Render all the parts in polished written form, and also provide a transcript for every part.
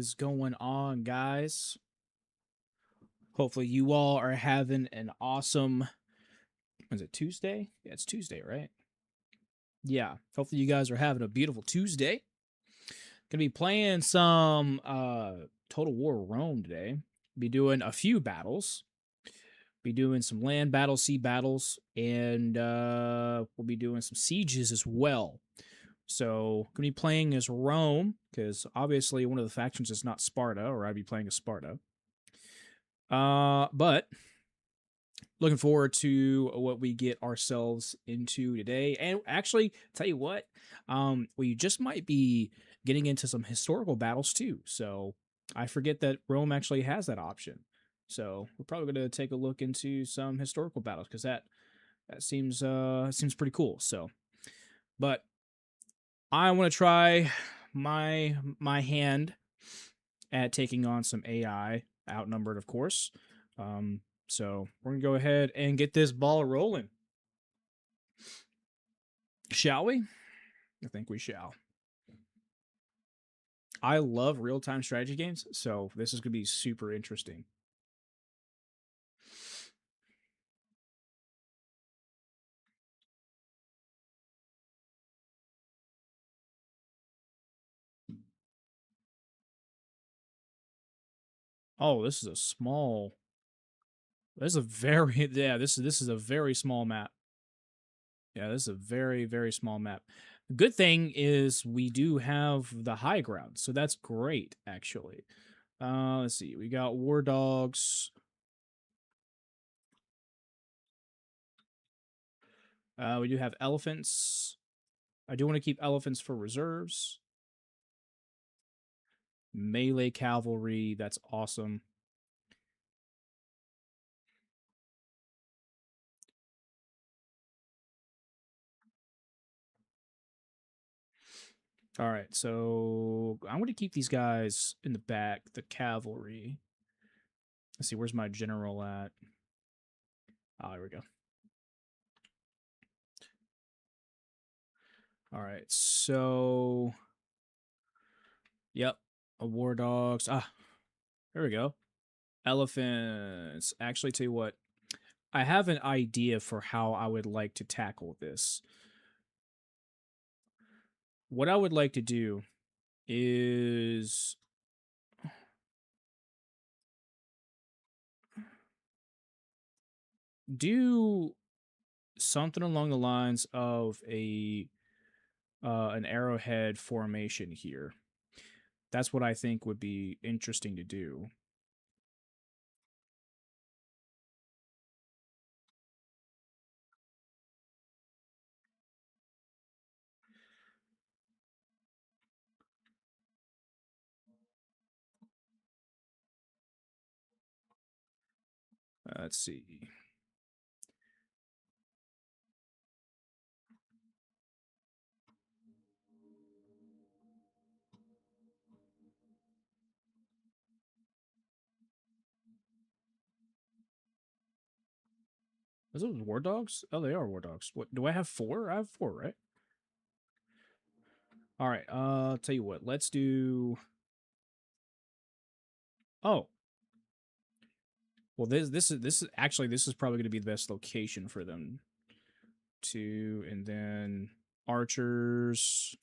is going on, guys? Hopefully, you all are having an awesome. Was it Tuesday? Yeah, it's Tuesday, right? Yeah. Hopefully, you guys are having a beautiful Tuesday. Gonna be playing some Total War Rome today. Be doing a few battles. Be doing some land battles, sea battles, and we'll be doing some sieges as well. So, gonna be playing as Rome because obviously one of the factions is not Sparta, or I'd be playing as Sparta. But looking forward to what we get ourselves into today. And actually, tell you what, we just might be getting into some historical battles too. So I forget that Rome actually has that option. So we're probably going to take a look into some historical battles because that seems pretty cool. So, but I want to try my hand at taking on some AI, outnumbered, of course. So we're gonna go ahead and get this ball rolling. Shall we? I think we shall. I love real-time strategy games, so this is gonna be super interesting. Oh, this is a small. This is a very yeah. This is a very small map. Yeah, this is a very small map. The good thing is we do have the high ground, so that's great actually. Let's see. We got war dogs. We do have elephants. I do want to keep elephants for reserves. Melee cavalry, that's awesome. All right, so I'm going to keep these guys in the back, the cavalry. Let's see, where's my general at? Oh, here we go. All right, so yep, a war dogs. Ah, there we go. Elephants. Actually, tell you what, I have an idea for how I would like to tackle this. What I would like to do is do something along the lines of a an arrowhead formation here. That's what I think would be interesting to do. Let's see. Are those war dogs? Oh, they are war dogs. What do I have? Four? I have four, right? All right. Tell you what. Let's do. Oh, well. This is actually this is probably going to be the best location for them to, and then archers.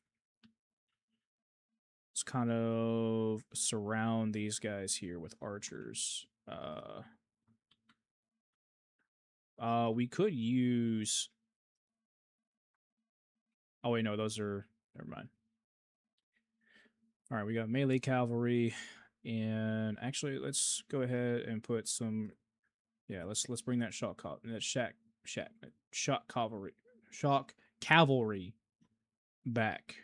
Let's kind of surround these guys here with archers. We could use. Oh wait, no, those are. Never mind. All right, we got melee cavalry, and actually, let's go ahead and put some. Yeah, let's bring that shock cavalry back.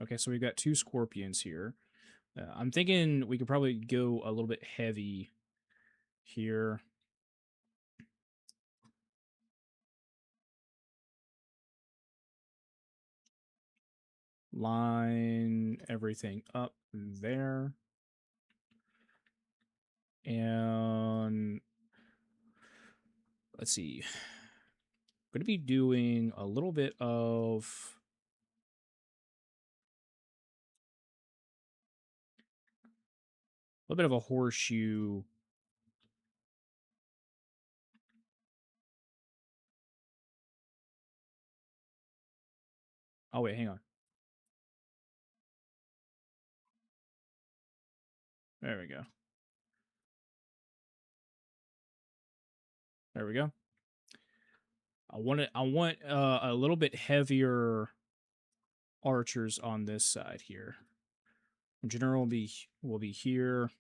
Okay, so we've got two scorpions here. I'm thinking we could probably go a little bit heavy here. Line everything up there. And let's see. I'm going to be doing a little bit of little bit of a horseshoe. Oh wait, hang on. There we go. There we go. I want a little bit heavier archers on this side here. General will be here.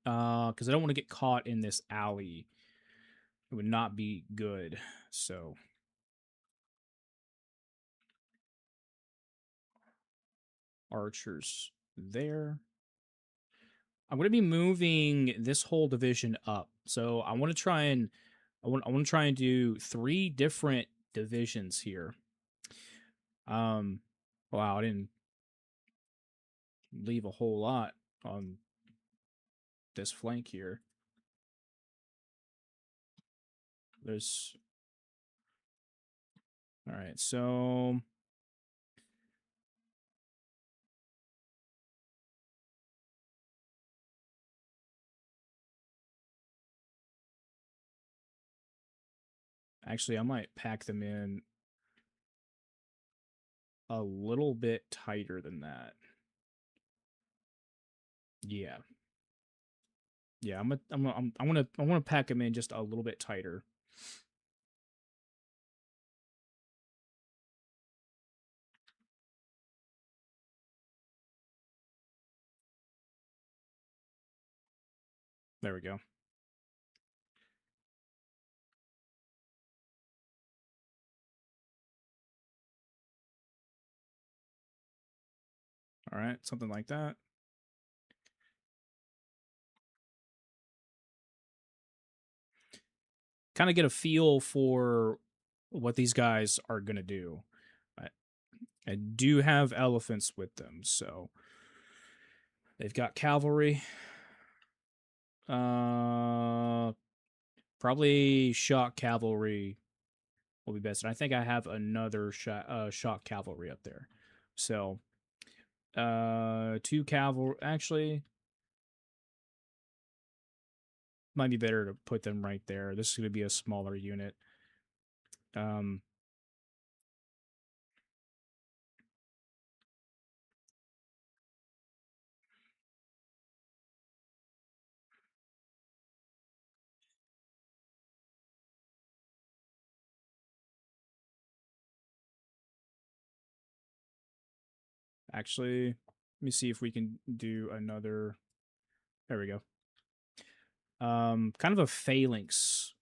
Because I don't want to get caught in this alley. It would not be good. So archers there. I'm going to be moving this whole division up. So I want to try and I want to try and do 3 different divisions here. Wow, I didn't leave a whole lot on this flank here. There's all right. So actually, I might pack them in a little bit tighter than that. Yeah. Yeah, I want to pack them in just a little bit tighter. There we go. All right, something like that. Kind of get a feel for what these guys are gonna do. I, I do have elephants with them, so they've got cavalry. Uh, Probably shock cavalry will be best. And I think I have another shock cavalry up there. So, 2 cavalry. Actually, might be better to put them right there. This is going to be a smaller unit. Um, Actually, let me see if we can do another. There we go. Kind of a phalanx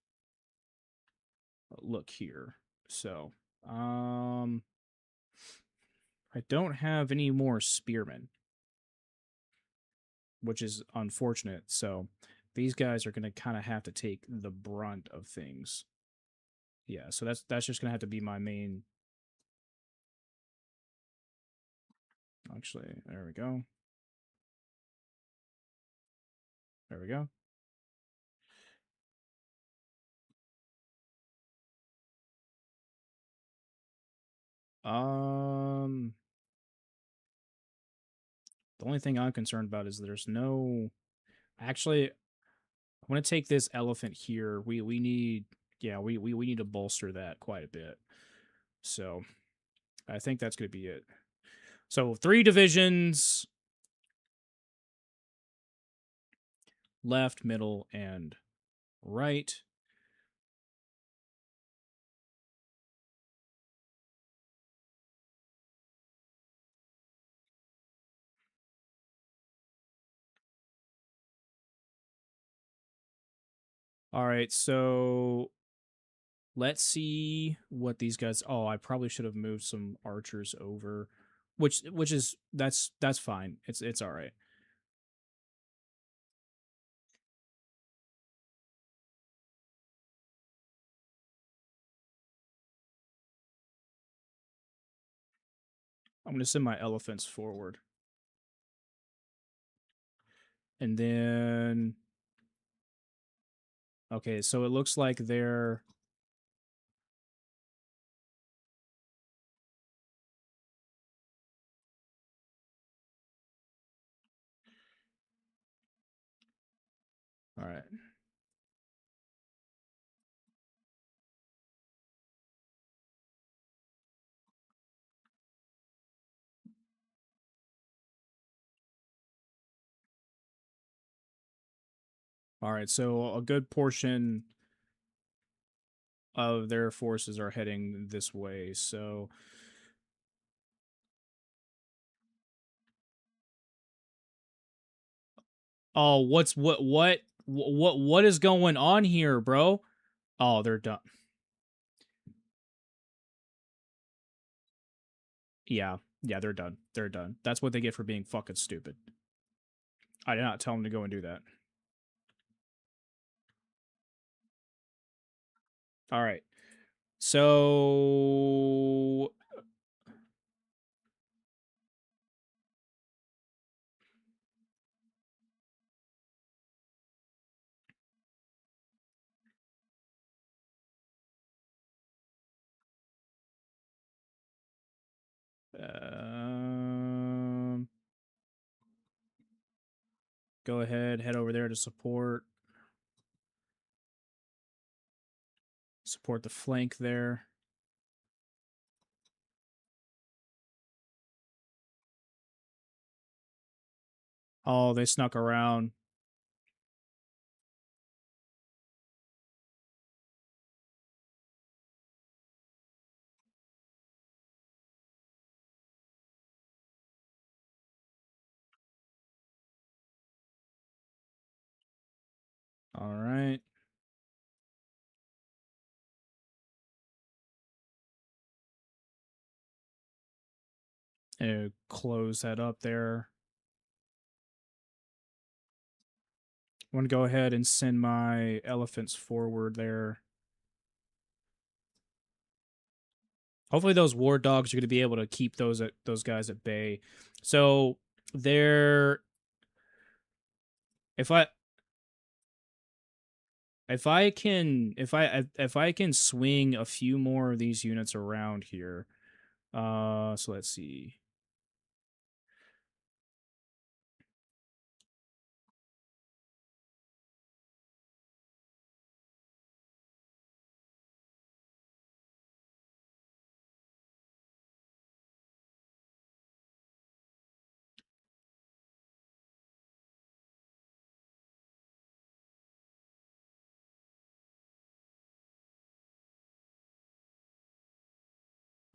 look here. So, I don't have any more spearmen, which is unfortunate. So, these guys are going to kind of have to take the brunt of things. Yeah, so that's just going to have to be my main. Actually, there we go. There we go. Um, the only thing I'm concerned about is there's no. Actually, I'm gonna take this elephant here. We need, yeah, we need to bolster that quite a bit. So I think that's gonna be it. So 3 divisions, left, middle, and right. All right, so let's see what these guys. Oh, I probably should have moved some archers over, which is that's fine. It's all right. I'm gonna send my elephants forward, and then okay. So it looks like they're right. All right. So a good portion of their forces are heading this way. So, oh, what is going on here, bro? Oh, they're done. Yeah, yeah, they're done. They're done. That's what they get for being fucking stupid. I did not tell them to go and do that. All right. So, um, go ahead, head over there to support the flank there. Oh, they snuck around. All right. Close that up there. I'm going to go ahead and send my elephants forward there. Hopefully those war dogs are going to be able to keep those guys at bay. So they're if I if I can swing a few more of these units around here. So let's see.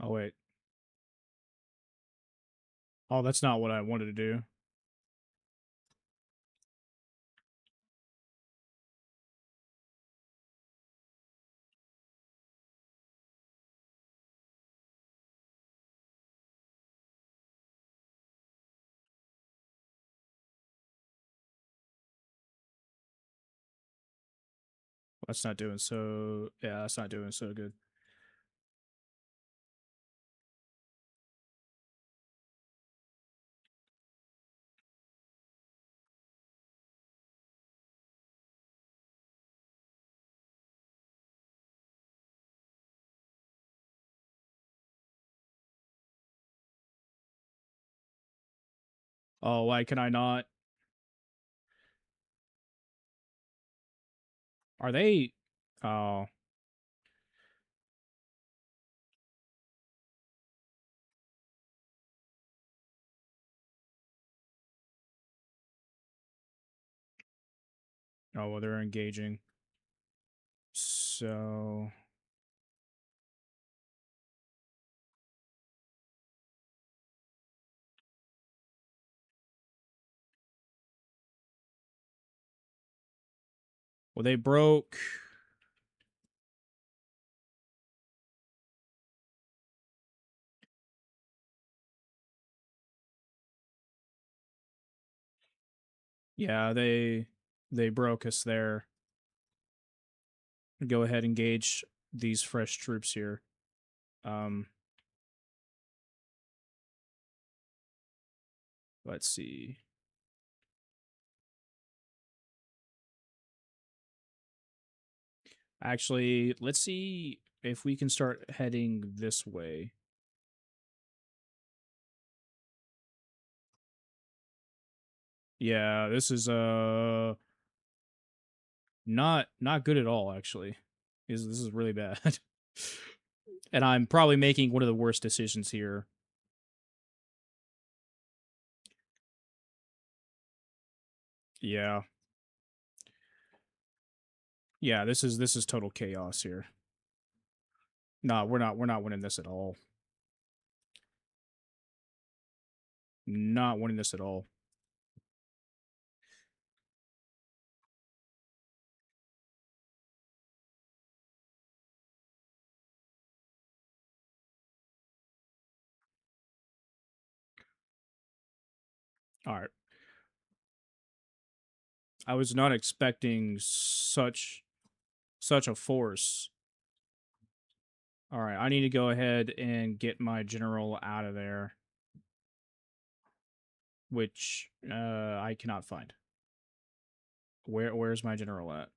Oh wait. Oh, that's not what I wanted to do. That's not doing so. Yeah, that's not doing so good. Oh, why can I not? Are they? Oh, oh well, they're engaging. So well, they broke. Yeah, they broke us there. Go ahead, engage these fresh troops here. Um, let's see. Actually, let's see if we can start heading this way. Yeah, this is Not good at all. Actually, this is really bad, and I'm probably making one of the worst decisions here. Yeah, yeah. This is total chaos here. No, we're not winning this at all. Not winning this at all. All right. I was not expecting such a force. All right, I need to go ahead and get my general out of there, which I cannot find. Where's my general at?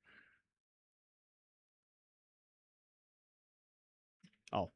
Oh,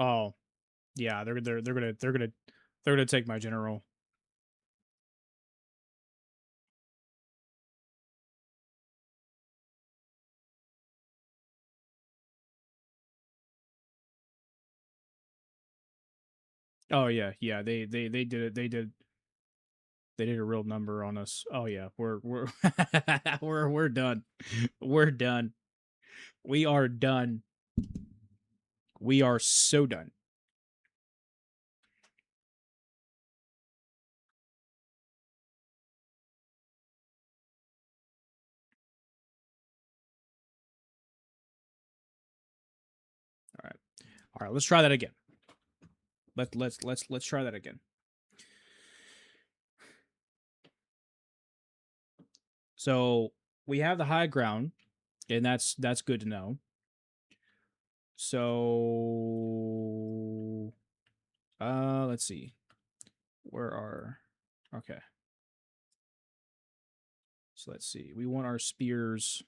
oh, yeah. They're gonna take my general. Oh yeah, yeah. They did it. They did a real number on us. Oh yeah, we're we're done. We're done. We are done. We are so done. All right. All right. Let's try that again. Let's try that again. So we have the high ground, and that's good to know. So let's see. Where are okay. So let's see. We want our spears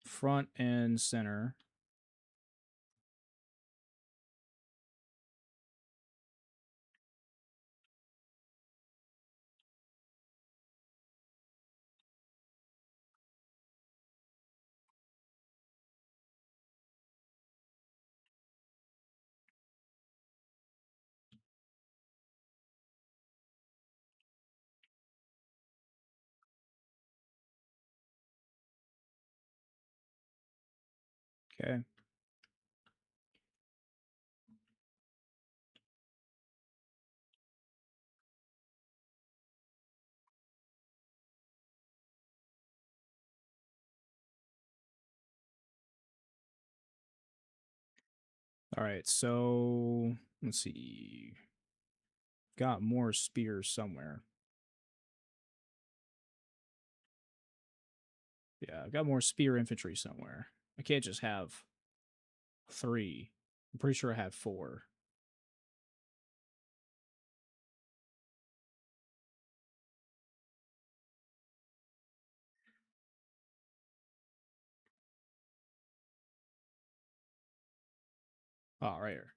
front and center. Okay. All right. So let's see. Got more spears somewhere. Yeah, I've got more spear infantry somewhere. I can't just have three. I'm pretty sure I have four. Oh, right here.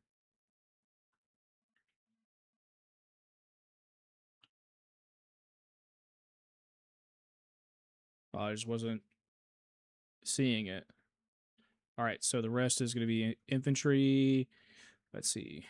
Oh, I just wasn't seeing it. All right, so the rest is going to be infantry. Let's see.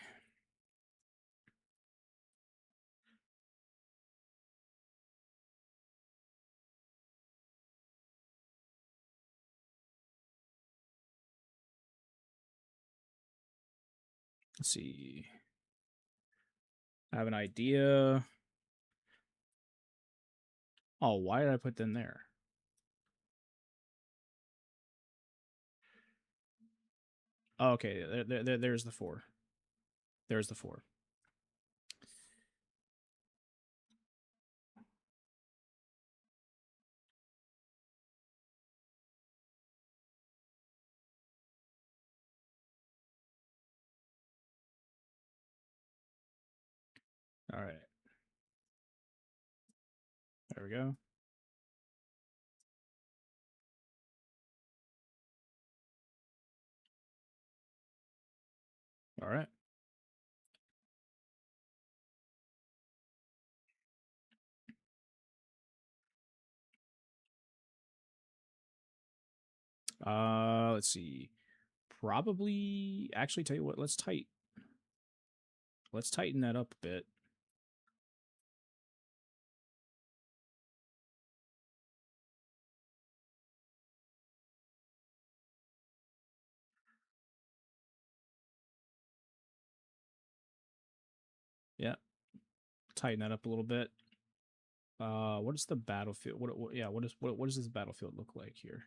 Let's see. I have an idea. Oh, why did I put them there? Oh, okay, there's the four. There's the 4. All right. There we go. All right. Let's see. Probably actually tell you what, let's tighten that up a bit. Yeah. Tighten that up a little bit. What is the battlefield? Yeah, what does this battlefield look like here?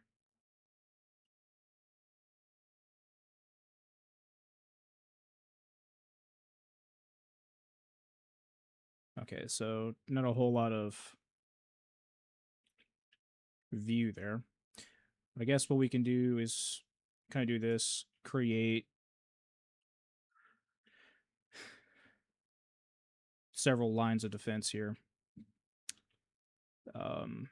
Okay, so not a whole lot of view there. I guess what we can do is kind of do this, create several lines of defense here. Um,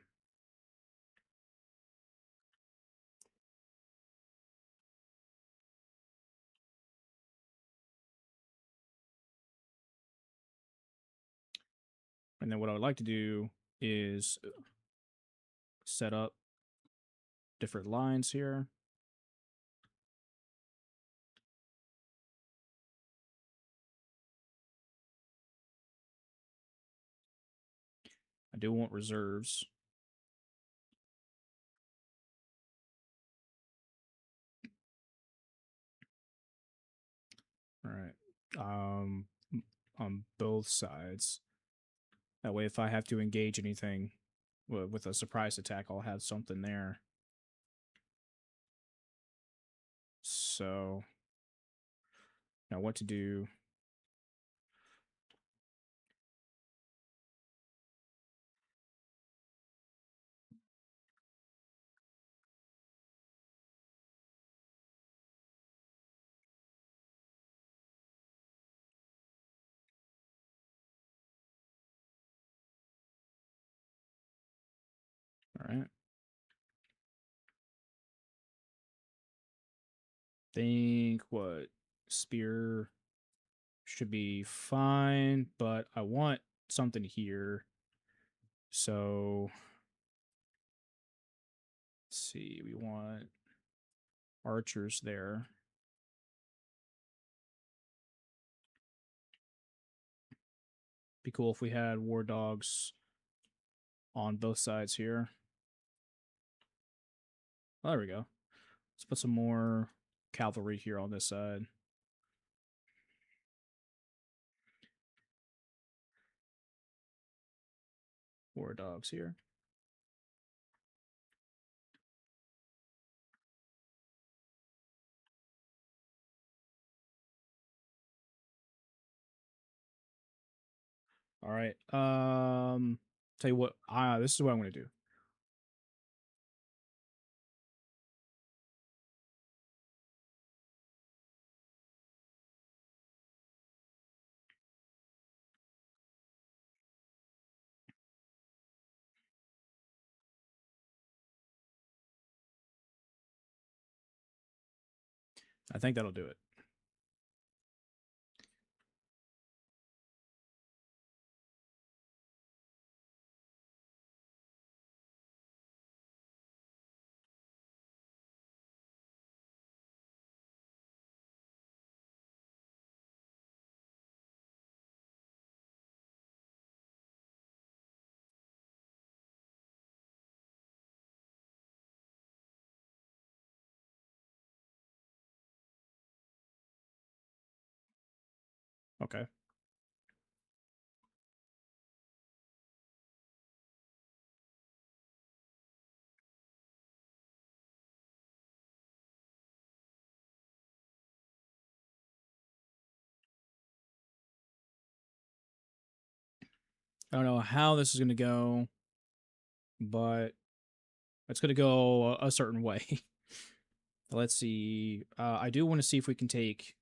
and then what I would like to do is set up different lines here. I do want reserves. All right. On both sides. That way, if I have to engage anything with a surprise attack, I'll have something there. So now what to do? All right. Think what spear should be fine, but I want something here. So let's see, we want archers there. Be cool if we had war dogs on both sides here. Oh, there we go. Let's put some more cavalry here on this side. War dogs here. All right. Tell you what, this is what I'm gonna do. I think that'll do it. Okay. I don't know how this is going to go, but it's going to go a certain way. Let's see. I do want to see if we can take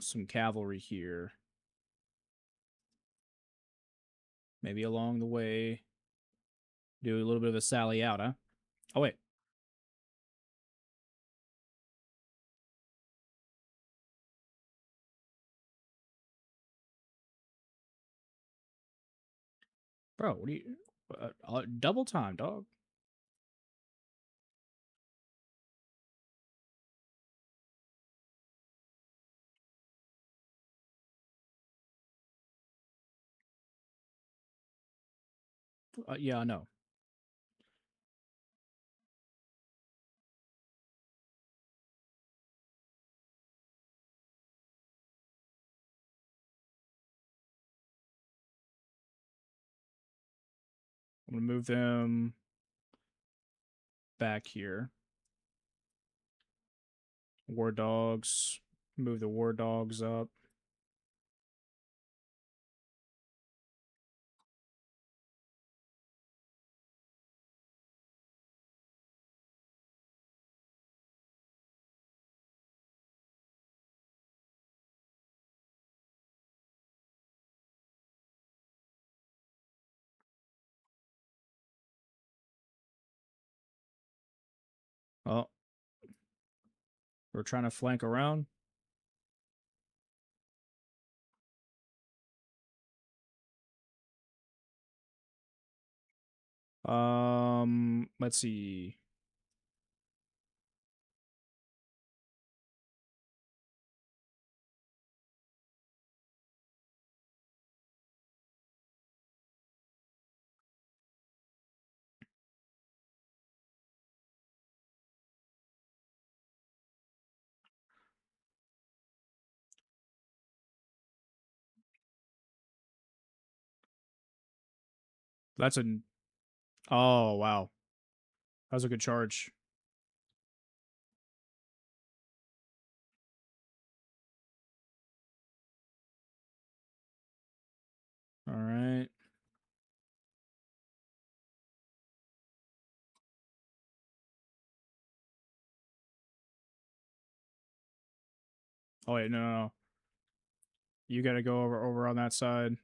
some cavalry here. Maybe along the way, do a little bit of a sally out, huh? Oh, wait. Bro, what do you... double time, dog. Yeah, I know. I'm going to move them back here. War dogs. Move the war dogs up. Oh, we're trying to flank around. Let's see. That's a... Oh, wow. That was a good charge. All right. Oh, wait, no, no, no. You got to go over on that side.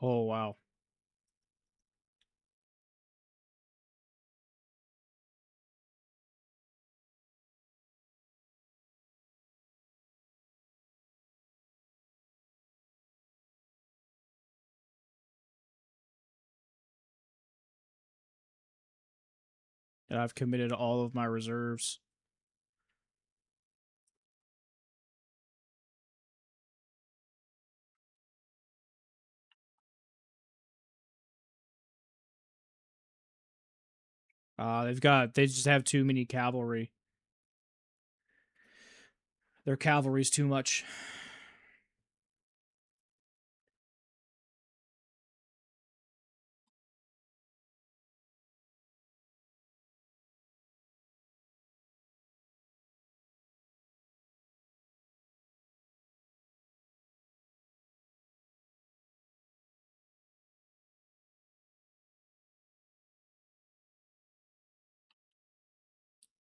Oh, wow. And I've committed all of my reserves. They just have too many cavalry. Their cavalry's too much.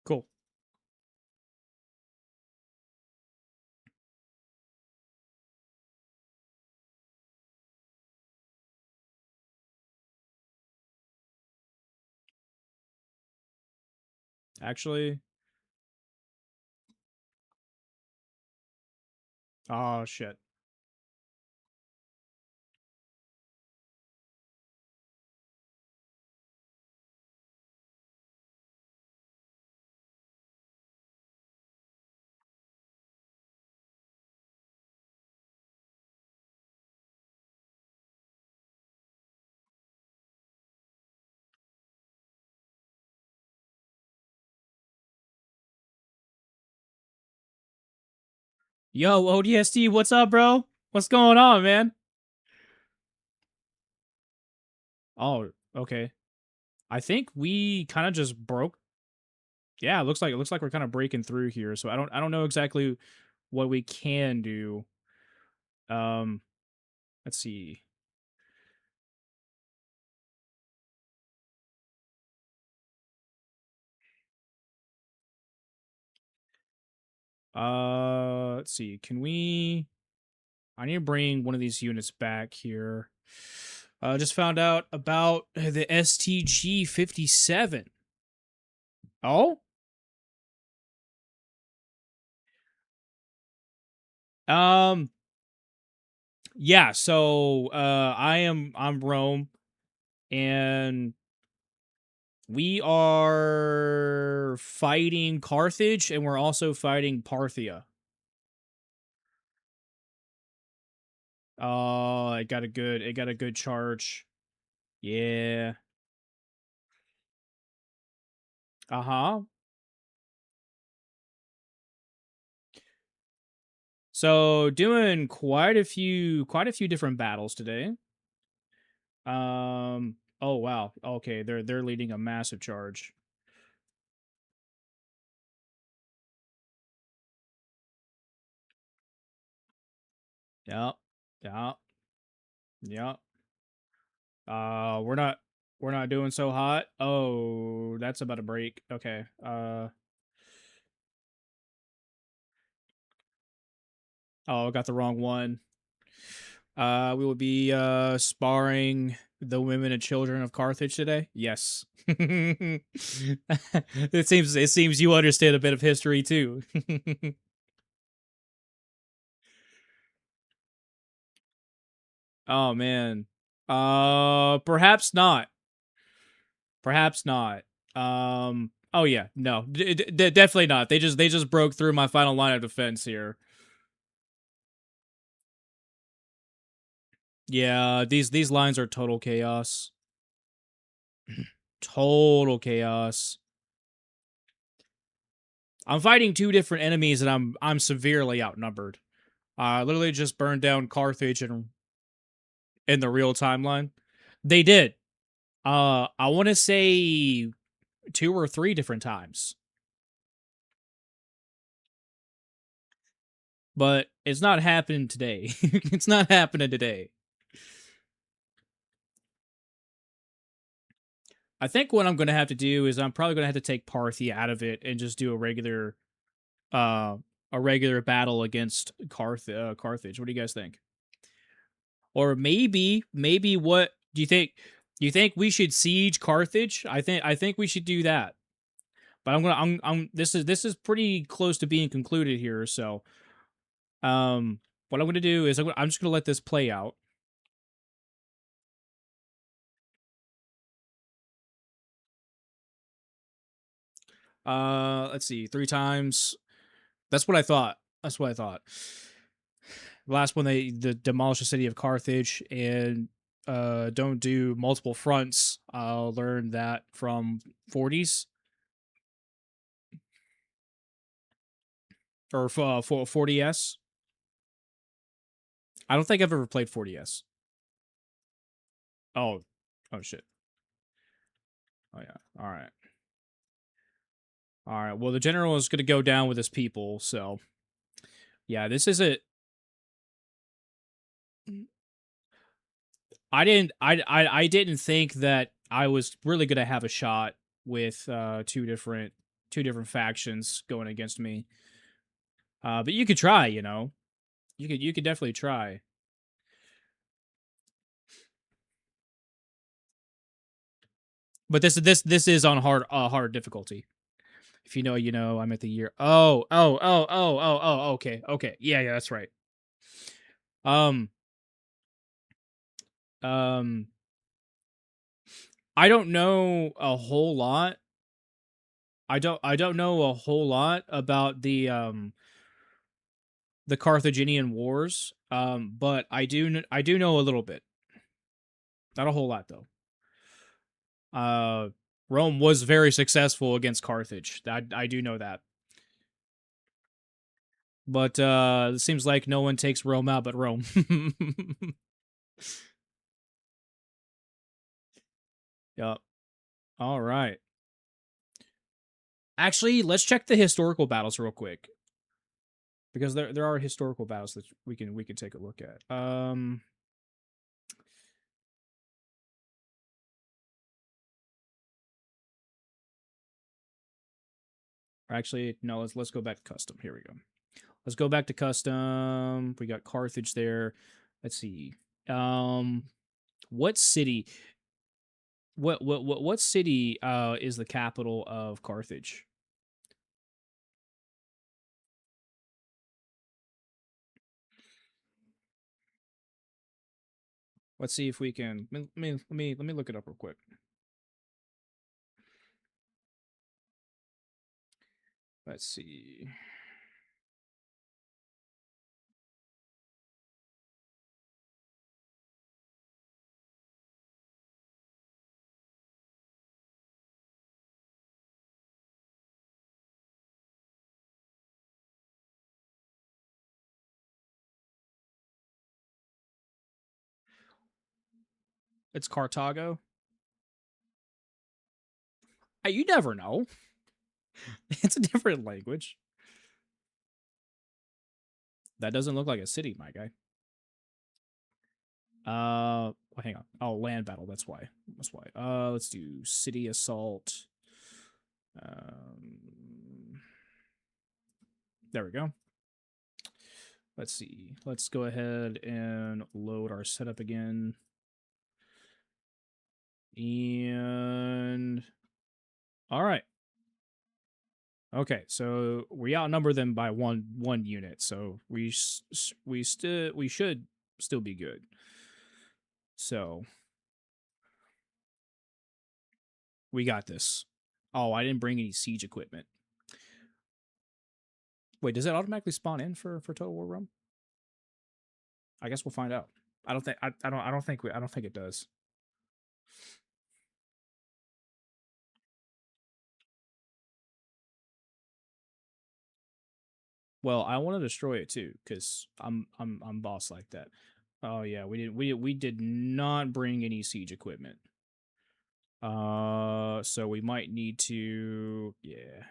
Cool. Actually, oh shit. Yo, ODST, what's up, bro? What's going on, man? Oh, okay. I think we kind of just broke. Yeah, it looks like we're kind of breaking through here. So I don't know exactly what we can do. Um, let's see. Let's see. Can we? I need to bring one of these units back here. Just found out about the STG 57. Oh, um, yeah. So, I'm Rome, and we are fighting Carthage, and we're also fighting Parthia. Oh, it got a good charge. Yeah. Uh-huh. So doing quite a few different battles today. Oh wow. Okay, they're leading a massive charge. Yep. Yep. Yep. We're not doing so hot. Oh, that's about to break. Okay. Oh, I got the wrong one. We will be sparring the women and children of Carthage today. Yes. it seems you understand a bit of history too. Oh man. Perhaps not. Perhaps not. Oh yeah, no, definitely not. They just broke through my final line of defense here. Yeah, these lines are total chaos. Total chaos. I'm fighting two different enemies and I'm severely outnumbered. I literally just burned down Carthage in the real timeline. They did. I want to say two or three different times, but it's not happening today. It's not happening today. I think what I'm going to have to do is I'm probably going to have to take Parthia out of it and just do uh a regular battle against Carthage. What do you guys think? Or maybe what do you think? Do you think we should siege Carthage? I think we should do that. But this is pretty close to being concluded here. So what I'm gonna do is I'm just gonna let this play out. Let's see, three times. That's what I thought. That's what I thought. Last one they demolish the city of Carthage and don't do multiple fronts. I'll learn that from 40s or 40s. I don't think I've ever played 40s. Oh, oh shit. Oh yeah. All right. All right. Well, the general is going to go down with his people, so yeah, this is it. I didn't think that I was really going to have a shot with two different factions going against me. But you could try, you could definitely try. But this is on hard difficulty. If you know, you know. I'm at the year. Oh. Okay, okay. Yeah, that's right. Um, um, I don't know a whole lot. I don't know a whole lot about the Carthaginian Wars. But I do know a little bit. Not a whole lot though. Uh, Rome was very successful against Carthage. I do know that. But it seems like no one takes Rome out but Rome. Yep. All right. Actually, let's check the historical battles real quick because there are historical battles that we can take a look at. Actually, no. Let's go back to custom. Here we go. Let's go back to custom. We got Carthage there. Let's see. Um, what city? What city is the capital of Carthage? Let's see if we can. Let me look it up real quick. Let's see. It's Carthago. You never know. It's a different language. That doesn't look like a city, my guy. Hang on. Oh, land battle. That's why. That's why. Let's do city assault. Um, there we go. Let's see. Let's go ahead and load our setup again. And all right. Okay, so we outnumber them by one unit, so we should still be good. So we got this. Oh, I didn't bring any siege equipment. Wait, does it automatically spawn in for Total War Rome? I guess we'll find out. I don't think I don't think it does. Well, I want to destroy it too because I'm boss like that. Oh yeah, we did not bring any siege equipment. So we might need to yeah.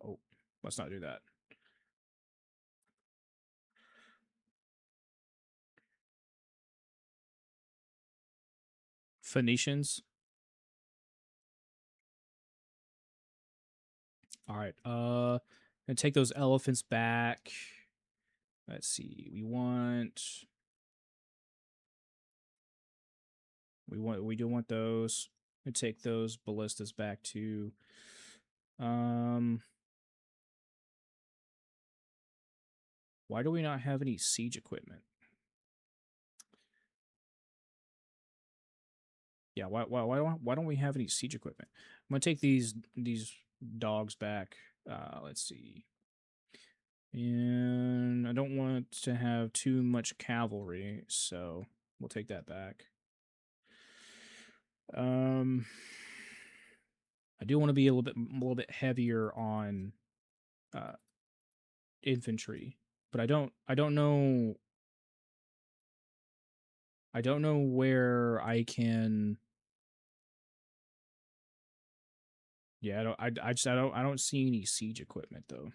Oh, let's not do that. Phoenicians. All right. And take those elephants back. Let's see. We do want those. We take those ballistas back to um why do we not have any siege equipment? Yeah, why don't we have any siege equipment? I'm gonna take these dogs back. Let's see. And I don't want to have too much cavalry, so we'll take that back. Um, I do want to be a little bit heavier on uh, infantry, but I don't know where I can. Yeah, I don't see any siege equipment though.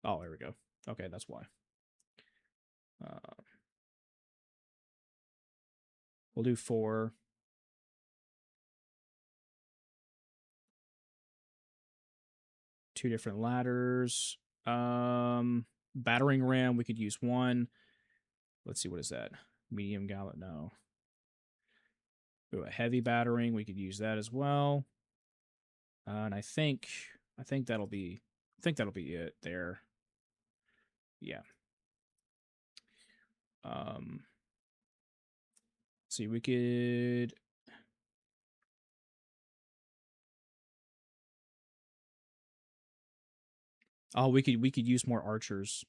Oh, there we go. Okay, that's why. Uh, we'll do four. Two different ladders. Battering ram, we could use one. Let's see, what is that? Medium gallant, no. Ooh, a heavy battering, we could use that as well. And I think that'll be it there. Yeah. See, we could. Oh, we could use more archers.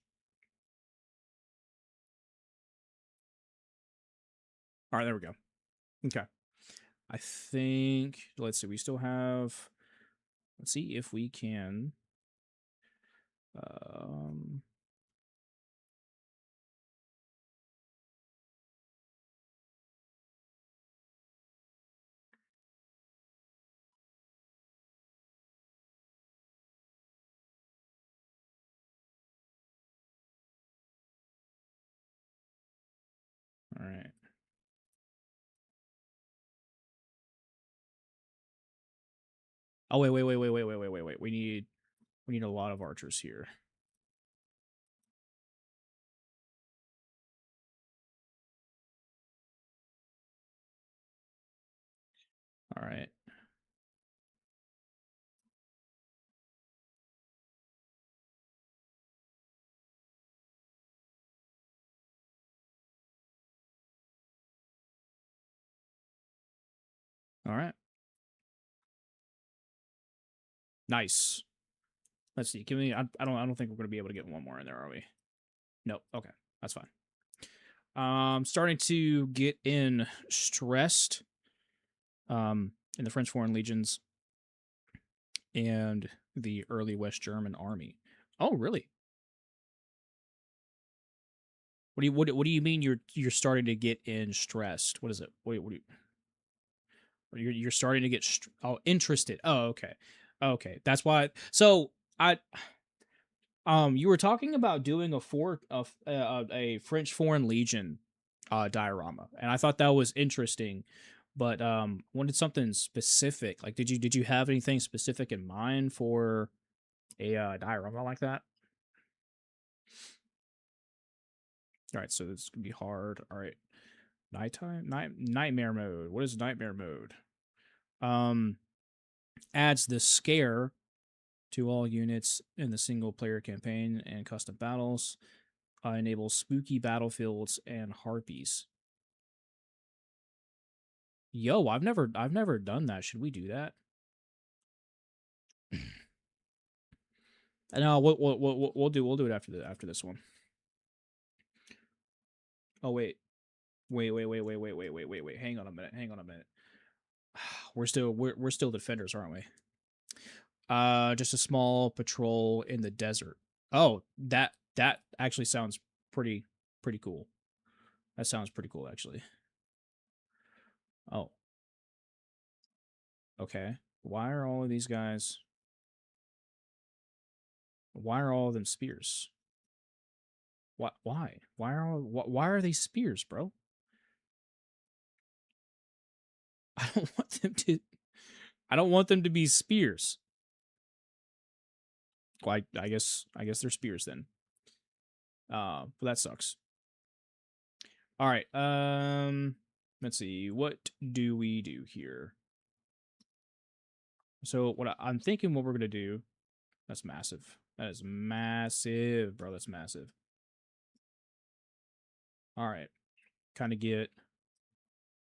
All right, there we go. Okay. I think let's see. We still have. Let's see if we can. Um. All right. Oh wait. We need a lot of archers here. All right. All right. Nice. Let's see. Can we? I don't think we're gonna be able to get one more in there, are we? Nope. Okay, that's fine. Starting to get in stressed. In the French Foreign Legions and the early West German army. Oh, really? What do you mean you're starting to get in stressed? What is it? What do you you're starting to get interested. Oh, okay. Okay. That's why I you were talking about doing a French Foreign Legion diorama, and I thought that was interesting. But wanted something specific. Like, did you have anything specific in mind for a diorama like that? All right, so this can be hard. All right, nightmare mode. What is nightmare mode? Um, adds the scare to all units in the single player campaign and custom battles. Enables spooky battlefields and harpies. Yo, I've never done that. Should we do that? No, we'll do it after this one. Oh wait. Hang on a minute. Hang on a minute. We're still defenders, aren't we? Just a small patrol in the desert. Oh, that actually sounds pretty cool. That sounds pretty cool, actually. Oh, okay. Why are all of these guys? Why are all of them spears? What? Why? Why are they spears, bro? I don't want them to. I don't want them to be spears. Well, I guess they're spears then. But that sucks. All right. Let's see. What do we do here? So I'm thinking, what we're gonna do. That's massive. That is massive, bro. That's massive. All right. Kind of get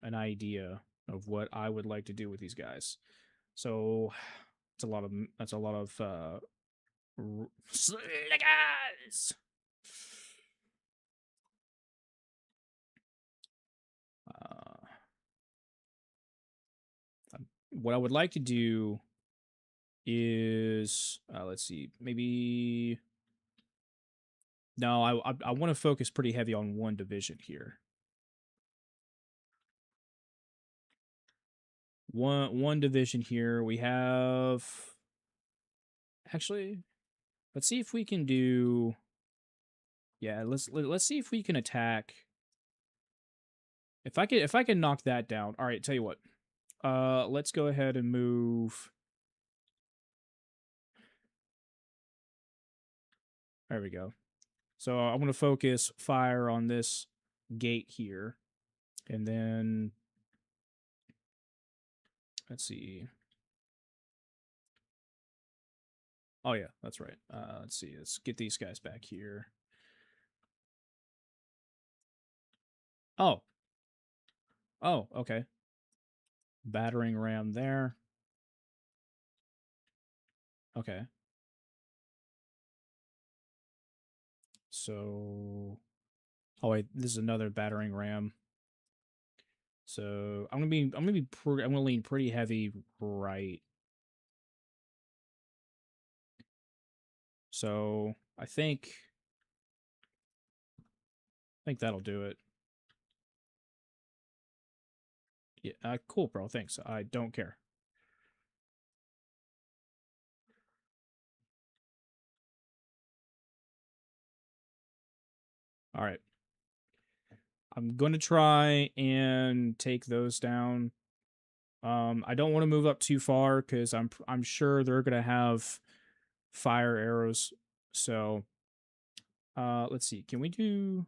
an idea of what I would like to do with these guys. So that's a lot of slickers. Uh, what I would like to do is let's see, maybe no, I want to focus pretty heavy on one division here. One division here. We have actually. Let's see if we can do. Yeah, let's see if we can attack. If I can knock that down. All right, tell you what. Let's go ahead and move. There we go. So I'm going to focus fire on this gate here, and then Let's see. Oh yeah, that's right. Let's see. Let's get these guys back here. Oh. Oh, okay. Battering ram there. Okay. So, oh wait, this is another battering ram. So I'm gonna lean pretty heavy right. So I think that'll do it. Yeah, cool, bro. Thanks. I don't care. All right, I'm gonna try and take those down. I don't want to move up too far because I'm sure they're gonna have fire arrows. So, let's see. Can we do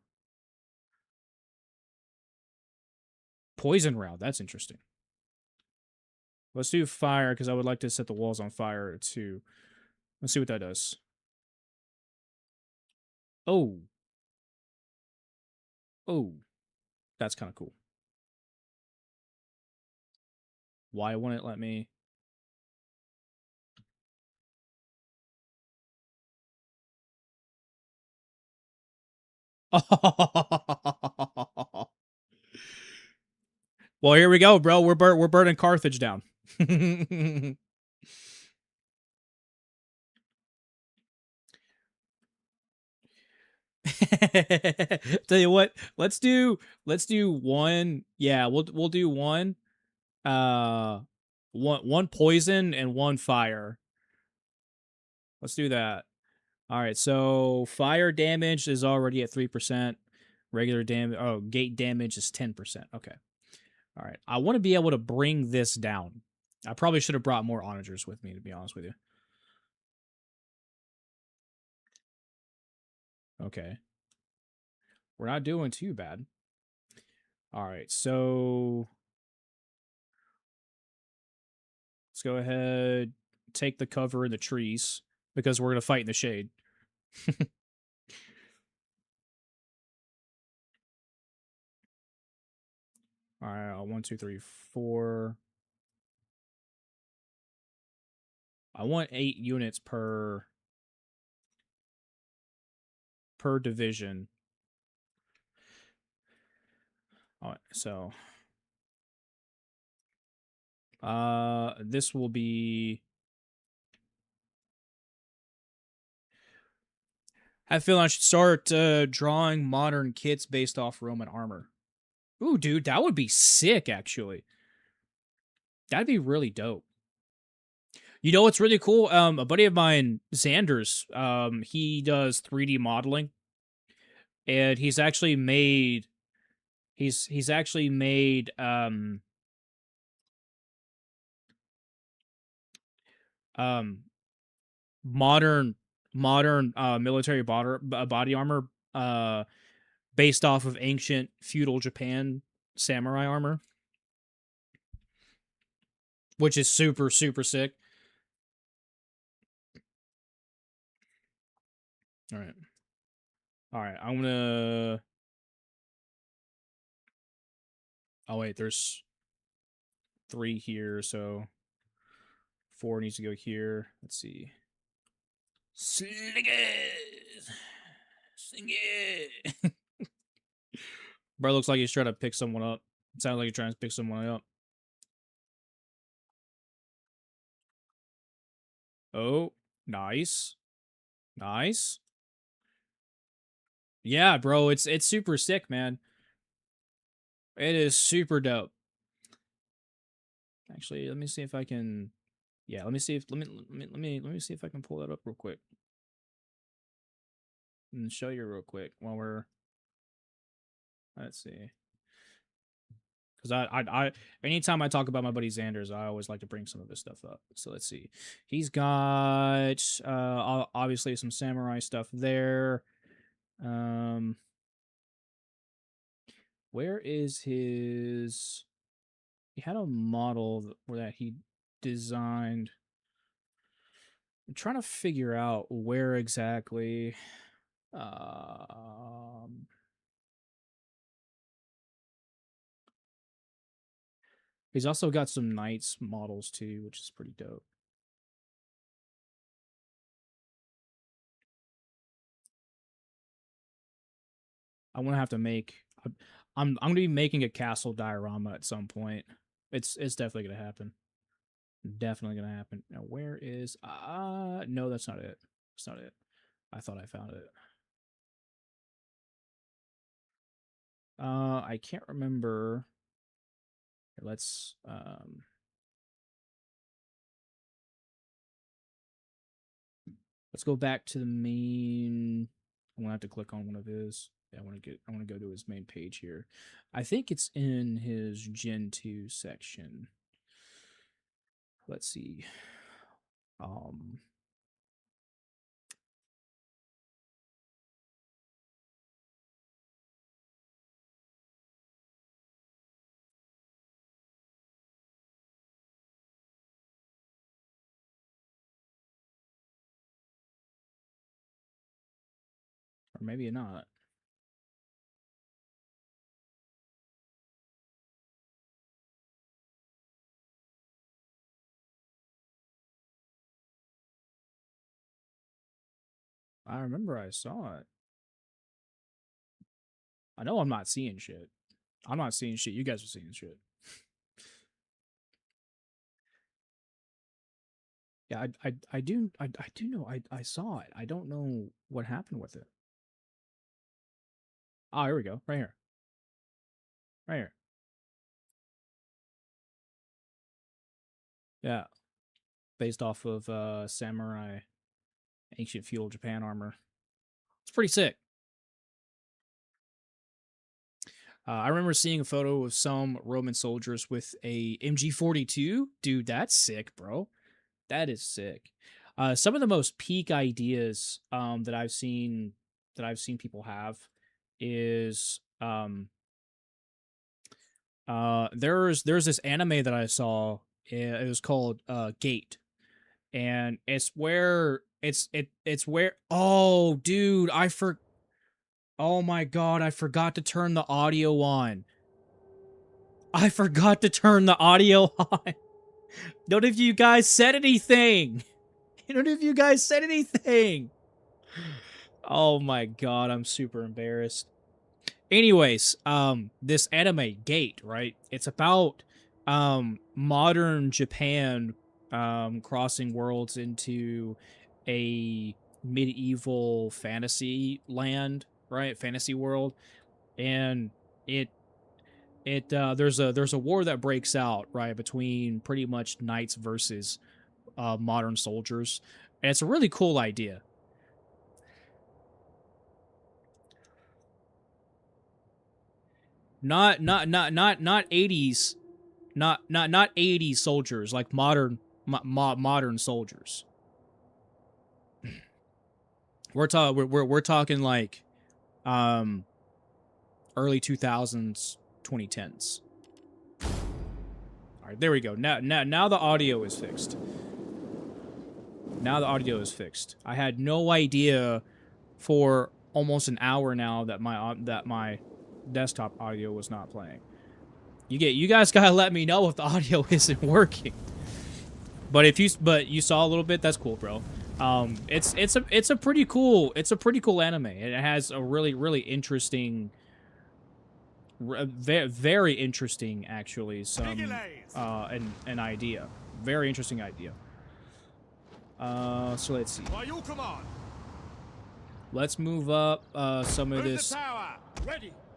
poison round? That's interesting. Let's do fire because I would like to set the walls on fire too. Let's see what that does. Oh, oh, that's kind of cool. Why wouldn't it let me? Well, here we go, bro. We're burning Carthage down. Tell you what, let's do one. Yeah, we'll do one. Uh, one poison and one fire. Let's do that. All right. So fire damage is already at 3%. Regular damage. Oh, gate damage is 10%. Okay. All right. I want to be able to bring this down. I probably should have brought more onagers with me, to be honest with you. Okay. We're not doing too bad. All right. So let's go ahead, take the cover in the trees because we're going to fight in the shade. All right. 1, 2, 3, 4. I want 8 units per division. All right. So, this will be. I feel I should start drawing modern kits based off Roman armor. Ooh, dude, that would be sick. Actually, that'd be really dope. You know what's really cool? A buddy of mine, Xander's, he does 3D modeling, and he's actually made um modern military body armor uh based off of ancient feudal Japan samurai armor, which is super super sick. All right. All right, I'm gonna. Oh wait, there's 3 here, so 4 needs to go here. Let's see. Slingers, sling it. Bro, looks like he's trying to pick someone up. It sounds like he's trying to pick someone up. Oh, nice, nice. Yeah, bro, it's super sick, man. It is super dope. Actually, let me see if I can. Yeah, let me see if let me see if I can pull that up real quick and show you real quick while we're. Let's see. Because anytime I talk about my buddy Xander's, I always like to bring some of his stuff up. So let's see. He's got obviously some samurai stuff there. Um, where is his? he had a model that he designed. I'm trying to figure out where exactly. He's also got some Knights models too, which is pretty dope. I want to have to make. I'm gonna be making a castle diorama at some point. It's definitely gonna happen. Definitely gonna happen. Now where is no, that's not it. That's not it. I thought I found it. I can't remember. Here, let's go back to the main. I'm gonna have to click on one of his. Yeah, I wanna go to his main page here. I think it's in his Gen 2 section. Let's see. Or maybe not. I remember I saw it. I know I'm not seeing shit. I'm not seeing shit. You guys are seeing shit. Yeah, I do know I saw it. I don't know what happened with it. Oh, here we go. Right here. Right here. Yeah. Based off of samurai ancient feudal Japan armor. It's pretty sick. I remember seeing a photo of some Roman soldiers with a MG42. Dude, that's sick, bro. That is sick. Some of the most peak ideas that I've seen people have is there's this anime that I saw. It was called Gate, and it's where oh dude oh my god, I forgot to turn the audio on. I forgot to turn the audio on. None of you guys said anything. None of you guys said anything. Oh my god, I'm super embarrassed. Anyways, this anime Gate, right? It's about modern Japan crossing worlds into a medieval fantasy land, right? Fantasy world. And it there's a war that breaks out, right, between pretty much knights versus modern soldiers. And it's a really cool idea. Not 80s, not 80s soldiers, like modern soldiers. We're talking like um early 2000s, 2010s. All right, there we go. Now the audio is fixed. Now the audio is fixed. I had no idea for almost an hour now that my desktop audio was not playing. You guys gotta let me know if the audio isn't working. But you saw a little bit, that's cool, bro. It's a pretty cool anime. It has a really interesting, very interesting actually an idea, very interesting idea. So let's see. Let's move up some of this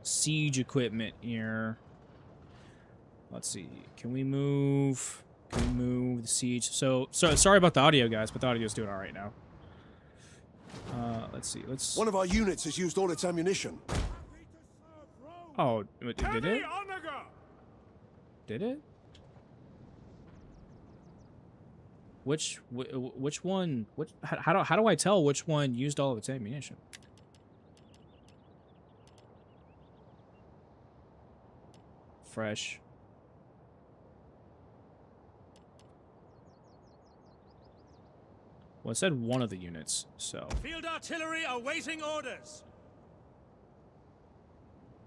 siege equipment here. Let's see. Can we move the siege? So sorry about the audio, guys, but the audio's doing all right now. Let's see. One of our units has used all its ammunition. Oh, did it? Did it? Which one? How do I tell which one used all of its ammunition? Fresh. Well, it said one of the units, so. Field artillery awaiting orders.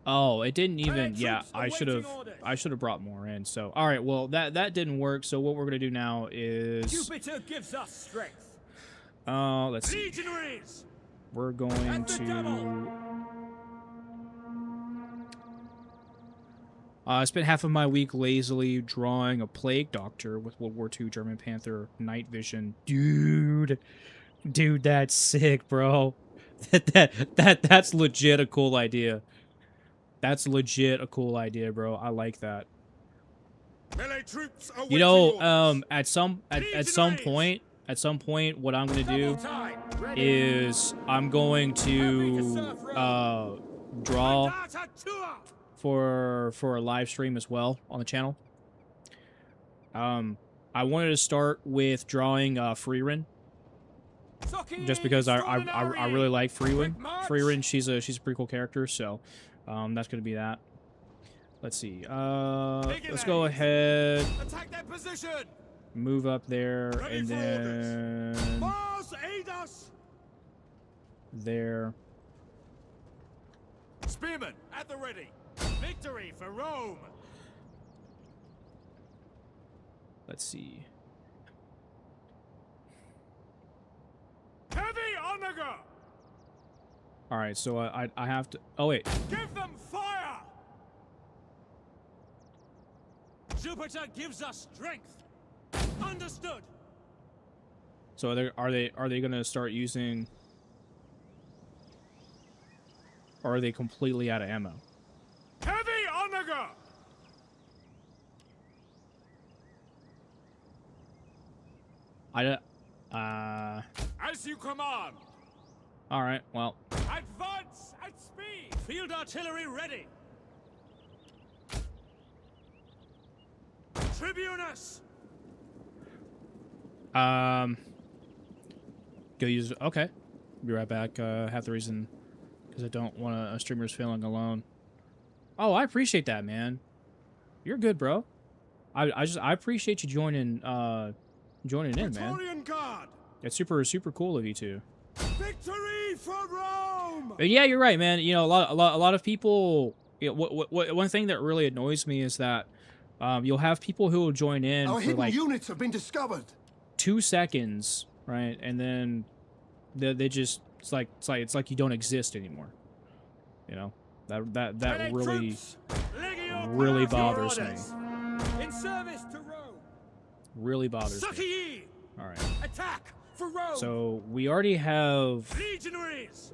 Oh, it didn't even. Allied Yeah, troops I should have. awaiting orders. I should have brought more in. So, all right. Well, that didn't work. So what we're gonna do now is. Jupiter gives us strength. Let's see. Legionaries. We're going At the double. to. I spent half of my week lazily drawing a plague doctor with World War II German Panther night vision. Dude, that's sick, bro. That's legit a cool idea. That's legit a cool idea, bro. I like that. Melee troops awaiting You know, orders. at some point, what I'm gonna do Double time. Ready. is I'm going to draw Data tour. for a live stream as well on the channel. I wanted to start with drawing Freerin, just because I really like Freerin. Freerin, she's a pretty cool character, so that's gonna be that. Let's see. Let's go ahead, Attack their position. move up there, Ready and for then Mars, aid us. there. Spearmen at the ready. Victory for Rome. Let's see. Heavy on the go. All right, so I have to. Oh wait. Give them fire. Jupiter gives us strength. Understood. So are they gonna start using? Or are they completely out of ammo? Heavy on the go. As you command. All right. Well, Advance at speed. Field artillery ready. Tribunus. go use. Okay, be right back. Half the reason because I don't want a streamer's feeling alone. Oh, I appreciate that, man. You're good, bro. I appreciate you joining in, man. Praetorian Guard. It's super cool of you two. Victory for Rome. But yeah, you're right, man. You know, a lot of people. You know, one thing that really annoys me is that you'll have people who will join in Our for hidden like units have been discovered. 2 seconds, right, and then they just it's like you don't exist anymore. You know, that really bothers me. In service to Rome. Really bothers me. Seige. All right. Attack for Rome. So we already have. Legionaries.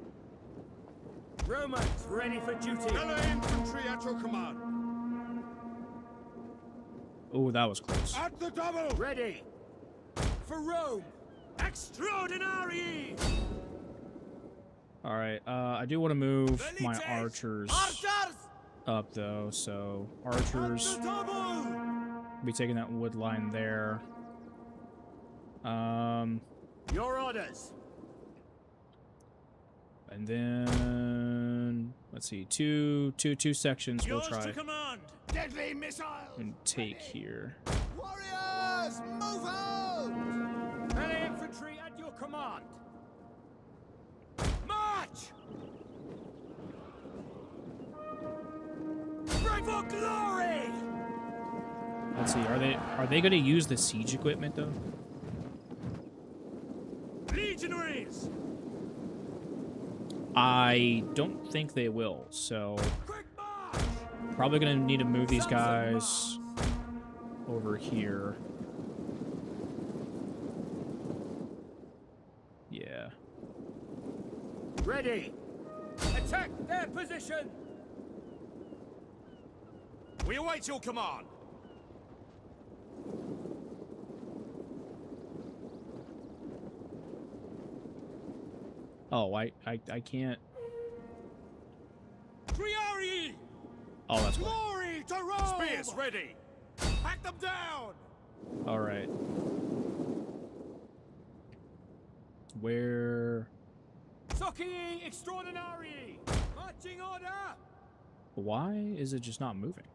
Romans ready for duty. Melee infantry at your command. Oh, that was close. At the double. Ready. For Rome. Extraordinary. All right. I do want to move my Velites. archers Archers. up though. So archers At the double. be taking that wood line there. Your orders. And then let's see, two sections we'll Yours try to command. Deadly missiles. and take here. Warriors, move out! Melee infantry at your command. March! Pray for glory! Let's see, are they going to use the siege equipment though? Legionaries! I don't think they will. So Quick march! probably going to need to move these guys over here. Yeah. Ready! Attack their position! We await your command. Oh, I can't. Triarii! Oh, that's why. Glory to Rome! Spears ready! Hack them down! All right. Where? Socii extraordinary! Marching order! Why is it just not moving?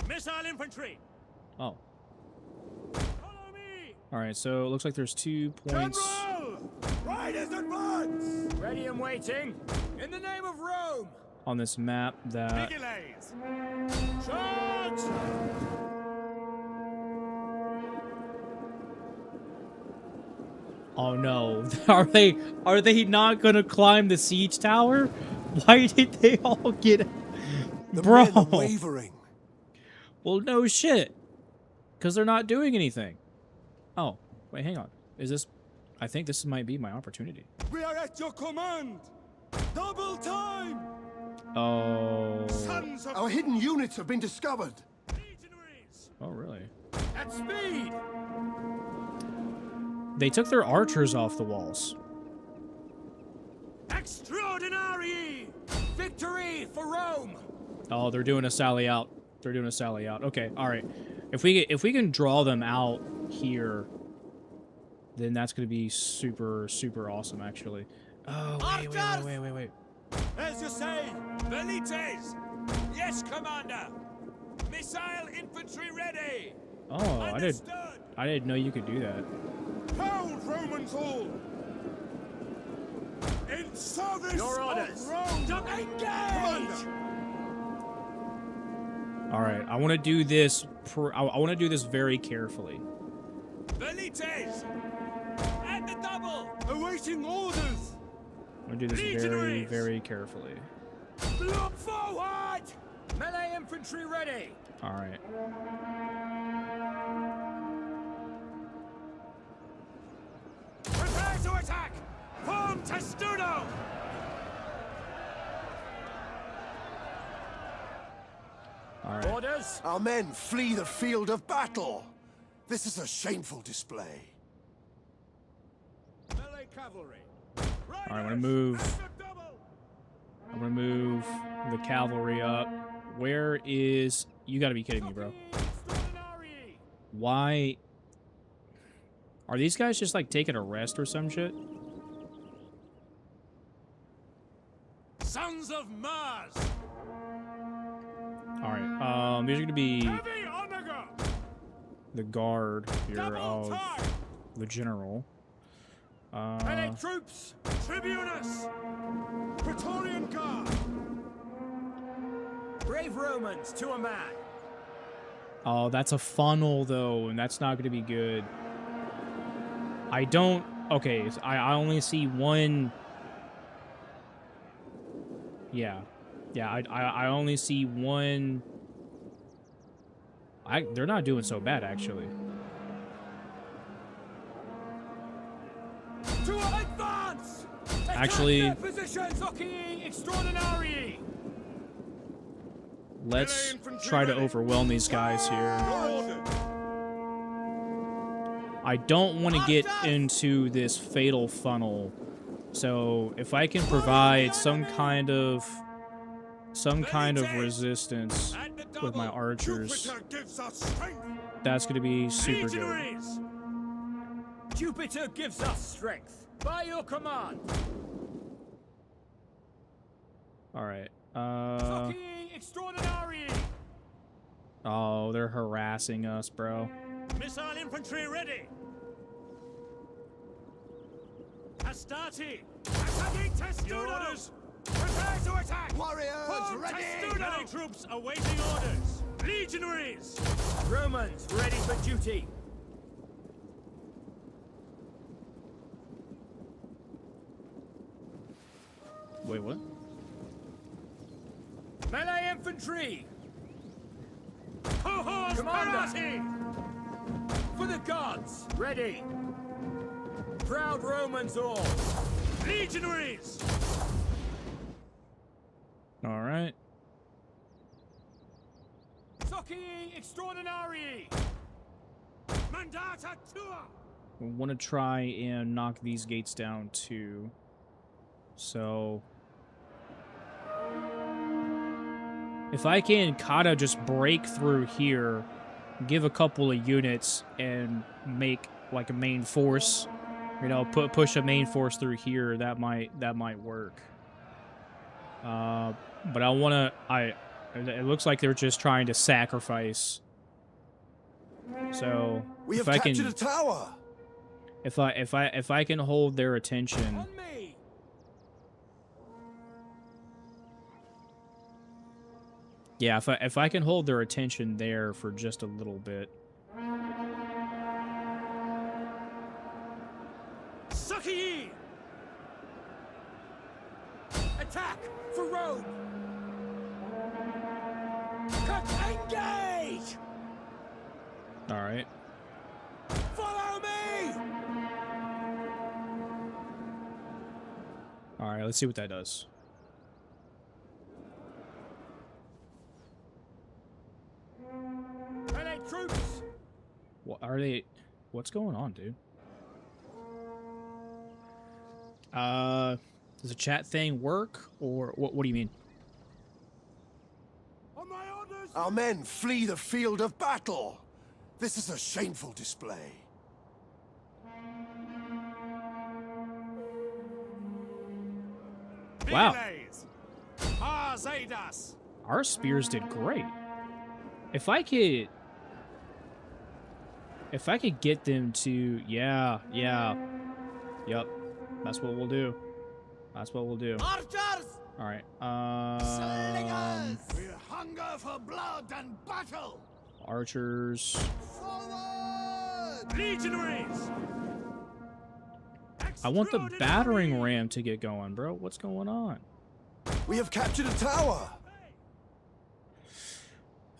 Missile infantry! Oh. Follow me! All right, so it looks like there's 2 points. General! Riders advance! Ready and waiting. In the name of Rome! On this map that Vigiles! Charge! oh no, are they not gonna climb the siege tower? Why did they all get The bro? men are wavering. Well, no shit, because they're not doing anything. Oh wait, hang on, is this? I think this might be my opportunity. We are at your command! Double time! Oh, Sons of Our hidden units have been discovered. legionaries! oh really? At speed! They took their archers off the walls. Extraordinary! Victory for Rome! Oh, they're doing a sally out. They're doing a sally out. Okay, all right. If we can draw them out here, then that's gonna be super awesome, actually. Oh wait. As you say, Velites! Yes, Commander! Missile infantry ready! Oh, Understood! I didn't know you could do that. Pound Romans all! In service Your orders. of Rome! Engage! All right, I want to do this. I want to do this very carefully. Velites! At the double! Awaiting orders! I'm gonna do this very carefully. Look forward! Melee infantry ready! All right. Prepare to attack! Form testudo! All right. Orders! Our men flee the field of battle. This is a shameful display. Melee cavalry! All right, I'm gonna move. I'm gonna move the cavalry up. Where is? You gotta be kidding me, bro. Why? Are these guys just like taking a rest or some shit? Sons of Mars! All right. These are gonna be Heavy onaga! the guard here Double of time! the general. Melee troops! Tribunus! Praetorian Guard! Brave Romans to a man! Oh, that's a funnel though, and that's not gonna be good. I don't. Okay, so I only see one. Yeah, I only see one. They're not doing so bad actually. To advance! Actually- Attack their positions, Ocii Extraordinarii! Let's try to overwhelm these guys here. I don't want to get into this fatal funnel. So if I can provide some kind of resistance with my archers, Jupiter gives us strength! that's going to be super good. Legionaries! Jupiter gives us strength! By your command! All right. Ocii Extraordinarii! Oh, they're harassing us, bro. Missile infantry ready! Astarte! Attacking Testudo! Orders! Prepare to attack! Warriors, Form ready! Testudo! Troops awaiting orders! Legionaries! Romans ready for duty! Wait, what? Melee infantry! Cohorts Commander! For the gods! Ready! Proud Romans all! Legionaries! All right. Ocii Extraordinarii! Mandata tua! We want to try and knock these gates down too. So if I can kind of just break through here, give a couple of units and make like a main force, you know, push a main force through here, that might work. But I want to it looks like they're just trying to sacrifice. So We have if I captured can a tower. If I can hold their attention. On me! Yeah, if I can hold their attention there for just a little bit. Seige! Attack for Rome! Cut, engage! All right. Follow me! All right, let's see what that does. Melee troops! What are they? What's going on, dude? Does the chat thing work, or what do you mean? On my orders! Our men flee the field of battle. This is a shameful display. Wow. Relays! Ars aid us! Our spears did great. If I could get them to, yeah, yep, that's what we'll do. That's what we'll do. Archers! All right. We hunger for blood and battle. Archers. Forward! Legionaries! I want the battering ram to get going, bro. What's going on? We have captured a tower.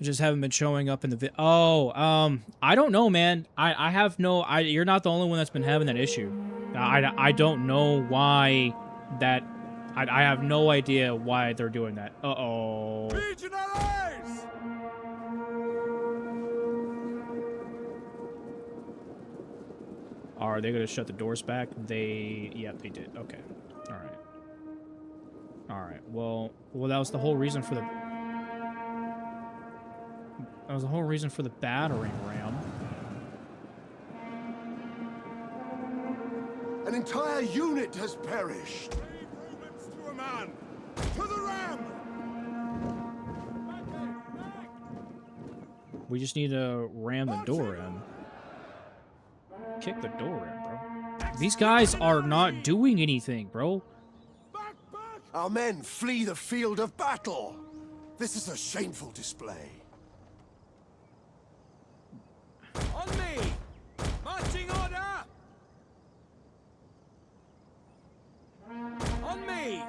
I just haven't been showing up in the I don't know, man. I have no, you're not the only one that's been having that issue. I don't know why that, I have no idea why they're doing that. Uh-oh. Legionaries! Are they going to shut the doors back? Yep, they did. Okay. All right. All right. Well, that was the whole reason for the, battering ram. An entire unit has perished. Romans to a man! To the ram! We just need to ram the door in. Kick the door in, bro. These guys are not doing anything, bro. Back, back! Our men flee the field of battle. This is a shameful display. On me! Marching order! On me!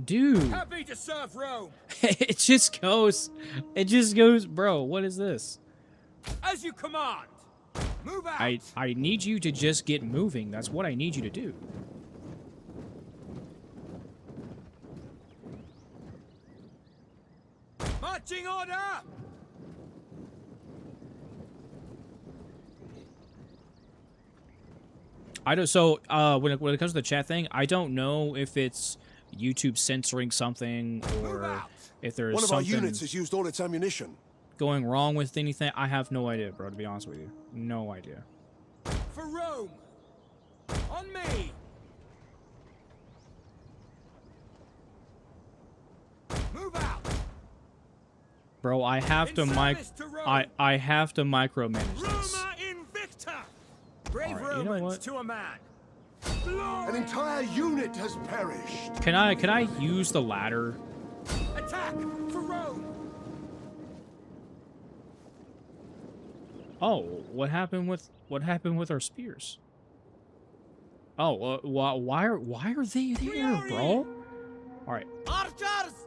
Dude. Happy to serve Rome! it just goes, bro, what is this? As you command! Move out! I need you to just get moving. That's what I need you to do. Marching order! I don't, so, when it comes to the chat thing, I don't know if it's YouTube censoring something or if there's One of our something units has used all its ammunition. going wrong with anything. I have no idea, bro, to be honest with you. No idea. For Rome! On me! Move out! Bro, I have to In service to Rome. I have to micromanage this. Roma Invicta! Brave Alright, you know Romans what? to a man! An Glory! entire unit has perished. Can I use the ladder? Attack for Rome! Oh, what happened with our spears? Oh, why are they there, bro? All right. Archers!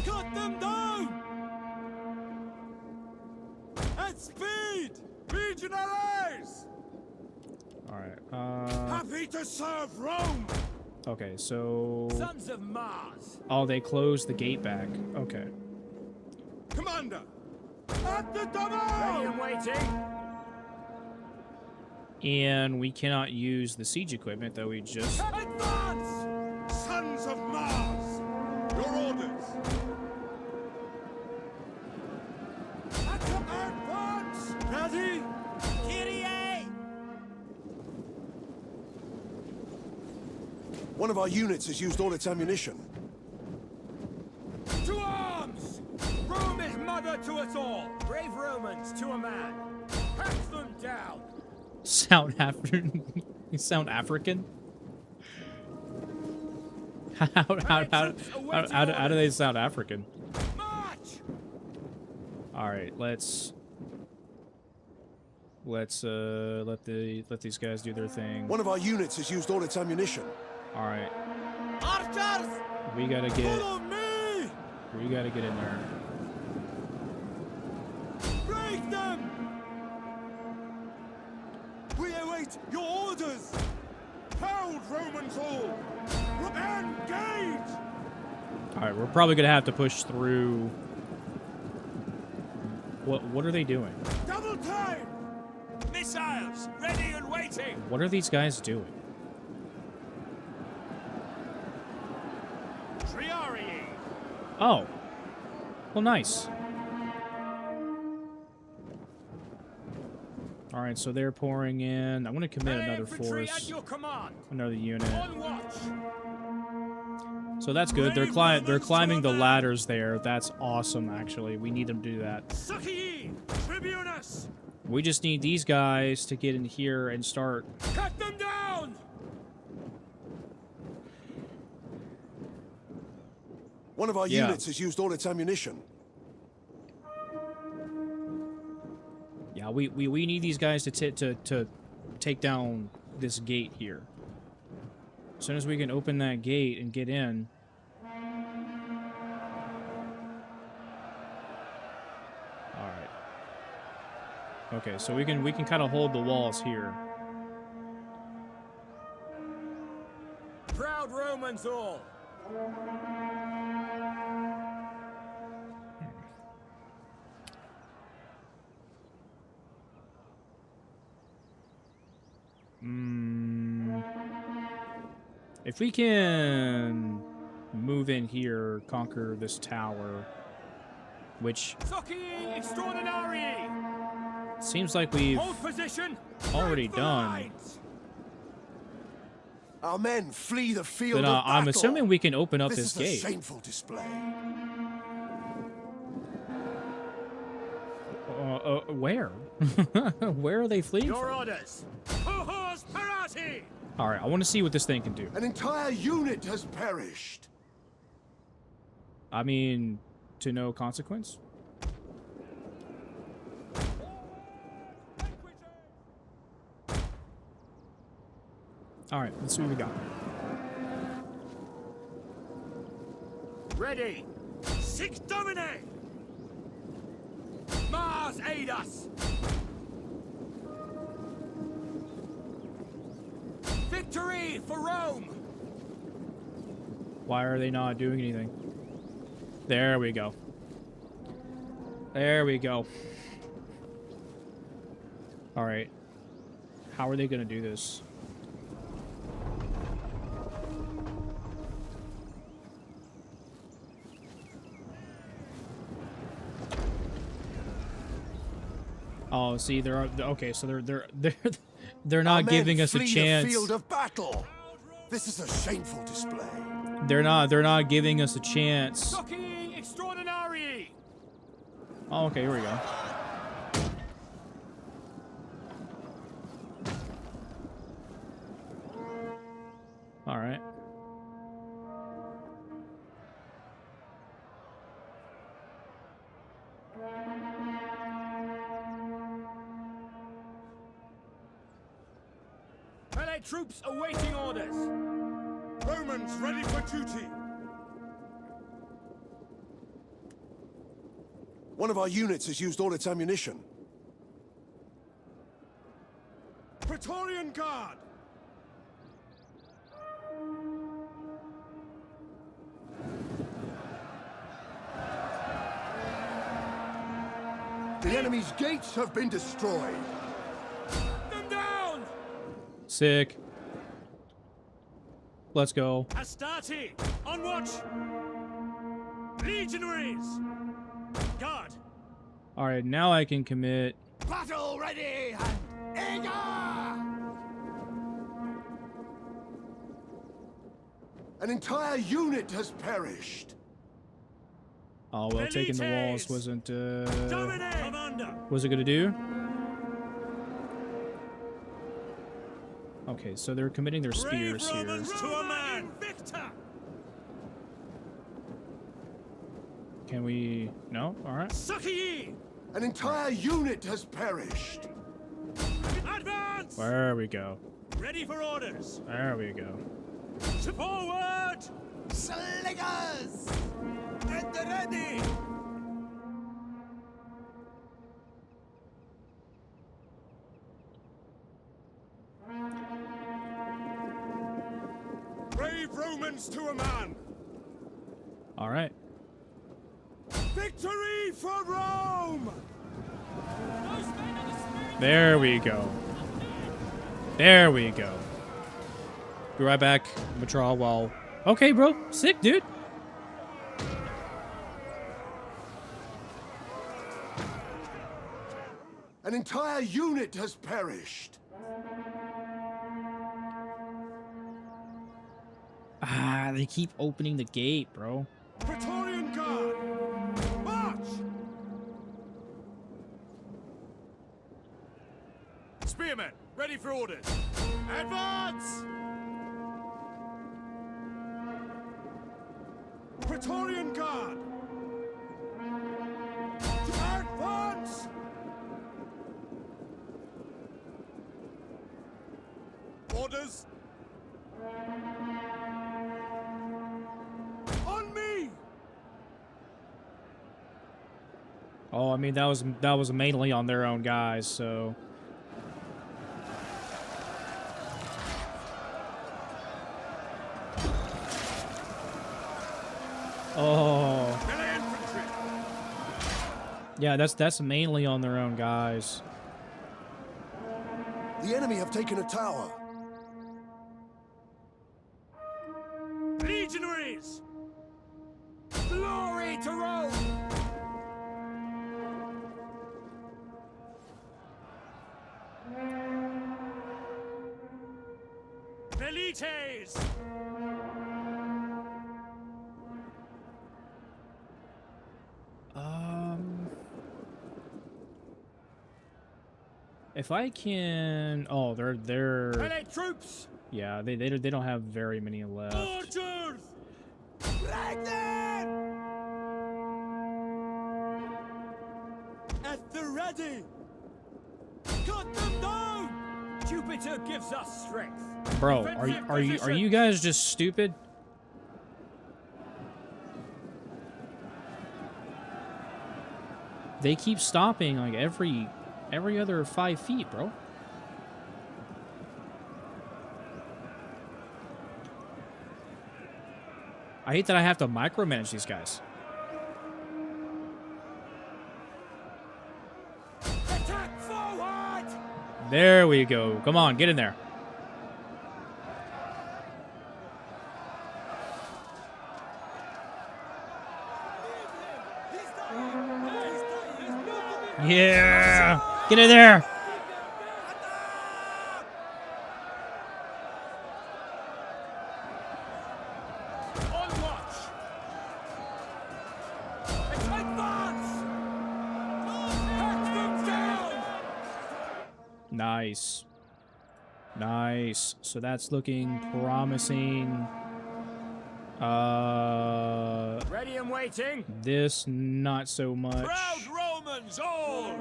Cut them down! At speed! Legionaries! All right. Happy to serve Rome! Okay, so Sons of Mars! oh, they closed the gate back. Okay. Commander! At the double! Ready and waiting! And we cannot use the siege equipment that we just. Advance! Sons of Mars! Your orders! Advance! Ready? Kyrie! One of our units has used all its ammunition. To arms! Rome is Father to us all! Brave Romans to a man! Hack them down! Sound African? You sound African? How do they sound African? March! Alright, let's let these guys do their thing. One of our units has used all its ammunition. Alright. Archers! We gotta get Follow me! in there. Break them! We await your orders! Hold, Romans all! Engage! Alright, we're probably gonna have to push through. What are they doing? Double time! Missiles ready and waiting! What are these guys doing? Triarii! Oh. Well, nice. Alright, so they're pouring in. I want to commit another Infantry at force. your command! Another unit. On watch! So that's good. They're climbing the ladders there. That's awesome, actually. We need them to do that. Succii! Tribunus! We just need these guys to get in here and start. Cut them down! One of our Yeah. units has used all its ammunition. Yeah, we need these guys to take down this gate here. As soon as we can open that gate and get in. Alright. Okay, so we can kind of hold the walls here. Proud Romans all! If we can move in here, conquer this tower, which Succii extraordinary! seems like we've Hold position! already Break the done. lines! Our men flee the field But of battle. I'm assuming we can open up this This is a gate. shameful display. Where? Where are they fleeing Your from? orders! Cohors parati! Alright, I want to see what this thing can do. An entire unit has perished. I mean, to no consequence? Alright, let's see what we got. Ready! Six Domine! Mars aid us! Victory for Rome! Why are they not doing anything? There we go. There we go. Alright. How are they going to do this? Oh, see, okay. So they're not giving us a chance. The field of battle. This is a shameful display. They're not giving us a chance. Succii extraordinary! Oh, okay, here we go. All right. Allied troops awaiting orders. Romans ready for duty. One of our units has used all its ammunition. Praetorian Guard. The enemy's gates have been destroyed. Them down. Sick. Let's go. Astarte, on watch. Legionaries. Guard. All right, now I can commit. Battle ready and eager! An entire unit has perished. Oh well, taking the walls Elites! wasn't Dominate! Commander! was it gonna do? Okay, so they're committing their Brave spears here. Romans to a man! Victor! Can we? No. All right. Succor ye! An entire unit has perished. Advance! There we go. Ready for orders! There we go. Forward! Slingers! At the ready! Brave Romans to a man! All right. Victory for Rome! There we go. There we go. Be right back. Withdraw while. Okay, bro. Sick, dude. An entire unit has perished. Ah, they keep opening the gate, bro. Praetorian Guard! March! Spearmen, ready for orders. Advance! Praetorian Guard! Advance! Orders! On me! Oh, I mean that was mainly on their own guys, so. Oh. Melee infantry! Yeah, that's mainly on their own guys. The enemy have taken a tower. Legionaries! Glory to Rome! Elites! If I can, oh, they're Elite troops! yeah, they don't have very many left. Orders! Break them! At the ready! Cut them down! Jupiter gives us strength. Bro, are you guys just stupid? They keep stopping like every other 5 feet, bro. I hate that I have to micromanage these guys. Attack forward! There we go. Come on, get in there. Yeah! Get in there! On watch! Advance! Hack them down! Nice. Nice. So that's looking promising. Ready and waiting. This not so much. Proud Romans all!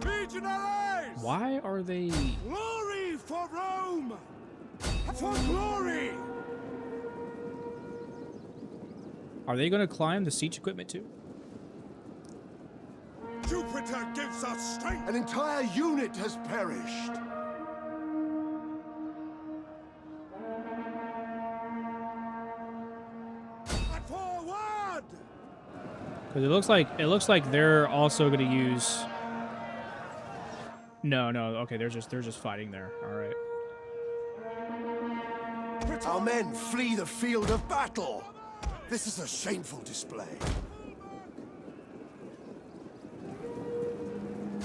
Legionaries! Why are they... Glory for Rome! For glory! Are they going to climb the siege equipment too? Jupiter gives us strength! An entire unit has perished. And forward! Because it looks like they're also going to use... No, okay, they're just fighting there. All right. Our men flee the field of battle. This is a shameful display.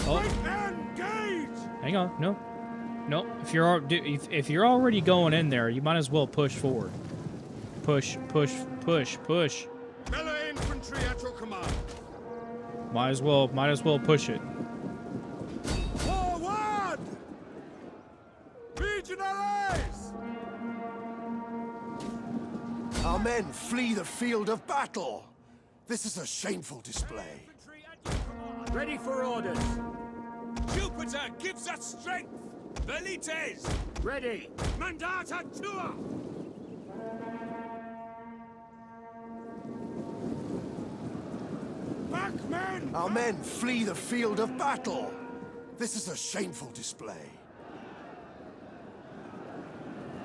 Oh, Engage! hang on. No. If you're already going in there, you might as well push forward. Push. Melee command. Might as well push it. Forward! Legionaries! Our men flee the field of battle. This is a shameful display. Infantry at your command. Ready for orders. Jupiter gives us strength. Velites! Ready. Mandata tua! Back, men! Our men flee the field of battle. This is a shameful display.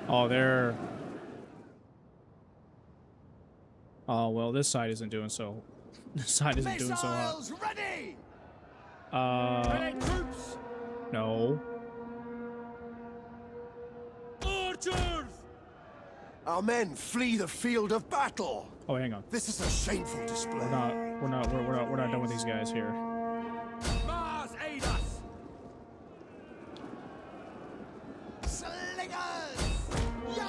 Oh, they're... Oh, well, this side isn't doing so... This side isn't doing so hot. Missiles ready! Ready, troops! No. Archers! Our men flee the field of battle. Oh, hang on. This is a shameful display. We're not done with these guys here. Mars, aid us! Slingers! Your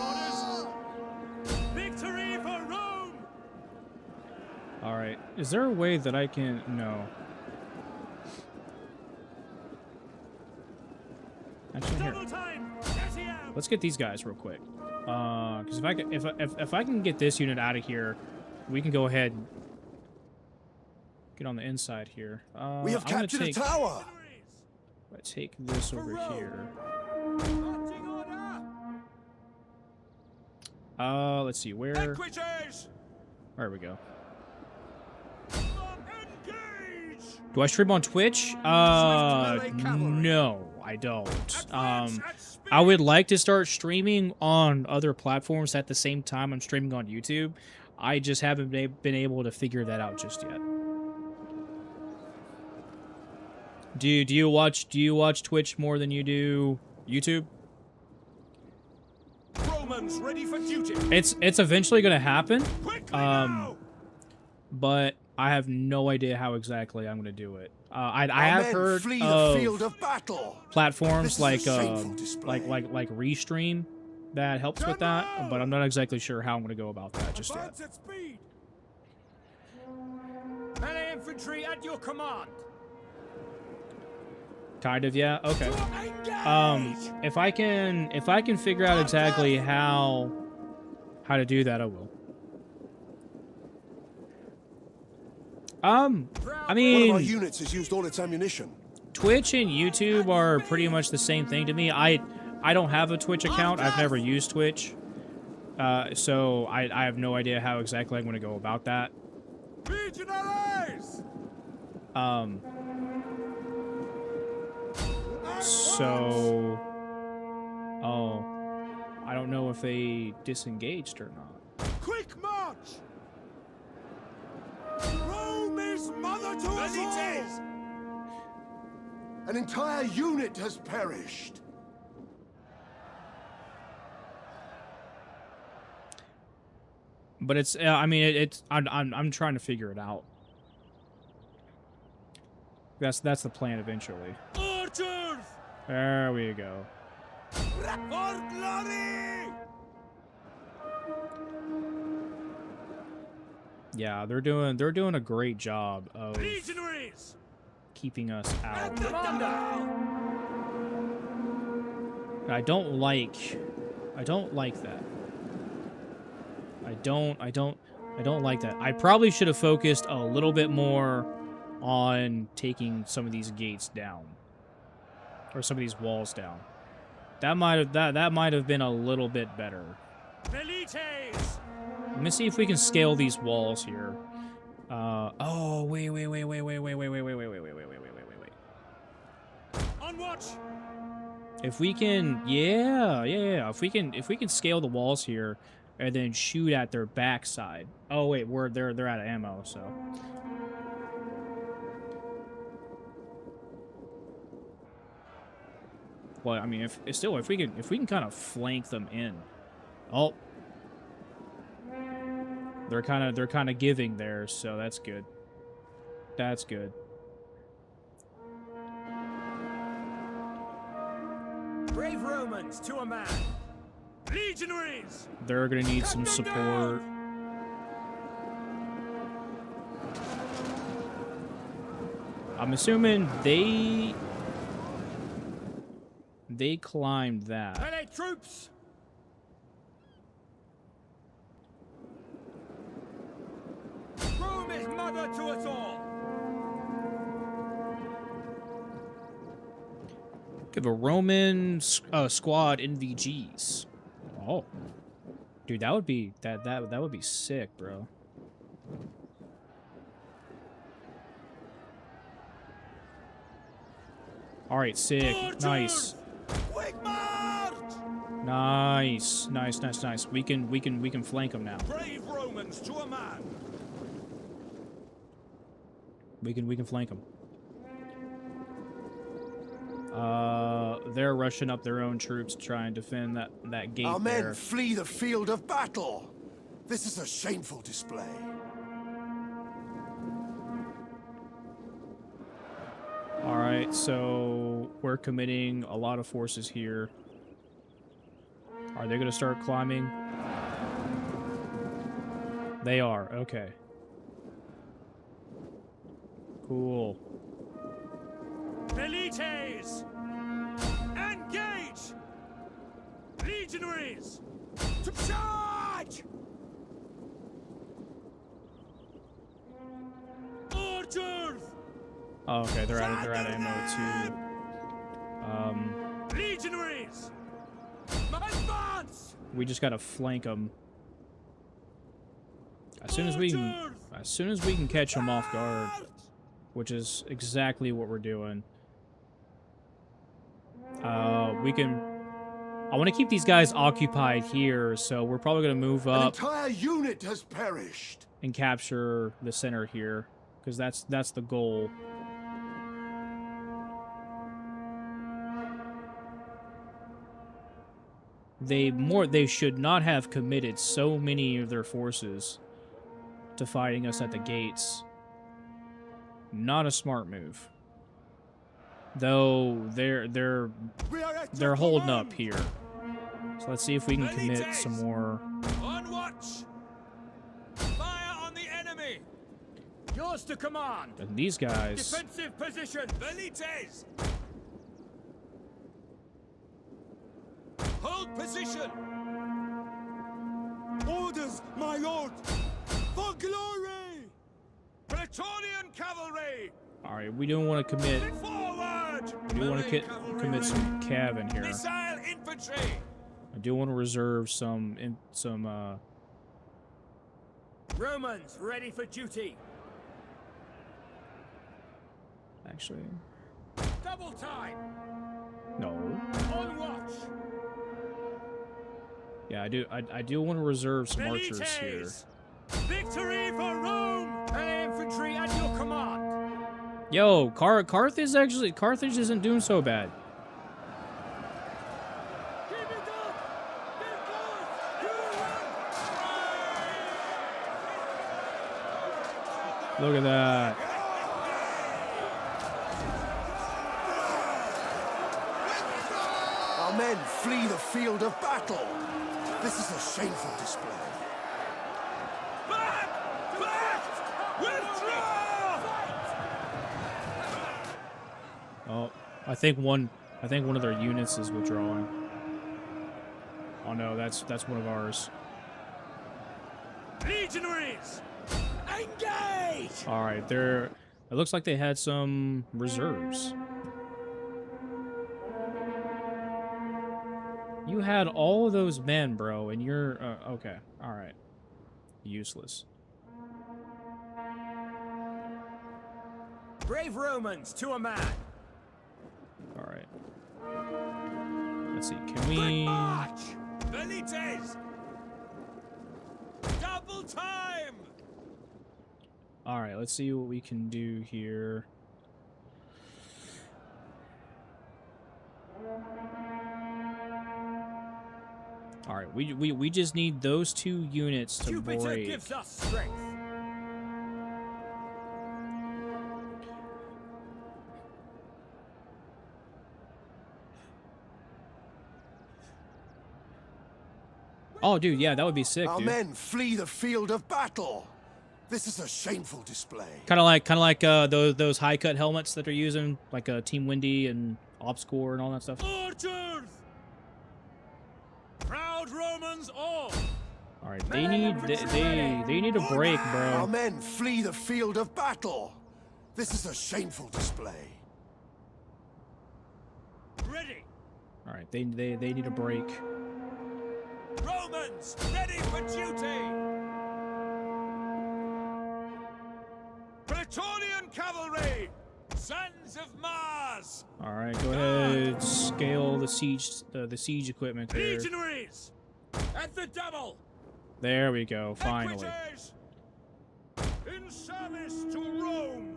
orders? Victory for Rome! All right. Is there a way that I can... No. Actually, here. Double time! SEM! Let's get these guys real quick. Because if I can get this unit out of here, we can go ahead and get on the inside here. We have captured a tower. I take this over here. Marching order! Let's see where. Equities! There we go. Engage! Do I stream on Twitch? melee cavalry. No, I don't. Advance at speed! I would like to start streaming on other platforms at the same time I'm streaming on YouTube. I just haven't been able to figure that out just yet. Do you watch Twitch more than you do YouTube? Romans ready for duty! It's eventually gonna happen, Quickly now! but I have no idea how exactly I'm gonna do it. I Our have men heard flee the of field of battle. platforms This is a like shameful display. like Restream that helps with that, but I'm not exactly sure how I'm gonna go about that just yet. Advance at speed! Melee infantry at your command! Kind of, yeah. Okay. Engage! If I can figure out exactly how to do that, I will. I One of our mean, units has used all its ammunition. Twitch and YouTube are pretty much the same thing to me. I don't have a Twitch account. I've never used Twitch, so I have no idea how exactly I'm going to go about that. Legionaries! So, oh, I don't know if they disengaged or not. Quick march! Rome is mother to us all! An entire unit has perished. But it's, I mean, I'm trying to figure it out. That's the plan eventually. Archers! There we go. For glory! Yeah, they're doing a great job of Legionaries! keeping us out. Commander! I don't like that. I don't like that. I probably should have focused a little bit more on taking some of these gates down. Or some of these walls down. That might have been a little bit better. Velites! Let me see if we can scale these walls here. Oh, wait. On watch! If we can, yeah. If we can scale the walls here and then shoot at their backside. Oh wait, they're out of ammo, so. Well, I mean, if we can kind of flank them in. Oh. They're kind of giving there, so that's good. That's good. Brave Romans to a man! Legionaries! They're gonna need some support. I'm assuming they climbed that. Melee troops! Rome is mother to us all! Give a Roman squad NVGs. Oh, dude, that would be that would be sick, bro. All right, sick, nice, Quick march! nice, nice, nice, nice. We can flank them now. Brave Romans to a man! We can flank them. They're rushing up their own troops to try and defend that gate Our there. men flee the field of battle. This is a shameful display. All right, so we're committing a lot of forces here. Are they going to start climbing? They are. Okay. Cool. Velites! Engage! Legionaries! To charge! Orders! Oh, okay, they're out of ammo too. Legionaries! Advance! We just gotta flank them. As soon as we can catch them off guard, which is exactly what we're doing. I want to keep these guys occupied here, so we're probably gonna move An up entire unit has perished. and capture the center here, because that's the goal. They should not have committed so many of their forces to fighting us at the gates. Not a smart move. Though they're holding up here. So let's see if we can commit some more. On watch! Fire on the enemy! Yours to command! And these guys, Defensive position! Velites! Hold position! Orders, my lord! For glory! Praetorian cavalry! all right, we don't want to commit. Forward! We do want to commit some cav in here. Missile infantry! I do want to reserve some Romans ready for duty! actually, Double time! no. On watch! Yeah, I do want to reserve some archers here. Velites! Victory for Rome! And infantry at your command! Yo, Carthage isn't doing so bad. Keep it up! Look at that. Our men flee the field of battle. This is a shameful display. Back! Back! Withdraw! Oh, I think one of their units is withdrawing. Oh no, that's one of ours. Legionaries! Engage! All right, it looks like they had some reserves. You had all of those men, bro, and you're okay. All right, useless. Brave Romans to a man! All right. Let's see. Can Quick we? march! Velites! Double time! All right. Let's see what we can do here. All right. We just need those two units to Jupiter break. gives us strength. Oh, dude, yeah, that would be sick, Our dude. men flee the field of battle. This is a shameful display. Kind of like those high cut helmets that they're using, like Team Windy and OpsCore and all that stuff. Archers! Proud Romans all! All right, they need a break, Our bro. men flee the field of battle. This is a shameful display. Ready! All right, they need a break. Romans, ready for duty! Praetorian cavalry! Sons of Mars! All right, go ahead, scale the siege equipment there. Legionaries! At the double! There we go, finally. Equites! In service to Rome!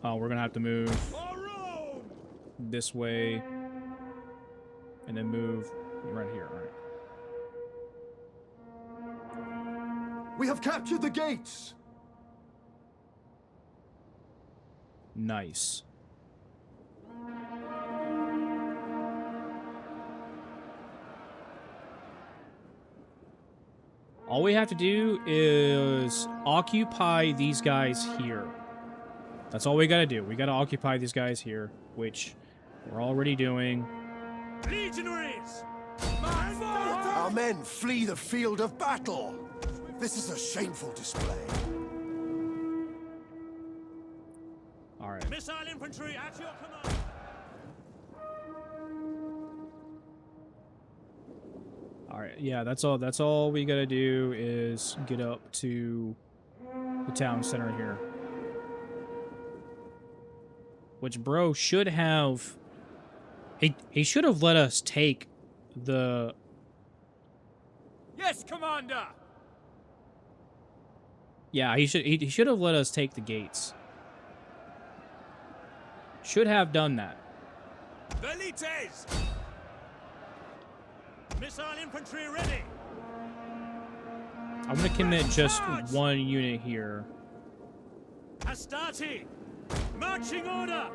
Oh, we're gonna have to move For Rome! this way, and then move right here. All right. We have captured the gates. Nice. All we have to do is occupy these guys here. That's all we gotta do. We gotta occupy these guys here, which we're already doing. Legionaries! March forward! Our men flee the field of battle. This is a shameful display. All right. Missile infantry at your command! All right. Yeah, that's all. That's all we gotta do is get up to the town center here. Which, bro, should have... He should have let us take the... Yes, Commander! Yeah, he should have let us take the gates. Should have done that. Velites! Missile infantry ready! I'm gonna commit just one unit here. Astarte! Marching order!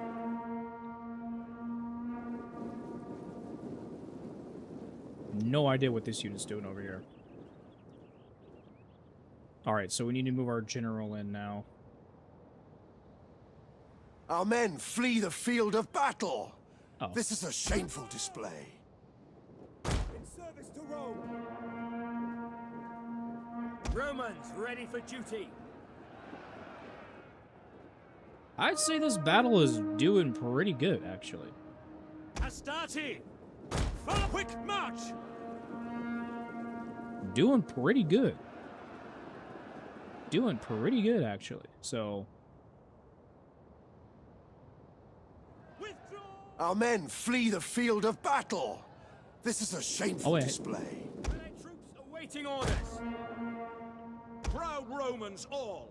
No idea what this unit's doing over here. Alright, so we need to move our general in now. Our men flee the field of battle. Oh. This is a shameful display. In service to Rome! Romans ready for duty! I'd say this battle is doing pretty good, actually. Astarte! Follow quick march! Doing pretty good. Doing pretty good, actually. So, Withdraw! Our men flee the field of battle. This is a shameful wait. display. Allied troops awaiting orders! Proud Romans all!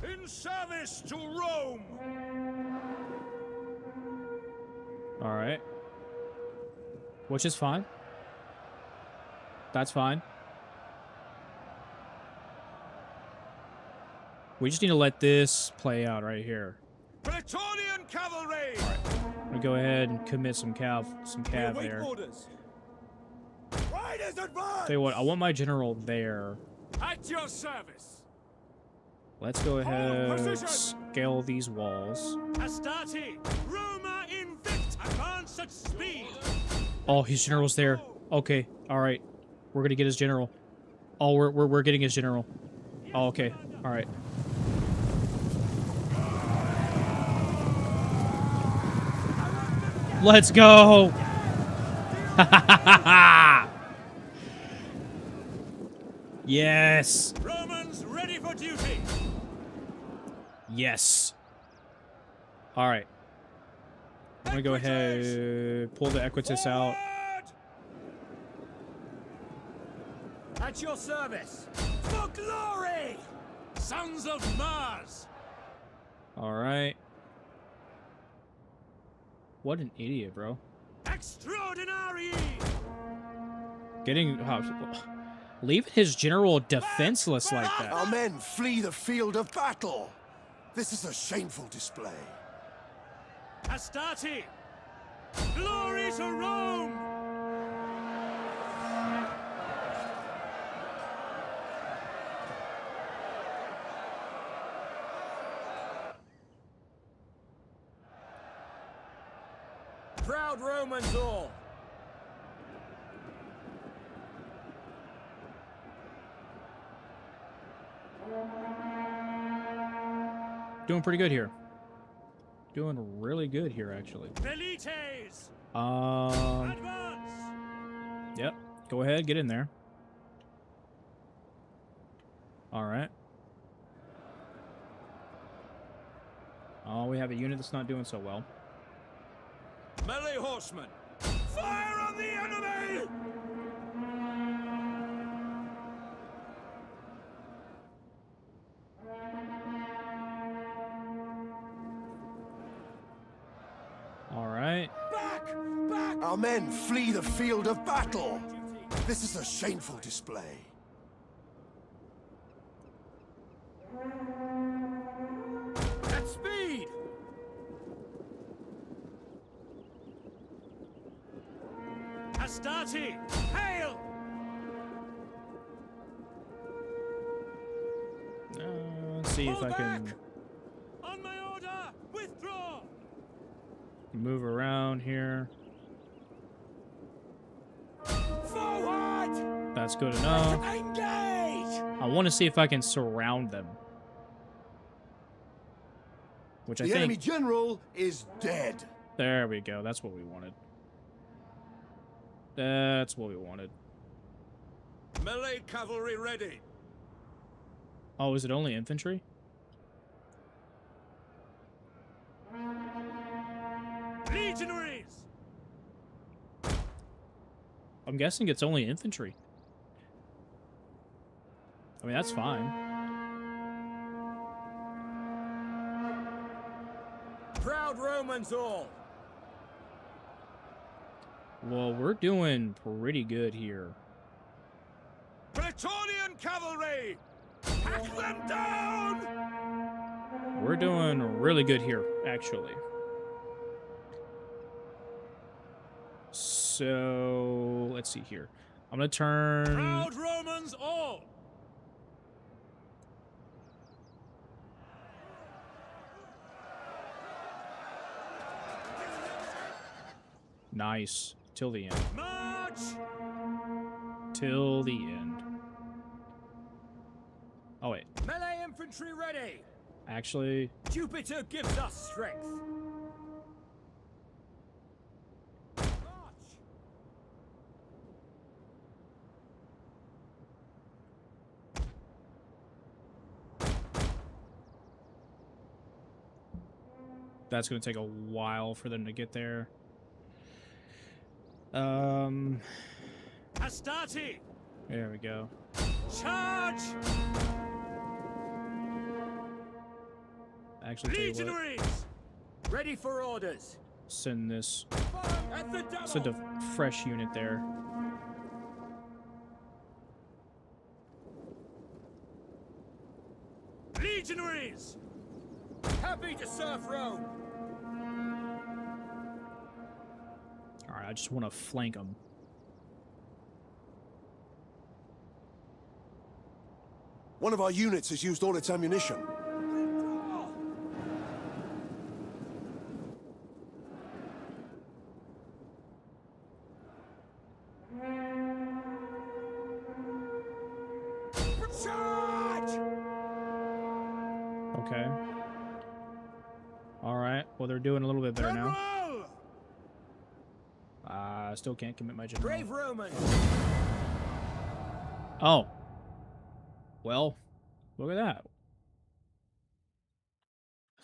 In service to Rome! alright. Which is fine. That's fine. We just need to let this play out right here. Praetorian cavalry! I'm gonna go ahead and commit some cav there. Orders. Riders advance! Tell you what, I want my general there. At your service! Let's go ahead position. scale these walls. Astarte! Roma invicta! Advance at speed! Oh, his general's there. Okay, alright. We're gonna get his general. Oh, we're getting his general. Oh, okay. Alright. Let's go! Yes! Romans ready for duty! Yes! Alright. I'm gonna go ahead, pull the Equites out. Forward! At your service! For glory! Sons of Mars! Alright. What an idiot, bro. Extraordinary! Getting... leaving his general defenseless like that. Our men flee the field of battle. This is a shameful display. Astarte! Glory to Rome! Proud Romans all! Doing pretty good here. Doing really good here, actually. Velites! Um, Advance! yep. Go ahead, get in there. All right. Oh, we have a unit that's not doing so well. Melee horsemen! Fire on the enemy! All right. Back! Back! Our men flee the field of battle. This is a shameful display. At speed! Astarte! Hail! Let's see if Pull I can back! On my order! Withdraw! move around here. Forward! That's good enough. Engage! I want to see if I can surround them. Which I The enemy think... general is dead. There we go. That's what we wanted. That's what we wanted. Melee cavalry ready! Oh, is it only infantry? Legionaries! I'm guessing it's only infantry. I mean, that's fine. Proud Romans all! Well, we're doing pretty good here. Praetorian cavalry! Hack them down! We're doing really good here, actually. So, let's see here. I'm going to turn... Proud Romans all! Nice. Till the end. March! Till the end. Oh, wait. Melee infantry ready! Actually, Jupiter gives us strength! March! that's going to take a while for them to get there. Astarte! There we go. Charge! Actually, tell you what, Legionaries! Ready for orders! send this, Fire at the double! send a fresh unit there. Legionaries! Happy to serve Rome! All right, I just want to flank them. One of our units has used all its ammunition. Withdraw! Charge! Okay. All right. Well, they're doing a little bit better now. General! I still can't commit my general. Brave Romans! Oh. Well, look at that.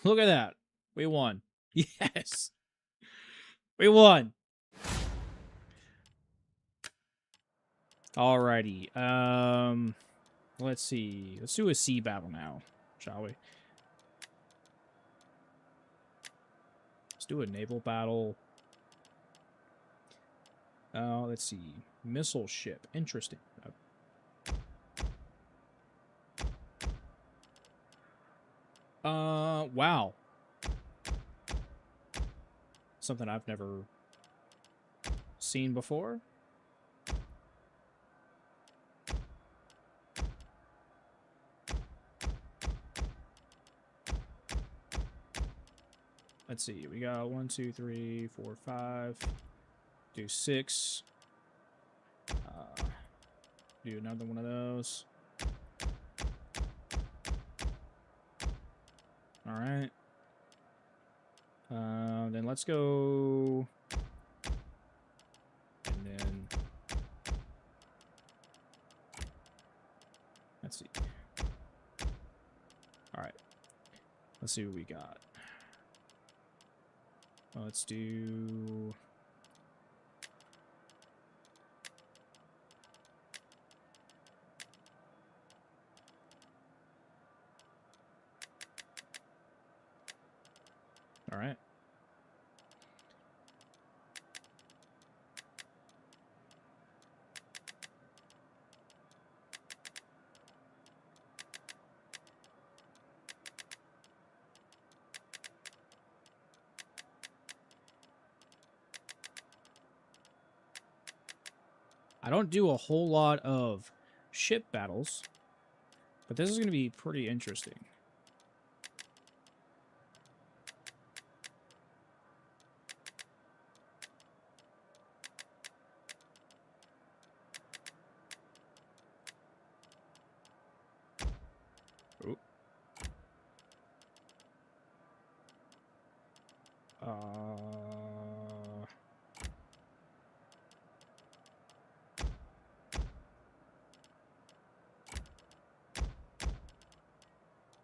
Look at that. We won. Yes. We won. Alrighty. Let's see. Let's do a sea battle now, shall we? Let's do a naval battle. Let's see. Missile ship. Interesting. Wow. Something I've never seen before. Let's see. We got 1, 2, 3, 4, 5. Do 6. Do another one of those. All right. Then let's go. And then let's see. All right. Let's see what we got. Let's do. All right. I don't do a whole lot of ship battles, but this is going to be pretty interesting. Ooh.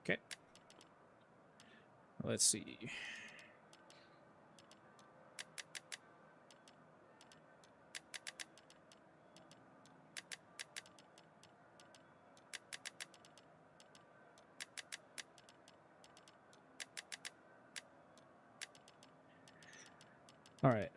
Okay. Let's see. All right.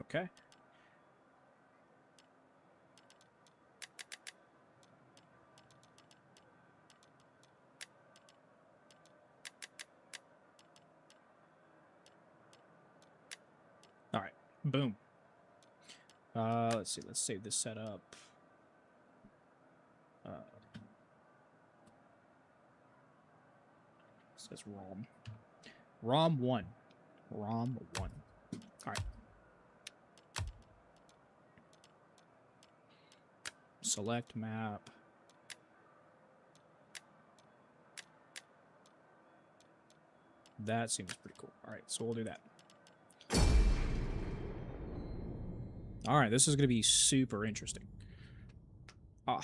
Okay. All right. Boom. Let's see. Let's save this setup. Says ROM. ROM 1. ROM 1. All right. Select map. That seems pretty cool. All right, so we'll do that. All right, this is going to be super interesting. Ah.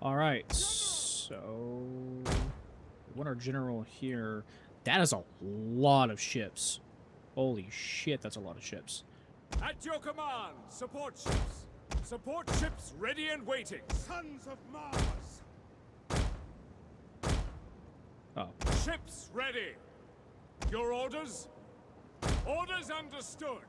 All right, so what our general here? That is a lot of ships. Holy shit, that's a lot of ships. At your command, support ships. Support ships ready and waiting. Sons of Mars. Oh. Ships ready. Your orders? Orders understood.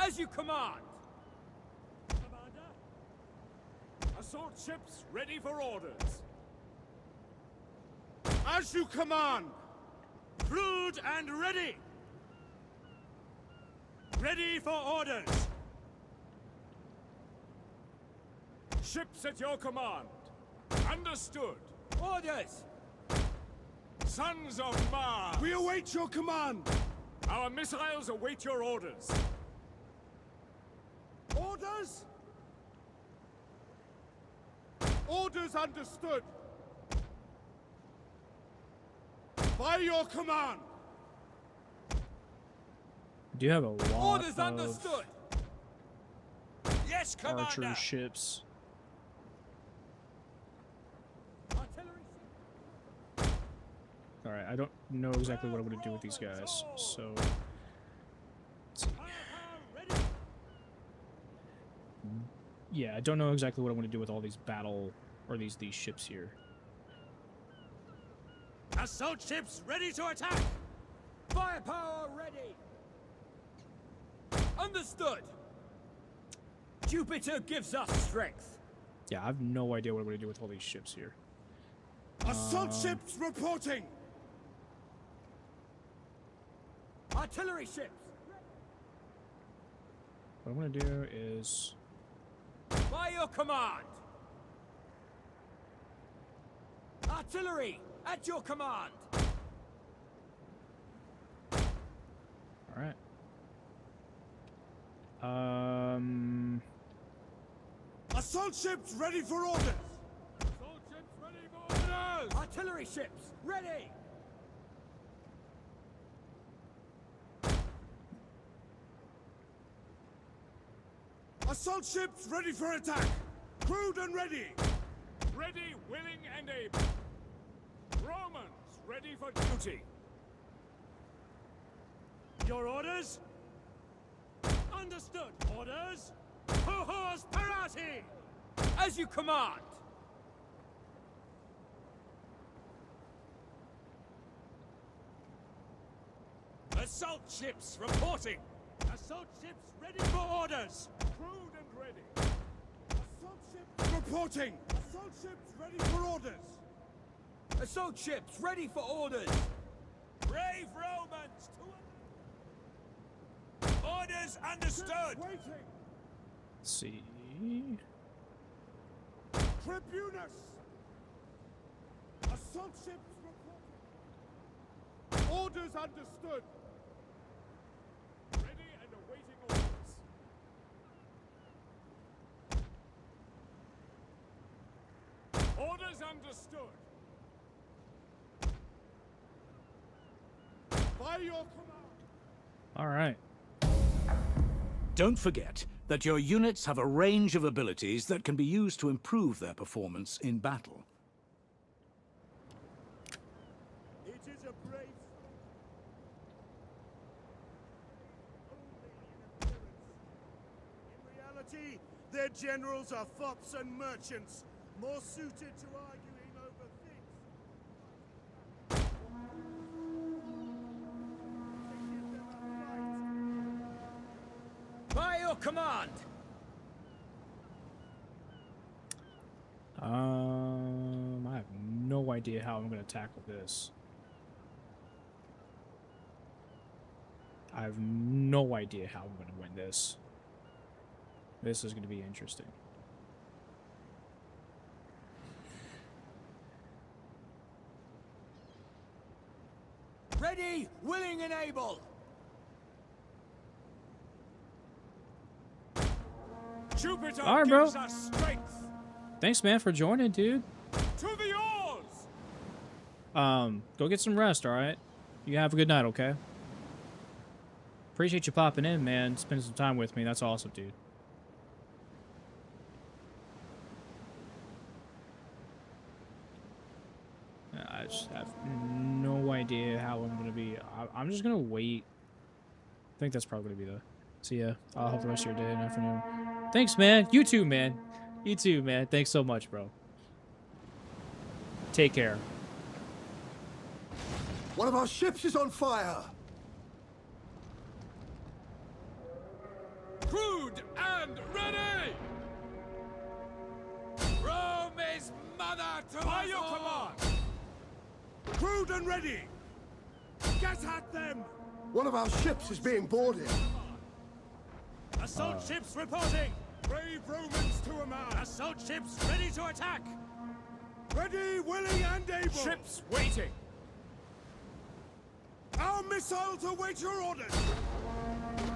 As you command. Commander. Assault ships ready for orders. As you command. Crewed and ready. Ready for orders. Ships at your command. Understood. Orders. Sons of Mars. We await your command. Our missiles await your orders. Orders? Orders understood. By your command. Do you have a lot Orders of understood. Yes, Commander. archer ships? Artillery. All right, I don't know exactly what I'm going to do with these guys, so let's see. Firepower ready. yeah, I don't know exactly what I want to do with all these battle or these ships here. Assault ships ready to attack! Firepower ready! Understood! Jupiter gives us strength. Yeah, I have no idea what I'm going to do with all these ships here. Assault ships reporting! Artillery ships! What I'm going to do is... By your command! Artillery at your command! Alright. Assault ships ready for orders! Assault ships ready for orders! Artillery ships ready! Assault ships ready for attack! Crewed and ready! Ready, willing, and able. Romans ready for duty. Your orders? Understood. Orders? Hohos parati! As you command! Assault ships reporting! Assault ships ready for orders! Crewed and ready! Assault ships reporting! Assault ships ready for orders! Assault ships ready for orders! Brave Romans to... Orders understood! Waiting! Let's see... Tribunus! Assault ships reporting! Orders understood! Ready and awaiting orders. Orders understood. By your command! Alright. Don't forget that your units have a range of abilities that can be used to improve their performance in battle. It is a brave... In reality, their generals are fops and merchants, more suited to arguing over things. Give them a fight. By your command! I have no idea how I'm going to tackle this. I have no idea how I'm going to win this. This is going to be interesting. Ready, willing, and able! Jupiter All right, bro. gives us strength! Thanks, man, for joining, dude. To the oars! Go get some rest, alright? You have a good night, okay? Appreciate you popping in, man. Spending some time with me. That's awesome, dude. I just have no idea how I'm going to be. I'm just going to wait. I think that's probably going to be the... So, yeah, I'll have the rest of your day and afternoon. Thanks, man. You too, man. You too, man. Thanks so much, bro. Take care. One of our ships is on fire! Crewed and ready! Rome is mother to By your command! Crewed and ready! Get at them! One of our ships is being boarded. Assault ships reporting! Brave Romans to a man! Assault ships ready to attack! Ready, willing, and able! Ships waiting! Our missiles await your orders!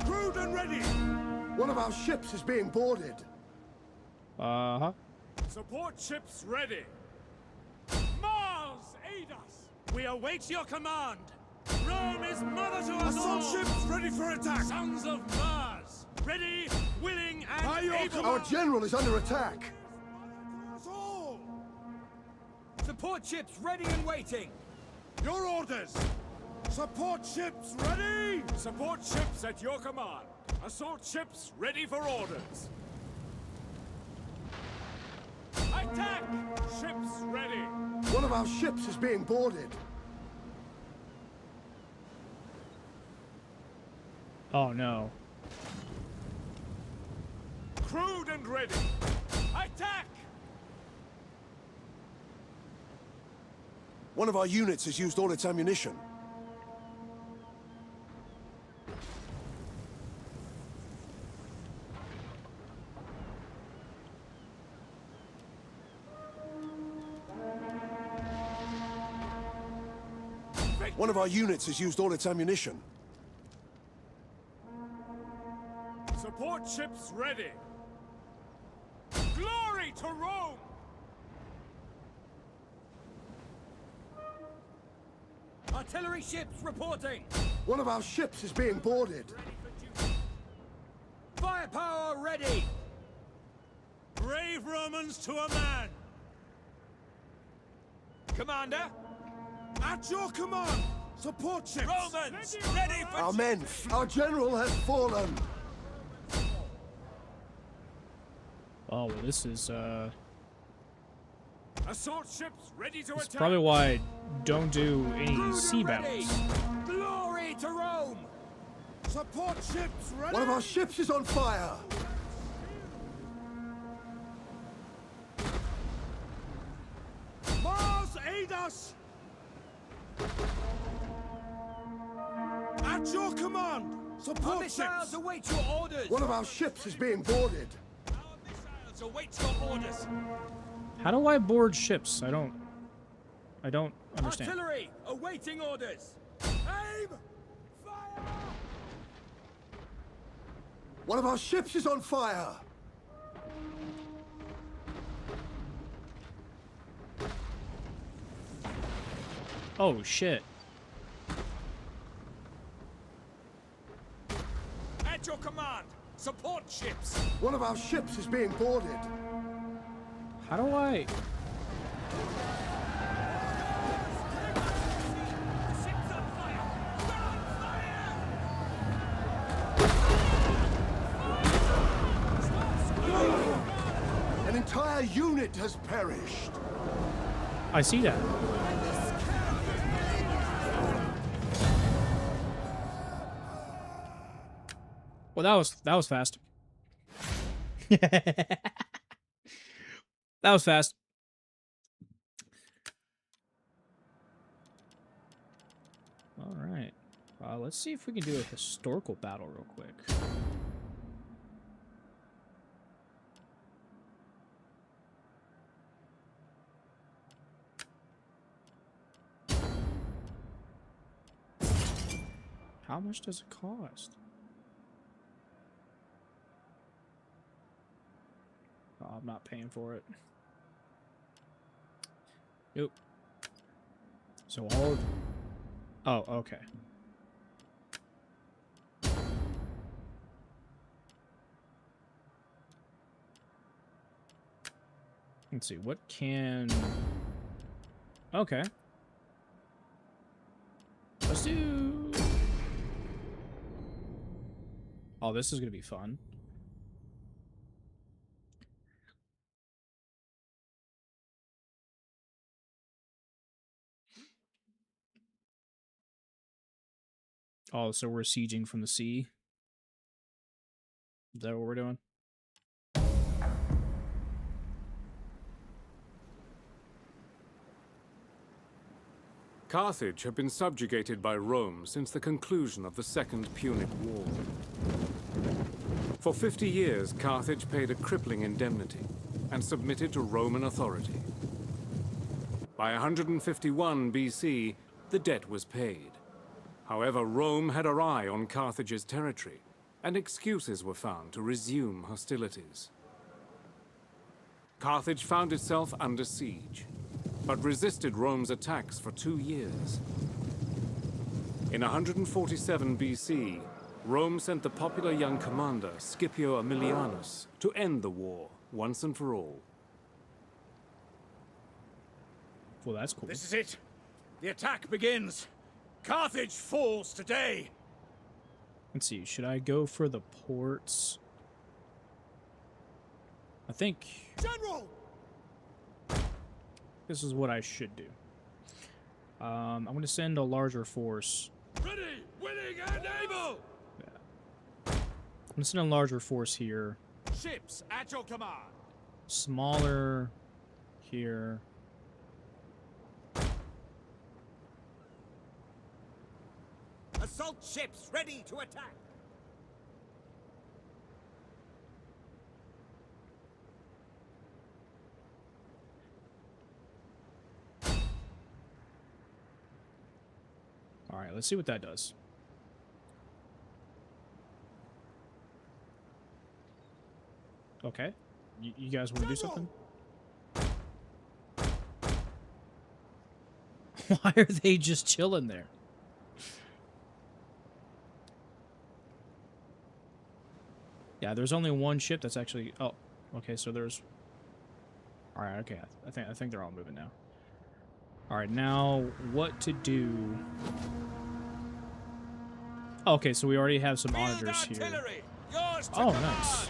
Crewed and ready! One of our ships is being boarded. Uh-huh. Support ships ready! Mars, aid us! We await your command! Rome is mother to us all! Assault ships ready for attack! Sons of Mars! Ready, willing, and able! Our general is under attack! Us all! Support ships ready and waiting! Your orders! Support ships ready! Support ships at your command! Assault ships ready for orders! Attack! Ships ready! One of our ships is being boarded. Oh no. Crewed and ready! Attack! One of our units has used all its ammunition. One of our units has used all its ammunition. Support ships ready! Glory to Rome! Artillery ships reporting! One of our ships is being boarded. Ready for duty! Firepower ready! Brave Romans to a man! Commander! At your command! Support ships! Romans! Ready for Our men! Our general has fallen! Oh, well, this is Assault ships ready to That's attack! probably why I don't do any Crewed sea and ready. battles. Glory to Rome! Support ships ready! One of our ships is on fire! Mars, aid us! At your command! Our Support missiles ships! await your orders! One of our ships is being boarded. Our missiles await your orders! How do I board ships? I don't understand. Artillery awaiting orders! Aim! Fire! One of our ships is on fire! Oh shit. At your command! Support ships! One of our ships is being boarded. How do I? Ships on fire! We're on fire! An entire unit has perished. I see that. Well, that was fast. That was fast. All right. Let's see if we can do a historical battle real quick. How much does it cost? Oh, I'm not paying for it. Nope. So all of... Oh, okay. Let's see, what can... Okay. Let's do... Oh, this is gonna be fun. Oh, so we're sieging from the sea? Is that what we're doing? Carthage had been subjugated by Rome since the conclusion of the Second Punic War. For 50 years, Carthage paid a crippling indemnity and submitted to Roman authority. By 151 BC, the debt was paid. However, Rome had her eye on Carthage's territory, and excuses were found to resume hostilities. Carthage found itself under siege, but resisted Rome's attacks for 2 years. In 147 BC, Rome sent the popular young commander Scipio Aemilianus to end the war once and for all. Well, that's cool. This is it! The attack begins! Carthage falls today! Let's see, should I go for the ports? I think... General! this is what I should do. I'm going to send a larger force. Ready, willing, and able! I'm going to send a larger force here. Ships at your command. Smaller here. Assault ships ready to attack. All right, let's see what that does. Okay. You guys want to do something? Why are they just chilling there? Yeah, there's only one ship that's actually... Oh, okay, so there's... All right, okay. I think they're all moving now. All right, now what to do? Okay, so we already have some onagers here. Yours to Oh, command. nice.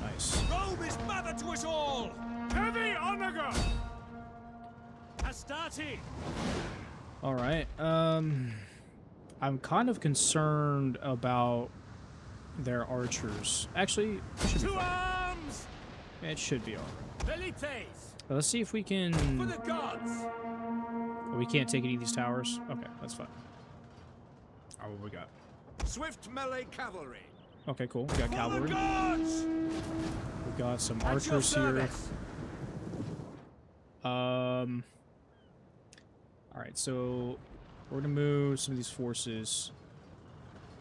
Nice. Rome is mother to us all. Heavy onager. Astarte. All right. I'm kind of concerned about their archers. Actually, it should be To fine. arms. It should be all right. Velites. Let's see if we For can... the gods. We can't take any of these towers? Okay, that's fine. All right, what we got? Swift melee cavalry. Okay, cool. We got For the cavalry. gods. We got some At your archers here. service. All right, so we're gonna move some of these forces.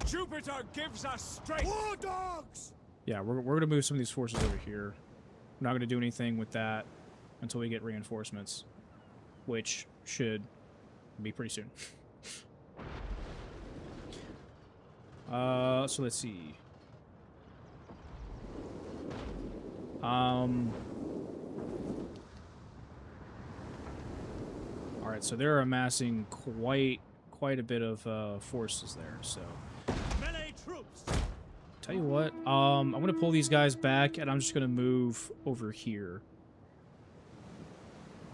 Jupiter gives us strength. War dogs! Yeah, we're gonna move some of these forces over here. We're not gonna do anything with that until we get reinforcements, which should be pretty soon. So let's see. All right, so they're amassing quite a bit of forces there. So, Melee troops. tell you what, I'm gonna pull these guys back, and I'm just gonna move over here.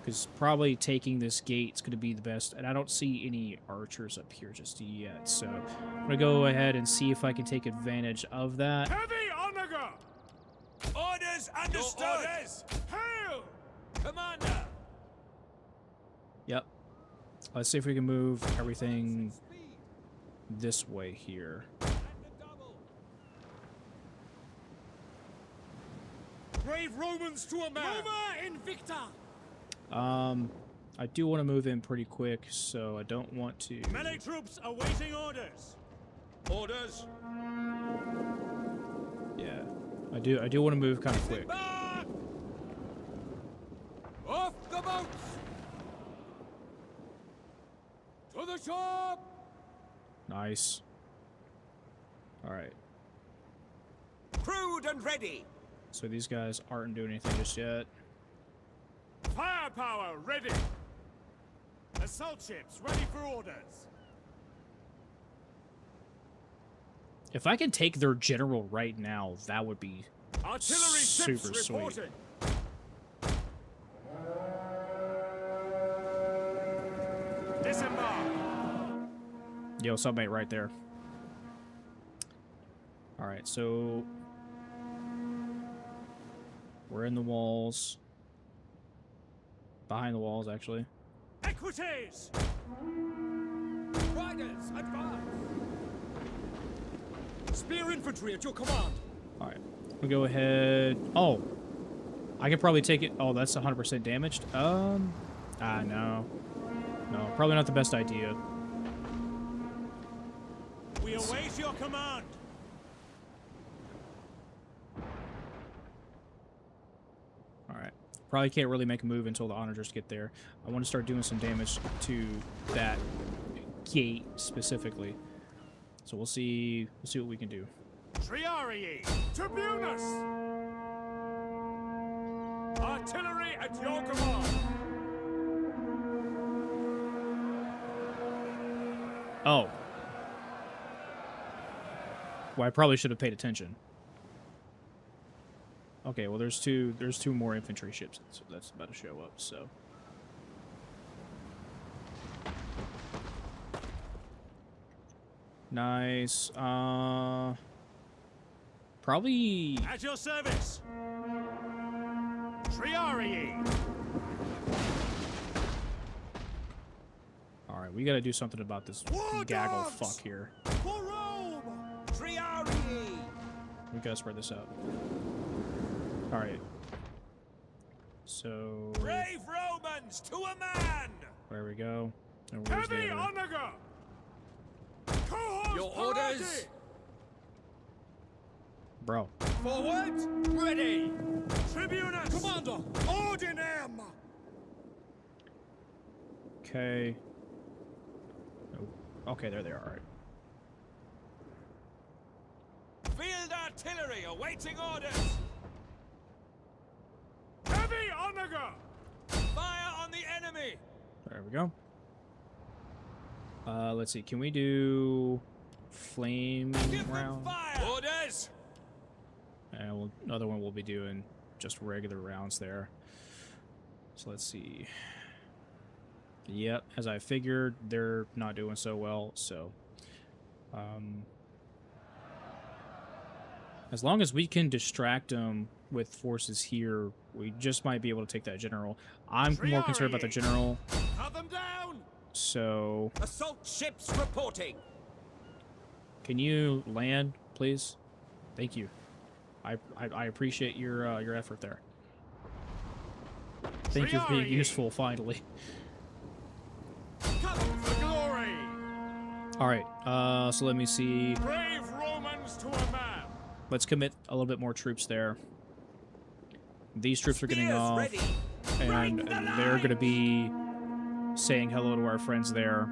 Because probably taking this gate's going to be the best. And I don't see any archers up here just yet. So I'm going to go ahead and see if I can take advantage of that. Heavy onager. Orders understood. Your orders. Hail. Commander. Yep. Let's see if we can move everything this way here. Brave Romans to a man. Roma Invicta. I do want to move in pretty quick, so I don't want to... Melee troops awaiting orders. Orders. Yeah. I do want to move kind of quick. Back. Off the boats. To the shop. Nice. Alright. Crewed and ready. So these guys aren't doing anything just yet. Firepower ready. Assault ships ready for orders. If I can take their general right now, that would be Artillery super ships sweet. reporting. Disembark. Yo, submate right there. Alright, so... we're in the walls. Behind the walls, actually. Equities. Riders, advance. Spear infantry at your command. Alright. We'll go ahead... Oh! I could probably take it... Oh, that's 100% damaged? No. No, probably not the best idea. We await your command. Alright. Probably can't really make a move until the onagers get there. I want to start doing some damage to that gate specifically. So we'll see what we can do. Triarii, Tribunus. Artillery at your command. Oh. Well, I probably should have paid attention. Okay, well there's two more infantry ships that's about to show up, so Nice. Probably. At your service. Triarii. All right, we got to do something about this War gaggle dogs! fuck here. For Rome! Triarii. We gotta spread this out. All right. So Brave Romans to a man. there we go. And where's the Heavy other? onager! Cohorts Your orders. Bro. Forward. Ready. Tribunus! Commander, ordinem! Okay. Oh, okay, there they are. All right. Field artillery awaiting orders. Heavy onager! Fire on the enemy. There we go. Let's see. Can we do flame Give them round? fire. Orders. And another one we'll be doing just regular rounds there. So let's see. Yep, as I figured, they're not doing so well. So, as long as we can distract them with forces here, we just might be able to take that general. I'm more concerned about the general. Cut them down. So, Assault ships reporting. can you land, please? Thank you. I appreciate your effort there. Thank you for being useful finally. Come For glory! All right. So let me see. Brave Romans to a man! Let's commit a little bit more troops there. These troops are getting Spears off, ready. and they're going to be saying hello to our friends there.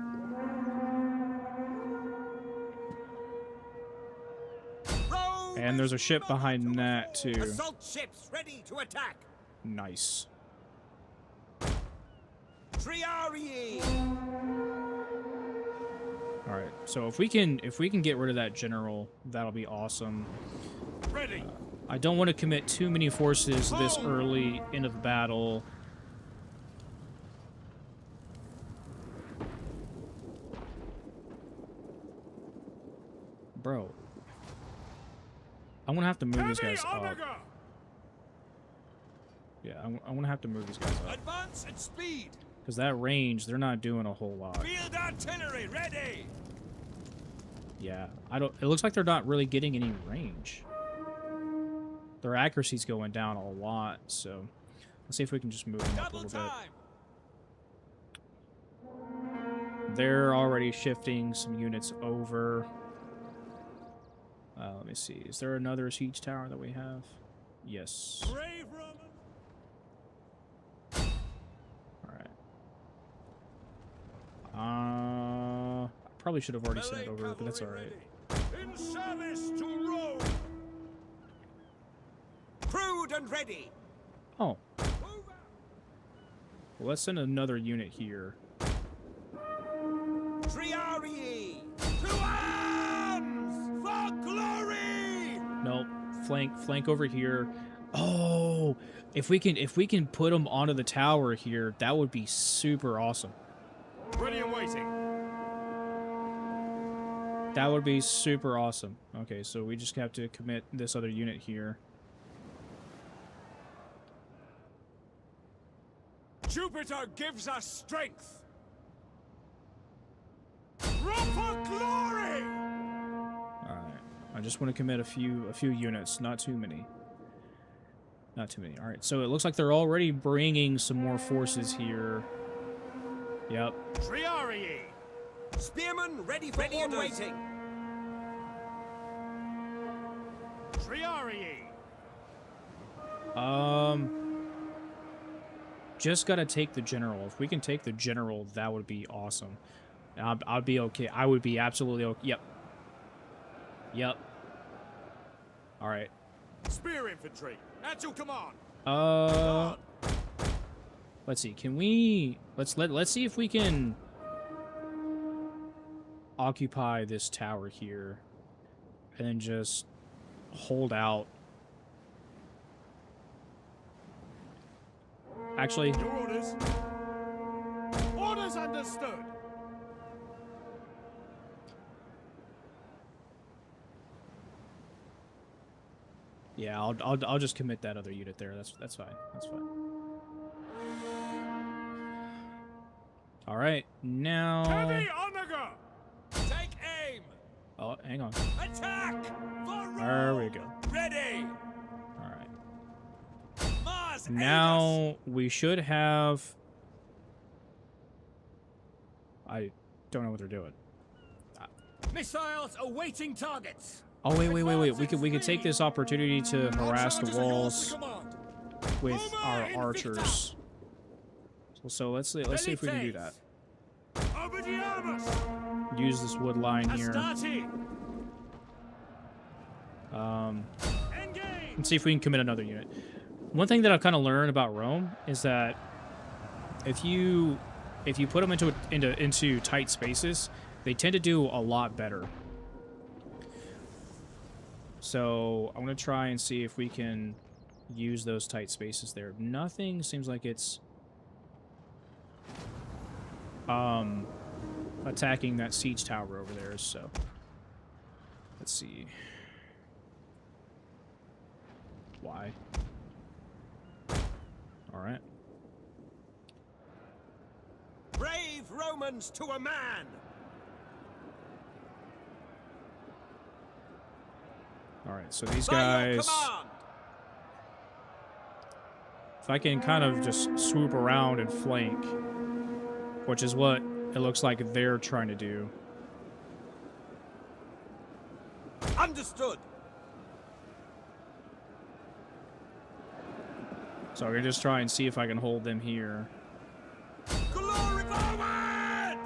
And there's a ship behind that too. Assault ships ready to attack. Nice. Triarii. All right. So if we can get rid of that general, that'll be awesome. Ready! I don't want to commit too many forces this early into the battle. Bro. I'm going to have to move these Heavy guys up. onager! Yeah, I'm going to have to move these guys up. Advance at speed. Because that range, they're not doing a whole lot. Field artillery ready. Yeah, it looks like they're not really getting any range. Their accuracy's going down a lot, so let's see if we can just move them up a Double little bit. time. They're already shifting some units over. Let me see. Is there another siege tower that we have? Yes. Brave Romans! All right. Probably should have already sent it Melee over, but that's all cavalry right. ready. In service to Rome! Crude and ready. Oh, Move out! well, let's send another unit here. Triarii. To arms for glory. Nope. Flank over here. Oh, if we can put them onto the tower here, that would be super awesome. Ready and waiting. That would be super awesome. Okay, so we just have to commit this other unit here. Jupiter gives us strength. Run for glory! All right. I just want to commit a few units, not too many. Not too many. All right. So it looks like they're already bringing some more forces here. Yep. Triarii! Spearmen ready for orders. Waiting. Triarii! Just gotta take the general. If we can take the general, that would be awesome. I'd be okay. I would be absolutely okay. Yep. Yep. All right. Spear infantry, at your command. Let's see. Can we? Let's see if we can occupy this tower here, and then just hold out. Actually, Your orders. Orders understood. Yeah, I'll just commit that other unit there. That's fine. That's fine. All right, now. Heavy onagga! Take aim! Oh, hang on. Attack! For There we Rome! go. Ready! All right. Mars, aid us! Now we should have. I don't know what they're doing. Missiles awaiting targets! Oh wait. We could take this opportunity to harass the walls with our archers. So let's see if we can do that. Use this wood line here. And see if we can commit another unit. One thing that I've kind of learned about Rome is that if you put them into tight spaces, they tend to do a lot better. So I'm gonna try and see if we can use those tight spaces there. Nothing seems like it's attacking that siege tower over there, so let's see. Why? Alright. Brave Romans to a man! Alright, so these By your guys, command! if I can kind of just swoop around and flank, which is what it looks like they're trying to do. Understood! So I'm gonna just try and see if I can hold them here. Glory forward!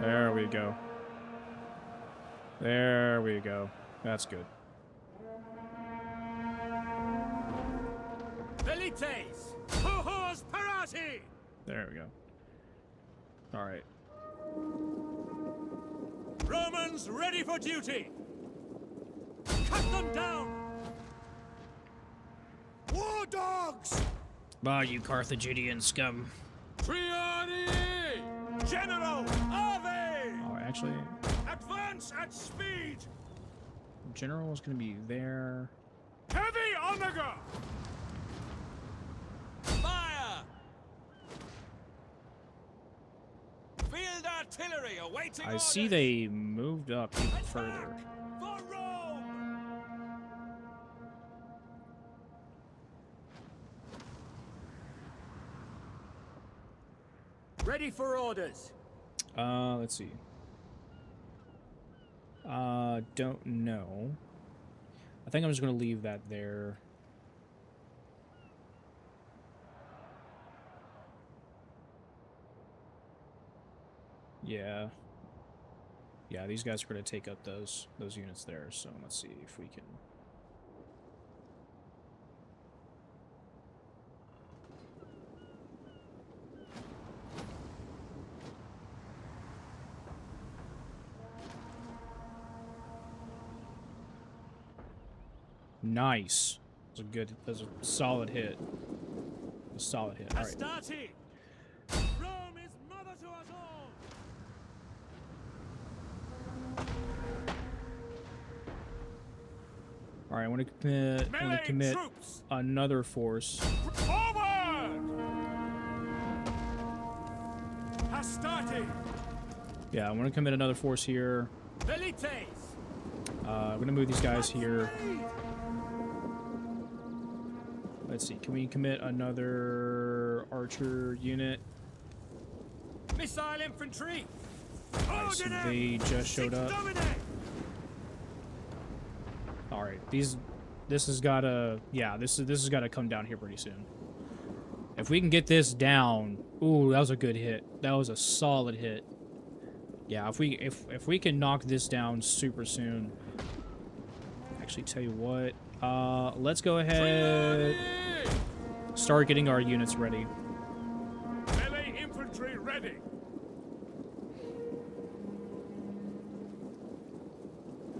There we go. There we go. That's good. Velites! Hohos parati! There we go. Alright. Romans ready for duty! Cut them down! War dogs! Bah, you Carthaginian scum. Triani! General, Ave! Oh, actually, Advance at speed! General is going to be there. Heavy onagga! Fire! Field artillery awaiting I see orders. they moved up even further. For Rome! Ready for orders. Let's see. Don't know. I think I'm just going to leave that there. Yeah. Yeah, these guys are going to take up those units there, so let's see if we can... Nice. That's a solid hit. A solid hit. All right. Astarte! Rome is mother to us all! All right, I want to commit Troops! another force. Forward! Astarte! Yeah, I want to commit another force here. Velites! I'm going to move these guys here. Let's see, can we commit another archer unit? Missile infantry! Alright, so they just showed up. Alright, this has gotta, yeah, this has gotta come down here pretty soon. If we can get this down, ooh, that was a good hit. That was a solid hit. Yeah, if we can knock this down super soon. Actually, tell you what, let's go ahead, start getting our units ready. Melee infantry ready!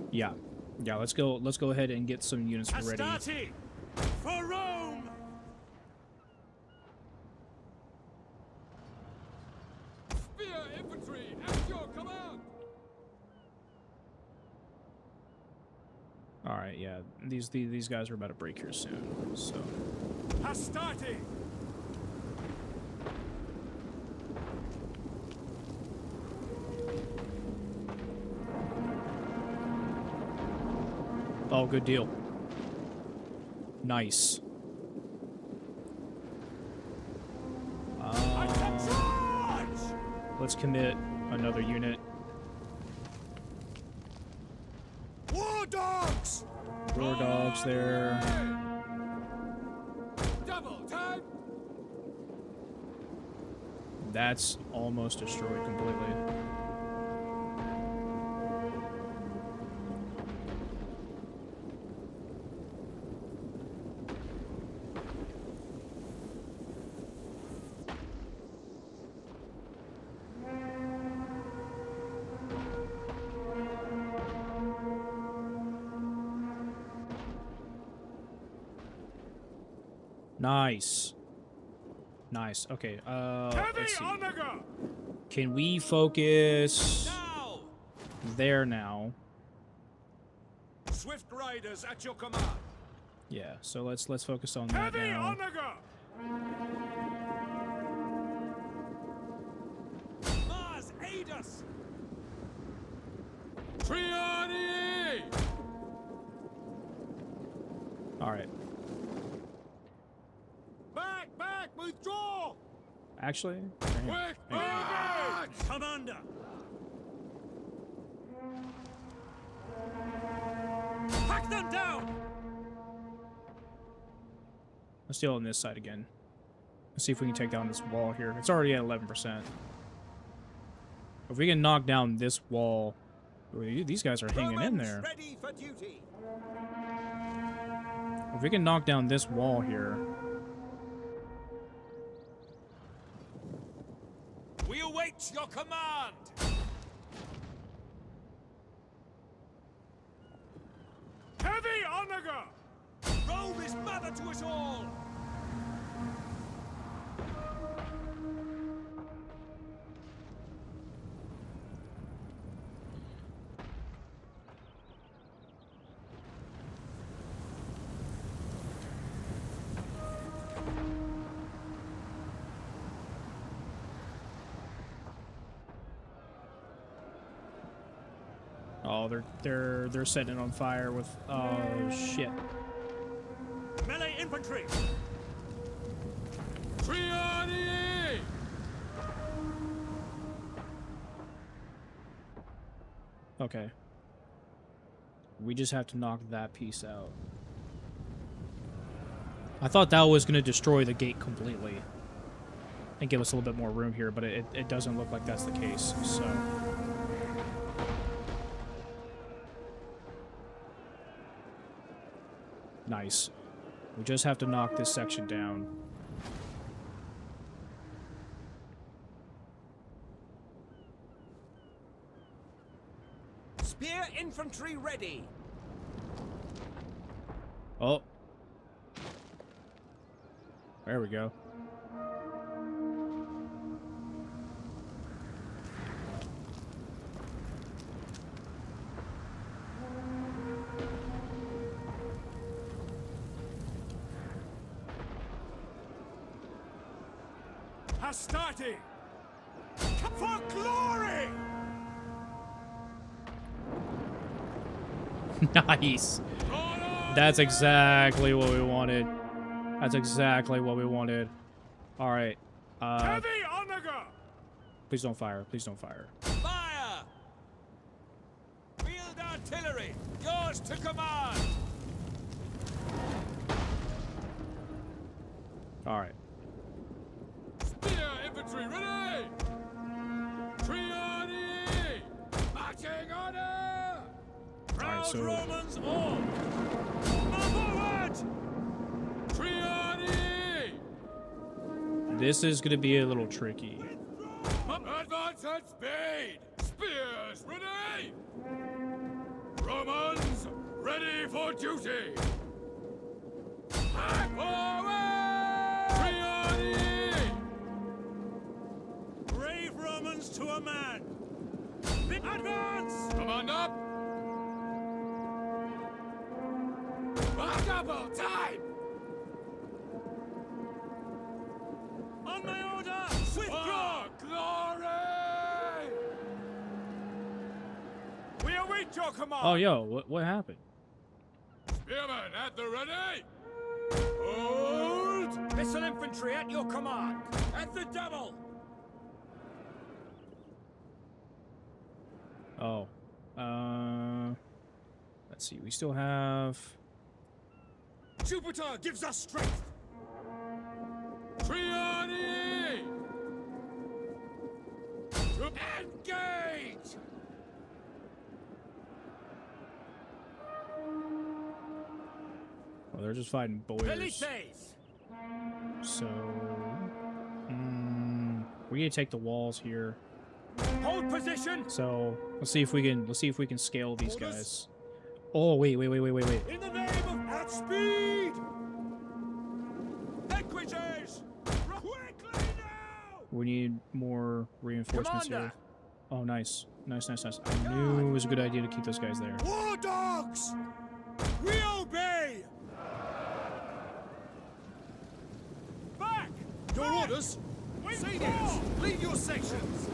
Yeah, let's go ahead and get some units ready. Astarte! For Rome! Spear infantry, at your command! All right, yeah, these guys are about to break here soon. So Hastati! oh, good deal. Nice. Let's commit another unit. War dogs! War dogs there. Double time! That's almost destroyed completely. Nice. Nice. Okay, let's see. Can we focus Now! there now? Swift riders at your command. Yeah, so let's focus on that Heavy now. Onager! Mars, aid us! Triani! All right. Back, withdraw! Actually, Quick, back! Commander! Hack them down! let's deal on this side again. Let's see if we can take down this wall here. It's already at 11%. If we can knock down this wall, these guys are hanging in there. Ready for duty. If we can knock down this wall here, We await your command! Heavy Onager! Rome is mother to us all! oh, they're setting it on fire with oh shit. Melee infantry! Triani! Okay. We just have to knock that piece out. I thought that was going to destroy the gate completely and give us a little bit more room here, but it doesn't look like that's the case, so... Nice. We just have to knock this section down. Spear infantry ready! Oh. There we go. Hastati! For glory! Nice. That's exactly what we wanted. That's exactly what we wanted. All right. Heavy Onager! Please don't fire. Please don't fire. Fire! Field artillery, yours to command! All right. Spear infantry ready! Triani! Marching order! Proud so- Romans all! Forward! Triani! This is going to be a little tricky. Advance at speed! Spears ready! Romans ready for duty! Forward! Triani! Brave Romans to a man! Advance! Command up! Double time! On my order! Withdraw! Glory! We await your command! Oh, yo, what happened? Spearmen at the ready! Hold! Missile infantry at your command! At the double! Oh. Let's see. We still have... Jupiter gives us strength! Triani! Engage! Oh, they're just fighting boys. Velites! So... we need to take the walls here. Hold position! So, let's see if we can scale these guys. Oh, wait. In the name of at speed! Equities! Quickly now! We need more reinforcements Commander! here. Oh, nice. Nice. I knew it was a good idea to keep those guys there. War dogs! We obey! Back! Your orders! Seige, lead your sections!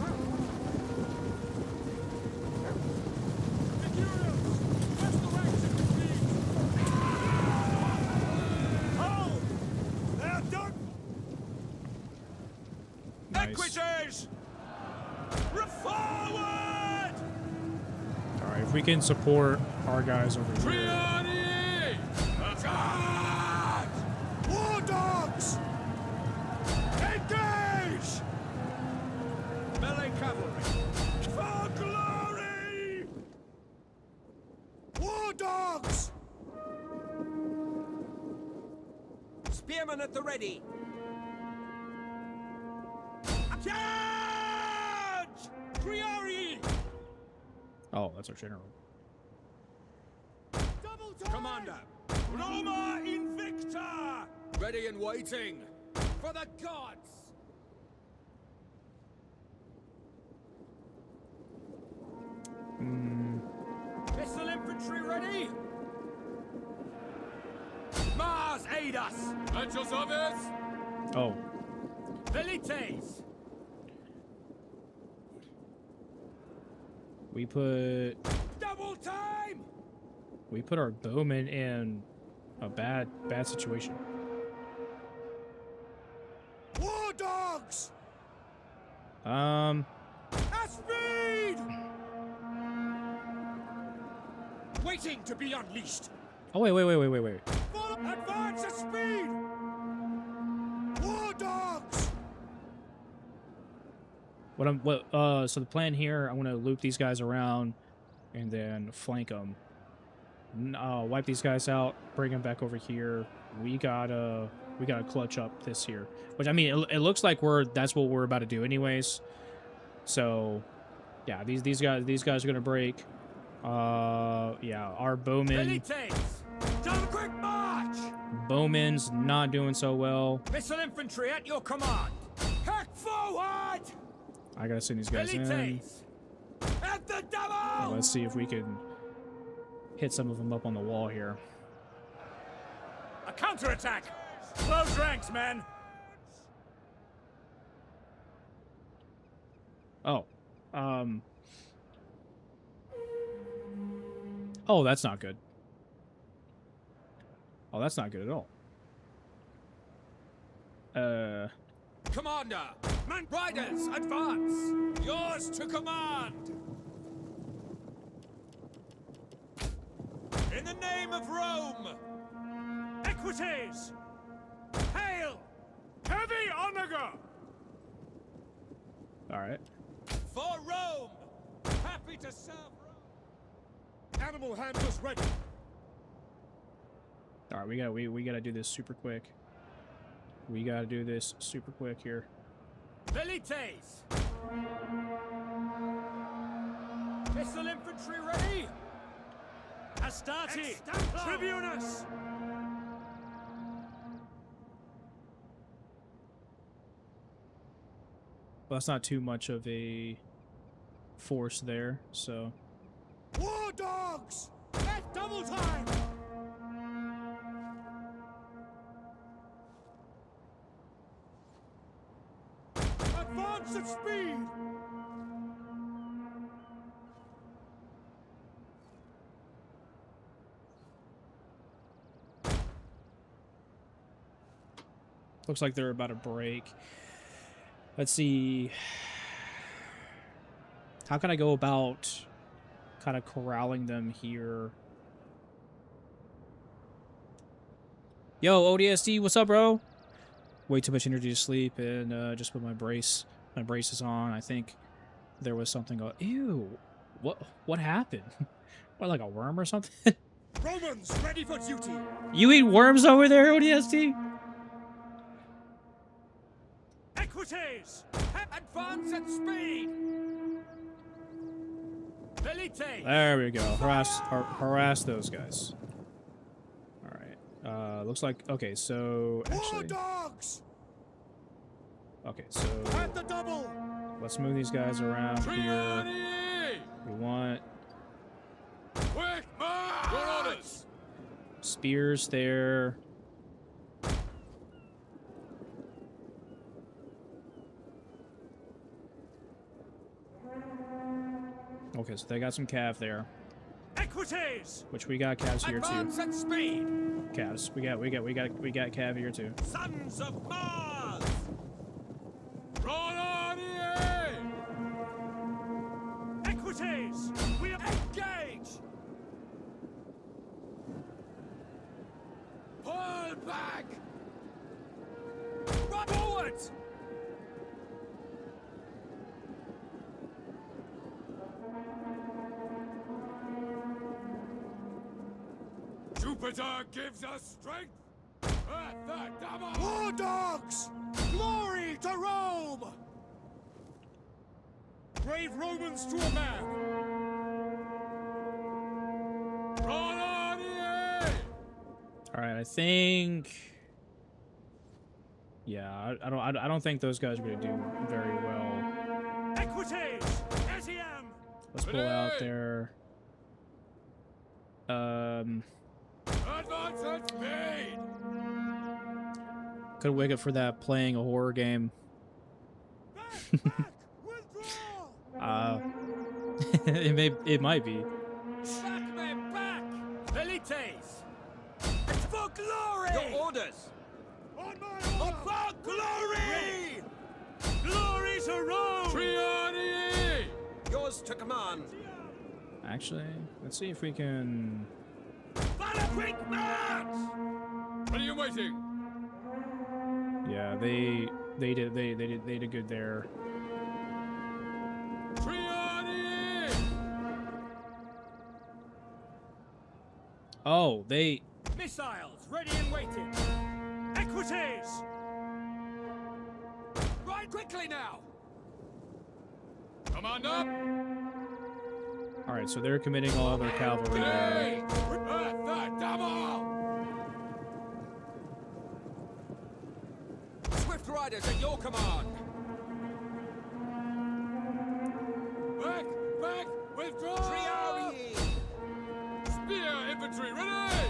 Nice. Equities! Forward! Alright, if we can support our guys over here. Triani! Charge! War dogs! Engage! Melee cavalry! For glory! War dogs! Spearmen at the ready! Charge! Priori! Oh, that's our general. Double time! Commander! Roma Invicta! Ready and waiting! For the gods! Missile infantry ready! Mars aid us! At your service! Oh, Velites! we put Double time! our bowmen in a bad situation. War dogs! At speed! Waiting to be unleashed! Oh, wait. Follow, advance at speed! War dogs! So the plan here, I'm gonna loop these guys around and then flank them. Wipe these guys out, bring them back over here. We gotta clutch up this here. Which, I mean, it looks like that's what we're about to do anyways. So, yeah, these guys are gonna break. Yeah, our bowmen. Velites! Down quick march! Bowman's not doing so well. Missile infantry at your command! Hack forward! I gotta send these guys in. Velites! At the double! Let's see if we can hit some of them up on the wall here. A counterattack! Close ranks, men! Oh. Oh, that's not good. Oh, that's not good at all. Commander! Man riders, advance! Yours to command! In the name of Rome! Equities! Hail! Heavy onagger! All right. For Rome! Happy to serve Rome! Animal handlers ready! All right, we gotta do this super quick. We gotta do this super quick here. Velites! Missile infantry ready! Astarte! Tribunus! Well, that's not too much of a force there, so. War dogs! At double time! Advance at speed! Looks like they're about to break. Let's see. How can I go about kind of corralling them here? Yo, ODSD, what's up, bro? Way too much energy to sleep, and just put my braces on. I think there was something. Ew, what happened? What, like a worm or something? Romans, ready for duty! You eat worms over there, ODSD? Equites! Advance at speed! Milites! There we go. Harass those guys. All right. Looks like okay. So War actually, dogs! okay. So At the double! let's move these guys around here. Triani! We want Quick march! Your orders! spears there. Okay, so they got some cav there, Equites! which we got calves here too. Advance at speed! Calves. We got cav here too. Sons of Mars! Triani! Equites! We are Engage! Pull back! Run forward! Jupiter gives us strength! At the double! War dogs! Glory to Rome! Brave Romans to a man! Triani! All right, I think. Yeah, I don't think those guys are gonna do very well. Equites! Etiam! Let's pull out their. Advance at speed! Could wake up for that playing a horror game. Back! Withdraw! it might be. Back, men, back! Milites! For glory! Your orders! On my order! For glory! Glory to Rome! Triani! Yours to command! Actually, let's see if we can. Follow quick march! Ready and waiting! Yeah, they did good there. Triani! Oh, they. Missiles ready and waiting! Equites! Ride quickly now! Command up! All right, so they're committing all their cavalry there. Today! At the double! Swift riders at your command! Back! Back! Withdraw! Triari! Spear infantry ready!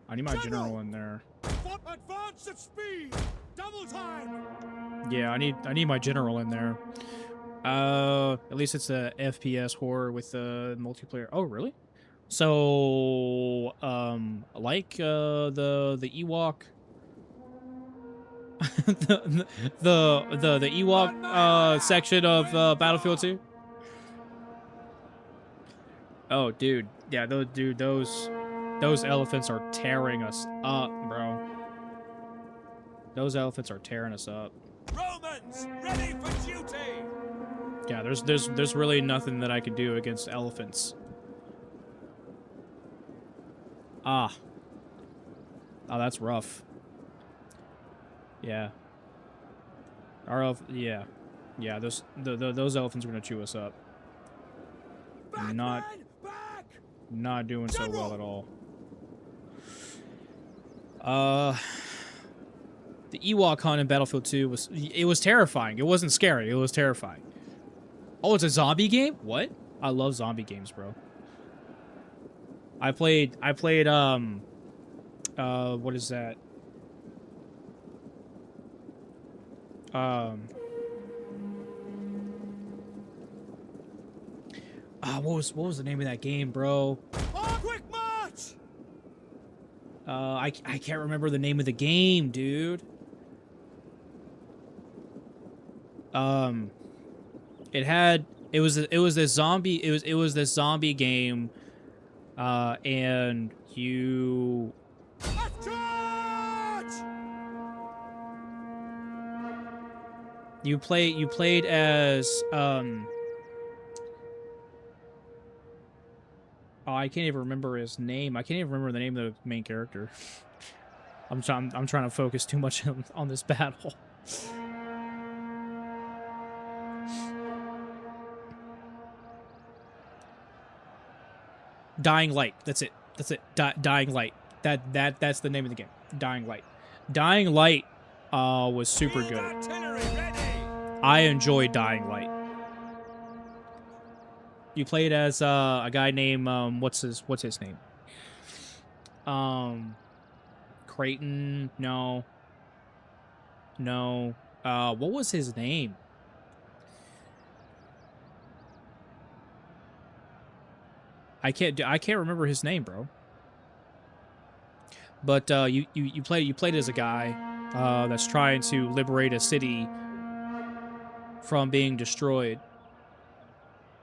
I need my general in there. Advance at speed! Double time! Yeah, I need my general in there. At least it's a FPS horror with multiplayer. Oh, really? So, like the Ewok, the Ewok section of Battlefield 2. Oh, dude, yeah, those elephants are tearing us up, bro. Those elephants are tearing us up. Romans, ready for duty! Yeah, there's really nothing that I can do against elephants. Ah. Oh, that's rough. Yeah. Yeah. Yeah, those elephants are gonna chew us up. Back, Not men! Back! not doing so well General! at all. The Ewok hunt in Battlefield 2 was terrifying. It wasn't scary. It was terrifying. Oh, it's a zombie game? What? I love zombie games, bro. I played What is that? Um. What was the name of that game, bro? Oh, quick march! I can't remember the name of the game, dude. It was this zombie game, and you Charge! you played as oh, I can't even remember his name. I can't even remember the name of the main character. I'm trying to focus too much on this battle. Dying Light. That's it. That's it. Dying Light. That's the name of the game. Dying Light. Dying Light was super good. Artillery ready! I enjoyed Dying Light. You played as a guy named what's his name? Creighton? No. No. What was his name? I can't remember his name, bro. But you played as a guy that's trying to liberate a city from being destroyed.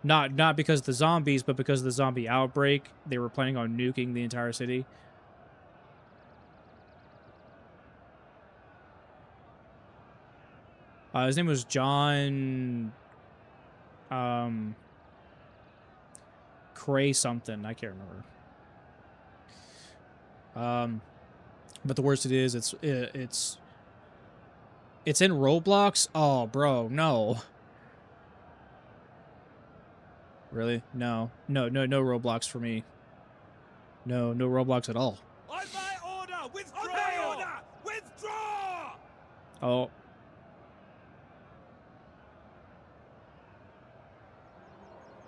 Not because of the zombies, but because of the zombie outbreak. They were planning on nuking the entire city. His name was John Cray something. I can't remember. But the worst it is, it's in Roblox. Oh, bro, no. Really? No Roblox for me. No Roblox at all. On my order! Withdraw! On my order! Withdraw! Oh.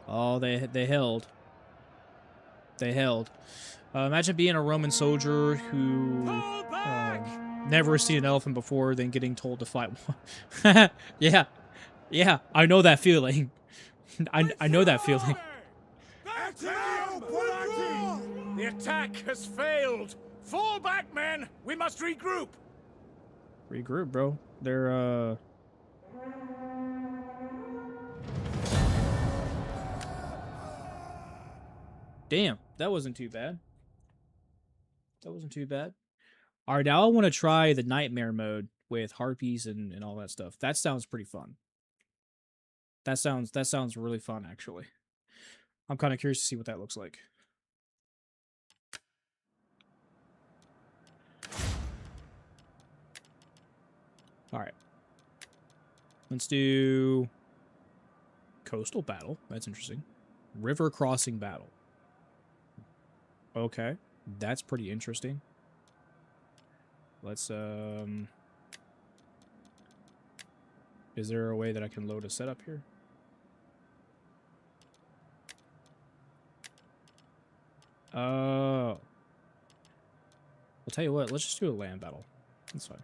Oh, they held. They held. Imagine being a Roman soldier who never seen an elephant before, then getting told to fight one. Yeah, I know that feeling. I know that feeling. Back to them! The attack has failed. Fall back, men. We must regroup. Regroup, bro. They're Damn, that wasn't too bad. That wasn't too bad. All right, now I want to try the nightmare mode with harpies and all that stuff. That sounds pretty fun. That sounds really fun, actually. I'm kind of curious to see what that looks like. All right. Let's do coastal battle. That's interesting. River crossing battle. Okay. That's pretty interesting. Let's is there a way that I can load a setup here? Oh. I'll tell you what, let's just do a land battle. That's fine.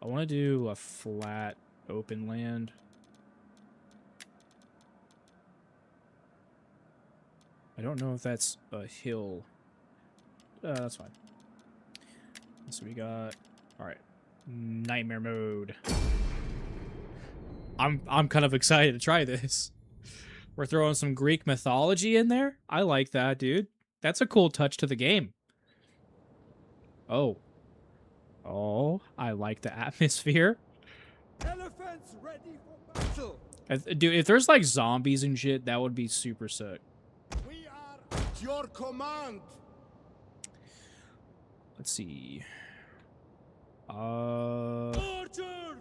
I want to do a flat, open land. I don't know if that's a hill. That's fine. So we got... Alright. Nightmare mode. I'm kind of excited to try this. We're throwing some Greek mythology in there. I like that, dude. That's a cool touch to the game. Oh. Oh, I like the atmosphere. Elephants ready for battle. Dude, if there's like zombies and shit, that would be super sick. We are at your command. Let's see. Archer!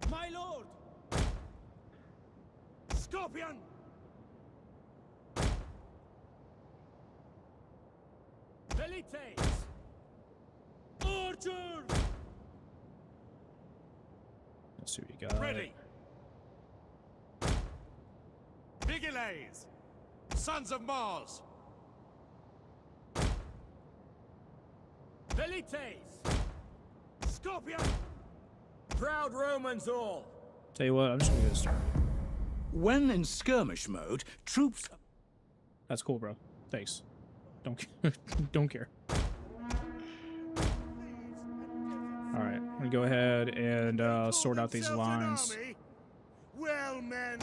My lord! Scorpion! Velites! Archer! Let's see what you got. Ready! Vigiles! Sons of Mars! Velites! Scorpion! Proud Romans all! Tell you what, I'm just gonna get this started. When in skirmish mode, troops... That's cool, bro. Thanks. Don't don't care. All right, I'm gonna go ahead and sort out these lines. Well, men,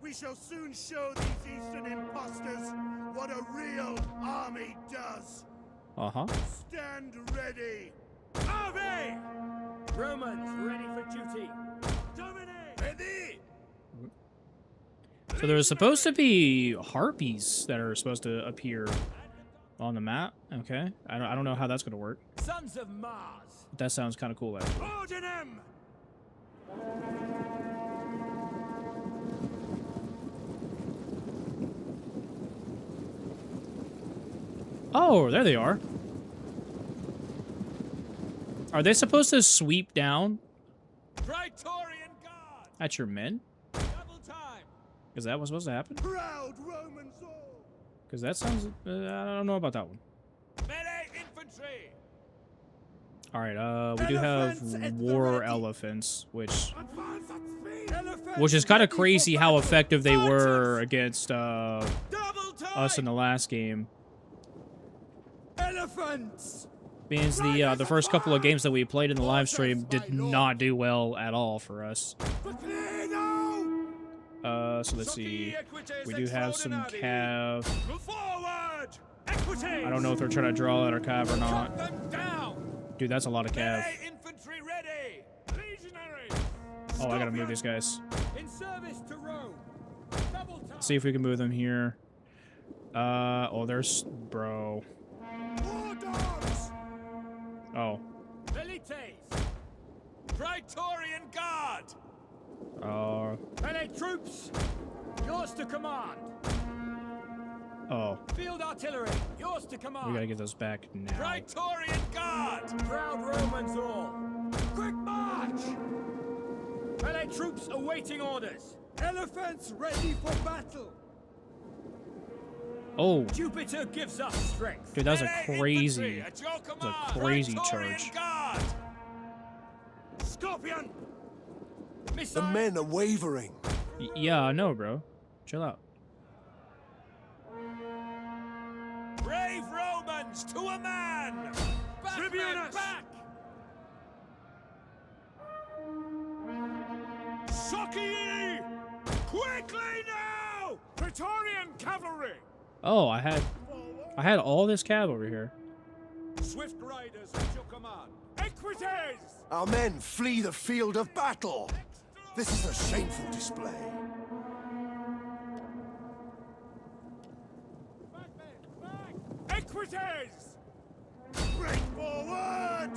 we shall soon show these Eastern imposters what a real army does. Uh-huh. Stand ready. Army! Romans ready for duty. Dominate! Ready! So there's supposed to be harpies that are supposed to appear on the map. Okay, I don't know how that's gonna work. Sons of Mars! But that sounds kind of cool, actually. Ordinem! Oh, there they are. Are they supposed to sweep down Praetorian Guard! at your men? Double time! Is that what's supposed to happen? Proud Romans all. Because that sounds... I don't know about that one. Melee infantry! All right, we do have war elephants, which Advance at speed. is kind of crazy how effective they were against Double time! us in the last game. Elephants! Means the first couple of games that we played in the live stream did not do well at all for us. So let's see. We do have some cav. Forward! Equity! I don't know if they're trying to draw at our cav or not. Cut them down! Dude, that's a lot of cav. Melee infantry ready! Legionary! Oh, I gotta move these guys. In service to Rome! Double time! See if we can move them here. Oh, there's... Bro. War dogs. Oh. Velites! Praetorian Guard! Melee troops! Yours to command! Oh. Field artillery! Yours to command! We gotta get those back now. Praetorian Guard! Proud Romans all! Quick march! Melee troops awaiting orders! Elephants ready for battle! Oh. Jupiter gives us strength! Dude, that was a Melee crazy... infantry at your That was command! a crazy Praetorian charge. Guard! Scorpion! The men are wavering. Yeah, I know, bro. Chill out. Brave Romans to a man! Back, men, back! Shocky! Quickly now! Praetorian cavalry! Oh, I had all this cav over here. Swift riders at your command. Equites! Our men flee the field of battle. This is a shameful display. Back, men, back! Equites! Break forward!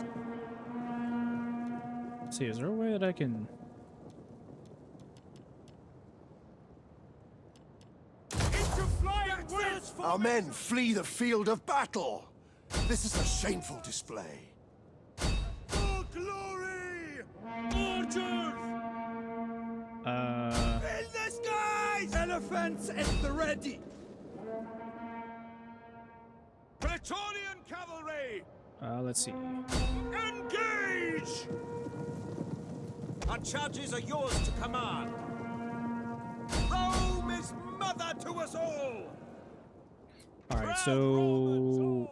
Let's see, is there a way that I can... Into flying wheels! Our men flee the field of battle. This is a shameful display. For glory! Orders! Fill the skies! Elephants at the ready! Praetorian cavalry! let's see. Engage! Our charges are yours to command. Rome is mother to us all! All right, Proud so... Romans all!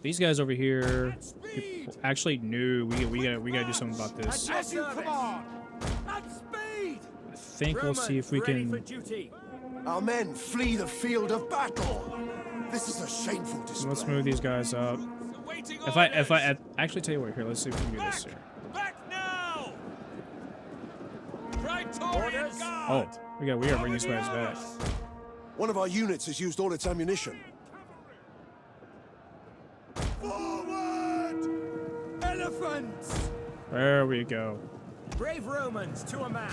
These guys over here... At speed! Actually, no, we gotta do something about this. As you command! At speed! I think we'll see if we Ready for can... duty. Our men flee the field of battle. This is a shameful display. Let's move these guys up. Awaiting If I actually tell you what, here, let's see if we can do this here. Back now! Praetorian Oh, Guard! we gotta bring these guys back. One of our units has used all its ammunition. Forward! Elephants! There we go. Brave Romans to a man.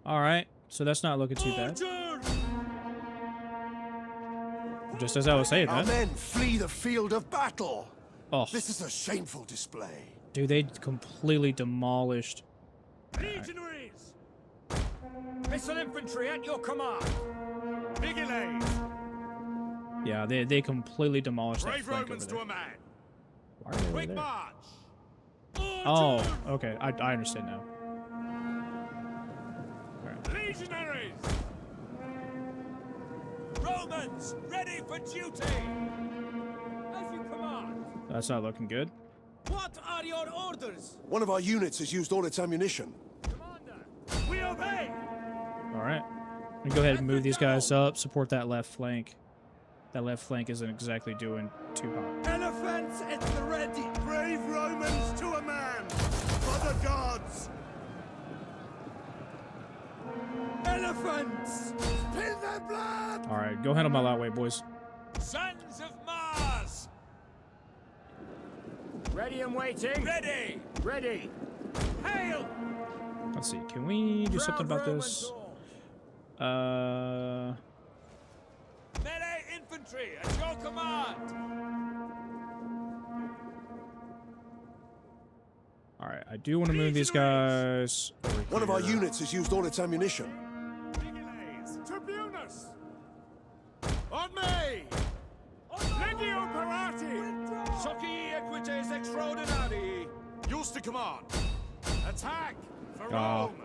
All right, so that's not looking too bad. Just as I was saying, Our man. men flee the field of battle. Oh, This is a shameful display. dude, they completely demolished. Legionaries! Missile infantry at your command. Vigiles! Yeah, they completely demolished that Brave flank over Romans to there. a man! Why are they over Quick there? march! Oh, okay. I understand now. Legionaries! Romans, ready for duty! As you command. That's not looking good. What are your orders? One of our units has used all its ammunition. Commander, we obey! All right. We go ahead and move these guys up. Support that left flank. That left flank isn't exactly doing too hot. Elephants at the ready! Brave Romans to a man! For the gods! Elephants! Spill their blood! All right, go handle my that way, boys. Sons of Mars! Ready and waiting! Ready! Ready! Hail! Let's see. Can we do something Proud about Romans this? all. Melee infantry at your command! All right. I do want to move these guys over One of our here. units has used all its ammunition. Vigiles! Tribunus! On me! Legio Parati! Socii equites extraordinari! Yours to command! Attack for Oh. Rome!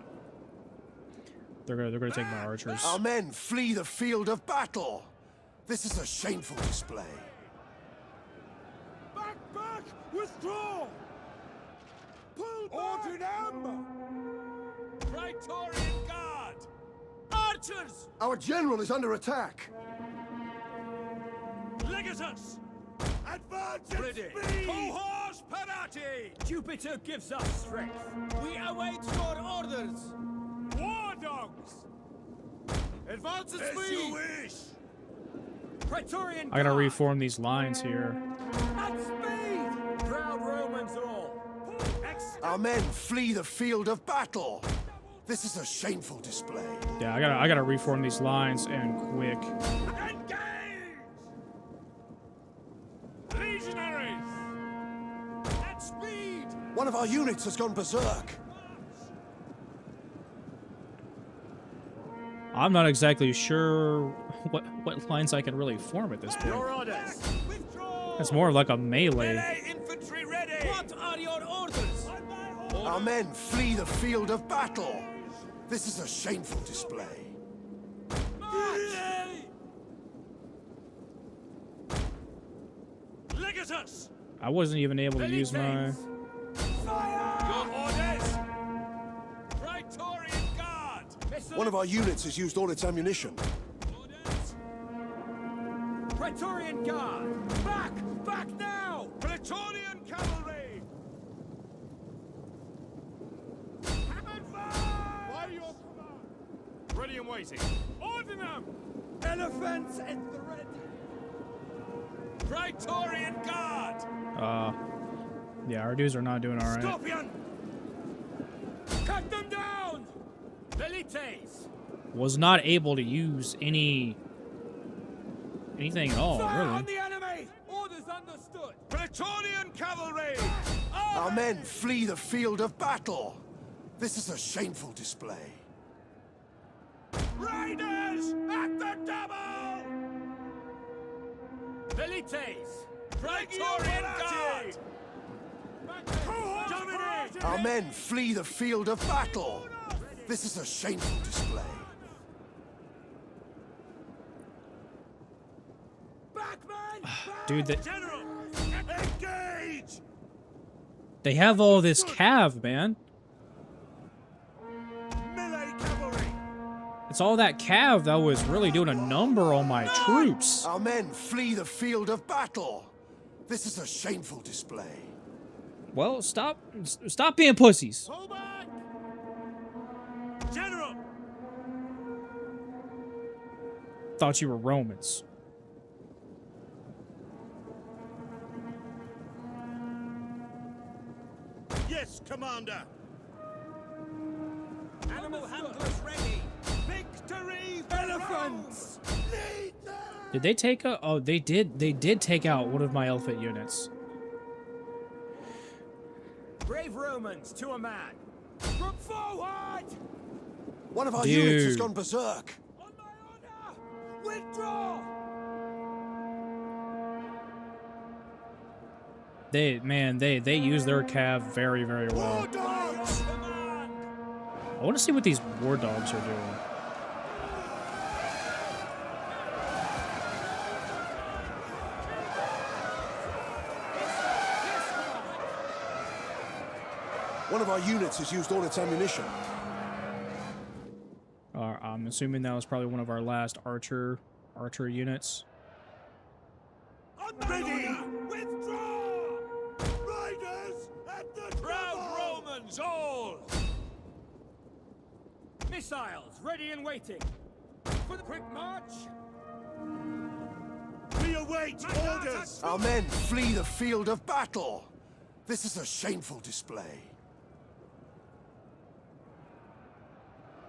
They're gonna take my archers. Our men flee the field of battle. This is a shameful display. Back, back! Withdraw! Pull back! Ordinum! Praetorian Guard! Archers! Our general is under attack. Legatus! Advance at Ready! speed! Cohors Parati! Jupiter gives us strength. We await your orders. War dogs! Advance at As speed! you wish. Praetorian I gotta Guard. reform these lines here. At speed! Proud Romans all. Our men flee the field of battle. This is a shameful display. Yeah, I gotta reform these lines and quick. Engage! Legionaries! At speed! One of our units has gone berserk. I'm not exactly sure what lines I can really form at this point. Your orders. Withdraw! It's more like a melee. Melee infantry ready! What are your orders? Our men flee the field of battle. This is a shameful display. Legatus! I wasn't even able to use my. Your orders! Praetorian Guard! One of our units has used all its ammunition. Orders! Praetorian Guard. Back! Back now! Praetorian Cavalry! By your command! Ready and waiting. Ordinum! Elephants at the ready. Praetorian Guard! Yeah, our dudes are not doing all right. Scorpion! Cut them down! Velites! Was not able to use anything at all, Fire on really. the enemy! Orders understood. Praetorian Cavalry! Our men flee the field of battle. This is a shameful display. Riders at the double! Velites! Praetorian Guard! Dominate! Our men flee the field of battle. This is a shameful display. Backman! Dude, General! Engage! they have all this cav, man. Melee cavalry! It's all that cav that was really doing a number on my troops. Our men flee the field of battle. This is a shameful display. Well, stop being pussies. Pull back! General! Thought you were Romans. Yes, Commander. Animal handlers ready! Victory! Elephants! Did they take a? Oh, they did. They did take out one of my elephant units. Brave Romans to a man! Look forward! One of our units has Dude. gone berserk. On my honor! Withdraw! They use their cav very, very well. War dogs! I want to see what these war dogs are doing. One of our units has used all its ammunition. I'm assuming that was probably one of our last archer units. Ready! Withdraw! Riders at the Proud trouble! Romans all! Missiles ready and waiting. For the quick march. We await orders! Our men flee the field of battle. This is a shameful display.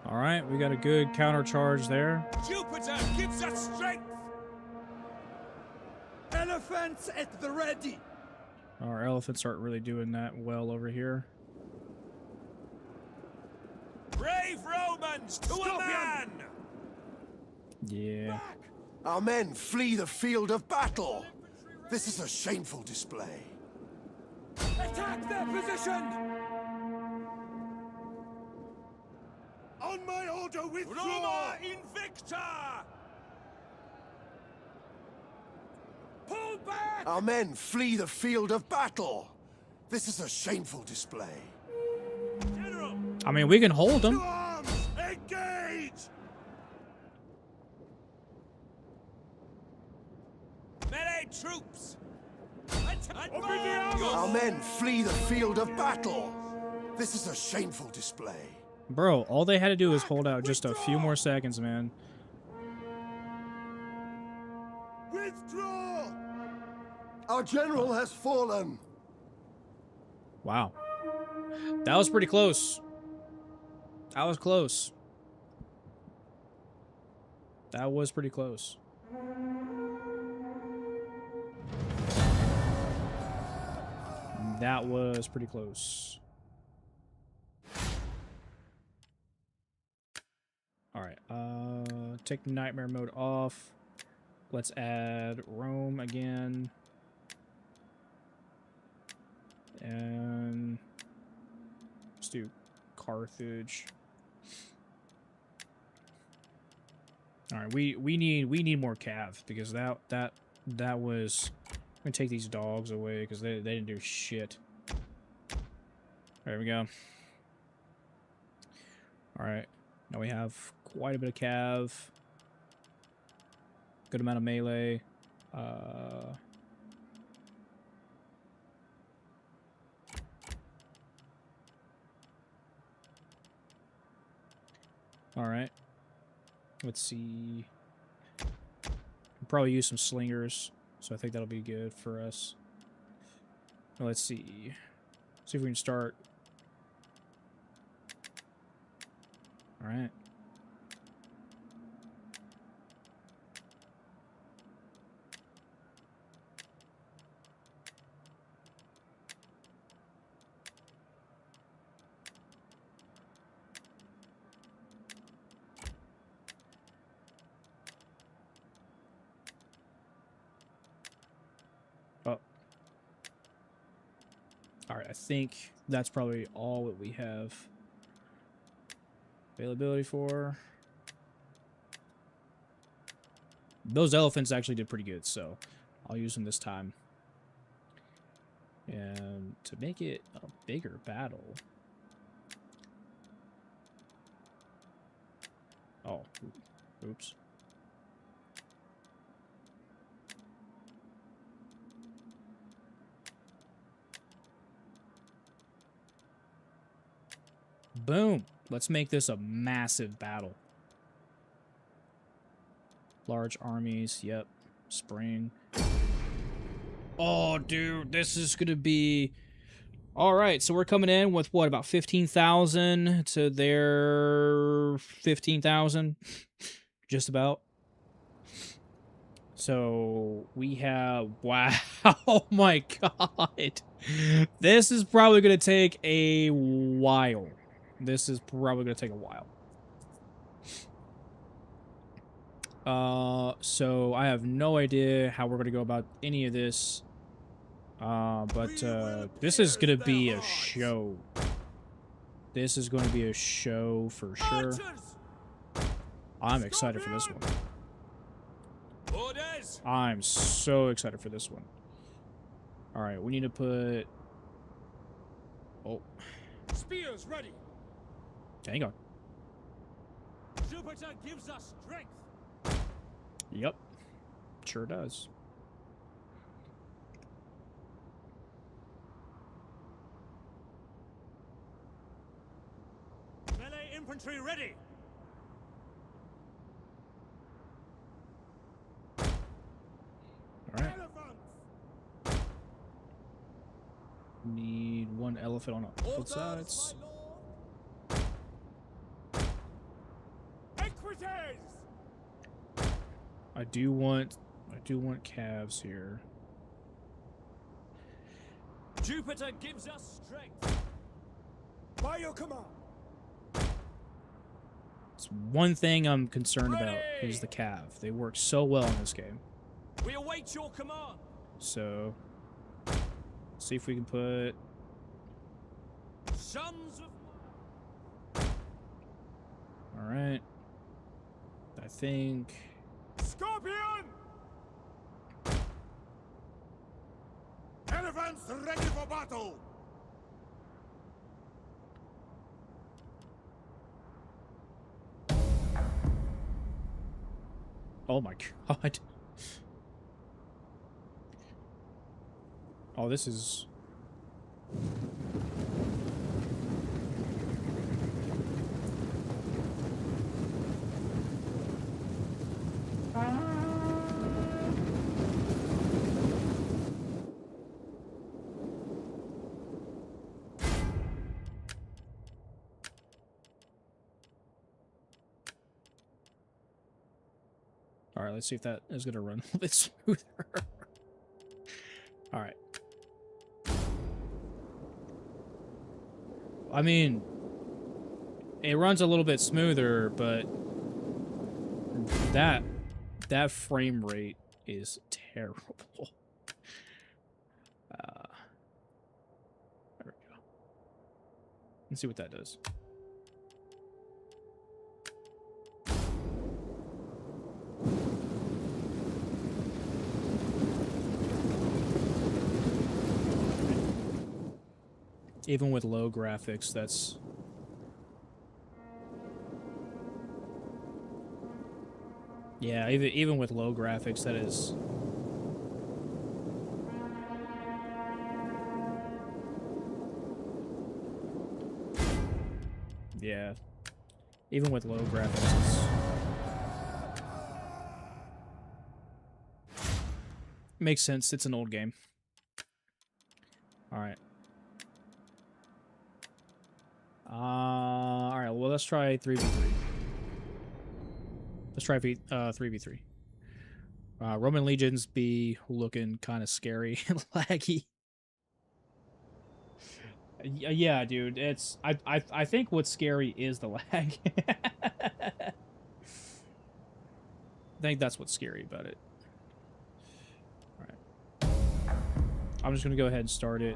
All right, we got a good counter charge there. Jupiter gives us strength! Elephants at the ready. Our elephants aren't really doing that well over here. Brave Romans to a man! Yeah. Our men flee the field of battle. This is a shameful display. Attack their position. On my order, withdraw! Roma Invicta! Pull back. Our men flee the field of battle. This is a shameful display. General! I mean, we can hold To them. arms! Engage! Melee troops! Advance! Our men flee the field of battle. This is a shameful display. Bro, all they had to do was hold out just a few more seconds, man. Withdraw! Our general has fallen. Wow. That was pretty close. That was close. That was pretty close. That was pretty close. Alright, take nightmare mode off. Let's add Rome again. And let's do Carthage. Alright, we need more cav because that was, I'm gonna take these dogs away because they didn't do shit. There we go. Alright. Now we have quite a bit of cav. Good amount of melee. Alright. Let's see. We'll probably use some slingers, so I think that'll be good for us. Now let's see. See if we can start. Alright. Oh. Alright, I think that's probably all that we have availability for. Those elephants actually did pretty good, so I'll use them this time. And to make it a bigger battle. Oh, oops. Boom. Let's make this a massive battle. Large armies. Yep. Spring. Oh, dude. This is going to be... Alright, so we're coming in with, what, about 15,000 to their 15,000? Just about. So, we have... Wow. Oh, my God. This is probably going to take a while. This is probably going to take a while. So I have no idea how we're gonna go about any of this. But this is gonna be a show. This is going to be a show for sure. I'm excited for this one. Orders! I'm so excited for this one. All right, we need to put. Oh, Spears ready. hang on. Jupiter gives us strength. Yep, sure does. Melee infantry ready. All right. Elephants. Need one elephant on both sides. Equites. I do want calves here. Jupiter gives us strength. By your command. It's one thing I'm concerned about is the calf. They work so well in this game. We await your command. So, see if we can put. Sons of. All right. I think. Scorpion. Elephants ready for battle! Oh my god. Oh, this is. All right, let's see if that is going to run a little bit smoother. All right. I mean, it runs a little bit smoother, but that frame rate is terrible. There we go. Let's see what that does. Even with low graphics, that's... Yeah, even with low graphics, that is... Yeah. Even with low graphics, it's... Makes sense, it's an old game. Alright. Alright, well, let's try 3v3. Let's try 3v3. Roman Legions be looking kind of scary and laggy. Yeah, dude, it's... I think what's scary is the lag. I think that's what's scary about it. Alright. I'm just gonna go ahead and start it.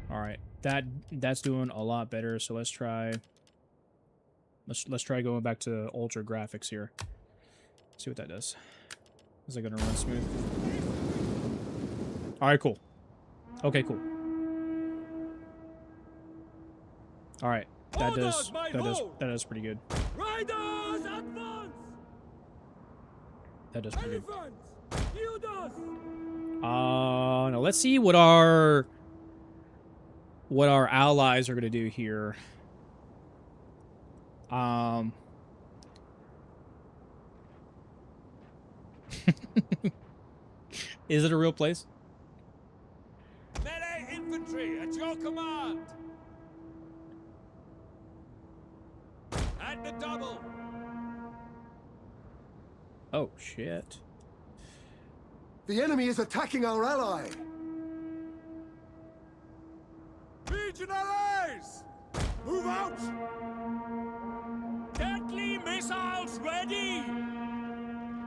Alright, that's doing a lot better, so let's try going back to ultra graphics here. See what that does. Is it gonna run smooth? Alright, cool. Okay, cool. Alright. That does pretty good. Riders advance. That does pretty good. Elephants, yield us. Now let's see what our allies are gonna do here. Is it a real place? Melee infantry at your command. At the double. Oh shit. The enemy is attacking our ally. Legionaries! Move out! Missiles ready!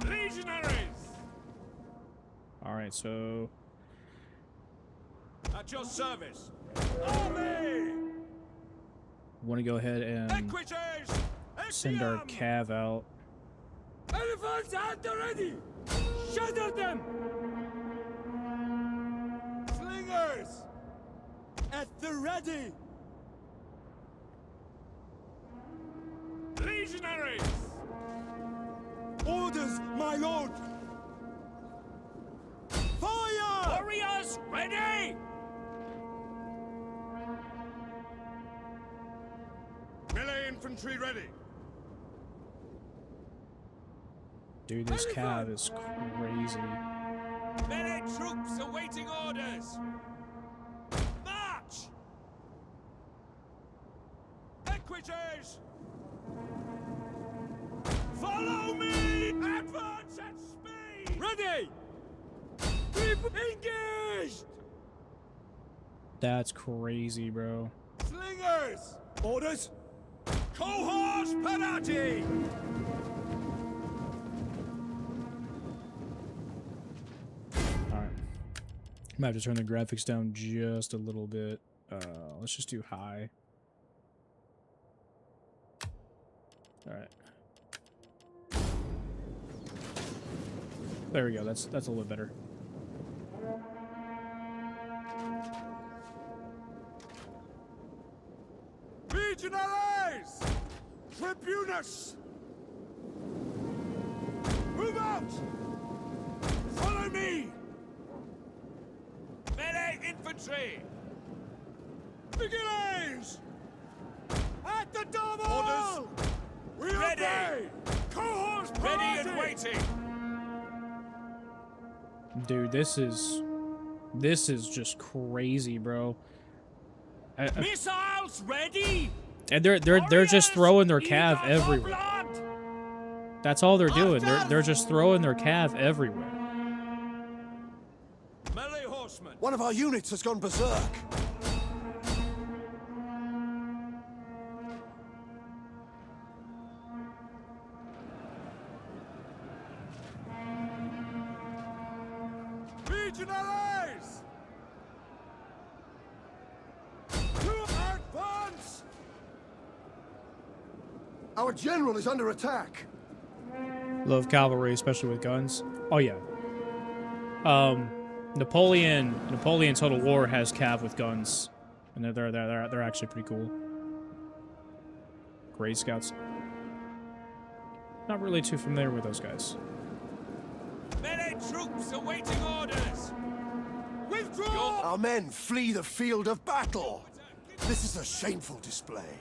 Legionaries! All right, so At your service! Army! want to go ahead and Equities! send our cav out. Elephants at the ready! Shatter them! Slingers! At the ready! Legionaries! Orders, my lord! Fire! Warriors ready! Melee infantry ready! Dude, this cav is crazy. Melee troops awaiting orders! March! Equities! Follow me! Advance at speed! Ready! Engaged! That's crazy, bro. Slingers! Orders! Cohorts Parati! All right, might have to turn the graphics down just a little bit. Let's just do high. All right. There we go. That's a little bit better. Legionaries! Tribunus! Move out! Follow me! Melee infantry! Vigilance! At the double! Orders! We Ready! obey! Cohorts Ready and party! waiting! Dude, this is just crazy, bro. Missiles ready! And they're just throwing their cav everywhere. That's all they're doing. They're just throwing their cav everywhere. Melee horsemen! One of our units has gone berserk. Legionaries! To advance! Our general is under attack. Love cavalry, especially with guns. Oh yeah. Napoleon Total War has cav with guns, and they're actually pretty cool. Grey Scouts. Not really too familiar with those guys. Melee troops awaiting orders! Withdraw! Our men flee the field of battle. This is a shameful display.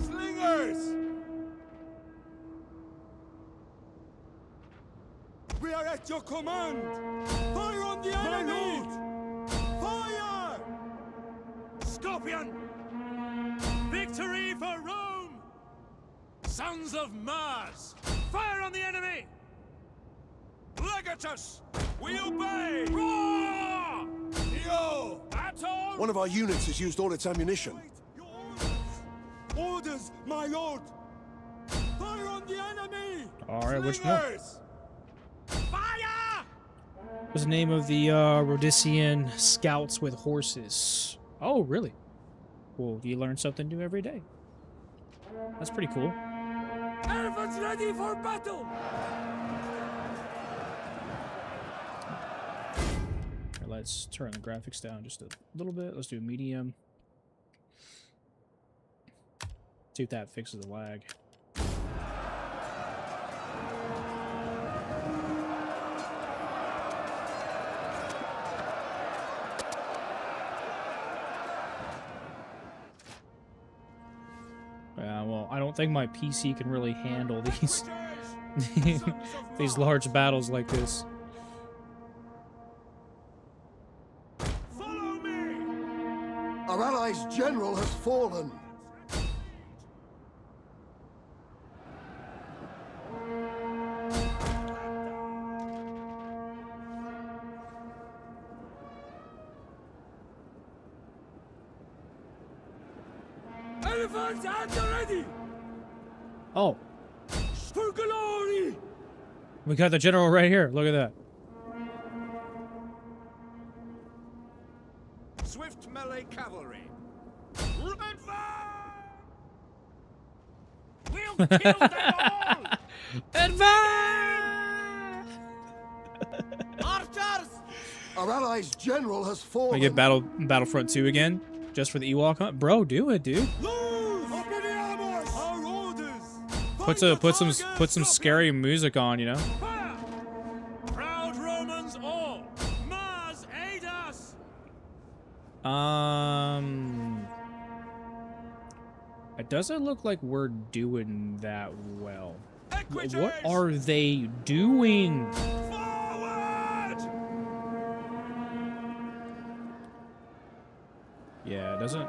Slingers! We are at your command! Fire on the enemy! Fire! Scorpion! Victory for Rome! Sons of Mars! Fire on the enemy! Legatus! We obey! Roar! Yo! Battle! One of our units has used all its ammunition. Your orders, my lord! Fire on the enemy! All right, which one? Slingers! Fire! What's the name of the Rhodesian scouts with horses? Oh, really? Well, you learn something new every day. That's pretty cool. Elephants ready for battle! Here, let's turn the graphics down just a little bit. Let's do medium. See if that fixes the lag. Well, I don't think my PC can really handle these these large battles like this. Follow me! Our allies' general has fallen. Elephants at the ready! Oh, For glory! we got the general right here. Look at that. Swift melee cavalry. We'll kill them all! Advance! Archers! Our allies' general has fallen. We get Battlefront 2 again, just for the Ewok hunt. Bro, do it, dude. Lose! Open the ambush! Our orders! Put some scary music on, you know. Fire! Proud Romans all! Mars, aid us! It doesn't look like we're doing that well. Equities! What are they doing? Forward! Yeah, it doesn't.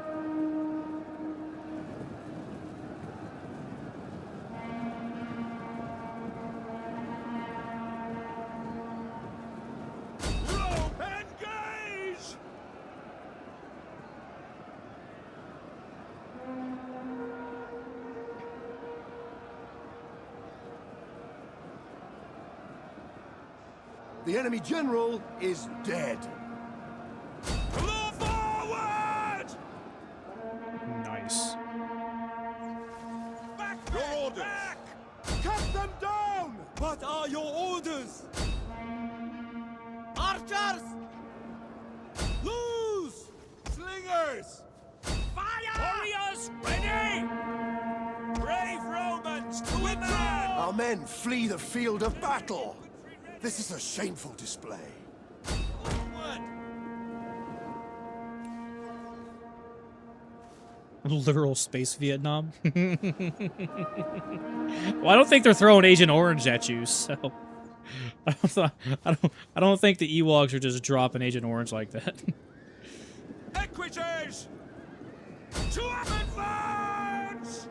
Rope engage! The enemy general is dead. Blow forward! Nice. Back, your orders! Back! Cut them down! What are your orders? Archers! Loose! Slingers! Fire! Warriors, ready! Brave Romans, to a man! Our men flee the field of battle. This is a shameful display. Forward! Literal space Vietnam. Well, I don't think they're throwing Agent Orange at you, so I don't think the Ewoks are just dropping Agent Orange like that. Equities! To advance!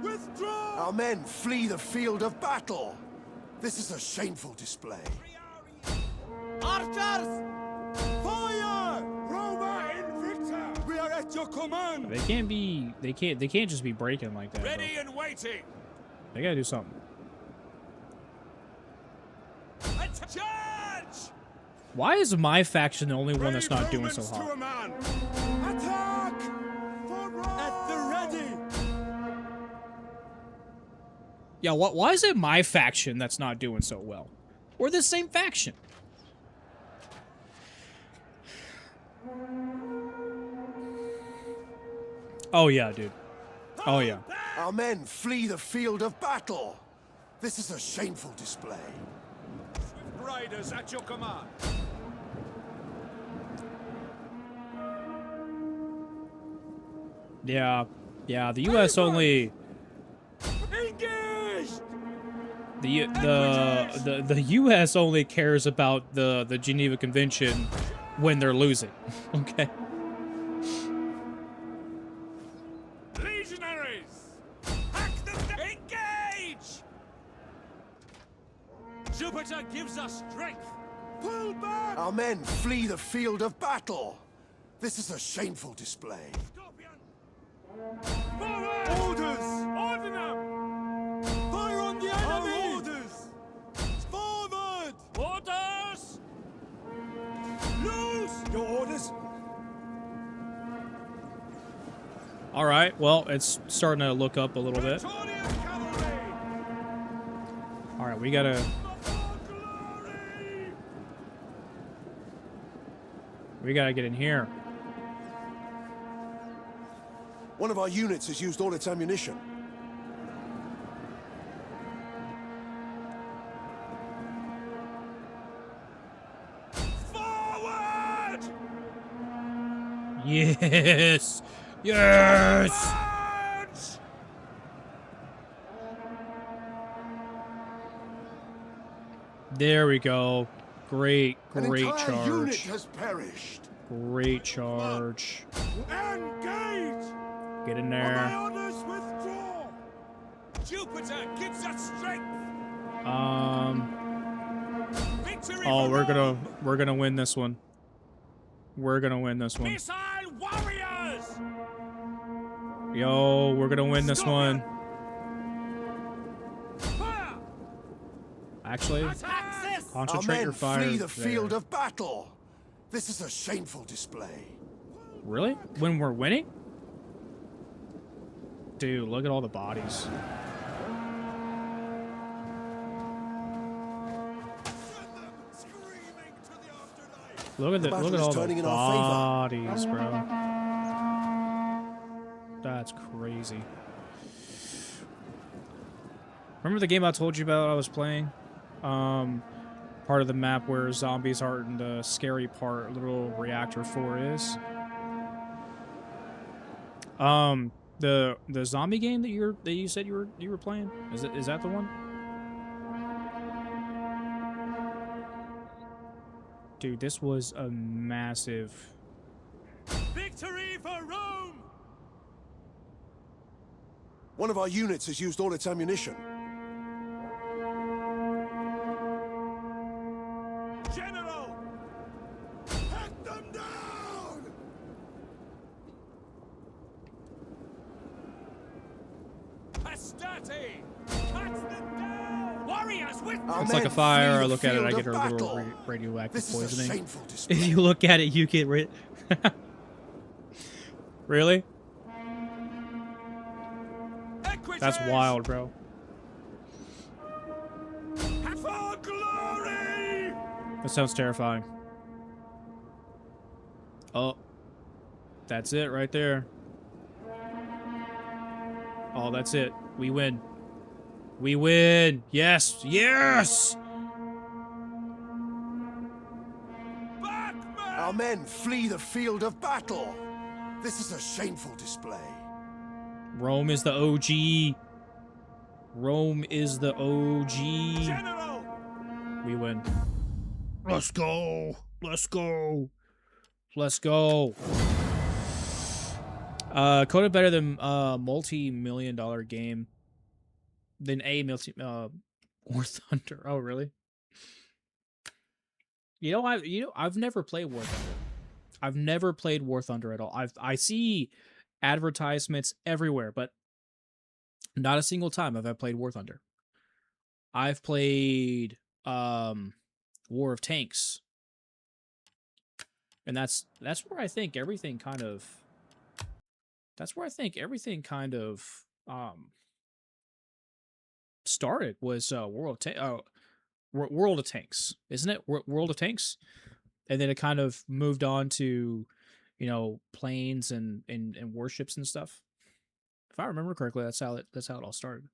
Withdraw! Our men flee the field of battle. This is a shameful display. Archers! Fire! Roma Invicta! We are at your command! They can't just be breaking like that. Ready Bro. and waiting! They gotta do something. Charge! Why is my faction the only one that's not doing so Romans to a hot? man! Attack! For Rome! At the ready! Yeah, why is it my faction that's not doing so well? We're the same faction. Oh yeah, dude. Oh yeah. Our men flee the field of battle. This is a shameful display. Swift riders at your command. Yeah. Yeah, the US only Engaged! the US only cares about the Geneva Convention when they're losing. Okay. Legionaries! Hack them down! Engage! Jupiter gives us strength! Pull back! Our men flee the field of battle. This is a shameful display. Forward! Orders! Order them! Fire on the enemy! Our orders! Forward! Orders! Loose! Your orders? All right. Well, it's starting to look up a little bit. Praetorian cavalry! All right, we gotta. For glory! We gotta get in here. One of our units has used all its ammunition. Forward! Yes. Yes. Charge! There we go. Great, An great entire unit charge. has perished. Great charge. Engage! Get in My there. orders withdraw! Jupiter gives us strength! Victory Oh, for Rome! we're gonna win this one. We're gonna win this one. Missile warriors! Yo, we're gonna win this one. Fire! Actually, Axis! Our concentrate your men fire. flee the field there. of battle. This is a shameful display. Really? When we're winning? Dude, look at all the bodies. Look at battle look at is all turning the in our favor. bodies, bro. That's crazy. Remember the game I told you about I was playing? Part of the map where zombies are in the scary part, little reactor 4 is. The zombie game that you said you were playing? Is that the one? Dude, this was a massive. Victory for Rome! One of our units has used all its ammunition. General! Hunt them down! Astarte! Cut them down! Warriors with Our It's like a men fire. flee I the look at it, I field get a of little battle. radioactive This is a poisoning. shameful display. If you look at it, you get rid. Really? equities! That's wild, bro. For glory! That sounds terrifying. Oh. That's it right there. Oh, that's it. We win. We win. Yes. Yes. Back, men! Our men flee the field of battle. This is a shameful display. Rome is the OG. Rome is the OG. General! We win. Let's go. Let's go. Let's go. Coda better than multi-million-dollar game than War Thunder. Oh, really? I've never played War Thunder. I've never played War Thunder at all. I see advertisements everywhere, but not a single time have I played War Thunder. I've played War of Tanks. And that's where I think everything kind of started was World of Tanks, isn't it? World of Tanks, and then it kind of moved on to, planes and warships and stuff. If I remember correctly, that's how it all started.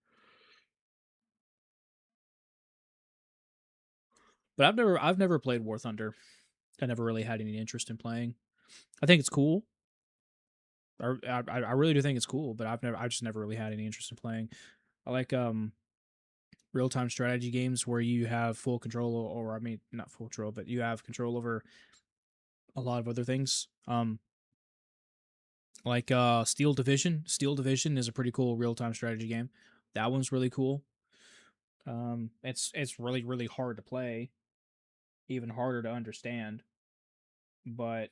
But I've never played War Thunder. I never really had any interest in playing. I think it's cool. I really do think it's cool, but I just never really had any interest in playing. I like real-time strategy games where you have full control, or I mean not full control, but you have control over a lot of other things. Like Steel Division. Steel Division is a pretty cool real-time strategy game. That one's really cool. It's really, really hard to play, even harder to understand. But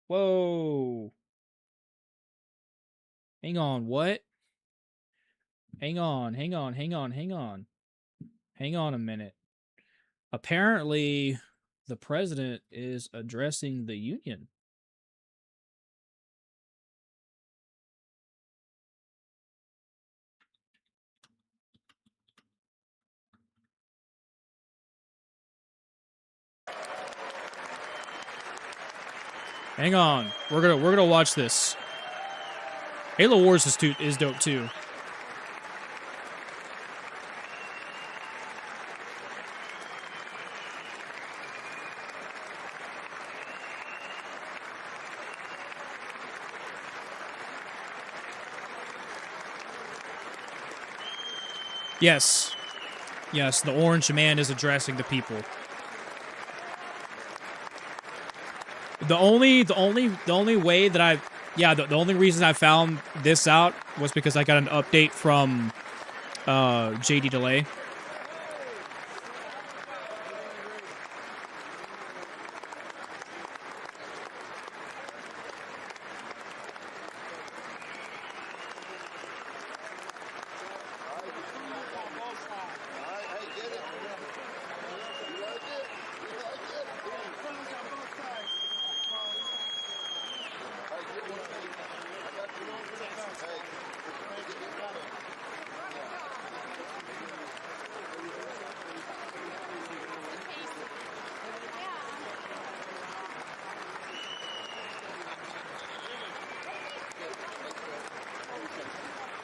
whoa. Hang on, what? Hang on. Hang on a minute. Apparently, the president is addressing the union. Hang on. We're gonna watch this. Halo Wars is dope too. Yes. Yes, the orange man is addressing the people. The only way that the only reason I found this out was because I got an update from JD Delay.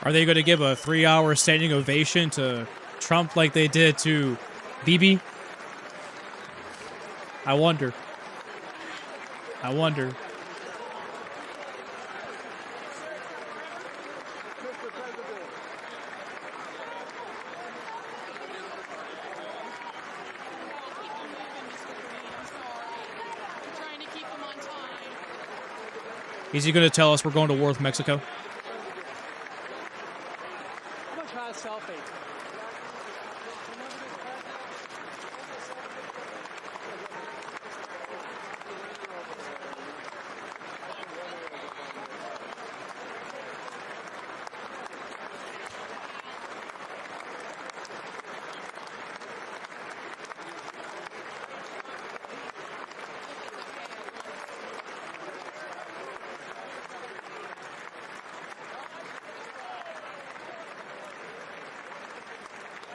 Are they going to give a 3-hour standing ovation to Trump like they did to Bibi? I wonder. I wonder. Is he going to tell us we're going to war with Mexico? I'm gonna try a selfie.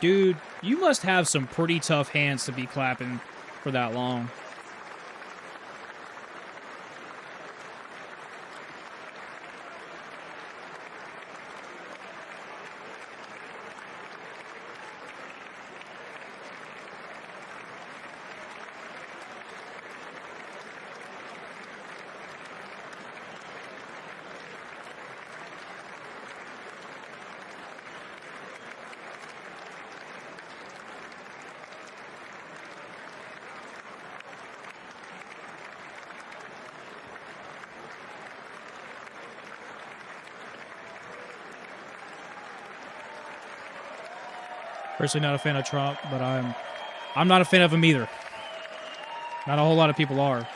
Dude, you must have some pretty tough hands to be clapping for that long. Personally, not a fan of Trump, but I'm not a fan of him either. Not a whole lot of people are.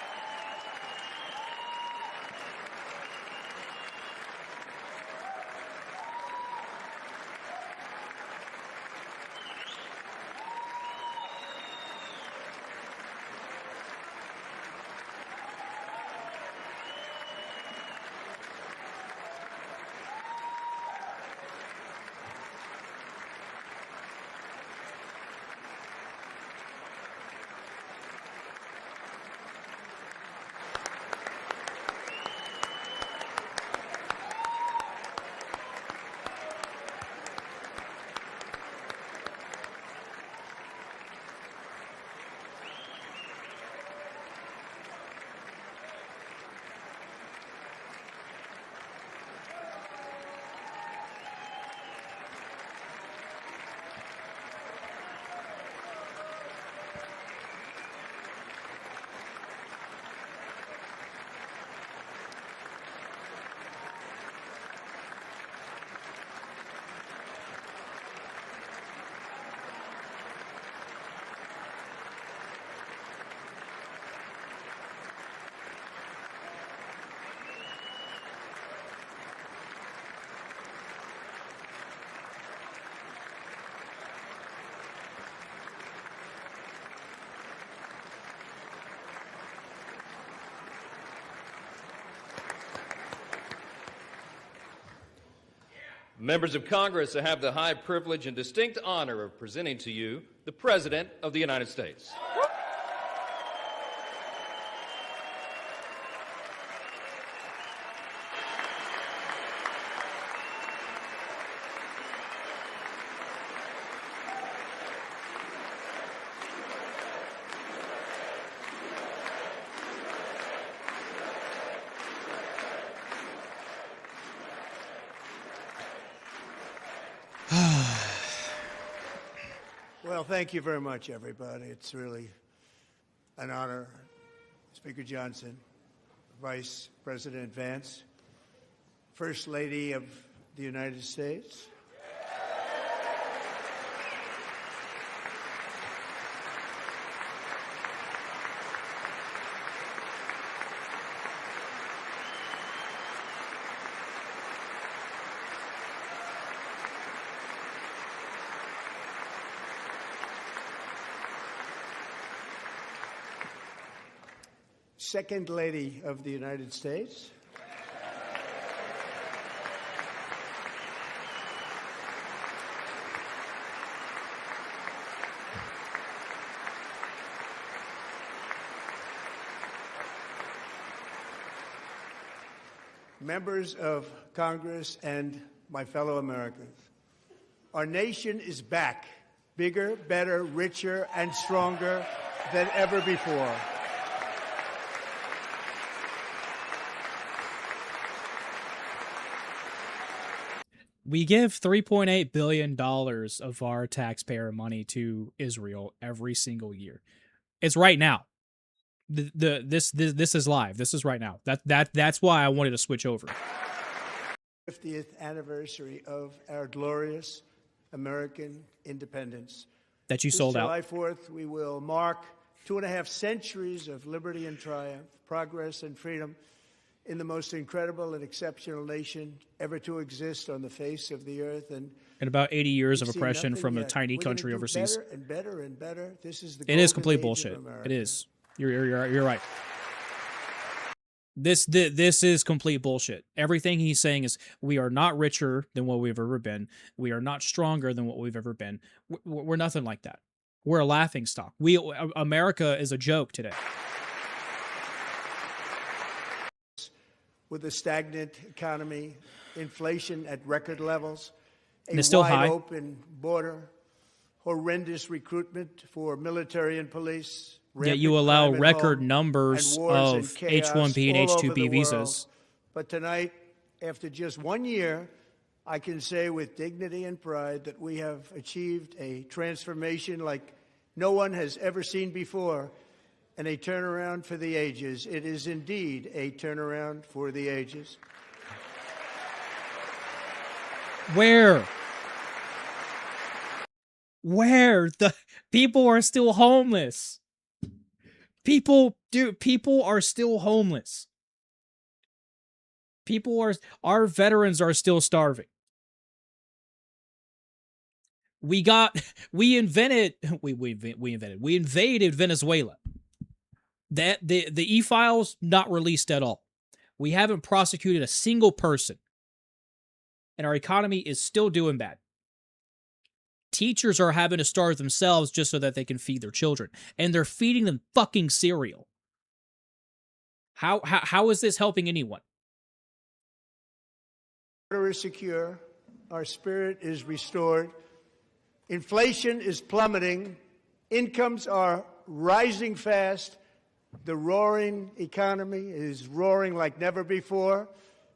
Members of Congress, I have the high privilege and distinct honor of presenting to you the President of the United States. Well, thank you very much, everybody. It's really an honor. Speaker Johnson, Vice President Vance, First Lady of the United States. Second Lady of the United States. Members of Congress and my fellow Americans. Our nation is back, bigger, better, richer, and stronger than ever before. We give $3.8 billion of our taxpayer money to Israel every single year. It's right now. This is live. This is right now. That's why I wanted to switch over. 50th anniversary of our glorious American independence. That you sold July out. 4th, we will mark 2.5 centuries of liberty and triumph, progress and freedom in the most incredible and exceptional nation ever to exist on the face of the earth. And about 80 years of we've seen oppression nothing from a yet. tiny We're gonna country do overseas. Better and better and better. This is the It is golden complete age of bullshit. America. It is. You're right. This is complete bullshit. Everything he's saying is we are not richer than what we've ever been. We are not stronger than what we've ever been. We're nothing like that. We're a laughing stock. America is a joke today. With a stagnant economy, inflation at record levels, And a it's still wide high. open border, horrendous recruitment for military and police. Yet you rampant allow crime at record home, numbers and wars and of chaos H-1B and all over H-2B the visas. world. But tonight, after just 1 year, I can say with dignity and pride that we have achieved a transformation like no one has ever seen before, and a turnaround for the ages. It is indeed a turnaround for the ages. Where the people are still homeless. People are still homeless. Our veterans are still starving. We invaded Venezuela. That the e-files not released at all. We haven't prosecuted a single person. And our economy is still doing bad. Teachers are having to starve themselves just so that they can feed their children. And they're feeding them fucking cereal. How is this helping anyone? Water is secure. Our spirit is restored. Inflation is plummeting. Incomes are rising fast. The roaring economy is roaring like never before.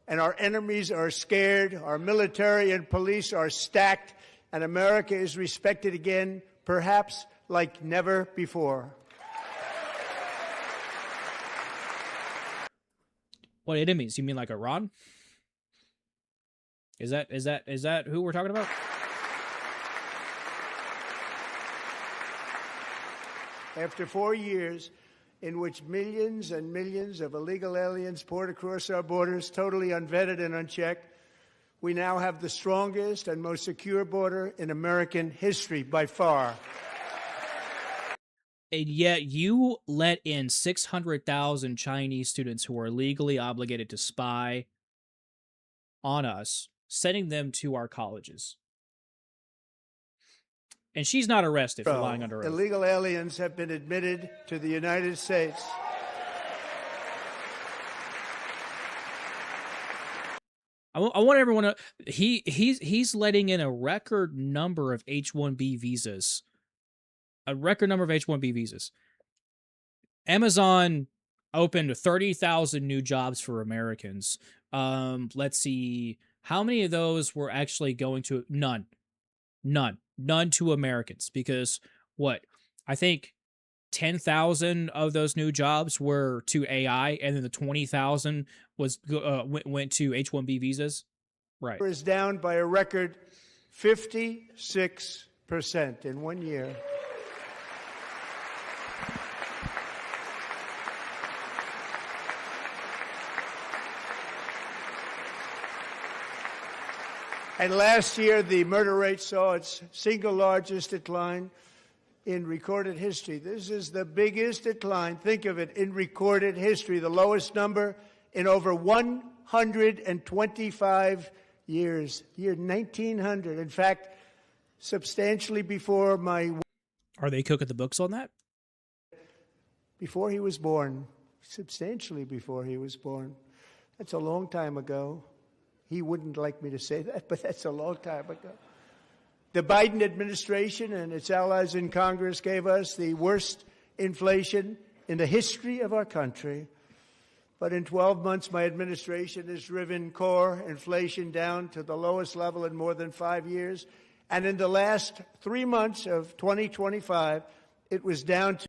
And our enemies are scared. Our military and police are stacked. And America is respected again, perhaps like never before. What enemies? You mean like Iran? Is that who we're talking about? After 4 years in which millions and millions of illegal aliens poured across our borders, totally unvetted and unchecked, we now have the strongest and most secure border in American history by far. And yet you let in 600,000 Chinese students who are legally obligated to spy on us, sending them to our colleges. And she's not arrested for lying under oath. Illegal aliens have been admitted to the United States. I want everyone to he's letting in a record number of H-1B visas. A record number of H-1B visas. Amazon opened 30,000 new jobs for Americans. Let's see. How many of those were actually going to none to Americans? Because what? I think 10,000 of those new jobs were to AI, and then the 20,000 was went to H-1B visas. Right. Is down by a record 56% in 1 year. And last year, the murder rate saw its single largest decline in recorded history. This is the biggest decline, think of it, in recorded history, the lowest number in over 125 years, year 1900. In fact, substantially before my... Are they cooking the books on that? Before he was born, substantially before he was born. That's a long time ago. He wouldn't like me to say that, but that's a long time ago. The Biden administration and its allies in Congress gave us the worst inflation in the history of our country. But in 12 months, my administration has driven core inflation down to the lowest level in more than 5 years. And in the last 3 months of 2025, it was down to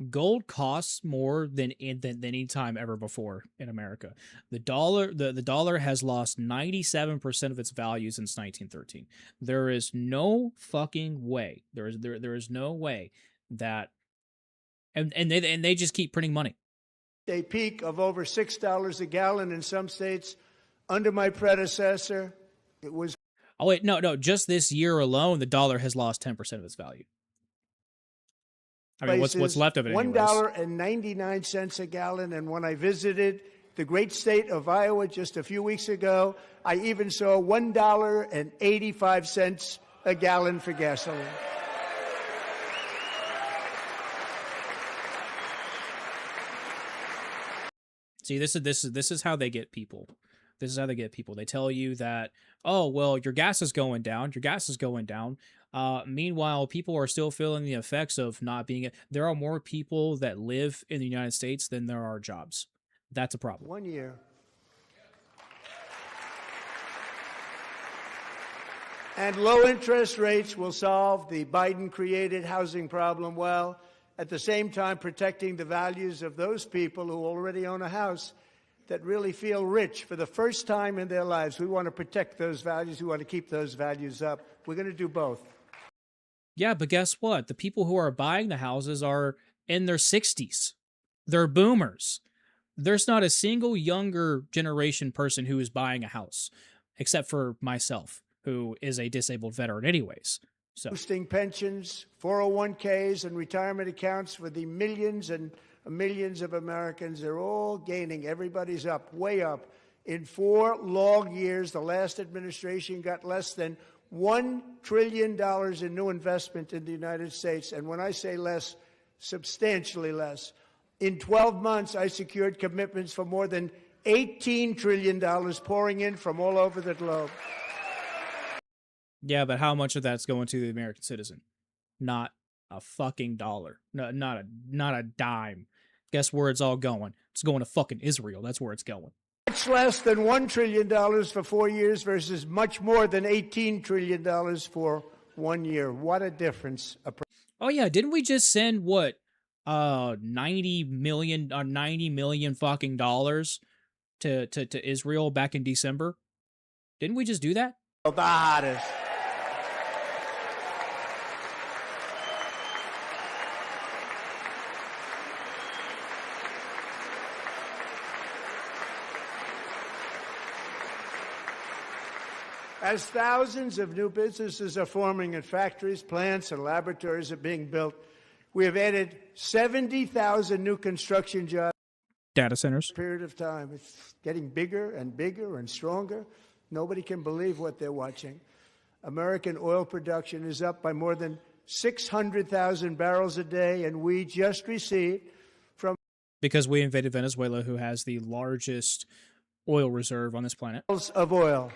Gold costs more than any time ever before in America. The dollar has lost 97% of its value since 1913. There is no fucking way. There is no way that and they just keep printing money. a peak of over $6 a gallon in some states. Under my predecessor, it was. Oh wait, no, just this year alone the dollar has lost 10% of its value. I mean, what's left of it anyways. $1.99 a gallon, and when I visited the great state of Iowa just a few weeks ago, I even saw $1.85 a gallon for gasoline. See, this is how they get people. This is how they get people. They tell you that, oh, well, your gas is going down. Your gas is going down. Meanwhile, people are still feeling the effects of not being. There are more people that live in the United States than there are jobs. That's a problem. 1 year. And low interest rates will solve the Biden-created housing problem well, at the same time protecting the values of those people who already own a house that really feel rich for the first time in their lives. We want to protect those values. We want to keep those values up. We're going to do both. Yeah, but guess what? The people who are buying the houses are in their 60s. They're boomers. There's not a single younger generation person who is buying a house, except for myself, who is a disabled veteran anyways. So. Boosting pensions, 401ks, and retirement accounts for the millions and millions of Americans. They're all gaining. Everybody's up, way up. In 4 long years, the last administration got less than $1 trillion in new investment in the United States. And when I say less, substantially less. In 12 months, I secured commitments for more than $18 trillion pouring in from all over the globe. Yeah, but how much of that's going to the American citizen? Not a fucking dollar. No, not a dime. Guess where it's all going? It's going to fucking Israel. That's where it's going. Much less than $1 trillion for 4 years versus much more than $18 trillion for 1 year. What a difference. Oh yeah, didn't we just send what 90 million fucking dollars to Israel back in December? Didn't we just do that? The hottest. As thousands of new businesses are forming in factories, plants, and laboratories are being built, we have added 70,000 new construction jobs. Data centers. Period of time. It's getting bigger and bigger and stronger. Nobody can believe what they're watching. American oil production is up by more than 600,000 barrels a day, and we just received from... Because we invaded Venezuela, who has the largest oil reserve on this planet. ...of oil.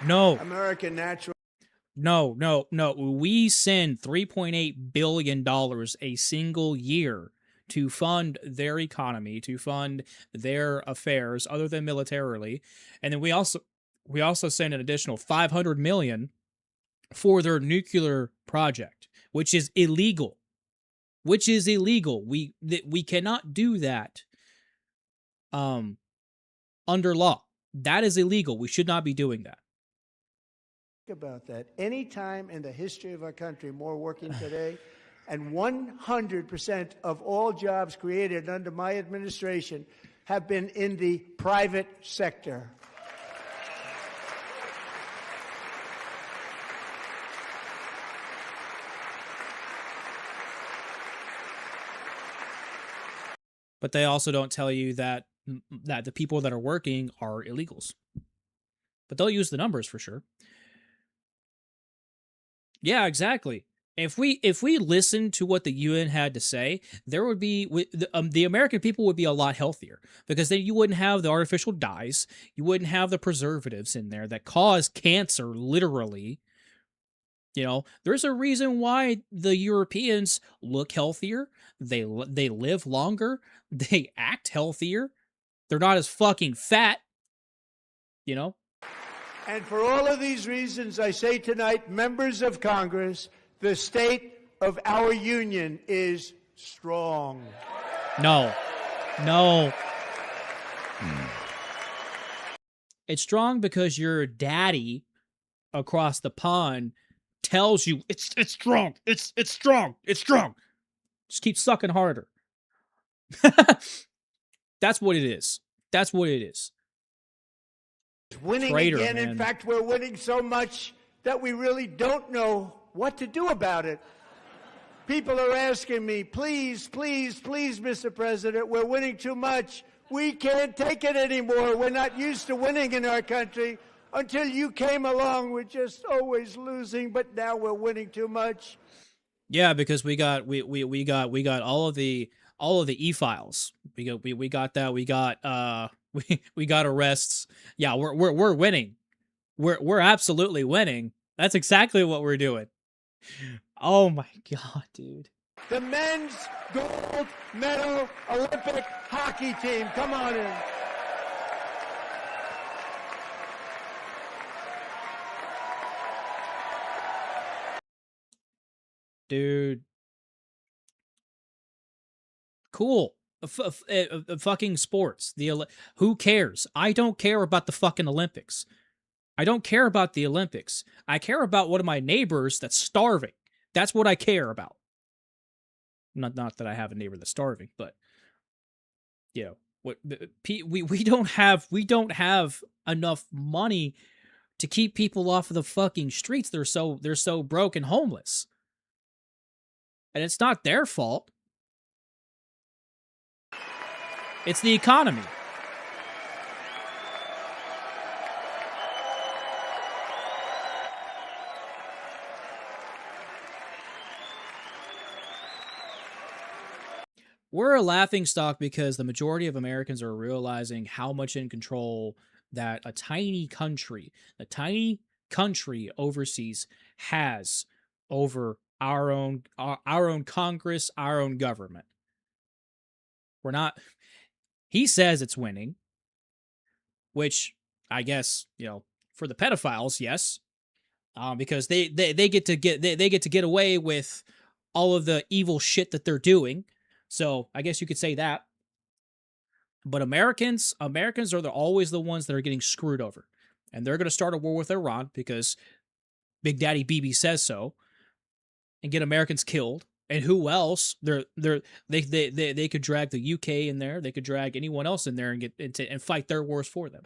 No. American natural. No. We send $3.8 billion a single year to fund their economy, to fund their affairs, other than militarily. And then we also send an additional $500 million for their nuclear project, which is illegal. We cannot do that under law. That is illegal. We should not be doing that. About that. Any time in the history of our country, more working today, and 100% of all jobs created under my administration have been in the private sector. But they also don't tell you that the people that are working are illegals. But they'll use the numbers for sure. Yeah, exactly. if we listened to what the UN had to say, there would be the American people would be a lot healthier, because then you wouldn't have the artificial dyes, you wouldn't have the preservatives in there that cause cancer, literally. You know, there's a reason why the Europeans look healthier, they live longer, they act healthier, they're not as fucking fat. You know. And for all of these reasons, I say tonight, members of Congress, the state of our union is strong. No. It's strong because your daddy across the pond tells you it's strong. It's strong. It's strong. Just keep sucking harder. That's what it is. That's what it is. Winning Traitor, again. man. In fact, we're winning so much that we really don't know what to do about it. People are asking me, please, please, please, Mr. President, we're winning too much. We can't take it anymore. We're not used to winning in our country. Until you came along, we're just always losing, but now we're winning too much. Yeah, because we got all of the e-files. We got that. We got we got arrests. Yeah, we're winning. We're absolutely winning. That's exactly what we're doing. Oh my god, dude. The men's gold medal Olympic hockey team. Come on in. Dude. Cool. Fucking sports. Who cares? I don't care about the fucking Olympics. I don't care about the Olympics. I care about one of my neighbors that's starving. That's what I care about. Not that I have a neighbor that's starving, but you know, we don't have enough money to keep people off of the fucking streets. They're so broke and homeless. And it's not their fault. It's the economy. We're a laughingstock because the majority of Americans are realizing how much in control that a tiny country overseas has over our own Congress, our own government. We're not. He says it's winning, which I guess, you know, for the pedophiles, yes, because they get to get away with all of the evil shit that they're doing. So I guess you could say that. But Americans are always the ones that are getting screwed over, and they're going to start a war with Iran because Big Daddy Bibi says so, and get Americans killed. And who else? They could drag the UK in there. They could drag anyone else in there and get into and fight their wars for them.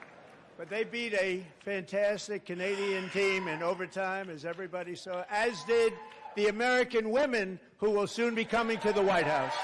But they beat a fantastic Canadian team in overtime, as everybody saw, as did the American women who will soon be coming to the White House.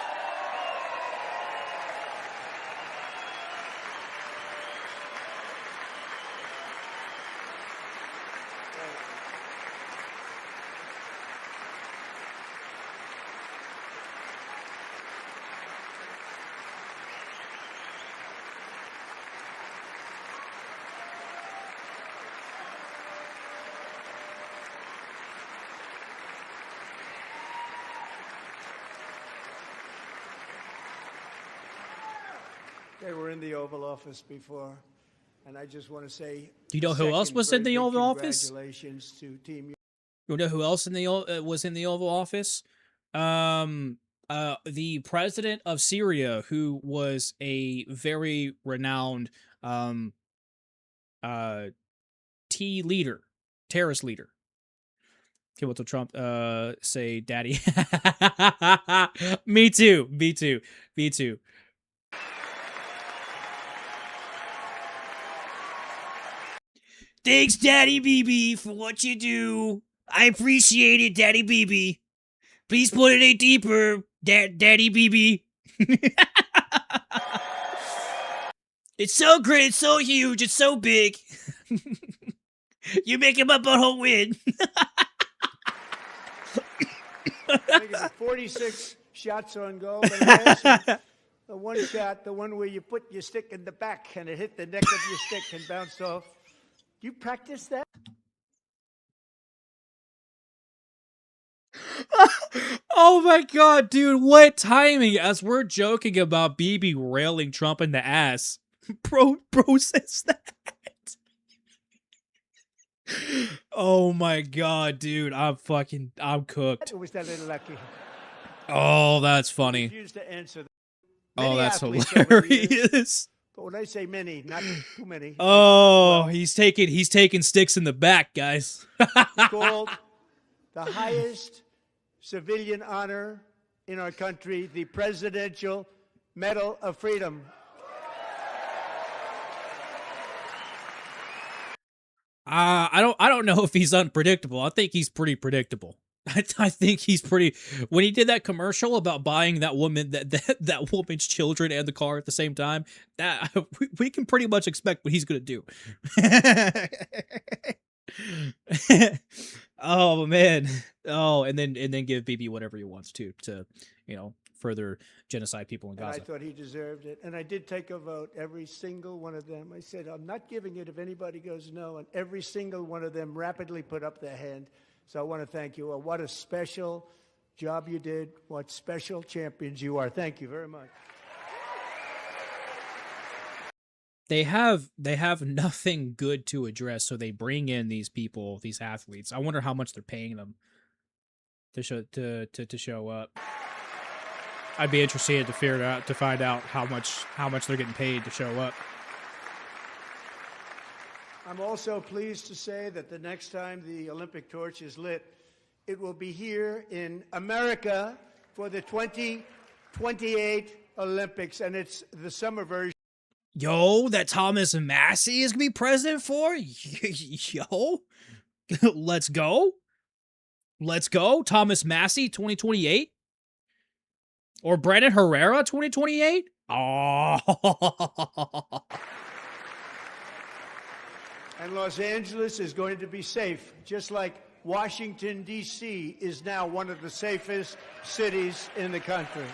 They were in the Oval Office before, and I just want to say, do you know who else was in the Oval Office? Congratulations to Team. You know who else was in the Oval Office? The president of Syria, who was a very renowned terrorist leader. Okay, what will Trump say, Daddy? Me too. Thanks, Daddy Bibi, for what you do. I appreciate it, Daddy Bibi. Please put it in deeper, Daddy Bibi. It's so great, it's so huge, it's so big. You're making my butthole win. I think it's 46 shots on goal, but also the one shot, the one where you put your stick in the back and it hit the neck of your stick and bounced off. Do you practice that? Oh my god, dude, what timing as we're joking about BB railing Trump in the ass. Bro says that. Oh my god, dude, I'm cooked. Or was that a little lucky? Oh, that's funny. Refused to answer that. Oh, Many that's athletes over the years, hilarious. but when I say many, not too many. Oh, he's taking sticks in the back, guys. It's called the highest civilian honor in our country, the Presidential Medal of Freedom. I don't know if he's unpredictable. I think he's pretty predictable. I think he's pretty. When he did that commercial about buying that woman's children and the car at the same time, that we can pretty much expect what he's gonna do. Oh man. Oh, and then give BB whatever he wants to further genocide people in And I Gaza. thought he deserved it. And I did take a vote, every single one of them. I said, I'm not giving it if anybody goes no. And every single one of them rapidly put up their hand. So I want to thank you. What a special job you did. What special champions you are. Thank you very much. They have nothing good to address, so they bring in these people, these athletes. I wonder how much they're paying them to show up. I'd be interested to find out how much they're getting paid to show up. I'm also pleased to say that the next time the Olympic torch is lit, it will be here in America for the 2028 Olympics, and it's the summer version. Yo, that Thomas Massey is gonna be president for? Yo, let's go. Thomas Massey, 2028, or Brandon Herrera, 2028. Oh. And Los Angeles is going to be safe, just like Washington, D.C. is now one of the safest cities in the country.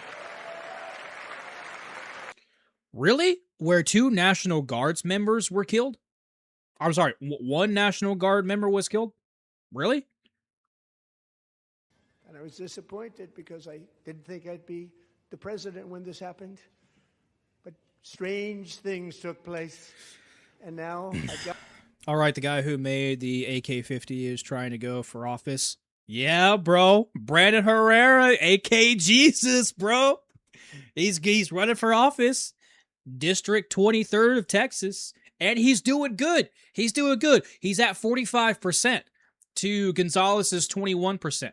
Really? Where 2 National Guards members were killed? I'm sorry, 1 National Guard member was killed? Really? And I was disappointed because I didn't think I'd be the president when this happened. But strange things took place. And now I've got... All right, the guy who made the AK-50 is trying to go for office. Yeah, bro. Brandon Herrera, AK Jesus, bro. He's running for office. District 23rd of Texas, and he's doing good. He's at 45% to Gonzalez's 21%.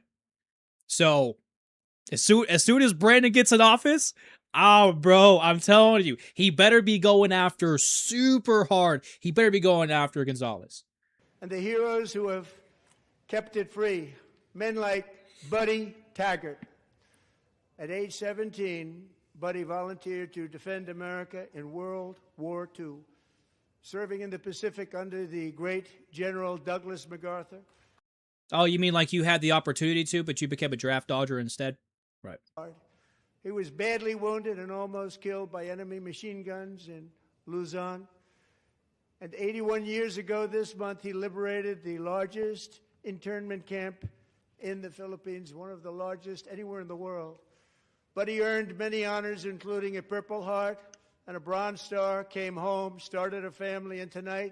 So as soon as Brandon gets in office, oh, bro, I'm telling you, he better be going after super hard. He better be going after Gonzalez. And the heroes who have kept it free, men like Buddy Taggart. At age 17, Buddy volunteered to defend America in World War II, serving in the Pacific under the great General Douglas MacArthur. Oh, you mean like you had the opportunity to, but you became a draft dodger instead? Right. He was badly wounded and almost killed by enemy machine guns in Luzon. And 81 years ago this month, he liberated the largest internment camp in the Philippines, one of the largest anywhere in the world. But he earned many honors, including a Purple Heart and a Bronze Star, came home, started a family, and tonight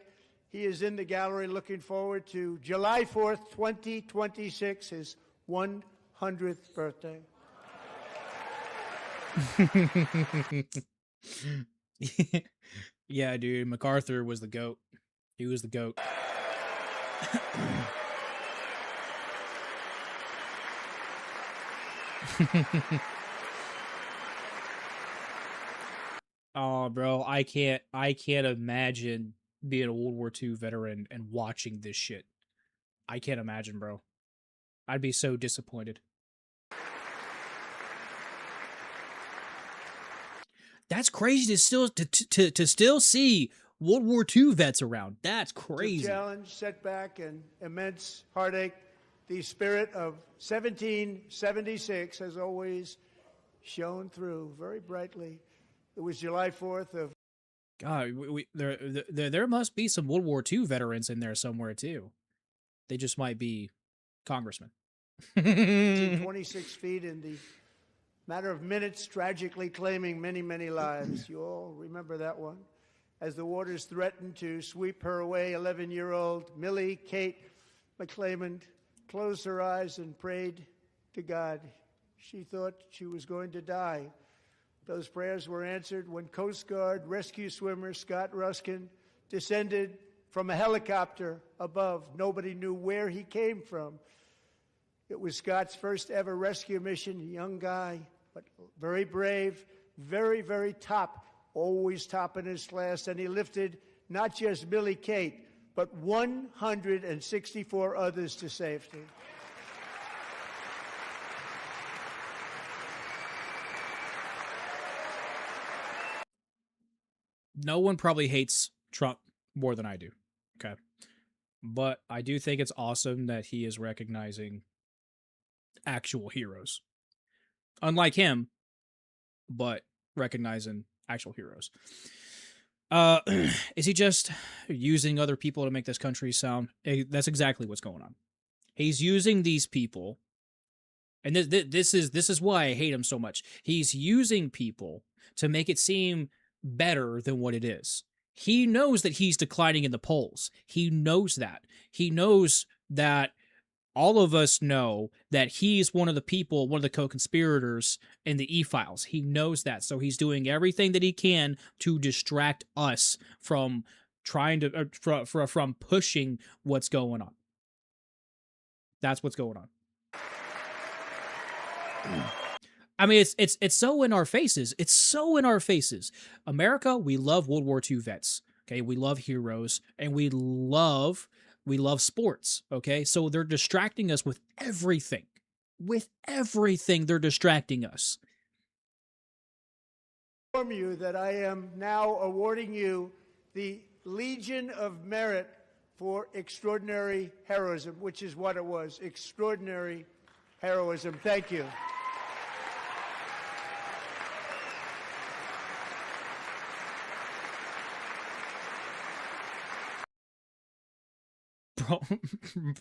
he is in the gallery looking forward to July 4th, 2026, his 100th birthday. Yeah, dude, MacArthur was the GOAT. He was the GOAT. Oh, bro, I can't imagine being a World War II veteran and watching this shit. I can't imagine, bro. I'd be so disappointed. That's crazy to still see World War II vets around. That's crazy. Challenge, setback, and immense heartache the spirit of 1776 has always shone through very brightly. It was July 4th of God, there must be some World War II veterans in there somewhere too. They just might be congressmen. 26 feet in the matter of minutes, tragically claiming many, many lives. You all remember that one? As the waters threatened to sweep her away, 11-year-old Millie Kate McClelland closed her eyes and prayed to God. She thought she was going to die. Those prayers were answered when Coast Guard rescue swimmer Scott Ruskin descended from a helicopter above. Nobody knew where he came from. It was Scott's first ever rescue mission, a young guy, but very brave, very, very top, always top in his class. And he lifted not just Millie Kate, but 164 others to safety. No one probably hates Trump more than I do. Okay. But I do think it's awesome that he is recognizing actual heroes. Unlike him, but recognizing actual heroes. Is he just using other people to make this country sound? That's exactly what's going on. He's using these people, and this is why I hate him so much. He's using people to make it seem better than what it is. He knows that he's declining in the polls. He knows that. He knows that all of us know that he's one of the people, one of the co-conspirators in the e-files. He knows that. So he's doing everything that he can to distract us from trying to, from pushing what's going on. That's what's going on. I mean, it's so in our faces. It's so in our faces. America, we love World War II vets. Okay, we love heroes, and we love sports. Okay, so they're distracting us with everything. With everything, they're distracting us. Inform you that I am now awarding you the Legion of Merit for extraordinary heroism, which is what it was, extraordinary heroism. Thank you.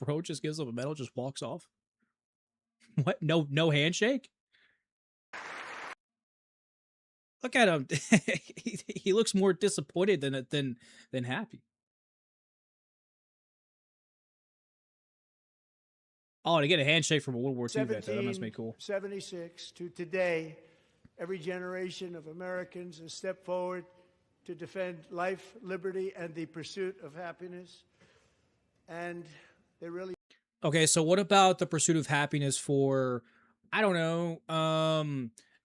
Bro just gives him a medal, just walks off. What? No handshake? Look at him. He looks more disappointed than happy. Oh, to get a handshake from a World War II vet, that must be cool. 76 to today, every generation of Americans has stepped forward to defend life, liberty, and the pursuit of happiness. And they really... Okay, so what about the pursuit of happiness for, I don't know,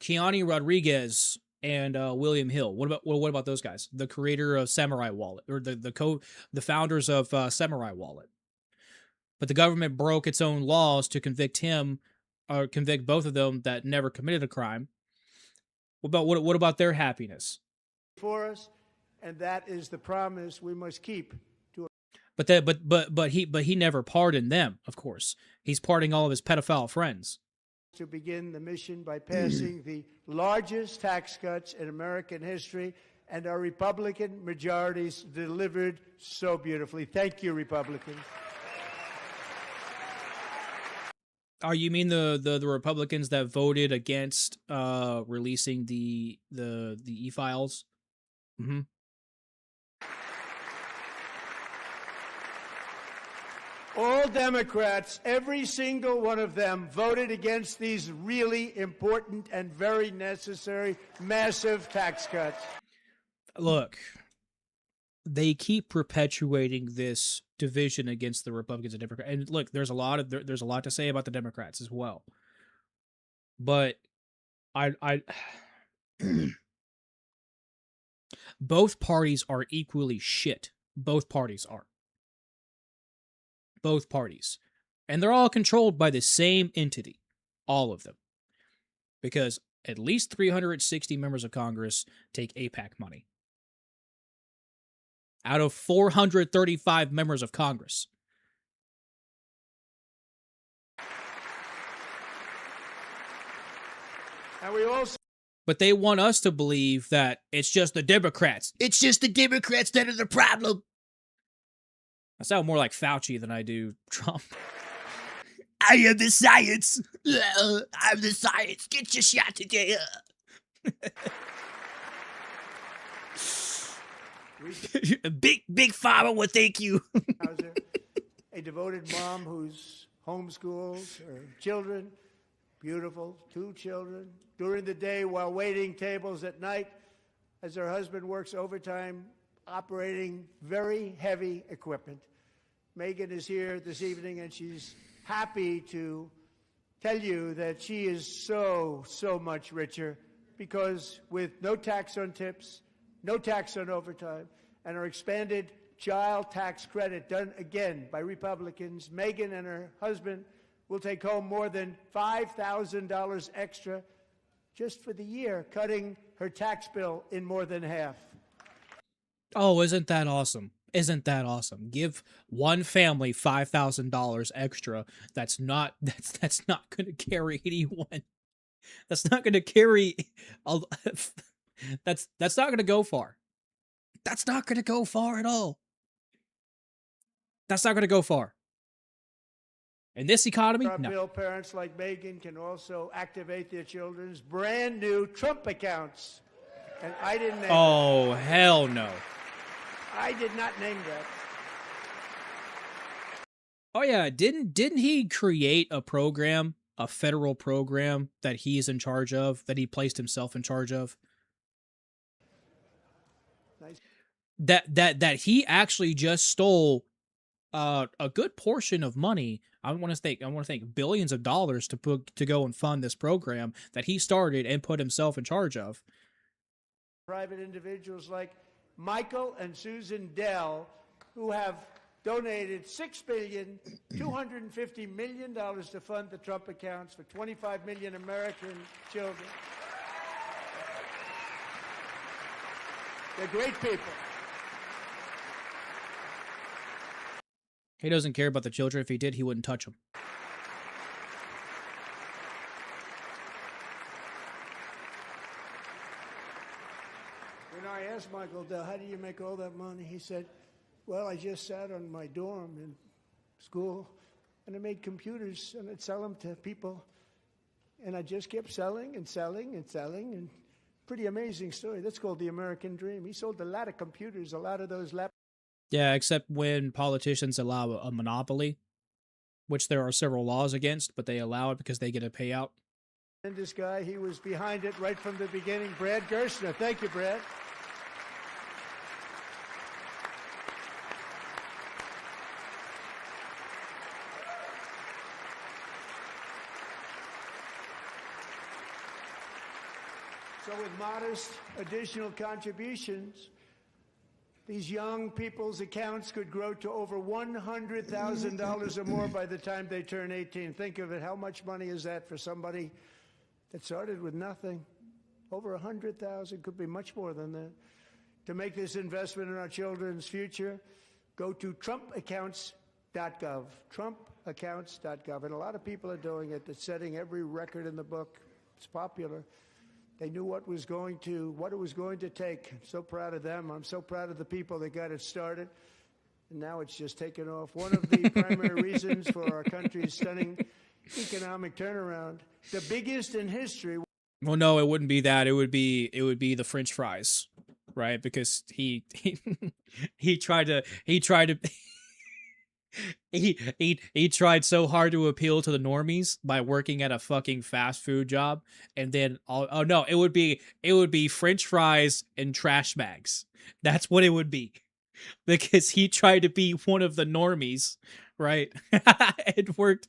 Keanu Rodriguez and William Hill? What about those guys? The creator of Samurai Wallet, or the founders of Samurai Wallet. But the government broke its own laws to convict him, or convict both of them that never committed a crime. What about their happiness? For us, and that is the promise we must keep. But he never pardoned them, of course. He's pardoning all of his pedophile friends. To begin the mission by passing the largest tax cuts in American history, and our Republican majorities delivered so beautifully. Thank you, Republicans. Oh, you mean the Republicans that voted against releasing the e-files? Mm-hmm. All Democrats, every single one of them, voted against these really important and very necessary massive tax cuts. Look, they keep perpetuating this division against the Republicans and Democrats. And look, there's a lot to say about the Democrats as well. But I both parties are equally shit. Both parties are. Both parties. And they're all controlled by the same entity. All of them. Because at least 360 members of Congress take AIPAC money. Out of 435 members of Congress. And we also But they want us to believe that it's just the Democrats. It's just the Democrats that are the problem. I sound more like Fauci than I do Trump. I am the science. I'm the science. Get your shot today. Big pharma will thank you. a devoted mom who's homeschools her children, beautiful, 2 children, during the day while waiting tables at night as her husband works overtime operating very heavy equipment. Megan is here this evening, and she's happy to tell you that she is so much richer because with no tax on tips, no tax on overtime, and our expanded child tax credit done again by Republicans, Megan and her husband will take home more than $5,000 extra just for the year, cutting her tax bill in more than half. Oh, isn't that awesome? Isn't that awesome? Give one family $5,000 extra. That's not going to carry anyone. That's not going to carry. That's not going to go far. That's not going to go far at all. That's not going to go far. In this economy, Our no. bill parents like Megan can also activate their children's brand new Trump accounts. And I didn't name Oh, hell no. I did not name that. Oh yeah, didn't he create a program, a federal program that he's in charge of, that he placed himself in charge of? Nice. That he actually just stole a good portion of money. I want to think billions of dollars to go and fund this program that he started and put himself in charge of. Private individuals like Michael and Susan Dell, who have donated $6.25 billion to fund the Trump accounts for 25 million American children. They're great people. He doesn't care about the children. If he did, he wouldn't touch them. When I asked Michael Dell, how do you make all that money? He said, well, I just sat on my dorm in school, and I made computers, and I'd sell them to people. And I just kept selling and selling and selling, and pretty amazing story. That's called the American dream. He sold a lot of computers, a lot of those laptops. Yeah, except when politicians allow a monopoly, which there are several laws against, but they allow it because they get a payout. And this guy, he was behind it right from the beginning. Brad Gerstner. Thank you, Brad. So with modest additional contributions, these young people's accounts could grow to over $100,000 or more by the time they turn 18. Think of it. How much money is that for somebody that started with nothing? Over 100,000, could be much more than that. To make this investment in our children's future, go to trumpaccounts.gov, trumpaccounts.gov. And a lot of people are doing it. It's setting every record in the book. It's popular. They knew what it was going to take. I'm so proud of them. I'm so proud of the people that got it started. And now it's just taken off. One of the primary reasons for our country's stunning economic turnaround, the biggest in history. Well, no, it wouldn't be that. It would be the French fries, right? Because he tried to he tried so hard to appeal to the normies by working at a fucking fast food job, and then it would be French fries and trash bags. That's what it would be, because he tried to be one of the normies, right? and worked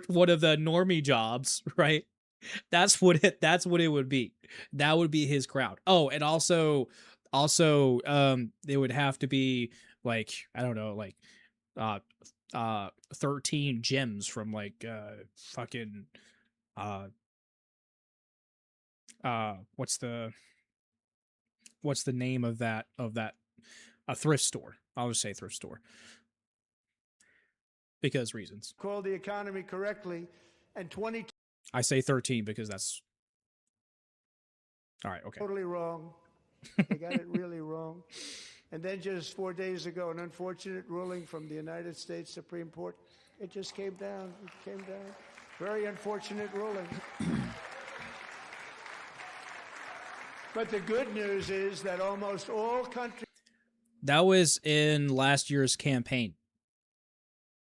one of the normie jobs, right? That's what it would be. That would be his crowd. Oh, and also it would have to be like, I don't know, like 13 gems from like fucking what's the name of that a thrift store. I'll just say thrift store because reasons. Call the economy correctly, and 20. I say 13 because that's All right, okay. Totally wrong. They got it really wrong. And then just 4 days ago, an unfortunate ruling from the United States Supreme Court. It just came down. It came down. Very unfortunate ruling. But the good news is that almost all countries... That was in last year's campaign.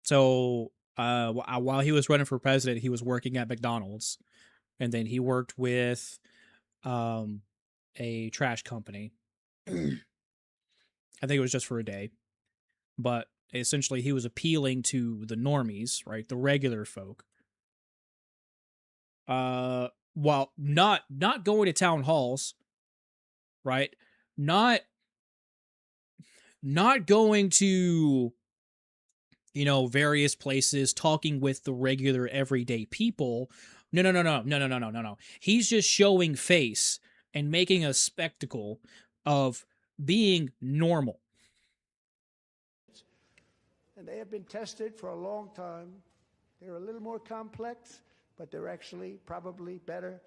So while he was running for president, he was working at McDonald's. And then he worked with a trash company. I think it was just for a day. But essentially, he was appealing to the normies, right? The regular folk. While not going to town halls, right? Not going to, you know, various places, talking with the regular everyday people. No. He's just showing face and making a spectacle of being normal. And they have been tested for a long time. They're a little more complex, but they're actually probably better,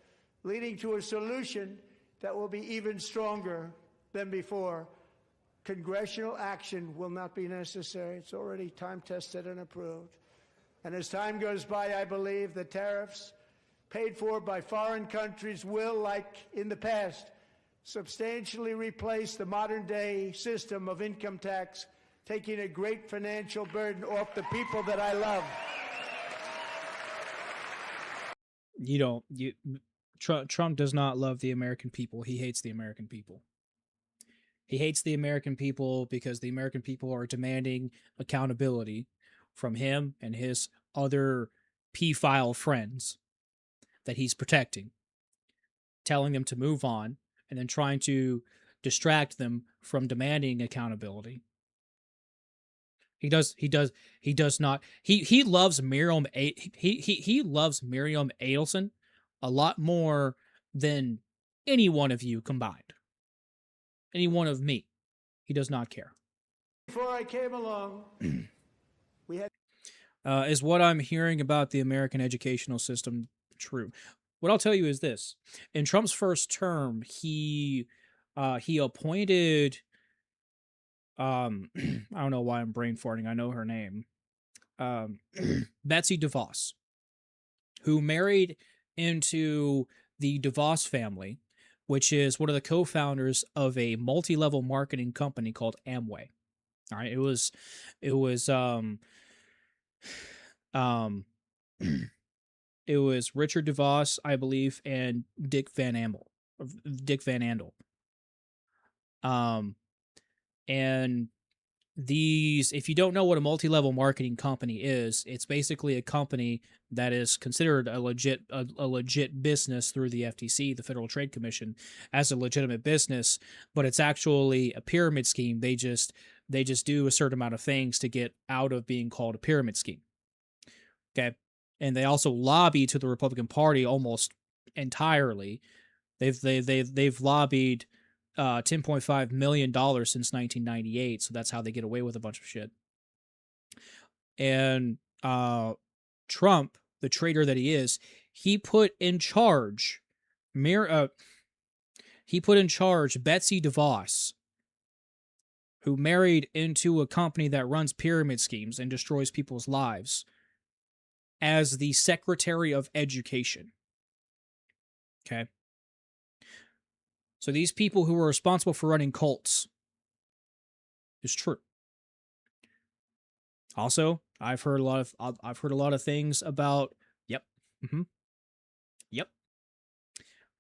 leading to a solution that will be even stronger than before. Congressional action will not be necessary. It's already time-tested and approved. And as time goes by, I believe the tariffs paid for by foreign countries will, like in the past, substantially replace the modern-day system of income tax, taking a great financial burden off the people that I love. Trump does not love the American people. He hates the American people. He hates the American people because the American people are demanding accountability from him and his other P-file friends that he's protecting, telling them to move on, and then trying to distract them from demanding accountability. He does not. He loves Miriam. He loves Miriam Adelson a lot more than any one of you combined. Any one of me. He does not care. Before I came along, we had... Is what I'm hearing about the American educational system true? What I'll tell you is this. In Trump's first term, he appointed... I don't know why I'm brain farting. I know her name. Betsy DeVos, who married into the DeVos family, which is one of the co-founders of a multi-level marketing company called Amway. All right, it was it was Richard DeVos, I believe, and Dick Van Andel. And these, if you don't know what a multi-level marketing company is, it's basically a company that is considered a legit business through the FTC, the Federal Trade Commission, as a legitimate business, but it's actually a pyramid scheme. They just do a certain amount of things to get out of being called a pyramid scheme. Okay, and they also lobby to the Republican Party almost entirely. They've lobbied $10.5 million since 1998, so that's how they get away with a bunch of shit. And Trump, the traitor that he is, he put in charge Betsy DeVos, who married into a company that runs pyramid schemes and destroys people's lives, as the Secretary of Education. Okay? So these people who are responsible for running cults is true. Also, I've heard a lot of things about. Yep. Yep.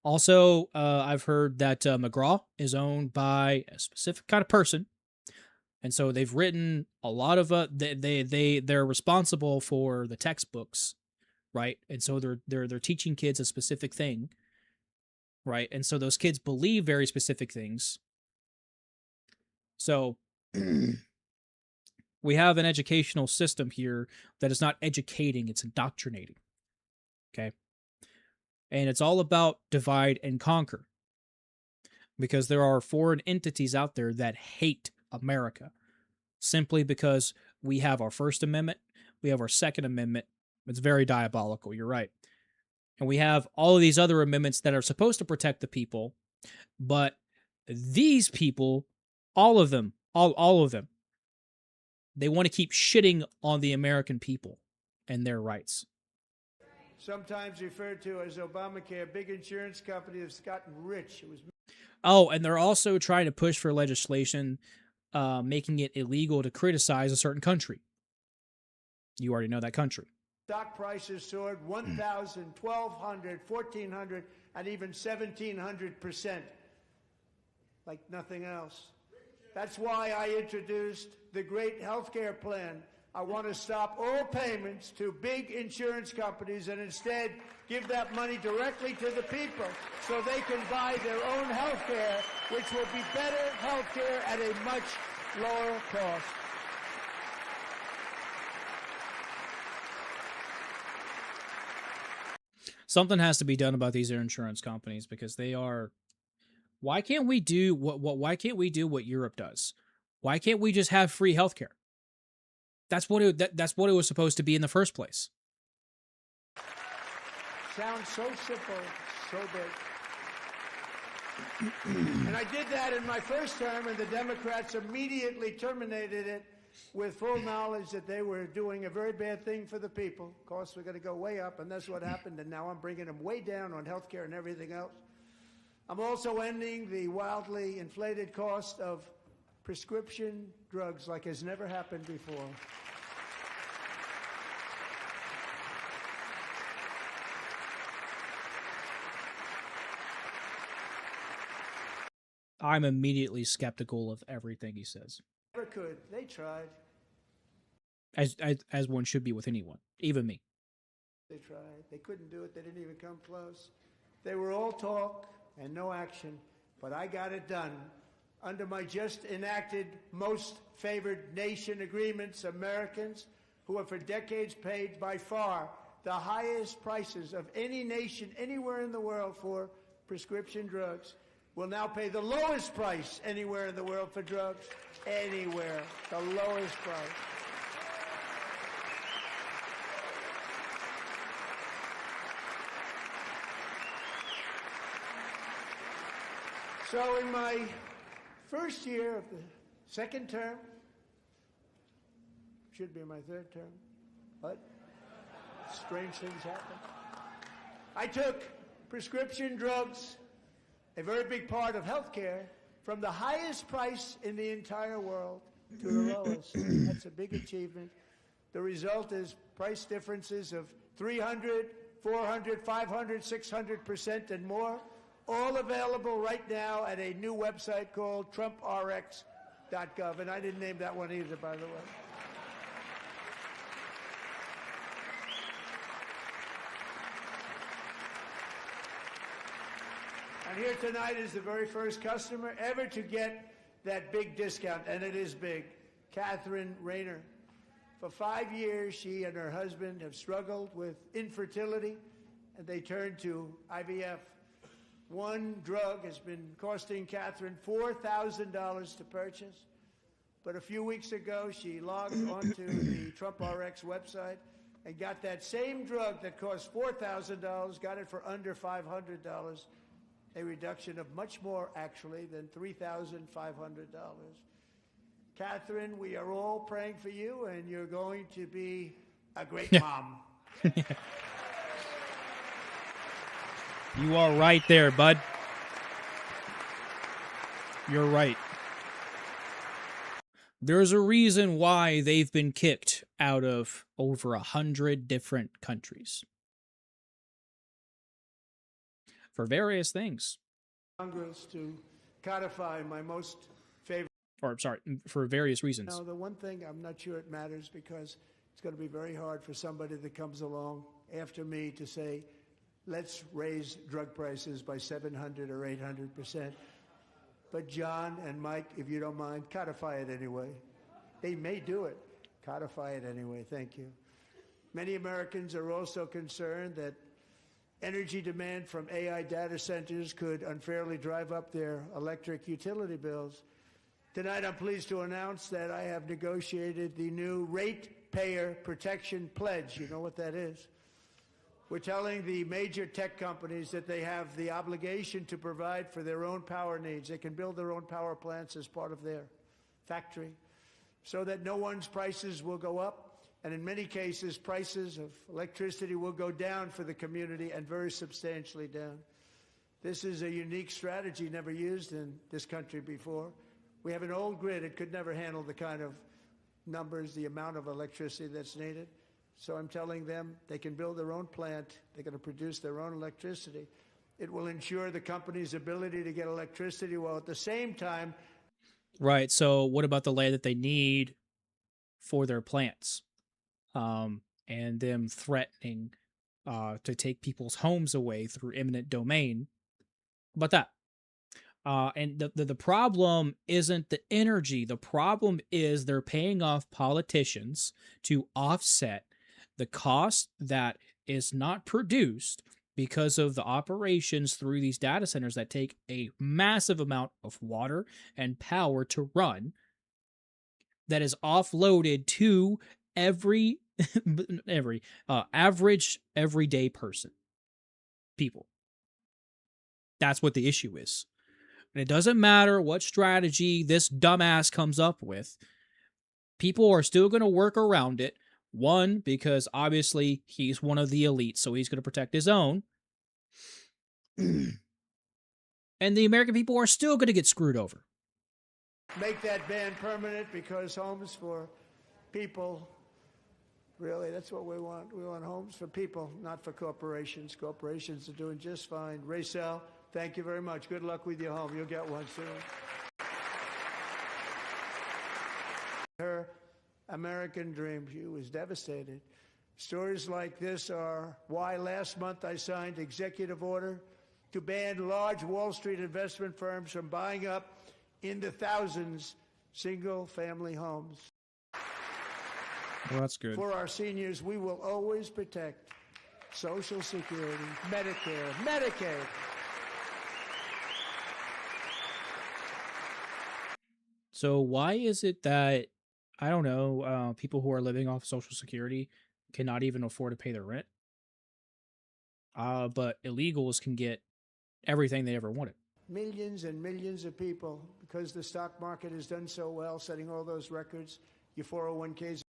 Also, I've heard that McGraw is owned by a specific kind of person, and so they've written a lot of they're responsible for the textbooks, right? And so they're teaching kids a specific thing. Right, and so those kids believe very specific things. So we have an educational system here that is not educating, it's indoctrinating. Okay? And it's all about divide and conquer. Because there are foreign entities out there that hate America simply because we have our First Amendment, we have our Second Amendment. It's very diabolical, you're right. And we have all of these other amendments that are supposed to protect the people, But these people, all of them, all of them, they want to keep shitting on the American people and their rights. Sometimes referred to as Obamacare, big insurance company that's gotten rich. It was Oh, and they're also trying to push for legislation making it illegal to criticize a certain country. You already know that country. stock prices soared 1,000, 1,200, 1,400, and even 1,700%, like nothing else. That's why I introduced the great healthcare plan. I want to stop all payments to big insurance companies and instead give that money directly to the people so they can buy their own health care, which will be better health care at a much lower cost. Something has to be done about these insurance companies because they are. Why can't we do what? Why can't we do what Europe does? Why can't we just have free healthcare? That's what that's what it was supposed to be in the first place. Sounds so simple, so big. And I did that in my first term, and the Democrats immediately terminated it with full knowledge that they were doing a very bad thing for the people. Costs were going to go way up, and that's what happened, and now I'm bringing them way down on health care and everything else. I'm also ending the wildly inflated cost of prescription drugs like has never happened before. I'm immediately skeptical of everything he says. Never could. They tried. As one should be with anyone, even me. They tried. They couldn't do it. They didn't even come close. They were all talk and no action, but I got it done. Under my just enacted most favored nation agreements, Americans who have for decades paid by far the highest prices of any nation anywhere in the world for prescription drugs will now pay the lowest price anywhere in the world for drugs. Anywhere. The lowest price. So in my first year of the second term, should be my third term, but strange things happen. I took prescription drugs, a very big part of healthcare, from the highest price in the entire world to the lowest. That's a big achievement. The result is price differences of 300, 400, 500, 600% and more, all available right now at a new website called TrumpRx.gov. And I didn't name that one either, by the way. And here tonight is the very first customer ever to get that big discount, and it is big, Catherine Rayner. For 5 years, she and her husband have struggled with infertility, and they turned to IVF. One drug has been costing Catherine $4,000 to purchase, but a few weeks ago, she logged onto the TrumpRx website and got that same drug that cost $4,000, got it for under $500. A reduction of much more, actually, than $3,500. Catherine, we are all praying for you, and you're going to be a great mom. You are right there, bud. You're right. There's a reason why they've been kicked out of over 100 different countries. For various things. Congress to codify my most favorite. Or, sorry, for various reasons. Now, the one thing I'm not sure it matters because it's going to be very hard for somebody that comes along after me to say, let's raise drug prices by 700 or 800%. But John and Mike, if you don't mind, codify it anyway. They may do it. Codify it anyway. Thank you. Many Americans are also concerned that energy demand from AI data centers could unfairly drive up their electric utility bills. Tonight, I'm pleased to announce that I have negotiated the new Ratepayer Protection Pledge. You know what that is? We're telling the major tech companies that they have the obligation to provide for their own power needs. They can build their own power plants as part of their factory so that no one's prices will go up. And in many cases, prices of electricity will go down for the community, and very substantially down. This is a unique strategy never used in this country before. We have an old grid. It could never handle the kind of numbers, the amount of electricity that's needed. So I'm telling them they can build their own plant. They're going to produce their own electricity. It will ensure the company's ability to get electricity while at the same time. Right. So what about the land that they need for their plants? And them threatening to take people's homes away through eminent domain. How about that? And the problem isn't the energy. The problem is they're paying off politicians to offset the cost that is not produced because of the operations through these data centers that take a massive amount of water and power to run, that is offloaded to every average everyday people. That's what the issue is. And it doesn't matter what strategy this dumbass comes up with. People are still going to work around it. One, because obviously he's one of the elites, so he's going to protect his own. And the American people are still going to get screwed over. Make that ban permanent, because homes for people, really, that's what we want. We want homes for people, not for corporations. Corporations are doing just fine. Raysel, thank you very much. Good luck with your home. You'll get one soon. Her American dream, she was devastated. Stories like this are why last month I signed executive order to ban large Wall Street investment firms from buying up in the thousands single-family homes. Well, that's good. For our seniors, we will always protect Social Security, Medicare, Medicaid. So why is it that, I don't know, people who are living off Social Security cannot even afford to pay their rent? But illegals can get everything they ever wanted. Millions and millions of people, because the stock market has done so well, setting all those records, your 401ks.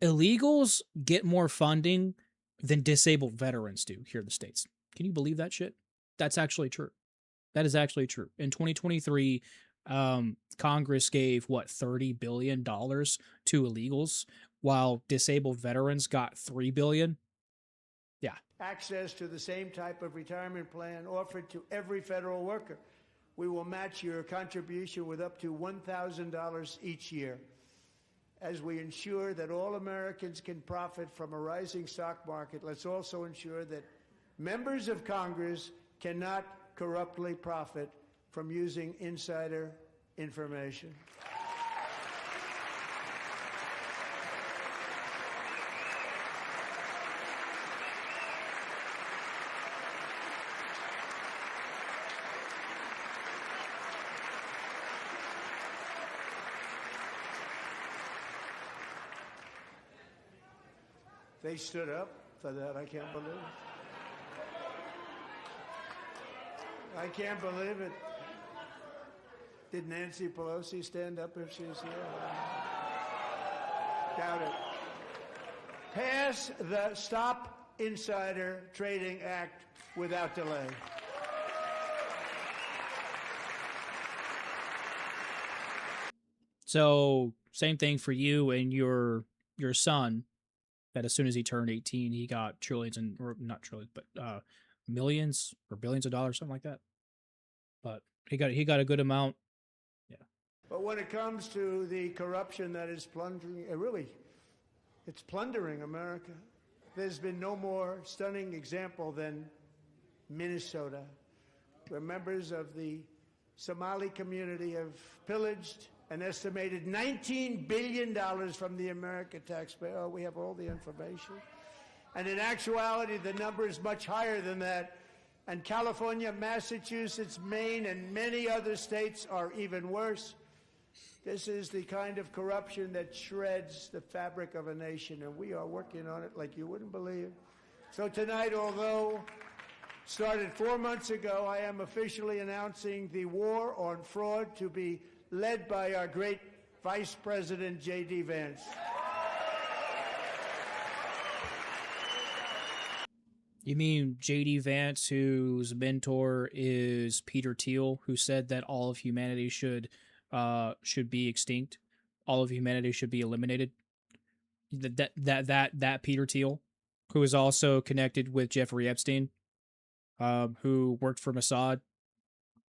Illegals get more funding than disabled veterans do here in the States. Can you believe that shit? That's actually true. That is actually true. In 2023, Congress gave, what, $30 billion to illegals, while disabled veterans got $3 billion? Yeah. Access to the same type of retirement plan offered to every federal worker. We will match your contribution with up to $1,000 each year, as we ensure that all Americans can profit from a rising stock market. Let's also ensure that members of Congress cannot corruptly profit from using insider information. They stood up for that. I can't believe it. I can't believe it. Did Nancy Pelosi stand up if she's here? Doubt it. Pass the Stop Insider Trading Act without delay. So same thing for you and your son, that as soon as he turned 18, he got trillions and, or not trillions, but millions or billions of dollars, something like that. But he got a good amount. Yeah. But when it comes to the corruption that is plundering, it's plundering America. There's been no more stunning example than Minnesota, where members of the Somali community have pillaged an estimated $19 billion from the American taxpayer. Oh, we have all the information. And in actuality, the number is much higher than that. And California, Massachusetts, Maine, and many other states are even worse. This is the kind of corruption that shreds the fabric of a nation, and we are working on it like you wouldn't believe. So tonight, although started 4 months ago, I am officially announcing the war on fraud to be led by our great Vice President J.D. Vance. You mean J.D. Vance, whose mentor is Peter Thiel, who said that all of humanity should be extinct, all of humanity should be eliminated? That Peter Thiel, who is also connected with Jeffrey Epstein, who worked for Mossad,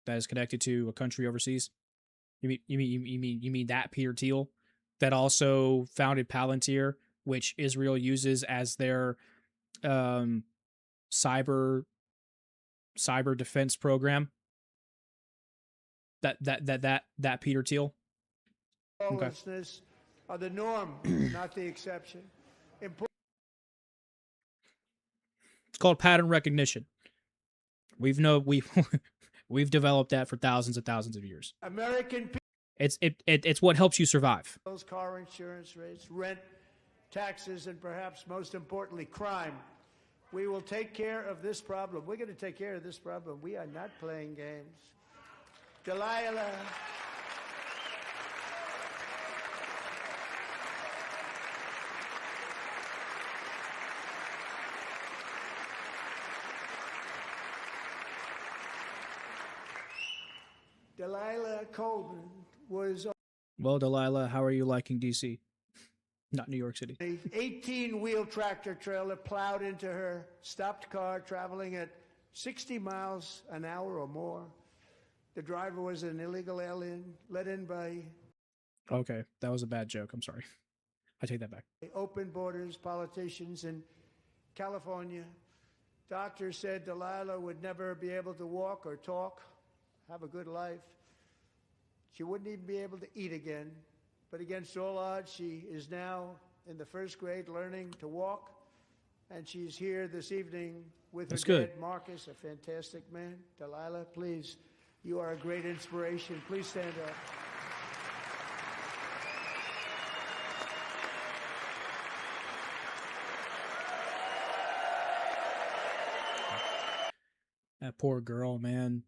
that is connected to a country overseas. You mean that Peter Thiel, that also founded Palantir, which Israel uses as their cyber defense program. That Peter Thiel. Lawlessness are the norm, not the exception. It's called pattern recognition. We've developed that for thousands and thousands of years. American people. It's what helps you survive. Car insurance rates, rent, taxes, and perhaps most importantly, crime. We will take care of this problem. We're going to take care of this problem. We are not playing games. Delilah. Delilah Colvin was... Well, Delilah, how are you liking D.C.? Not New York City. An 18-wheel tractor trailer plowed into her stopped car traveling at 60 miles an hour or more. The driver was an illegal alien let in by... Okay, that was a bad joke. I'm sorry. I take that back. Open borders, politicians in California. Doctors said Delilah would never be able to walk or talk, have a good life. She wouldn't even be able to eat again. But against all odds, she is now in the first grade learning to walk. And she's here this evening with her dad, Marcus, a fantastic man. Delilah, please, you are a great inspiration. Please stand up. That poor girl, man.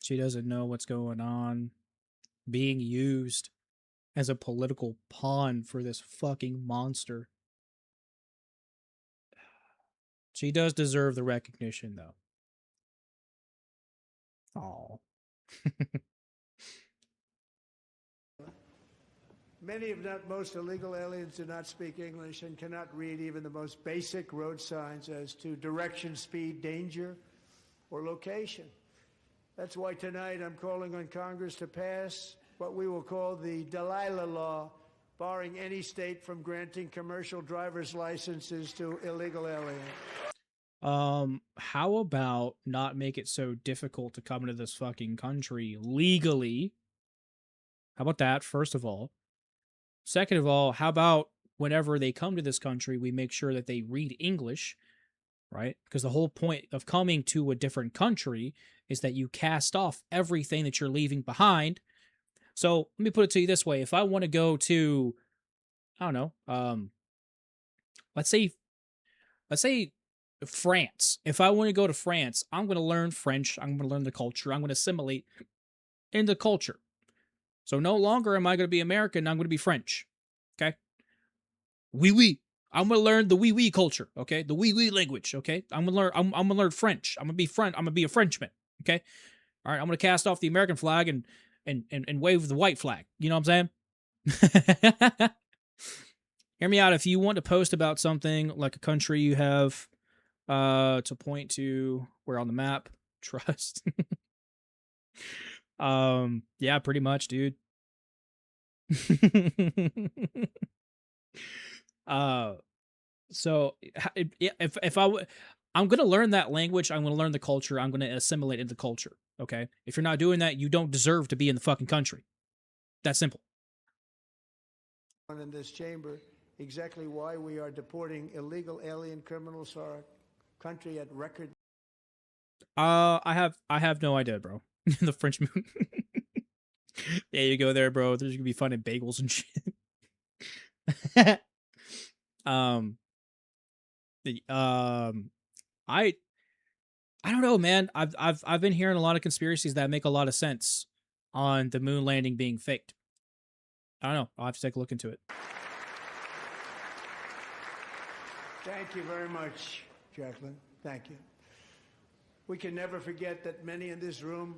She doesn't know what's going on. Being used as a political pawn for this fucking monster. She does deserve the recognition, though. Oh. Many, if not most, illegal aliens do not speak English and cannot read even the most basic road signs as to direction, speed, danger, or location. That's why tonight I'm calling on Congress to pass what we will call the Delilah Law, barring any state from granting commercial driver's licenses to illegal aliens. How about not make it so difficult to come into this fucking country legally? How about that, first of all? Second of all, how about whenever they come to this country, we make sure that they read English, right? Because the whole point of coming to a different country is that you cast off everything that you're leaving behind. So let me put it to you this way. If I want to go to, I don't know, let's say France. If I want to go to France, I'm going to learn French. I'm going to learn the culture. I'm going to assimilate in the culture. So no longer am I going to be American. I'm going to be French. Okay. Oui, oui. I'm going to learn the oui, oui culture. Okay. The oui, oui language. Okay. I'm going to learn French. I'm going to be a Frenchman. Okay. All right. I'm going to cast off the American flag and wave the white flag. You know what I'm saying? Hear me out. If you want to post about something like a country you have to point to where on the map, trust. Yeah, pretty much, dude. So if I'm going to learn that language, I'm going to learn the culture, I'm going to assimilate into the culture, okay? If you're not doing that, you don't deserve to be in the fucking country. That's simple. In this chamber, exactly why we are deporting illegal alien criminals to our country at record. I have no idea, bro. The French movie. Yeah, you go there, bro. There's gonna be fun and bagels and shit. The I I don't know, man. I've been hearing a lot of conspiracies that make a lot of sense on the moon landing being faked. I don't know. I'll have to take a look into it. Thank you very much, Jacqueline. Thank you. We can never forget that many in this room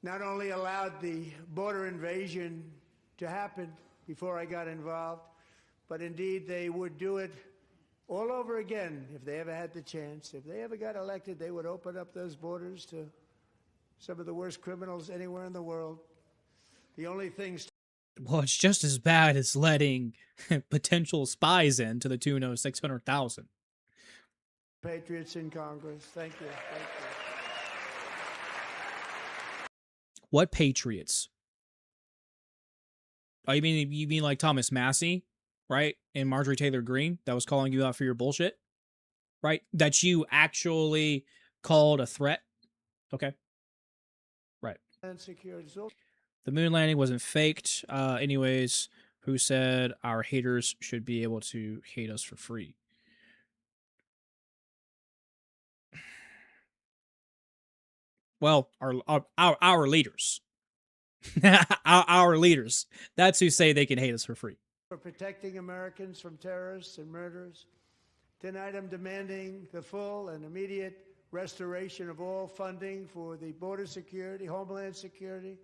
not only allowed the border invasion to happen before I got involved, but indeed they would do it all over again if they ever had the chance. If they ever got elected, they would open up those borders to some of the worst criminals anywhere in the world. The only things. Well, it's just as bad as letting potential spies in to the tune of 600,000. Patriots in Congress. Thank you. Thank you. What patriots? Oh, you mean like Thomas Massey, right? And Marjorie Taylor Greene that was calling you out for your bullshit, right? That you actually called a threat. Okay. Right. And security. The moon landing wasn't faked. Anyways, who said our haters should be able to hate us for free? Well, our leaders. our leaders. That's who say they can hate us for free. For protecting Americans from terrorists and murderers. Tonight I'm demanding the full and immediate restoration of all funding for the border security, homeland security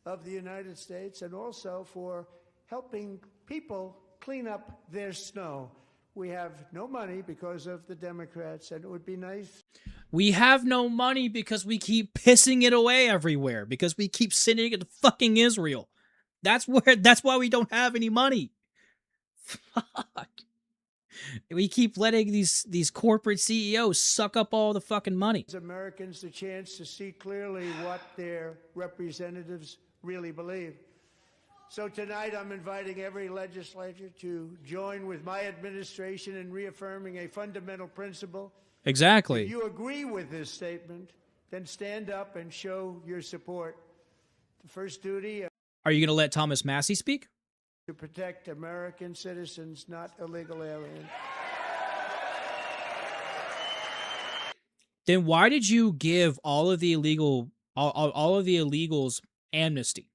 of the United States, and also for helping people clean up their snow. We have no money because of the Democrats, and it would be nice. We have no money because we keep pissing it away everywhere, because we keep sending it to fucking Israel. That's why we don't have any money. Fuck. We keep letting these corporate CEOs suck up all the fucking money. Americans the chance to see clearly what their representatives really believe. So tonight I'm inviting every legislator to join with my administration in reaffirming a fundamental principle. Exactly. If you agree with this statement, then stand up and show your support. The first duty. Are you going to let Thomas Massey speak? To protect American citizens, not illegal aliens. Then why did you give all of the illegals amnesty?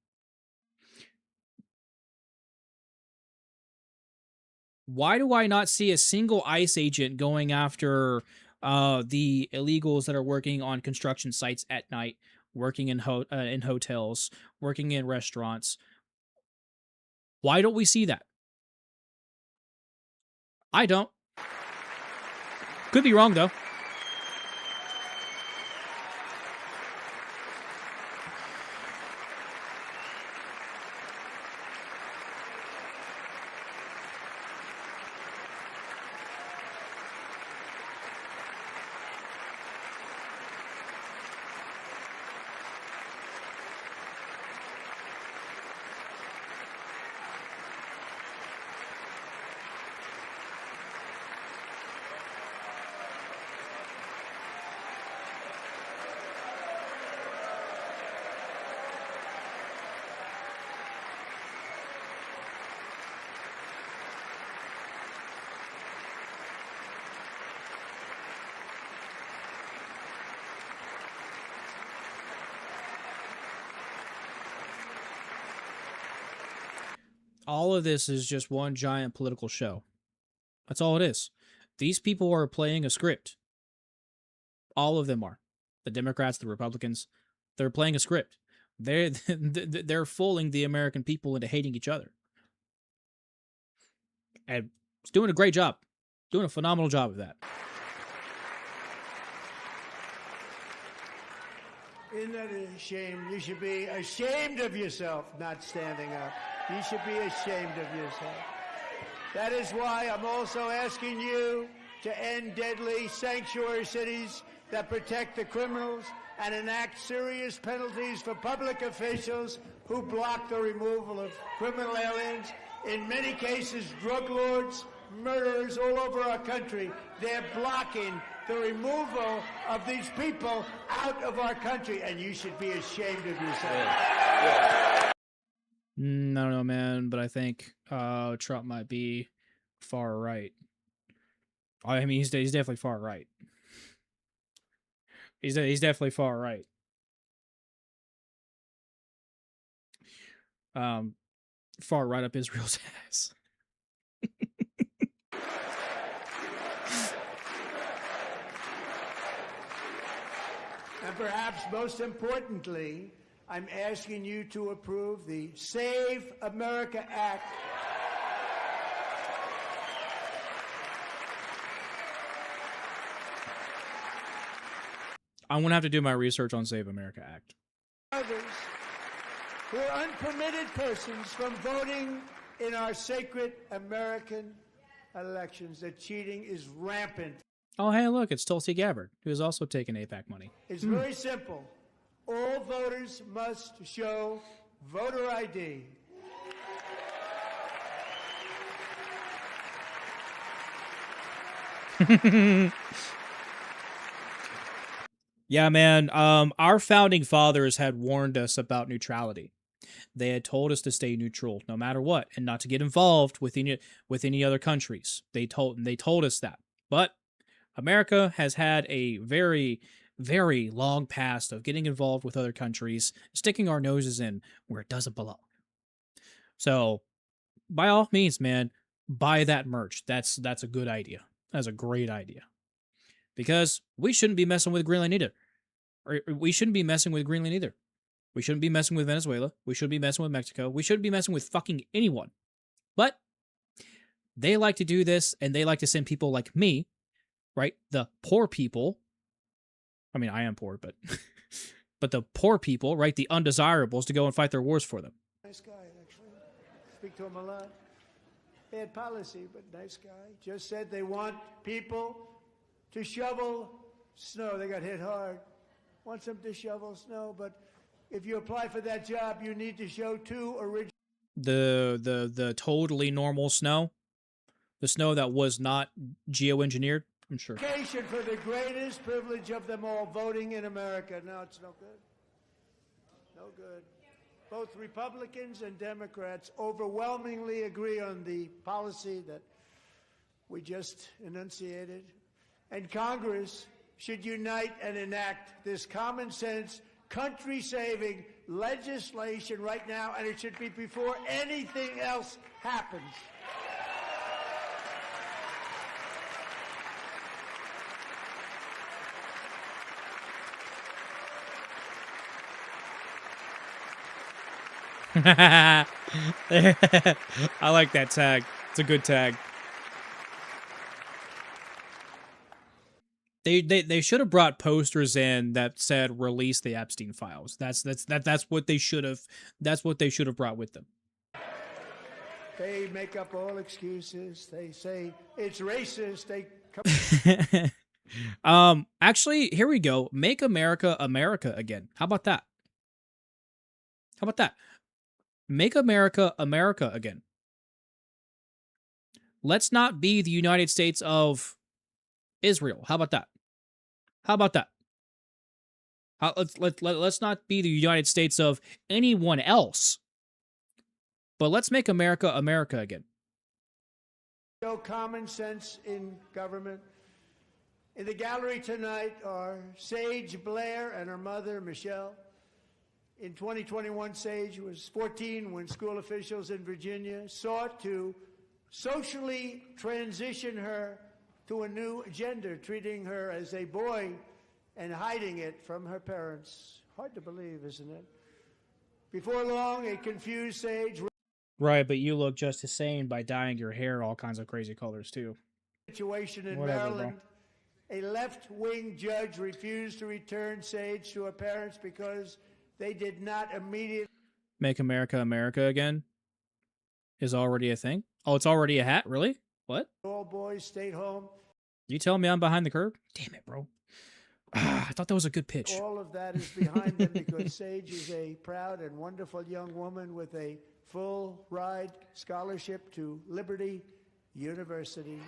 Why do I not see a single ICE agent going after the illegals that are working on construction sites at night, working in hotels, working in restaurants? Why don't we see that? I don't. Could be wrong, though. All of this is just one giant political show. That's all it is. These people are playing a script. All of them are. The Democrats, the Republicans, they're playing a script. They're fooling the American people into hating each other. And it's doing a great job. Doing a phenomenal job of that. Isn't that a shame? You should be ashamed of yourself not standing up. You should be ashamed of yourself. That is why I'm also asking you to end deadly sanctuary cities that protect the criminals and enact serious penalties for public officials who block the removal of criminal aliens. In many cases, drug lords, murderers all over our country, they're blocking the removal of these people out of our country, and you should be ashamed of yourself. I don't know, man, but I think Trump might be far right. I mean, he's definitely far right. He's definitely far right. Um, far right up Israel's ass. And perhaps most importantly, I'm asking you to approve the Save America Act. I'm gonna have to do my research on Save America Act. Others who are unpermitted persons from voting in our sacred American elections. That cheating is rampant. Oh, hey, look, it's Tulsi Gabbard, who has also taken APAC money. It's very simple. All voters must show voter ID. Yeah, man. Our founding fathers had warned us about neutrality. They had told us to stay neutral no matter what, and not to get involved with any other countries. They told us that. But America has had a very, very long past of getting involved with other countries, sticking our noses in where it doesn't belong. So, by all means, man, buy that merch. That's a good idea. That's a great idea. Because we shouldn't be messing with Greenland either. Or we shouldn't be messing with Greenland either. We shouldn't be messing with Venezuela. We shouldn't be messing with Mexico. We shouldn't be messing with fucking anyone. But they like to do this, and they like to send people like me, right? The poor people. I mean, I am poor, but but the poor people, right? The undesirables to go and fight their wars for them. Nice guy, actually. Speak to him a lot. Bad policy, but nice guy. Just said they want people to shovel snow. They got hit hard. Wants them to shovel snow, but if you apply for that job, you need to show 2 original. The totally normal snow, the snow that was not geoengineered. I'm sure. For the greatest privilege of them all, voting in America. No, it's no good. No good. Both Republicans and Democrats overwhelmingly agree on the policy that we just enunciated. And Congress should unite and enact this common sense, country-saving legislation right now, and it should be before anything else happens. I like that tag. It's a good tag. They should have brought posters in that said "Release the Epstein files." That's what they should have. That's what they should have brought with them. They make up all excuses. They say it's racist. They actually, here we go. Make America America again. How about that? How about that? Make America America again. Let's not be the United States of Israel. How about that? How about that? Let's not be the United States of anyone else. But let's make America America again. No common sense in government. In the gallery tonight are Seige Blair and her mother, Michelle. In 2021, Seige was 14 when school officials in Virginia sought to socially transition her to a new gender, treating her as a boy and hiding it from her parents. Hard to believe, isn't it? Before long, a confused Seige... Right, but you look just as sane by dyeing your hair all kinds of crazy colors, too. ...situation in Whatever, Maryland. Bro. A left-wing judge refused to return Seige to her parents because they did not immediately... Make America America again is already a thing? Oh, it's already a hat? Really? What? All boys stayed home. You telling me I'm behind the curve? Damn it, bro. I thought that was a good pitch. All of that is behind them because Seige is a proud and wonderful young woman with a full ride scholarship to Liberty University.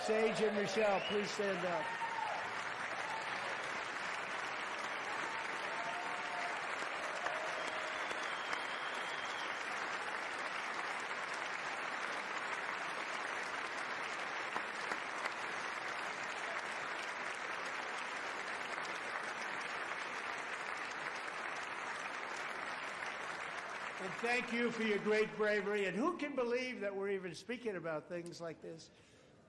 Seige and Michelle, please stand up. thank you for your great bravery. And who can believe that we're even speaking about things like this?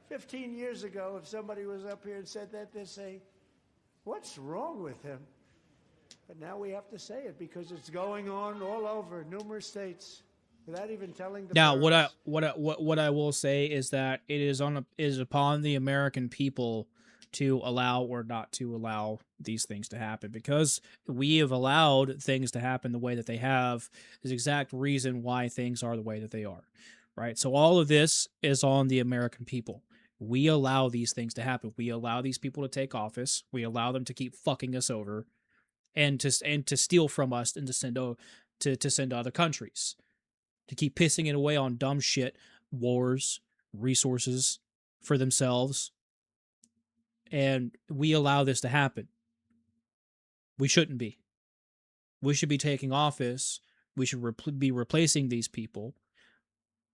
15 years ago, if somebody was up here and said that, they'd say, what's wrong with him? But now we have to say it because it's going on all over numerous states without even telling the Now, parents. what I will say is that it is upon the American people to allow or not to allow these things to happen, because we have allowed things to happen the way that they have is the exact reason why things are the way that they are, right? So all of this is on the American people. We allow these things to happen. We allow these people to take office. We allow them to keep fucking us over and to steal from us and to send to other countries, to keep pissing it away on dumb shit, wars, resources for themselves. And we allow this to happen. We shouldn't be. We should be taking office. We should be replacing these people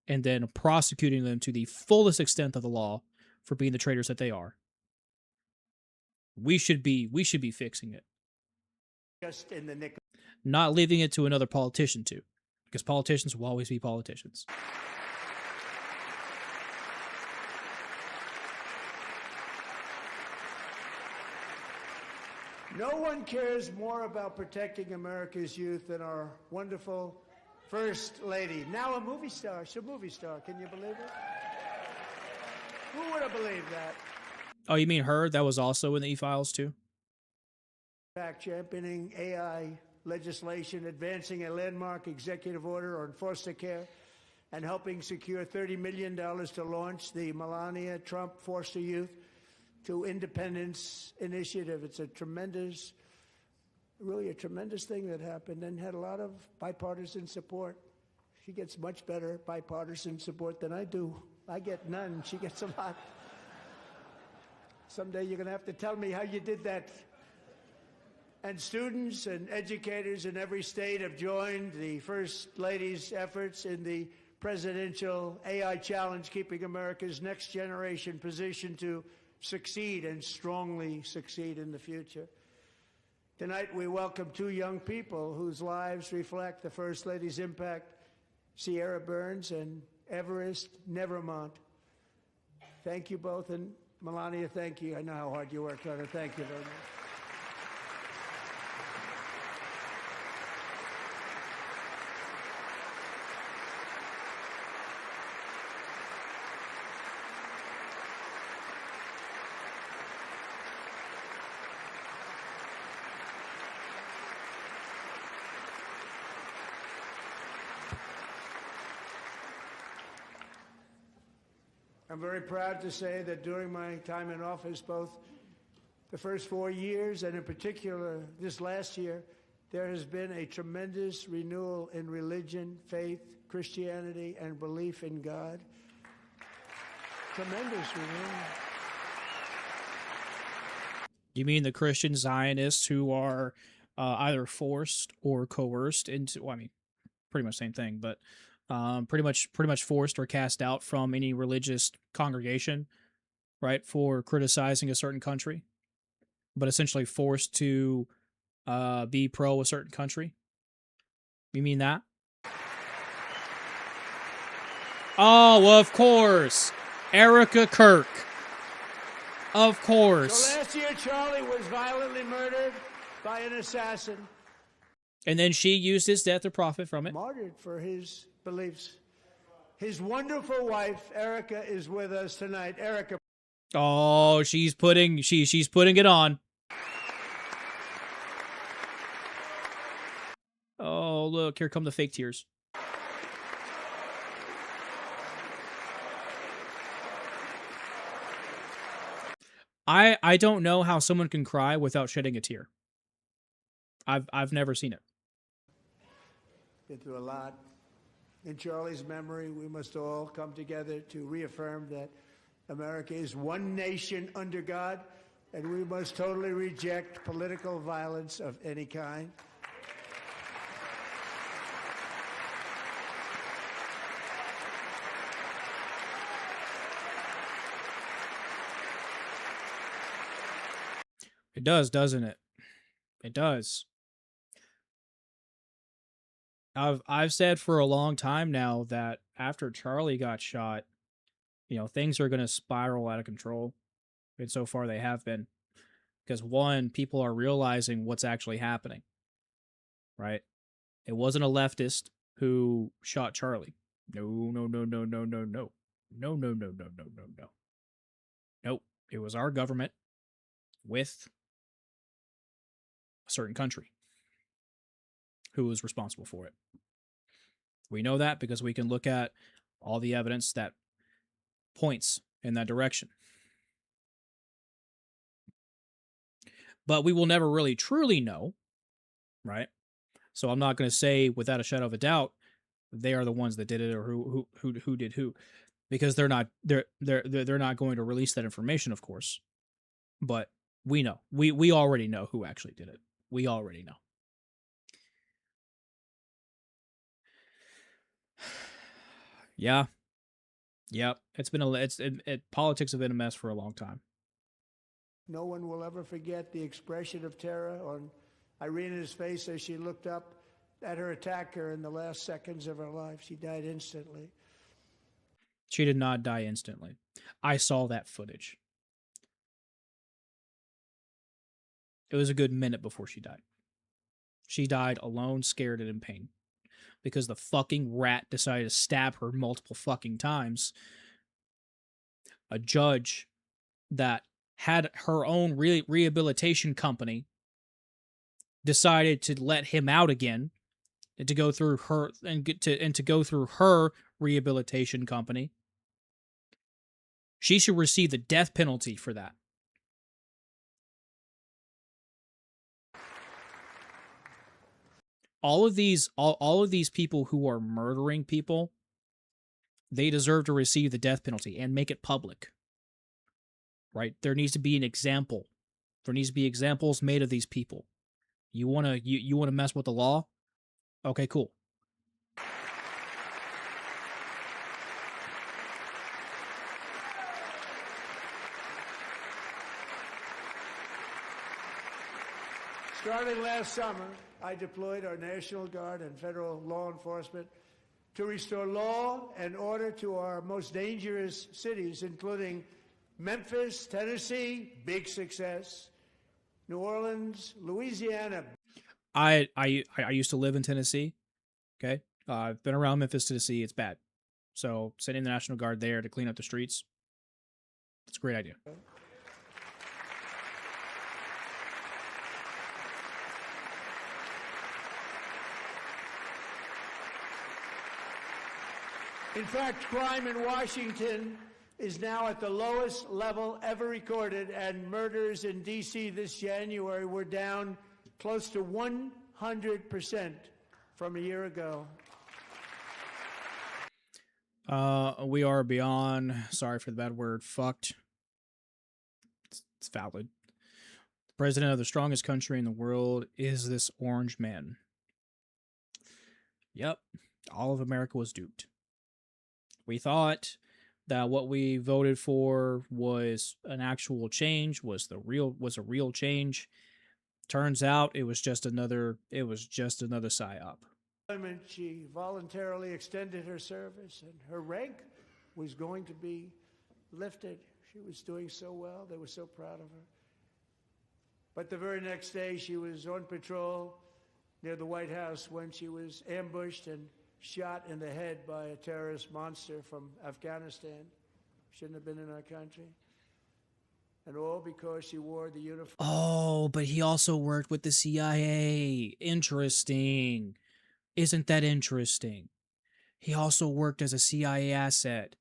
and then prosecuting them to the fullest extent of the law for being the traitors that they are. We should be fixing it. Just in the nick of Not leaving it to another politician to, because politicians will always be politicians. No one cares more about protecting America's youth than our wonderful First Lady. Now a movie star. She's a movie star. Can you believe it? Who would have believed that? Oh, you mean her? That was also in the E-Files too? Back championing AI legislation, advancing a landmark executive order on foster care, and helping secure $30 million to launch the Melania Trump Foster Youth to Independence Initiative. It's a tremendous, really a tremendous thing that happened and had a lot of bipartisan support. She gets much better bipartisan support than I do. I get none. She gets a lot. Someday you're going to have to tell me how you did that. And students and educators in every state have joined the First Lady's efforts in the presidential AI challenge, keeping America's next generation positioned to succeed and strongly succeed in the future. Tonight we welcome two young people whose lives reflect the First Lady's impact, Sierra Burns and Everest Nevermont. Thank you both, and Melania, thank you. I know how hard you worked on it. Thank you very much. I'm very proud to say that during my time in office, both the first 4 years and in particular this last year, there has been a tremendous renewal in religion, faith, Christianity, and belief in God. Tremendous renewal. You mean the Christian Zionists who are either forced or coerced into? Well, I mean, pretty much same thing, but pretty much forced or cast out from any religious congregation, right, for criticizing a certain country, but essentially forced to be pro a certain country. You mean that? Oh, of course, Erica Kirk. Of course. So last year, Charlie was violently murdered by an assassin. And then she used his death to profit from it. Martyred for his beliefs. His wonderful wife, Erica, is with us tonight. Erica. Oh, she's putting it on. Oh, look, here come the fake tears. I don't know how someone can cry without shedding a tear. I've never seen it. Been through a lot. In Charlie's memory, we must all come together to reaffirm that America is one nation under God, and we must totally reject political violence of any kind. It does, doesn't it? It does. I've said for a long time now that after Charlie got shot, things are going to spiral out of control. And so far they have been. Because one, people are realizing what's actually happening, right? It wasn't a leftist who shot Charlie. No, no, no, no, no, no, no. No, no, no, no, no, no, no. Nope. It was our government with a certain country who was responsible for it. We know that because we can look at all the evidence that points in that direction. But we will never really truly know, right? So I'm not going to say without a shadow of a doubt they are the ones that did it or who did who, because they're not going to release that information, of course. But we know. We already know who actually did it. We already know. Yeah. Yep. It's been politics have been a mess for a long time. No one will ever forget the expression of terror on Irina's face as she looked up at her attacker in the last seconds of her life. She died instantly. She did not die instantly. I saw that footage. It was a good minute before she died. She died alone, scared, and in pain. Because the fucking rat decided to stab her multiple fucking times. A judge that had her own rehabilitation company decided to let him out again and to go through her to go through her rehabilitation company. She should receive the death penalty for that. All of these people who are murdering people, they deserve to receive the death penalty and make it public. Right? There needs to be an example. There needs to be examples made of these people. You wanna mess with the law? Okay, cool. Starting last summer, I deployed our National Guard and federal law enforcement to restore law and order to our most dangerous cities, including Memphis, Tennessee, big success, New Orleans, Louisiana. I used to live in Tennessee. Okay, I've been around Memphis, Tennessee. It's bad. So sending the National Guard there to clean up the streets, it's a great idea. In fact, crime in Washington is now at the lowest level ever recorded, and murders in D.C. this January were down close to 100% from a year ago. We are beyond, sorry for the bad word, fucked. It's valid. The president of the strongest country in the world is this orange man. Yep, all of America was duped. We thought that what we voted for was an actual change, was a real change. Turns out it was just another psyop. She voluntarily extended her service, and her rank was going to be lifted. She was doing so well. They were so proud of her. But the very next day, she was on patrol near the White House when she was ambushed and shot in the head by a terrorist monster from Afghanistan. Shouldn't have been in our country. And all because she wore the uniform. Oh, but he also worked with the CIA. Interesting. Isn't that interesting? He also worked as a CIA asset.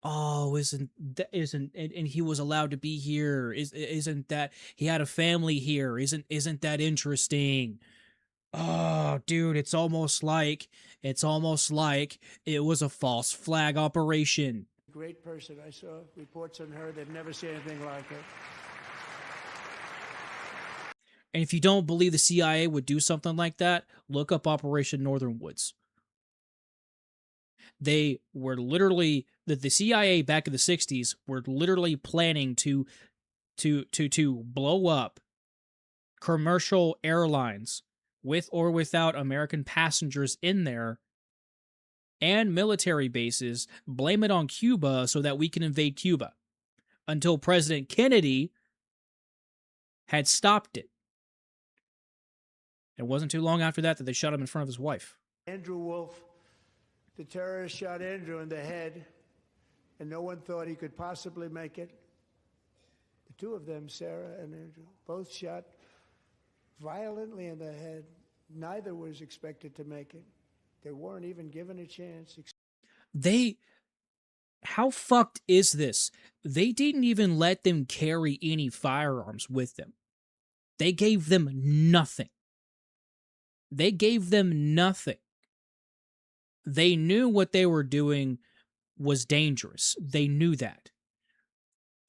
Oh, and he was allowed to be here. Isn't that he had a family here? Isn't that interesting? Oh, dude, it's almost like it was a false flag operation. Great person. I saw reports on her. They've never seen anything like it. And if you don't believe the CIA would do something like that, look up Operation Northern Woods. They were literally the CIA back in the 60s were literally planning to blow up commercial airlines with or without American passengers in there and military bases, blame it on Cuba so that we can invade Cuba until President Kennedy had stopped it. It wasn't too long after that they shot him in front of his wife. Andrew Wolf, the terrorist shot Andrew in the head, and no one thought he could possibly make it. The two of them, Sarah and Andrew, both shot violently in the head. Neither was expected to make it. They weren't even given a chance. How fucked is this? They didn't even let them carry any firearms with them. They gave them nothing. They gave them nothing. They knew what they were doing was dangerous. They knew that.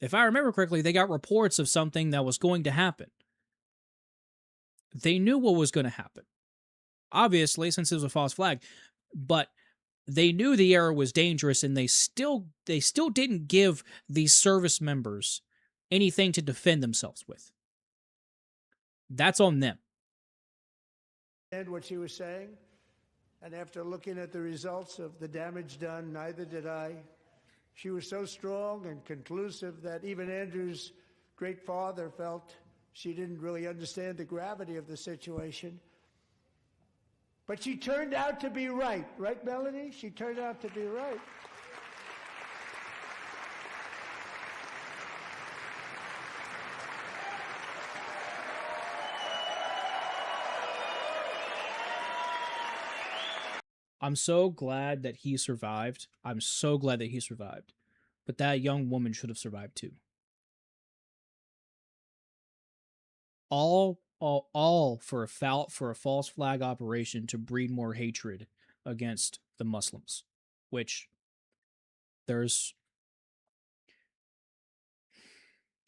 If I remember correctly, they got reports of something that was going to happen. They knew what was going to happen. Obviously, since it was a false flag, but they knew the era was dangerous, and they still didn't give these service members anything to defend themselves with. That's on them. And what she was saying, and after looking at the results of the damage done, neither did I. She was so strong and conclusive that even Andrew's great father felt she didn't really understand the gravity of the situation. But she turned out to be right. Right, Melanie? She turned out to be right. I'm so glad that he survived. I'm so glad that he survived. But that young woman should have survived too. All for a false flag operation to breed more hatred against the Muslims, which there's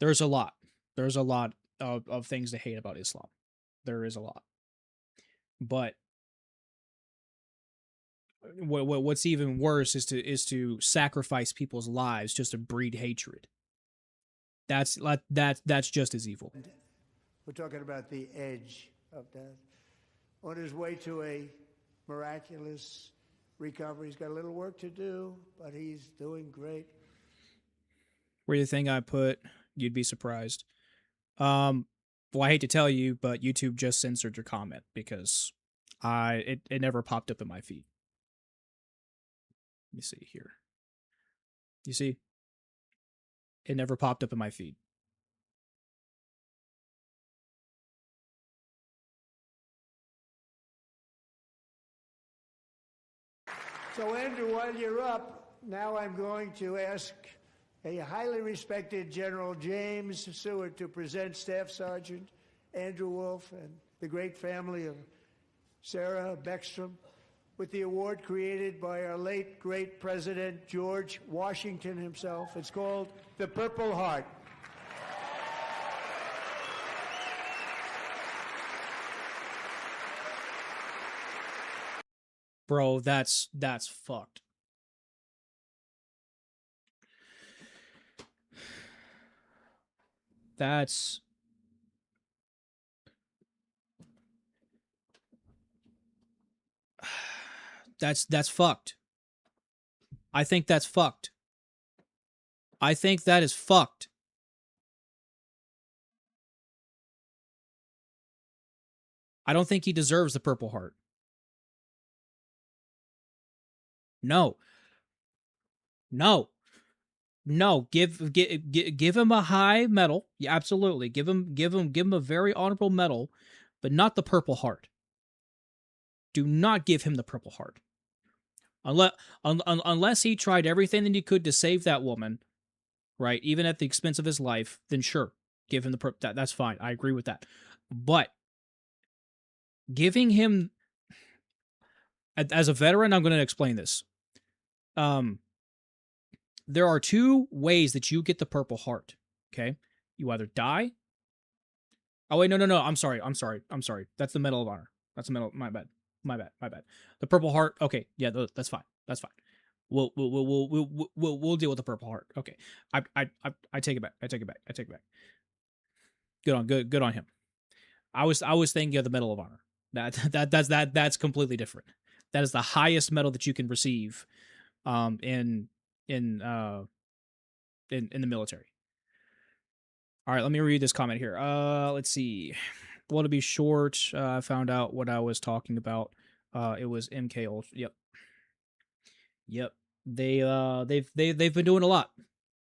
a lot. There's a lot of things to hate about Islam. There is a lot. But what's even worse is to sacrifice people's lives just to breed hatred. That's just as evil. We're talking about the edge of that. On his way to a miraculous recovery. He's got a little work to do, but he's doing great. Where do you think I put? You'd be surprised. Well, I hate to tell you, but YouTube just censored your comment because it never popped up in my feed. Let me see here. You see? It never popped up in my feed. So, Andrew, while you're up, now I'm going to ask a highly respected General James Seward to present Staff Sergeant Andrew Wolf and the great family of Sarah Beckstrom with the award created by our late, great President George Washington himself. It's called the Purple Heart. Bro, that's fucked. That's fucked. I think that's fucked. I think that is fucked. I don't think he deserves the Purple Heart. No. Give him a high medal. Yeah, absolutely. Give him a very honorable medal, but not the Purple Heart. Do not give him the Purple Heart. Unless he tried everything that he could to save that woman, right? Even at the expense of his life, then sure, give him that's fine. I agree with that. But giving him, as a veteran, I'm going to explain this. There are two ways that you get the Purple Heart. Okay, you either die. Oh wait, no. I'm sorry. That's the Medal of Honor. That's the medal. My bad. The Purple Heart. Okay, yeah, that's fine. We'll deal with the Purple Heart. Okay, I take it back. Good on him. I was thinking of the Medal of Honor. That's completely different. That is the highest medal that you can receive, in in uh in the military. All right, let me read this comment here. Let's see. Well, to be short, I found out what I was talking about. It was MK Ultra. Yep. They've been doing a lot.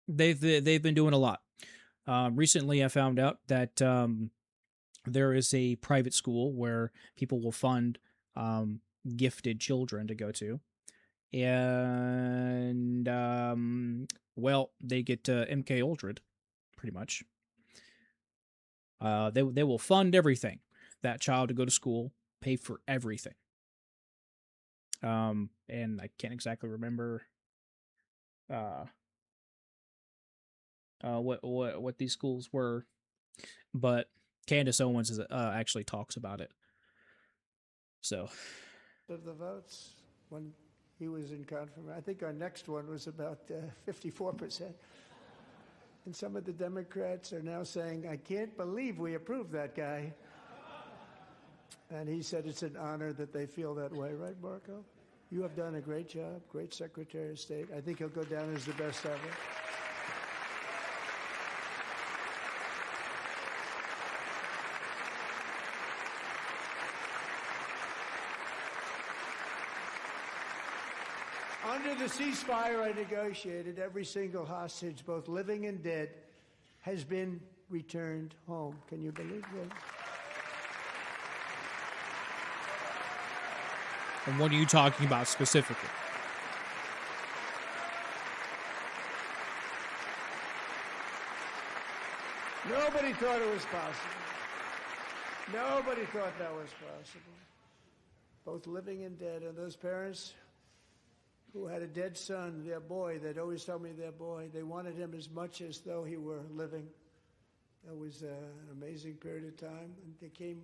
They've been doing a lot. Recently, I found out that there is a private school where people will fund gifted children to go to, and well, they get MK Ultra pretty much. They will fund everything, that child to go to school, pay for everything. And I can't exactly remember uh what these schools were, but Candace Owens is actually talks about it. So Of the votes when he was in confirmation. I think our next one was about 54%. And some of the Democrats are now saying, I can't believe we approved that guy. And he said it's an honor that they feel that way, right, Marco? You have done a great job, great Secretary of State. I think he'll go down as the best ever. Under the ceasefire I negotiated, every single hostage, both living and dead, has been returned home. Can you believe that? and what are you talking about specifically? Nobody thought it was possible. Nobody thought that was possible. Both living and dead. And those parents who had a dead son, their boy, they'd always tell me their boy, they wanted him as much as though he were living. That was an amazing period of time. And they came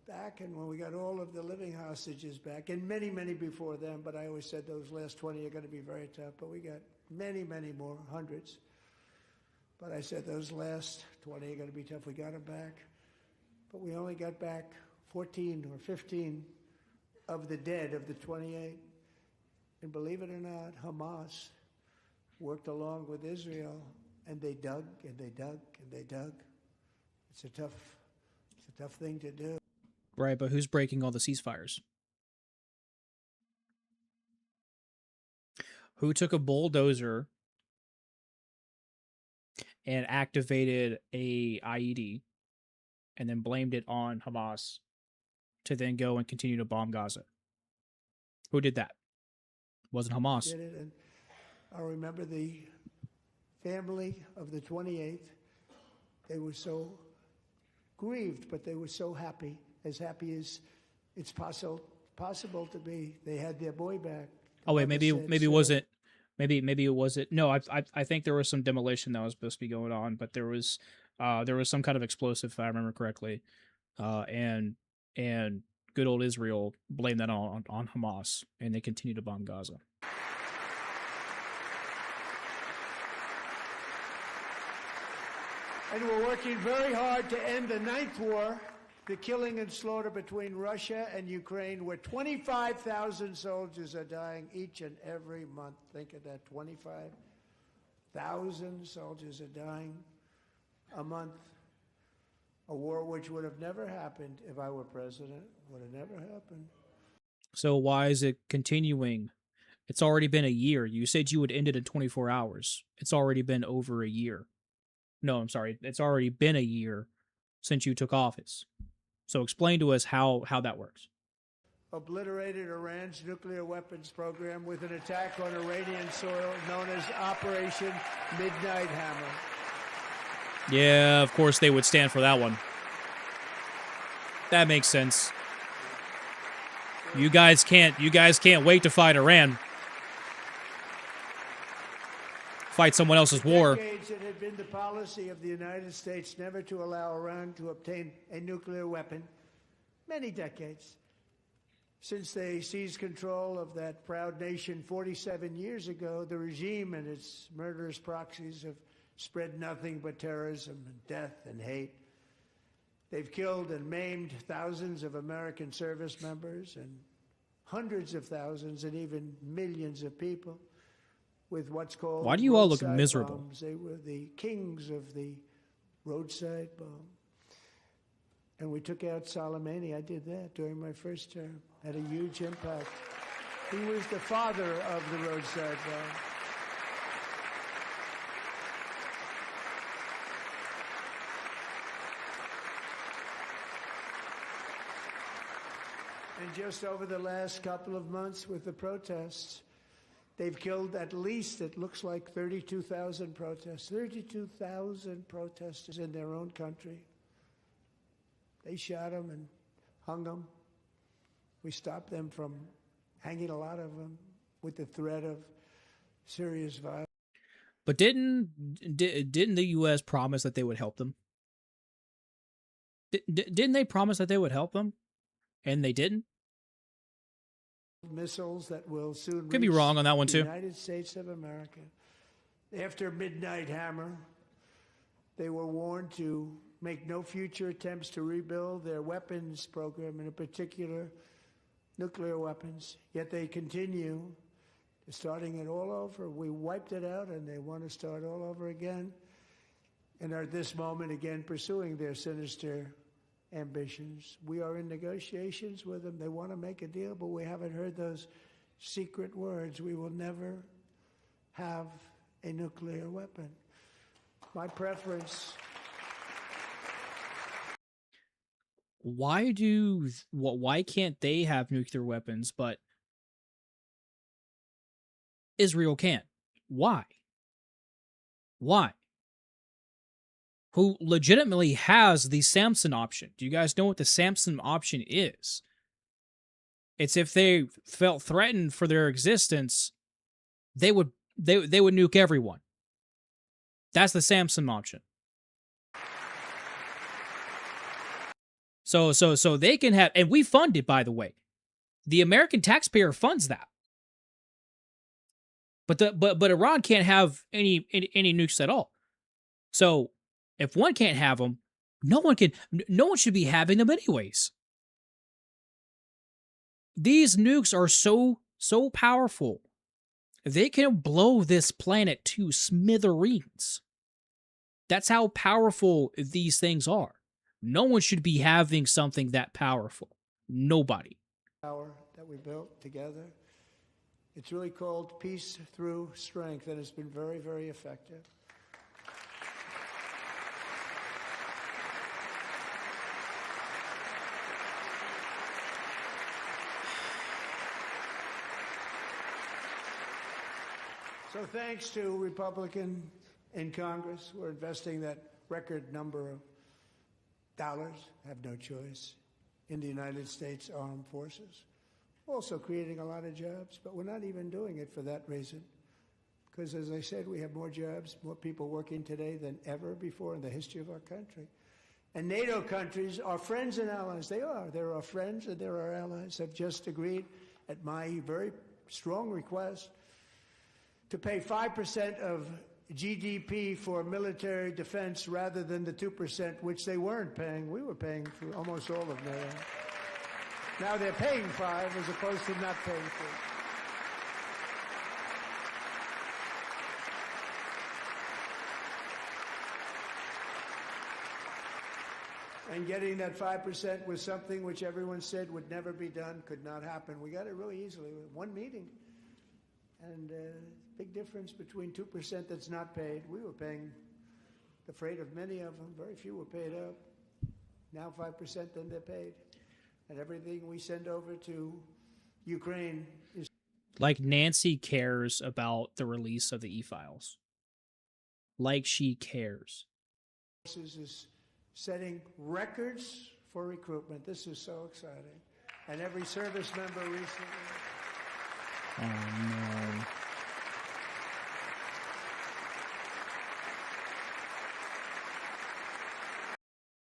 back, and when we got all of the living hostages back, and many, many before them, but I always said those last 20 are going to be very tough, but we got many, many more, hundreds. But I said those last 20 are going to be tough. We got them back. But we only got back 14 or 15 of the dead of the 28. And believe it or not, Hamas worked along with Israel, and they dug and they dug and they dug. It's a tough thing to do. Right, but who's breaking all the ceasefires? Who took a bulldozer and activated a IED and then blamed it on Hamas to then go and continue to bomb Gaza? Who did that? It wasn't Hamas. Did it, and I remember the family of the 28th. They were so grieved, but they were so happy as it's possible to be. They had their boy back. Oh wait, maybe it wasn't. Maybe it wasn't. No, I think there was some demolition that was supposed to be going on, but there was some kind of explosive, if I remember correctly, and good old Israel blamed that on Hamas, and they continue to bomb Gaza. And we're working very hard to end the ninth war, the killing and slaughter between Russia and Ukraine, where 25,000 soldiers are dying each and every month. Think of that, 25,000 soldiers are dying a month. A war which would have never happened if I were president. Would have never happened. So why is it continuing? It's already been a year. You said you would end it in 24 hours. It's already been over a year. No, I'm sorry. It's already been a year since you took office. So explain to us how that works. Obliterated Iran's nuclear weapons program with an attack on Iranian soil known as Operation Midnight Hammer. Yeah, of course they would stand for that one. That makes sense. You guys can't wait to fight Iran. Fight someone else's war. Decades it had been the policy of the United States never to allow Iran to obtain a nuclear weapon. Many decades. Since they seized control of that proud nation 47 years ago, the regime and its murderous proxies have spread nothing but terrorism and death and hate. They've killed and maimed thousands of American service members and hundreds of thousands and even millions of people with what's called Why do you all look roadside miserable? bombs. They were the kings of the roadside bomb. And we took out Soleimani. I did that during my first term. Had a huge impact. He was the father of the roadside bomb. And just over the last couple of months with the protests, they've killed at least, it looks like, 32,000 protesters. 32,000 protesters in their own country. They shot them and hung them. We stopped them from hanging a lot of them with the threat of serious violence. But didn't the U.S. promise that they would help them? Didn't they promise that they would help them? And they didn't? Missiles that will soon Could be reach wrong on that one the too. United States of America. After Midnight Hammer, they were warned to make no future attempts to rebuild their weapons program, and in particular, nuclear weapons. Yet they continue, starting it all over. We wiped it out, and they want to start all over again, and are at this moment again pursuing their sinister ambitions. We are in negotiations with them. They want to make a deal, but we haven't heard those secret words. We will never have a nuclear weapon. My preference. Why can't they have nuclear weapons, but Israel can't? Why? Why? Who legitimately has the Samson option? Do you guys know what the Samson option is? It's if they felt threatened for their existence, they would nuke everyone. That's the Samson option. So they can have, and we fund it, by the way. The American taxpayer funds that. But Iran can't have any nukes at all. So if one can't have them, no one should be having them anyways. These nukes are so powerful. They can blow this planet to smithereens. That's how powerful these things are. No one should be having something that powerful. Nobody. Power that we built together. It's really called Peace Through Strength, and it's been very, very effective. So thanks to Republican in Congress, we're investing that record number of dollars, have no choice, in the United States Armed Forces. Also creating a lot of jobs, but we're not even doing it for that reason. Because as I said, we have more jobs, more people working today than ever before in the history of our country. And NATO countries are friends and allies. They are. They're our friends and they're our allies. Have just agreed, at my very strong request, to pay 5% of GDP for military defense rather than the 2%, which they weren't paying. We were paying for almost all of NATO. Now they're paying 5 as opposed to not paying 3. And getting that 5% was something which everyone said would never be done, could not happen. We got it really easily with one meeting. And big difference between 2% that's not paid. We were paying the freight of many of them. Very few were paid up. Now 5%, then they're paid. And everything we send over to Ukraine is... Like Nancy cares about the release of the e-files. Like she cares. ...is setting records for recruitment. This is so exciting. And every service member recently... Oh, no.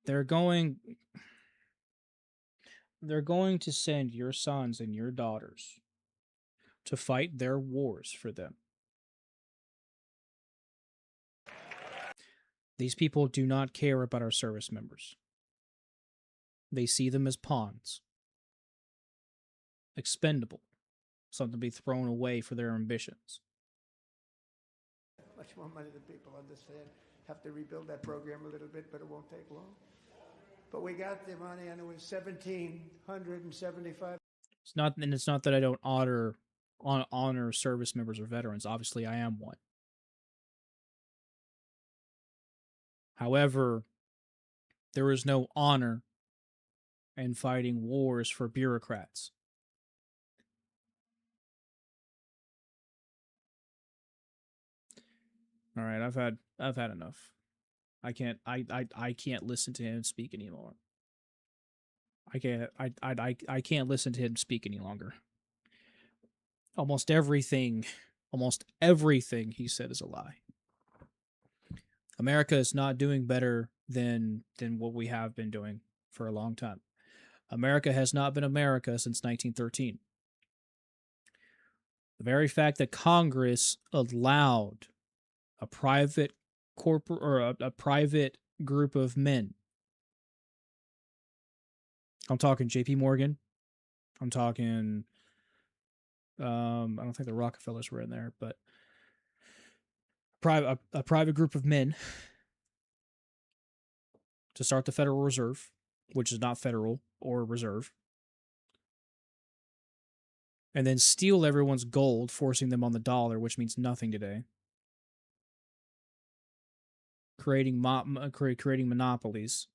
They're going to send your sons and your daughters to fight their wars for them. These people do not care about our service members. They see them as pawns, expendable, something to be thrown away for their ambitions. Much more money than people understand. Have to rebuild that program a little bit, but it won't take long. But we got the money, and it was 1,775. It's not, and it's not that I don't honor service members or veterans. Obviously, I am one. However, there is no honor in fighting wars for bureaucrats. All right, I've had enough. I can't listen to him speak anymore. I can't listen to him speak any longer. Almost everything he said is a lie. America is not doing better than what we have been doing for a long time. America has not been America since 1913. The very fact that Congress allowed a private a private group of men. I'm talking J.P. Morgan. I'm talking I don't think the Rockefellers were in there, but a private group of men to start the Federal Reserve, which is not federal or reserve, and then steal everyone's gold, forcing them on the dollar, which means nothing today. Creating monopolies,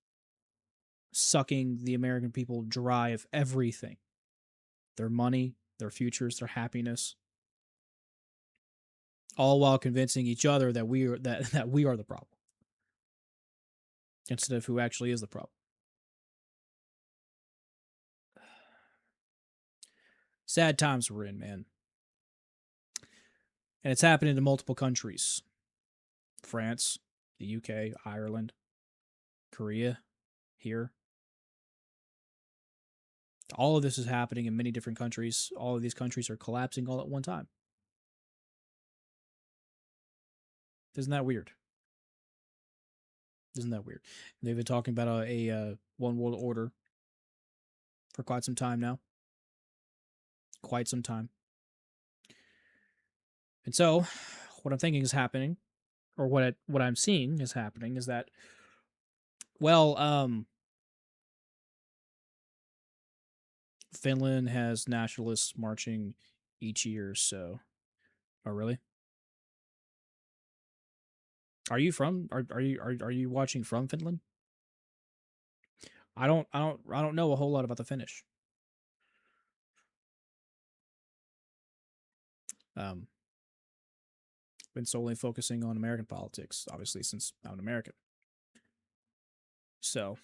sucking the American people dry of everything. Their money, their futures, their happiness. All while convincing each other that we are the problem, instead of who actually is the problem. Sad times we're in, man. And it's happening to multiple countries. France, the UK, Ireland, Korea, here. All of this is happening in many different countries. All of these countries are collapsing all at one time. Isn't that weird? Isn't that weird? They've been talking about a one world order for quite some time now. Quite some time. And so, what I'm thinking is happening, or what I'm seeing is happening, is that, well, Finland has nationalists marching each year, so. Oh, really? Are you watching from Finland? I don't know a whole lot about the Finnish. Been solely focusing on American politics, obviously, since I'm an American. So,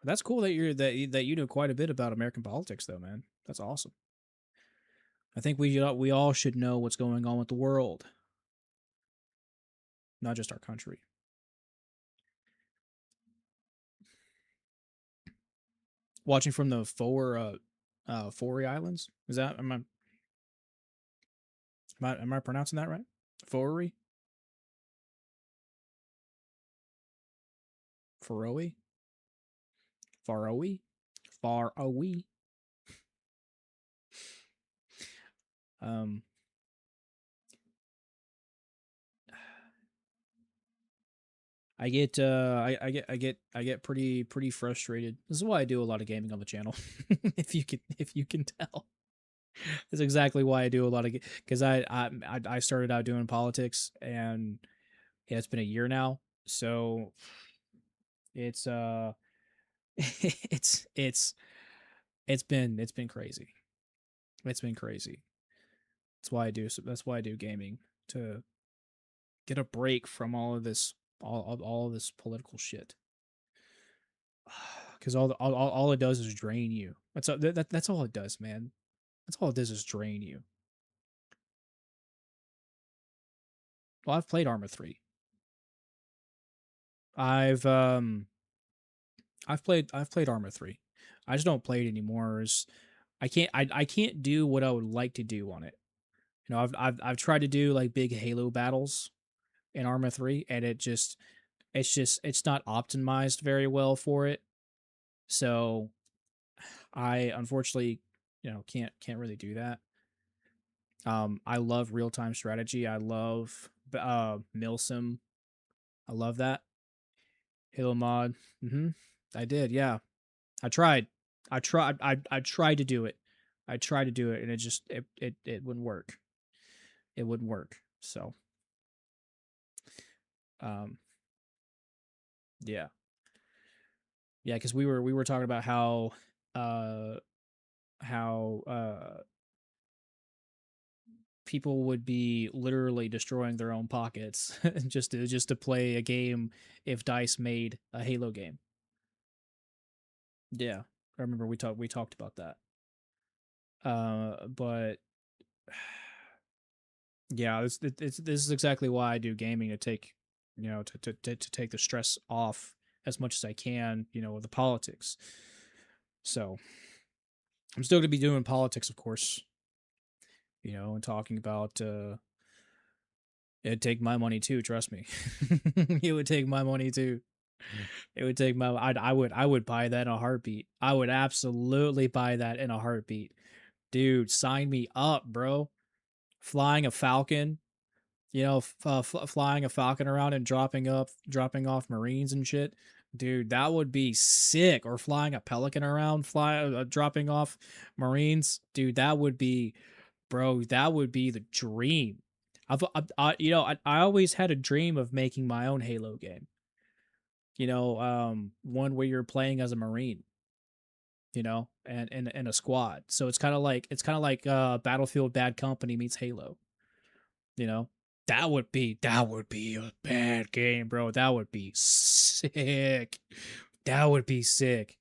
that's cool that you know quite a bit about American politics, though, man. That's awesome. I think we all should know what's going on with the world, not just our country. Watching from the Faroe Islands, is that am I pronouncing that right? Faroe? Faroe? Faroe? Faroe? I get pretty frustrated. This is why I do a lot of gaming on the channel. if you can tell. That's exactly why I do a lot of, because I started out doing politics, and yeah, it's been a year now. So it's it's been crazy. It's been crazy. That's why I do gaming, to get a break from all of this all of this political shit. Because all it does is drain you. That's all it does, man. That's all it does is drain you. Well, I've played Arma 3. I've played Arma 3. I just don't play it anymore. I can't do what I would like to do on it. You know, I've tried to do like big Halo battles, in Arma 3, and it's not optimized very well for it. So I unfortunately, can't really do that. I love real time strategy. I love Milsim. I love that Halo mod. I did, yeah. I tried. I tried to do it. I tried to do it, and it wouldn't work. It wouldn't work. So, um, yeah, yeah, because we were talking about uh, how people would be literally destroying their own pockets just to play a game if Dice made a Halo game. Yeah, I remember we talked about that. But yeah, this is exactly why I do gaming, to take, to take the stress off as much as I can, with the politics. So I'm still gonna be doing politics, of course, and talking about it'd take my money too, trust me. It would take my money too. It would take my I would buy that in a heartbeat. I would absolutely buy that in a heartbeat. Dude, sign me up, bro. Flying a falcon, flying a falcon around and dropping off marines and shit. Dude, that would be sick. Or flying a pelican around, dropping off marines. Dude, that would be, bro, that would be the dream. I always had a dream of making my own Halo game. One where you're playing as a marine, and in a squad. So it's kind of like Battlefield Bad Company meets Halo. You know, that would be a bad game, bro. That would be sick. That would be sick.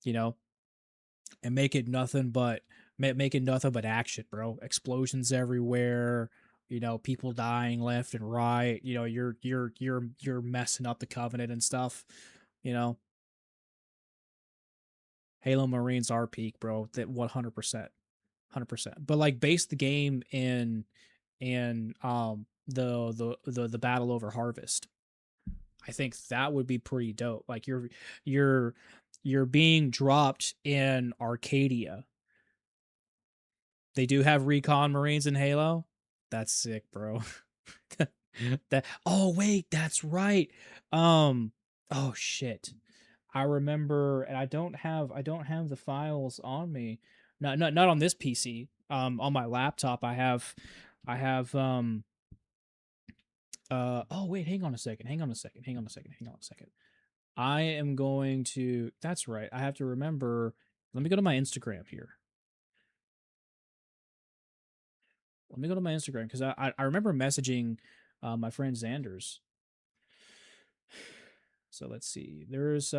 You know, and make it nothing but action, bro. Explosions everywhere. People dying left and right. You're messing up the Covenant and stuff. You know, Halo Marines are peak, bro. That 100%, 100%. But like, base the game in the battle over Harvest. I think that would be pretty dope. Like, you're you're being dropped in Arcadia. They do have recon Marines in Halo. That's sick, bro. That oh wait, that's right. Um oh shit. I remember, and I don't have the files on me. Not on this PC. On my laptop I have oh wait, hang on a second. I am going to That's right. I have to remember. Let me go to my Instagram here. Let me go to my Instagram, because I remember messaging my friend Xander's. So let's see. There's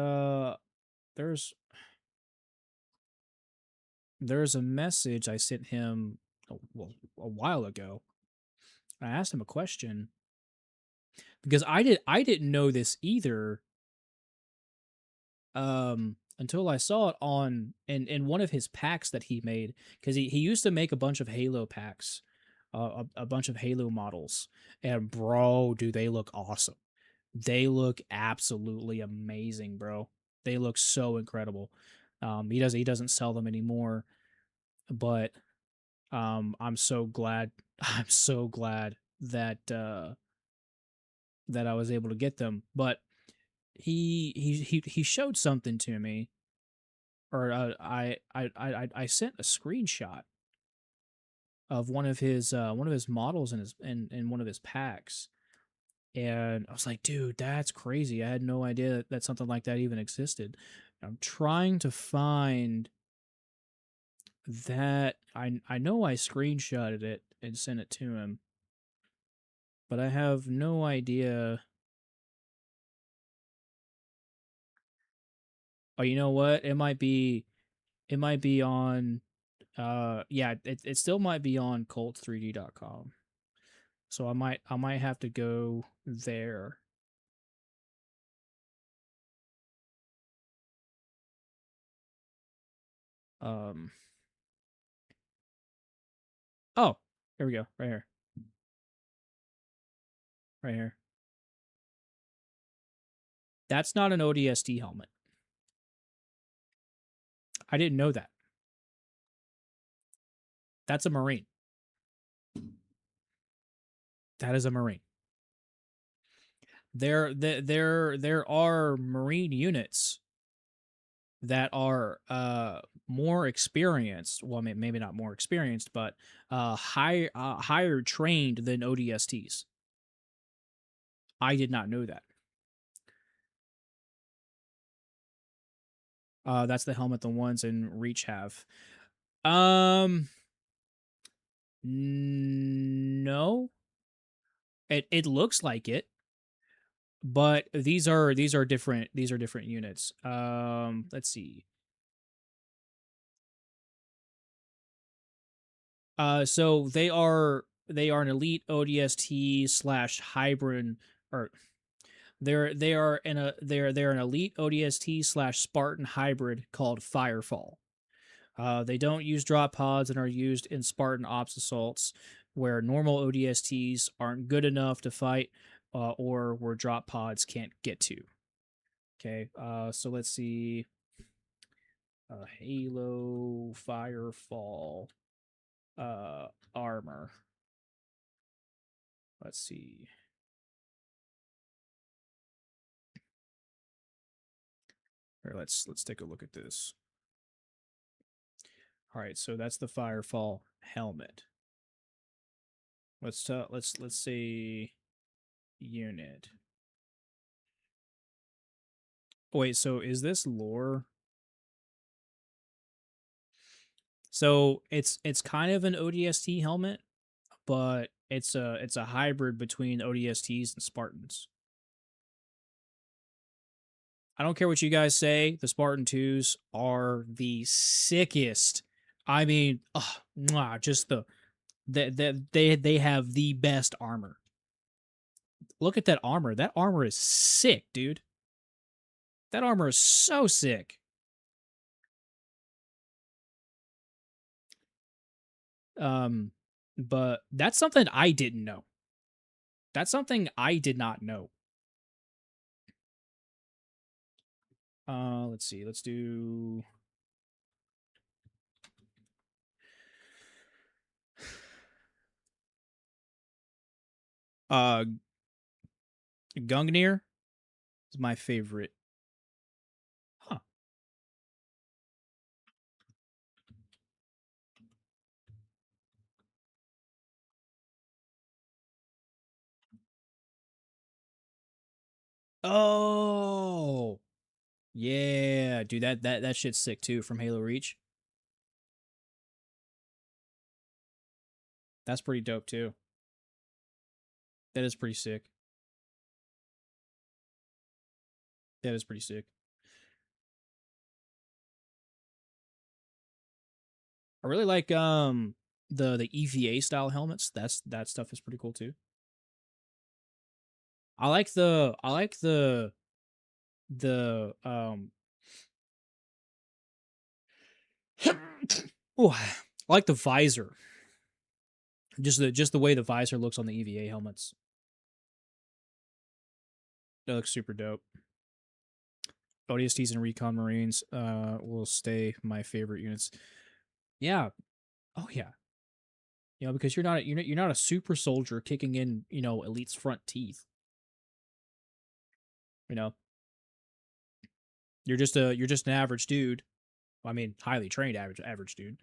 there's a message I sent him a while ago. I asked him a question, because I didn't know this either, until I saw it on in one of his packs that he made, because he used to make a bunch of Halo packs, a bunch of Halo models, and bro, do they look awesome. They look absolutely amazing, bro. They look so incredible. He doesn't sell them anymore, but I'm so glad I'm so glad that I was able to get them. But he showed something to me, or I sent a screenshot of one of his models in one of his packs, and I was like, dude, that's crazy. I had no idea that something like that even existed. I'm trying to find that. I know I screenshotted it and sent it to him, but I have no idea. Oh, you know what? It might be on yeah, it still might be on cult3d.com. So I might have to go there. Um oh, here we go. Right here. Right here. That's not an ODST helmet. I didn't know that. That's a Marine. That is a Marine. There are Marine units that are more experienced. Well, maybe not more experienced, but higher trained than ODSTs. I did not know that. That's the helmet the ones in Reach have. No. It looks like it, but these are different units. Let's see. So they are an elite ODST slash hybrid, or they're an elite ODST slash Spartan hybrid called Firefall. They don't use drop pods and are used in Spartan ops assaults where normal ODSTs aren't good enough to fight, or where drop pods can't get to. Okay, so let's see. Halo Firefall armor. Let's see. Here, let's take a look at this. All right, so that's the Firefall helmet. Let's say unit. Wait, so is this lore? So it's kind of an ODST helmet, but it's a hybrid between ODSTs and Spartans. I don't care what you guys say, the Spartan 2s are the sickest. I mean, just they have the best armor. Look at that armor. That armor is sick, dude. That armor is so sick. But that's something I didn't know. That's something I did not know. Let's see. Let's do uh Gungnir is my favorite. Huh. Oh. Yeah, dude, that shit's sick too from Halo Reach. That's pretty dope too. That is pretty sick. That is pretty sick. I really like the EVA style helmets. That stuff is pretty cool too. I like the oh, I like the visor. Just the way the visor looks on the EVA helmets. That looks super dope. ODSTs and Recon Marines will stay my favorite units. Yeah. Oh yeah. You know, because you're not a super soldier kicking in, elite's front teeth. You know. You're just an average dude. I mean, highly trained average dude.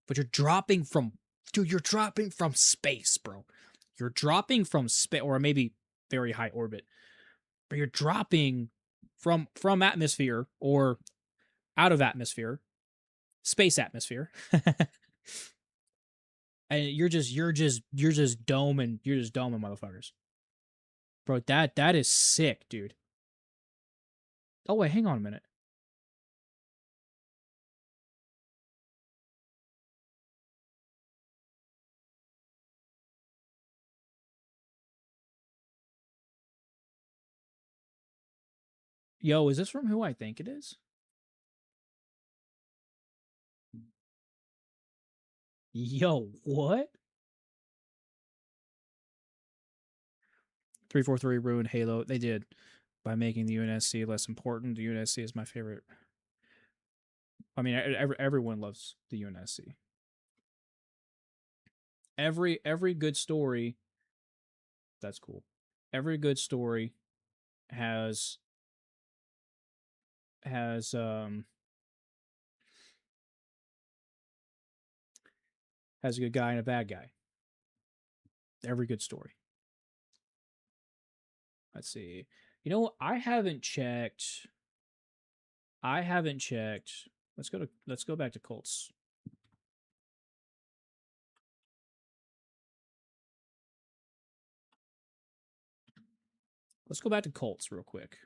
But you're dropping from space, bro. You're dropping from space, or maybe very high orbit. But you're dropping from atmosphere or out of atmosphere, space atmosphere. And you're just doming motherfuckers. Bro, that is sick, dude. Oh wait, hang on a minute. Yo, is this from who I think it is? Yo, what? 343 ruined Halo. They did. by making the UNSC less important. The UNSC is my favorite. I mean, everyone loves the UNSC. Every good story, that's cool. Every good story has has um has a good guy and a bad guy. Every good story. Let's see. You know, I haven't checked. I haven't checked. Let's go back to Colts. Let's go back to Colts real quick.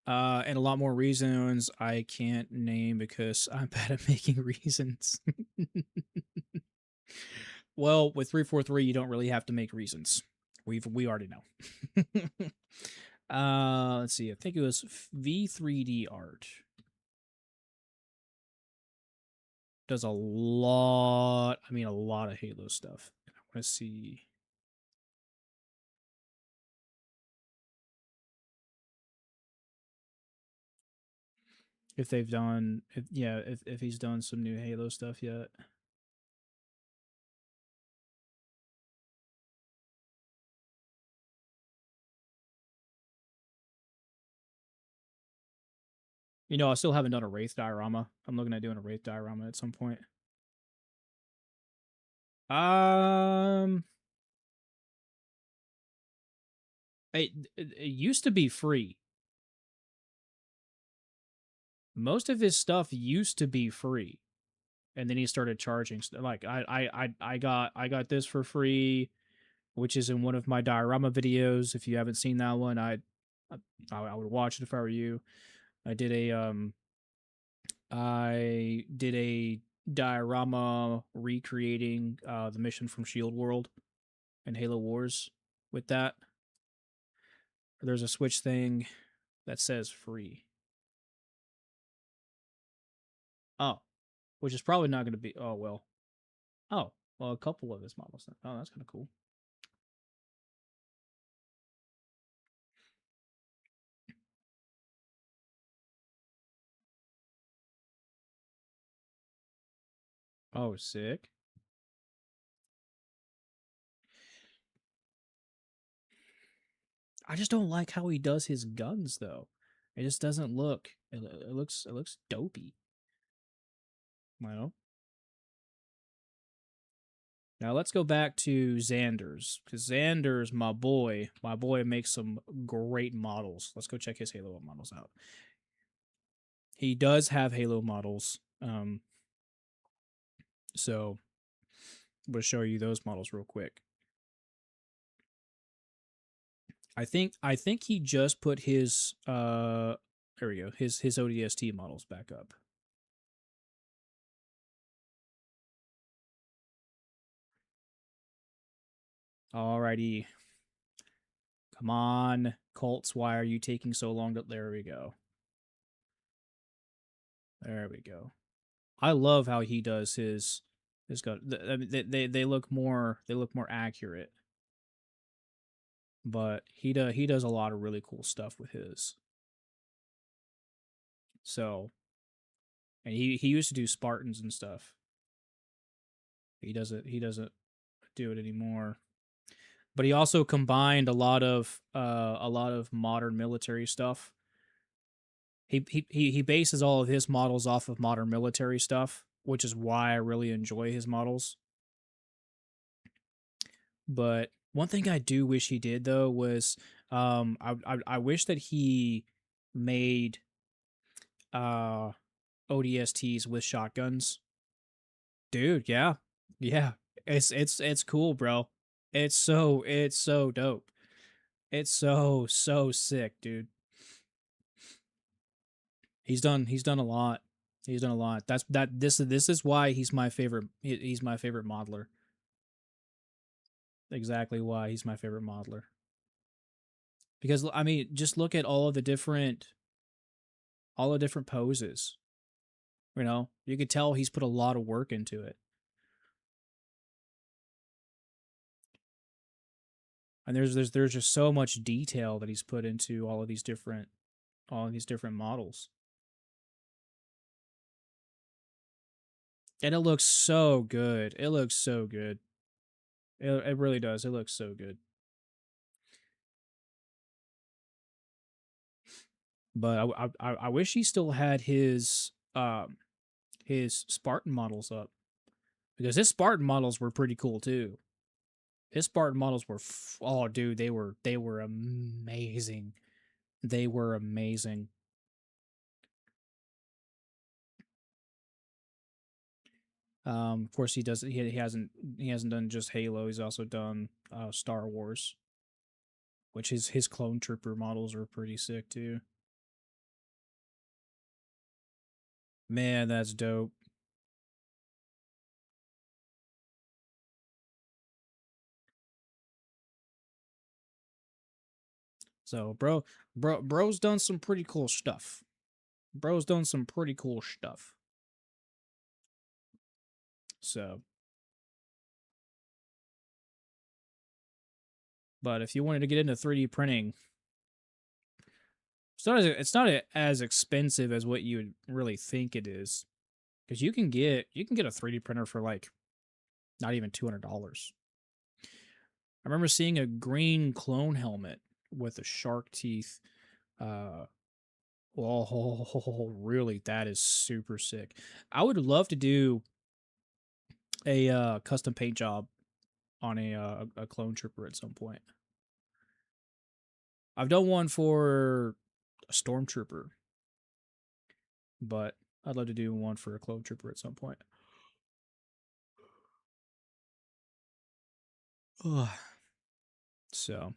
And a lot more reasons I can't name because I'm bad at making reasons. Well, with 343, you don't really have to make reasons. We already know. Let's see. I think it was V3D art. Does a lot. I mean, a lot of Halo stuff. I want to see. If they've done, if he's done some new Halo stuff yet. You know, I still haven't done a Wraith diorama. I'm looking at doing a Wraith diorama at some point. It used to be free. Most of his stuff used to be free, and then he started charging. Like I got this for free, which is in one of my diorama videos. If you haven't seen that one, I would watch it if I were you. I did a diorama recreating the mission from Shield World and Halo Wars with that. There's a Switch thing that says free. Oh, which is probably not going to be. Oh well. Oh well, a couple of his models. Oh, that's kind of cool. Oh, sick. I just don't like how he does his guns though. It just doesn't look. It looks dopey. Well, now let's go back to Xander's because Xander's my boy. My boy makes some great models. Let's go check his Halo models out. He does have Halo models. So we'll show you those models real quick. I think he just put his there we go, his ODST models back up. Alrighty. Come on, Colts, why are you taking so long to there we go. There we go. I love how he does his gun. They look more accurate. But he does a lot of really cool stuff with his. So, and he used to do Spartans and stuff. He doesn't do it anymore. But he also combined a lot of modern military stuff. He bases all of his models off of modern military stuff, which is why I really enjoy his models. But one thing I do wish he did though was I wish that he made ODSTs with shotguns. Dude, yeah. Yeah. It's cool, bro. It's so dope. It's so sick, dude. He's done a lot. He's done a lot. This is why he's my favorite he's my favorite modeler. Exactly why he's my favorite modeler. Because I mean, just look at all the different poses. You know, you could tell he's put a lot of work into it. And there's just so much detail that he's put into all of these different models. And it looks so good. It looks so good. It really does. It looks so good. But I wish he still had his Spartan models up, because his Spartan models were pretty cool too. His Spartan models were oh dude, they were amazing. They were amazing. Of course he hasn't done just Halo. He's also done Star Wars, which his clone trooper models are pretty sick too. Man, that's dope. So, bro's done some pretty cool stuff. Bro's done some pretty cool stuff. So, but if you wanted to get into 3D printing, it's not as expensive as what you would really think it is, because you can get a 3D printer for like not even $200. I remember seeing a green clone helmet with the shark teeth. Oh, really? That is super sick. I would love to do a custom paint job on a clone trooper at some point. I've done one for a stormtrooper, but I'd love to do one for a clone trooper at some point. Ugh. So,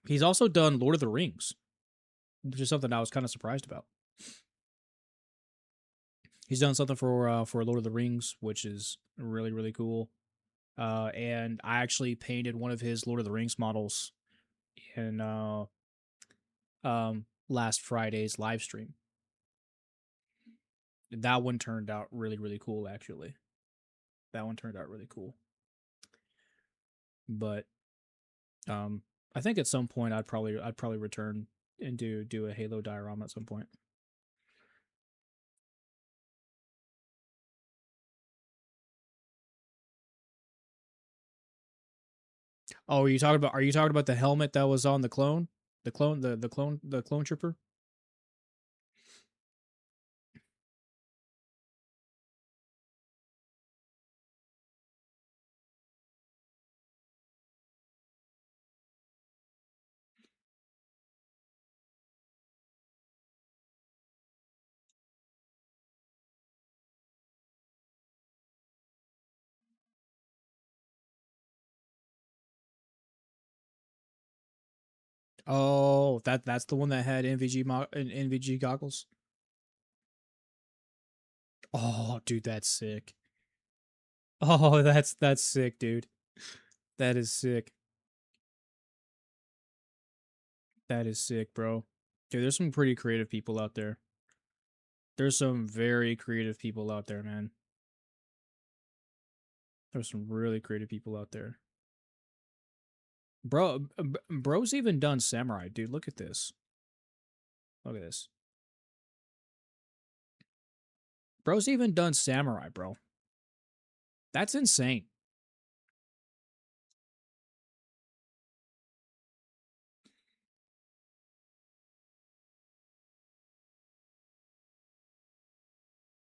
he's also done Lord of the Rings, which is something I was kind of surprised about. He's done something for Lord of the Rings, which is really really cool. And I actually painted one of his Lord of the Rings models in last Friday's live stream. That one turned out really really cool actually. That one turned out really cool. But um I think at some point I'd probably return and do a Halo diorama at some point. Oh, are you talking about the helmet that was on the clone? The clone trooper? Oh, that's the one that had NVG goggles. Oh, dude, that's sick. Oh, that's sick, dude. That is sick. That is sick, bro. Dude, there's some pretty creative people out there. There's some very creative people out there, man. There's some really creative people out there. Bro's even done samurai, dude. Look at this. Look at this. Bro's even done samurai, bro. That's insane.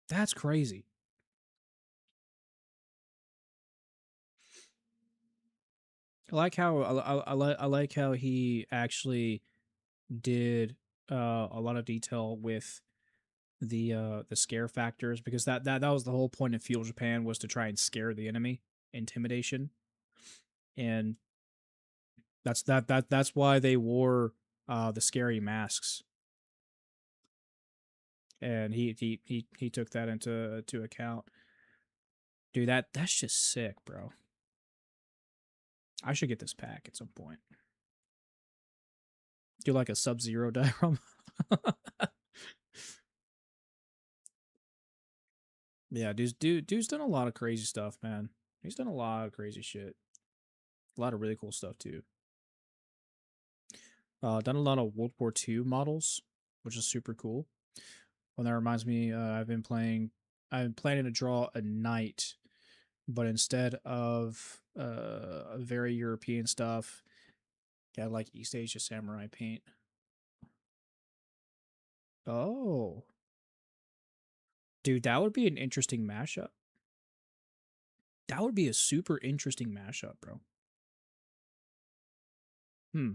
That's crazy. I like how he actually did a lot of detail with the scare factors, because that was the whole point of Feudal Japan, was to try and scare the enemy, intimidation, and that's why they wore the scary masks, and he took that into account. Dude, that's just sick, bro. I should get this pack at some point. Do like a Sub-Zero diorama. Yeah, dude's done a lot of crazy stuff, man. He's done a lot of crazy shit. A lot of really cool stuff too. Done a lot of World War II models, which is super cool. Well, that reminds me, I'm planning to draw a knight, but instead of very European stuff, got like East Asia samurai paint. Oh, dude, that would be an interesting mashup. That would be a super interesting mashup, bro. Hmm.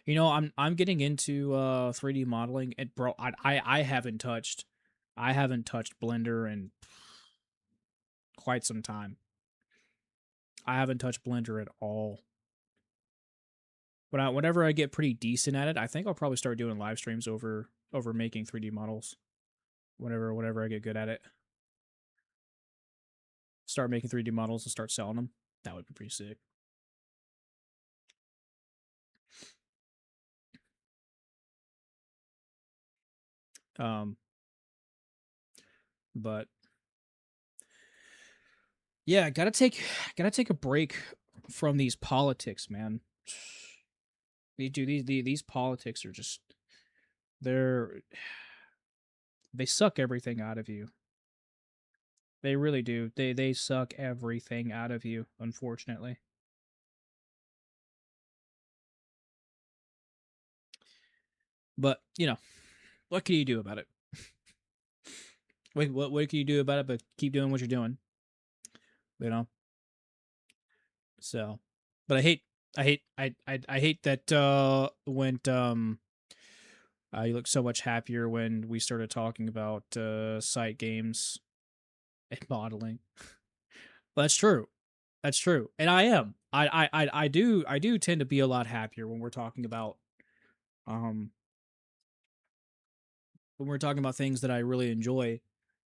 You know, I'm getting into 3D modeling, and bro, I haven't touched Blender in quite some time. I haven't touched Blender at all. But whenever I get pretty decent at it, I think I'll probably start doing live streams over making 3D models. Whenever I get good at it, start making 3D models and start selling them. That would be pretty sick. Um, but yeah, gotta take a break from these politics, man. These politics are just they're they suck everything out of you. They really do. They suck everything out of you, unfortunately. But, what can you do about it? Wait, what can you do about it but keep doing what you're doing? You know? So, but I hate that you look so much happier when we started talking about site games and modeling. But that's true. That's true. And I am. I do tend to be a lot happier um when we're talking about things that I really enjoy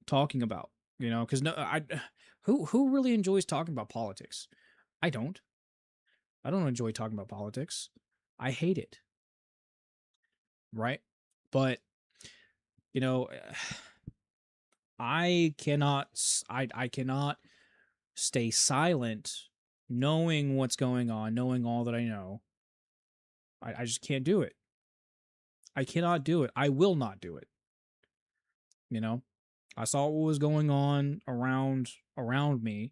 talking about, cuz no I who really enjoys talking about politics? I don't. I don't enjoy talking about politics. I hate it, right? But, you know, I cannot stay silent knowing what's going on, knowing all that I know. I just can't do it. I cannot do it. I will not do it. You know, I saw what was going on around me,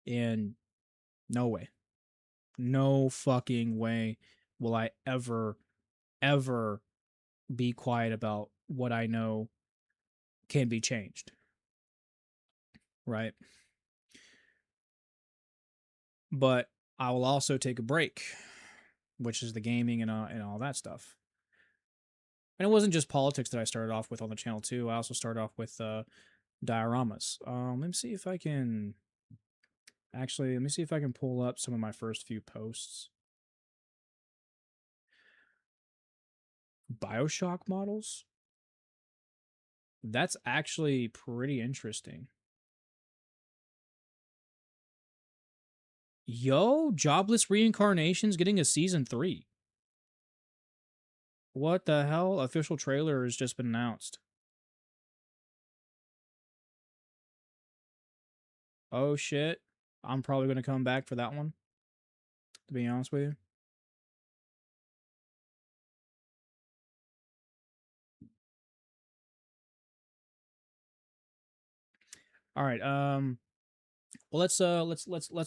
and no way, no fucking way will I ever be quiet about what I know can be changed. Right. But I will also take a break, which is the gaming and all that stuff. And it wasn't just politics that I started off with on the channel too. I also started off with dioramas. Let me see if I can let me see if I can pull up some of my first few posts. BioShock models. That's actually pretty interesting. Yo, Jobless Reincarnations getting a season 3. What the hell? Official trailer has just been announced. Oh shit. I'm probably going to come back for that one, to be honest with you. All right. Well, let's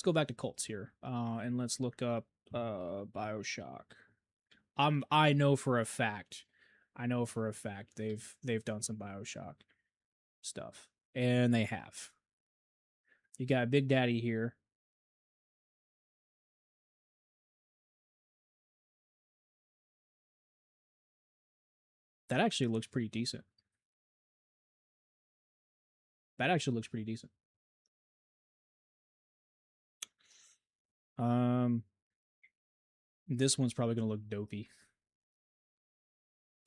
go back to cults here. And let's look up BioShock. I know for a fact. I know for a fact they've done some BioShock stuff. And they have. You got Big Daddy here. That actually looks pretty decent. That actually looks pretty decent. This one's probably gonna look dopey.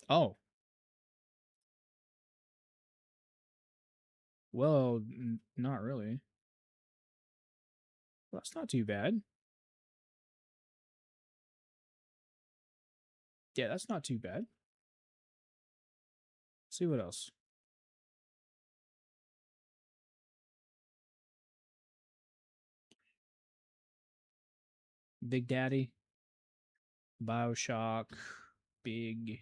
Oh. Well, not really. Well, that's not too bad. Yeah, that's not too bad. Let's see what else. Big Daddy, BioShock, Big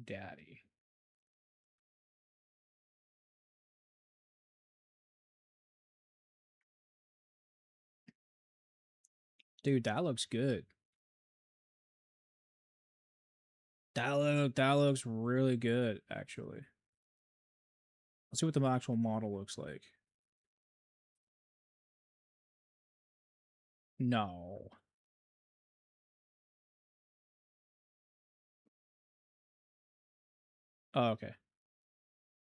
Daddy. Dude, that looks good. That looks really good, actually. Let's see what the actual model looks like. No. Oh, okay.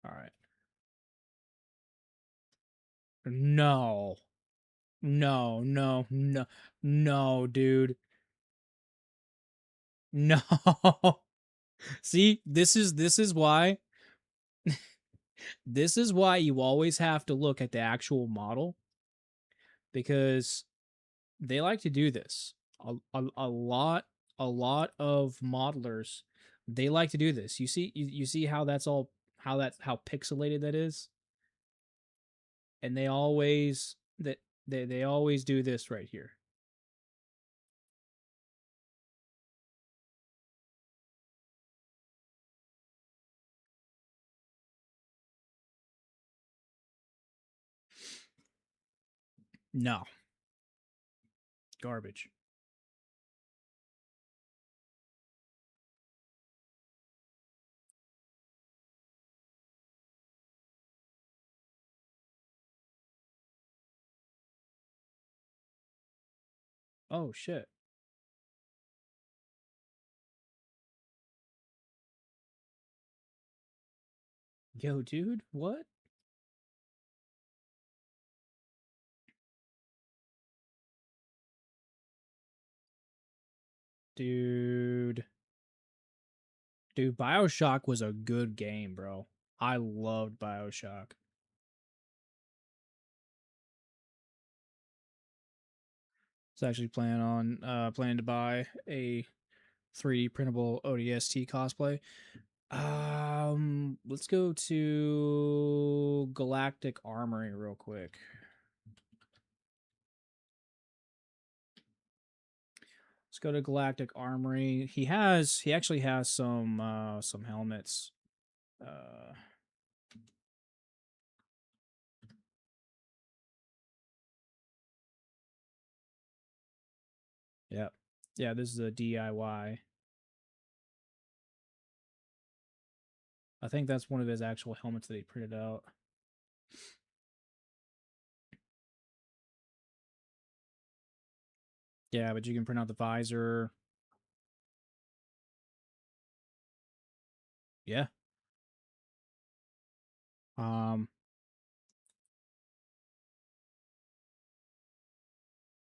All right. No. No, no, no, no, dude. No. See, this is why this is why you always have to look at the actual model because they like to do this. A lot of modelers they like to do this. You see how that's all how pixelated that is? And they always do this right here. No. Garbage. Oh shit. Yo, dude, what? Dude. Dude, BioShock was a good game, bro. I loved BioShock. I was actually planning to buy a 3D printable ODST cosplay. Let's go to Galactic Armory real quick. Let's go to Galactic Armory. He actually has some helmets. Uh yeah. Yeah, this is a DIY. I think that's one of his actual helmets that he printed out. Yeah, but you can print out the visor. Yeah. Um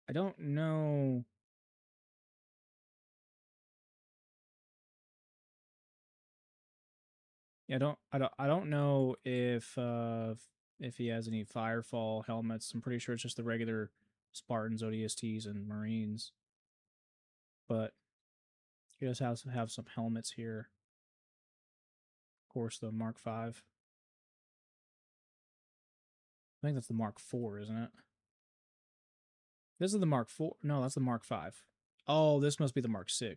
I don't know. Yeah, I don't know if he has any Firefall helmets. I'm pretty sure it's just the regular Spartans, ODSTs, and Marines. But he does have some helmets here. Of course, the Mark V. I think that's the Mark IV, isn't it? This is the Mark IV. No, that's the Mark V. Oh, this must be the Mark VI.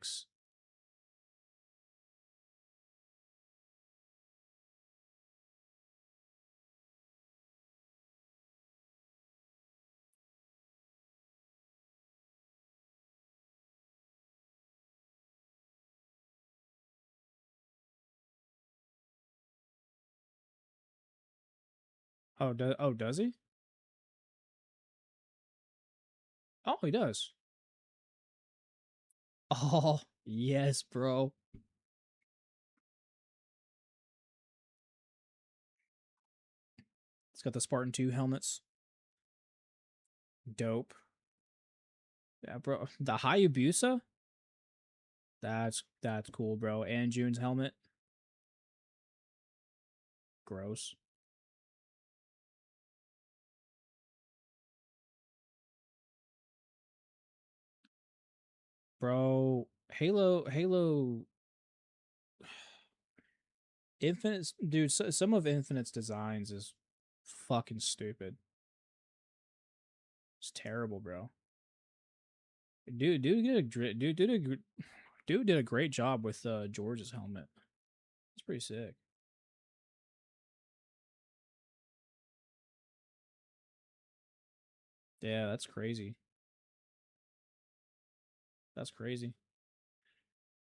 Oh, does he? Oh, he does. Oh, yes, bro. It's got the Spartan 2 helmets. Dope. Yeah, bro. The Hayabusa? That's cool, bro. And June's helmet. Gross. Bro, Halo Infinite's dude, some of Infinite's designs is fucking stupid. It's terrible, bro. Dude did a great job with George's helmet. It's pretty sick. Yeah, that's crazy. That's crazy.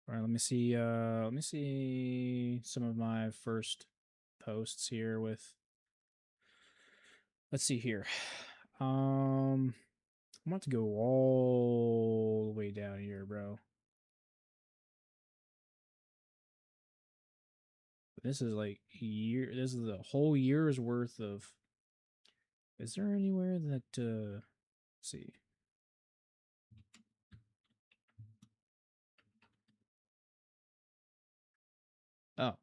All right, let me see. Let me see some of my first posts here with. Let's see here. I'm about to go all the way down here, bro. This is like year. This is a whole year's worth of. Is there anywhere that? Let's see. Oh,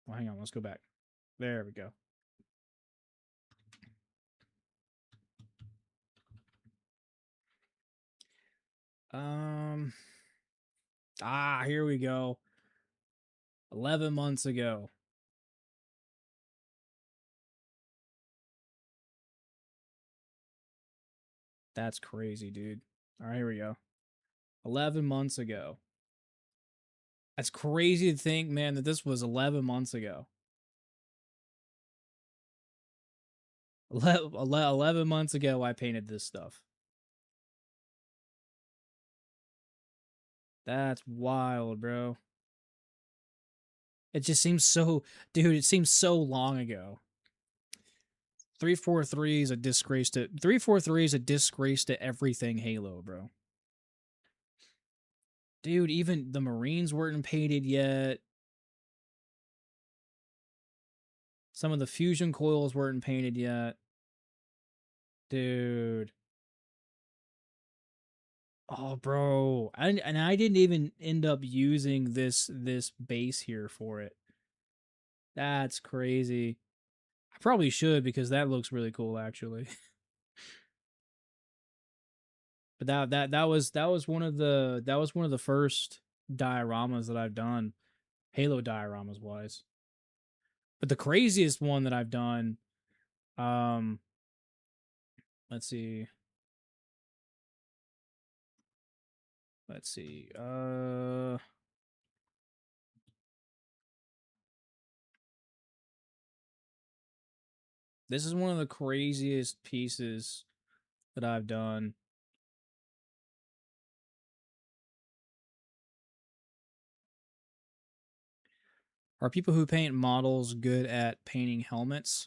well, hang on. Let's go back. There we go. Um. Here we go. 11 months ago. That's crazy, dude. All right, here we go. 11 months ago. That's crazy to think, man, that this was 11 months ago. 11 months ago, I painted this stuff. That's wild, bro. It just seems so, dude, it seems so long ago. 343 is a disgrace to 343 is a disgrace to everything Halo, bro. Dude, even the Marines weren't painted yet. Some of the fusion coils weren't painted yet. Dude. Oh, bro. And I didn't even end up using this base here for it. That's crazy. I probably should because that looks really cool actually. But that was one of the first dioramas that I've done, Halo dioramas wise. But the craziest one that I've done, um, let's see, let's see, this is one of the craziest pieces that I've done. Are people who paint models good at painting helmets?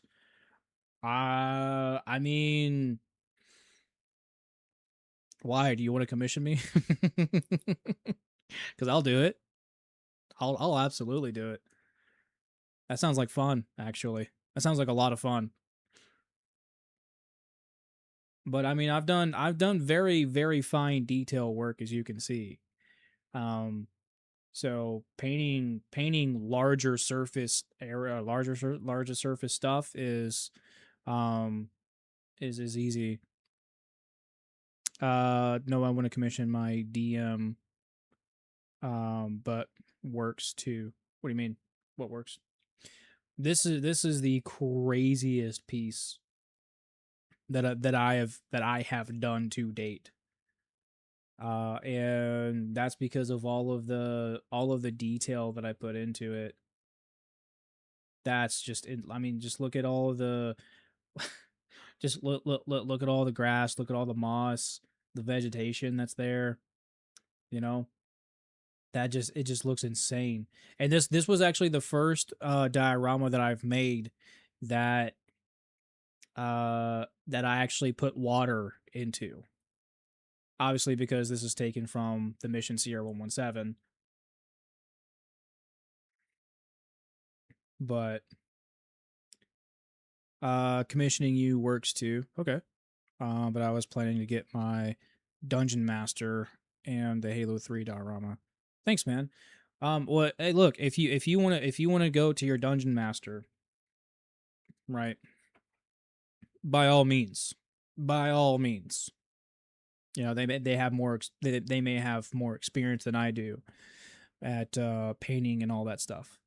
I mean, why do you want to commission me? Because I'll do it. I'll absolutely do it. That sounds like fun, actually. That sounds like a lot of fun. But I mean, I've done very very fine detail work as you can see. Um, so painting larger surface area, larger surface stuff um is easy. No, I want to commission my DM. But works too. What do you mean? What works? This is the craziest piece that I have done to date. And that's because of all of the detail that I put into it. That's just I mean, just look at all of the just look at all the grass, look at all the moss, the vegetation that's there, you know? It just looks insane. And this was actually the first diorama that I've made that that I actually put water into. Obviously because this is taken from the Mission Sierra 117. But commissioning you works too. Okay. But I was planning to get my Dungeon Master and the Halo 3 diorama. Thanks, man. Well, hey, look, if you wanna go to your Dungeon Master, right? By all means, by all means. You know, they have more they may have more experience than I do at painting and all that stuff.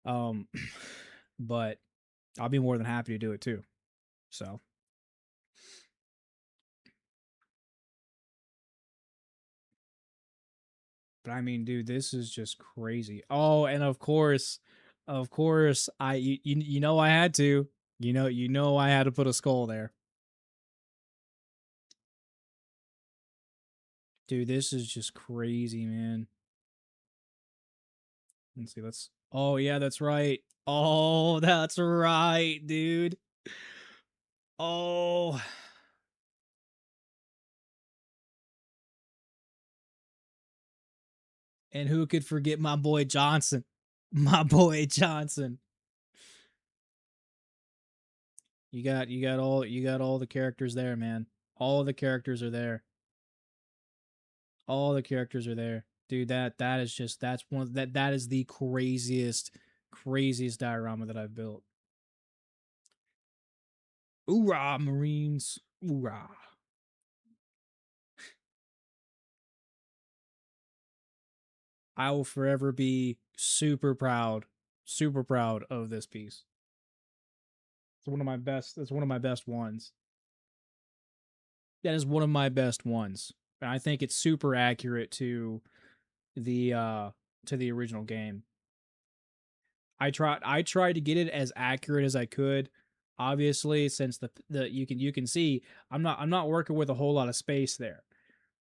Um, but I'll be more than happy to do it too. So But I mean, dude, this is just crazy. Oh, and of course, you know I had to. You know I had to put a skull there. Dude, this is just crazy, man. Let's see, let's Oh yeah, that's right. Oh, that's right, dude. Oh. And who could forget my boy Johnson? My boy Johnson. You got all the characters there, man. All the characters are there. All the characters are there. Dude, that is just that's one of, that is the craziest diorama that I've built. Hoorah, Marines. Hoorah. I will forever be super proud of this piece. It's one of my best. It's one of my best ones. That is one of my best ones. And I think it's super accurate the uh to the original game. I tried to get it as accurate as I could. Obviously, since the you can see I'm not working with a whole lot of space there.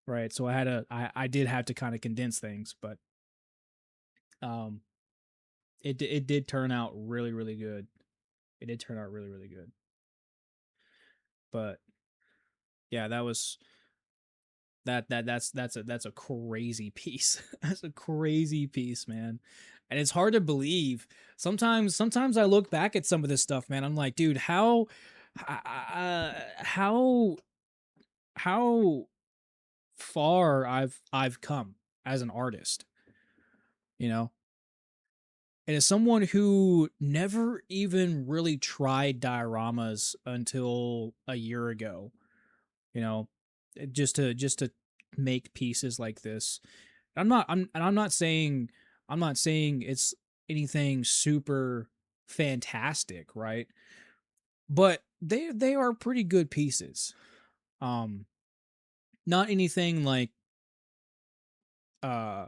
Right? So I did have to kind of condense things, but um it did turn out really good. It did turn out really good. But yeah, that was that's a crazy piece. That's a crazy piece, man. And it's hard to believe. Sometimes I look back at some of this stuff, man. I'm like, dude, how how far I've come as an artist, you know? And as someone who never even really tried dioramas until a year ago, you know, just to make pieces like this. I'm not saying it's anything super fantastic, right? But they are pretty good pieces. Um Not anything like uh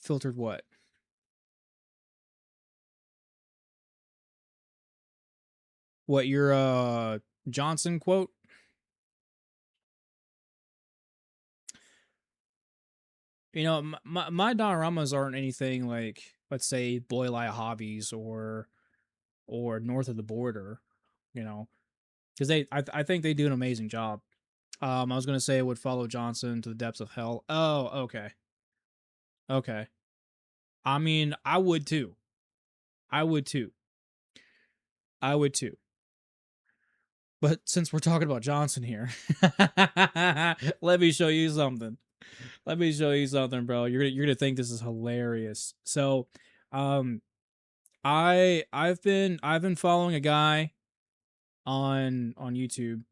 filtered what? What your Johnson quote? You know, my dioramas aren't anything like, let's say, Boy Lie Hobbies or North of the Border, you know, because I think they do an amazing job. I was gonna say it would follow Johnson to the depths of hell. Oh, okay, okay. I mean, I would too. I would too. I would too. But since we're talking about Johnson here, let me show you something. Let me show you something, bro. You're gonna think this is hilarious. So, um, I've been following a guy on YouTube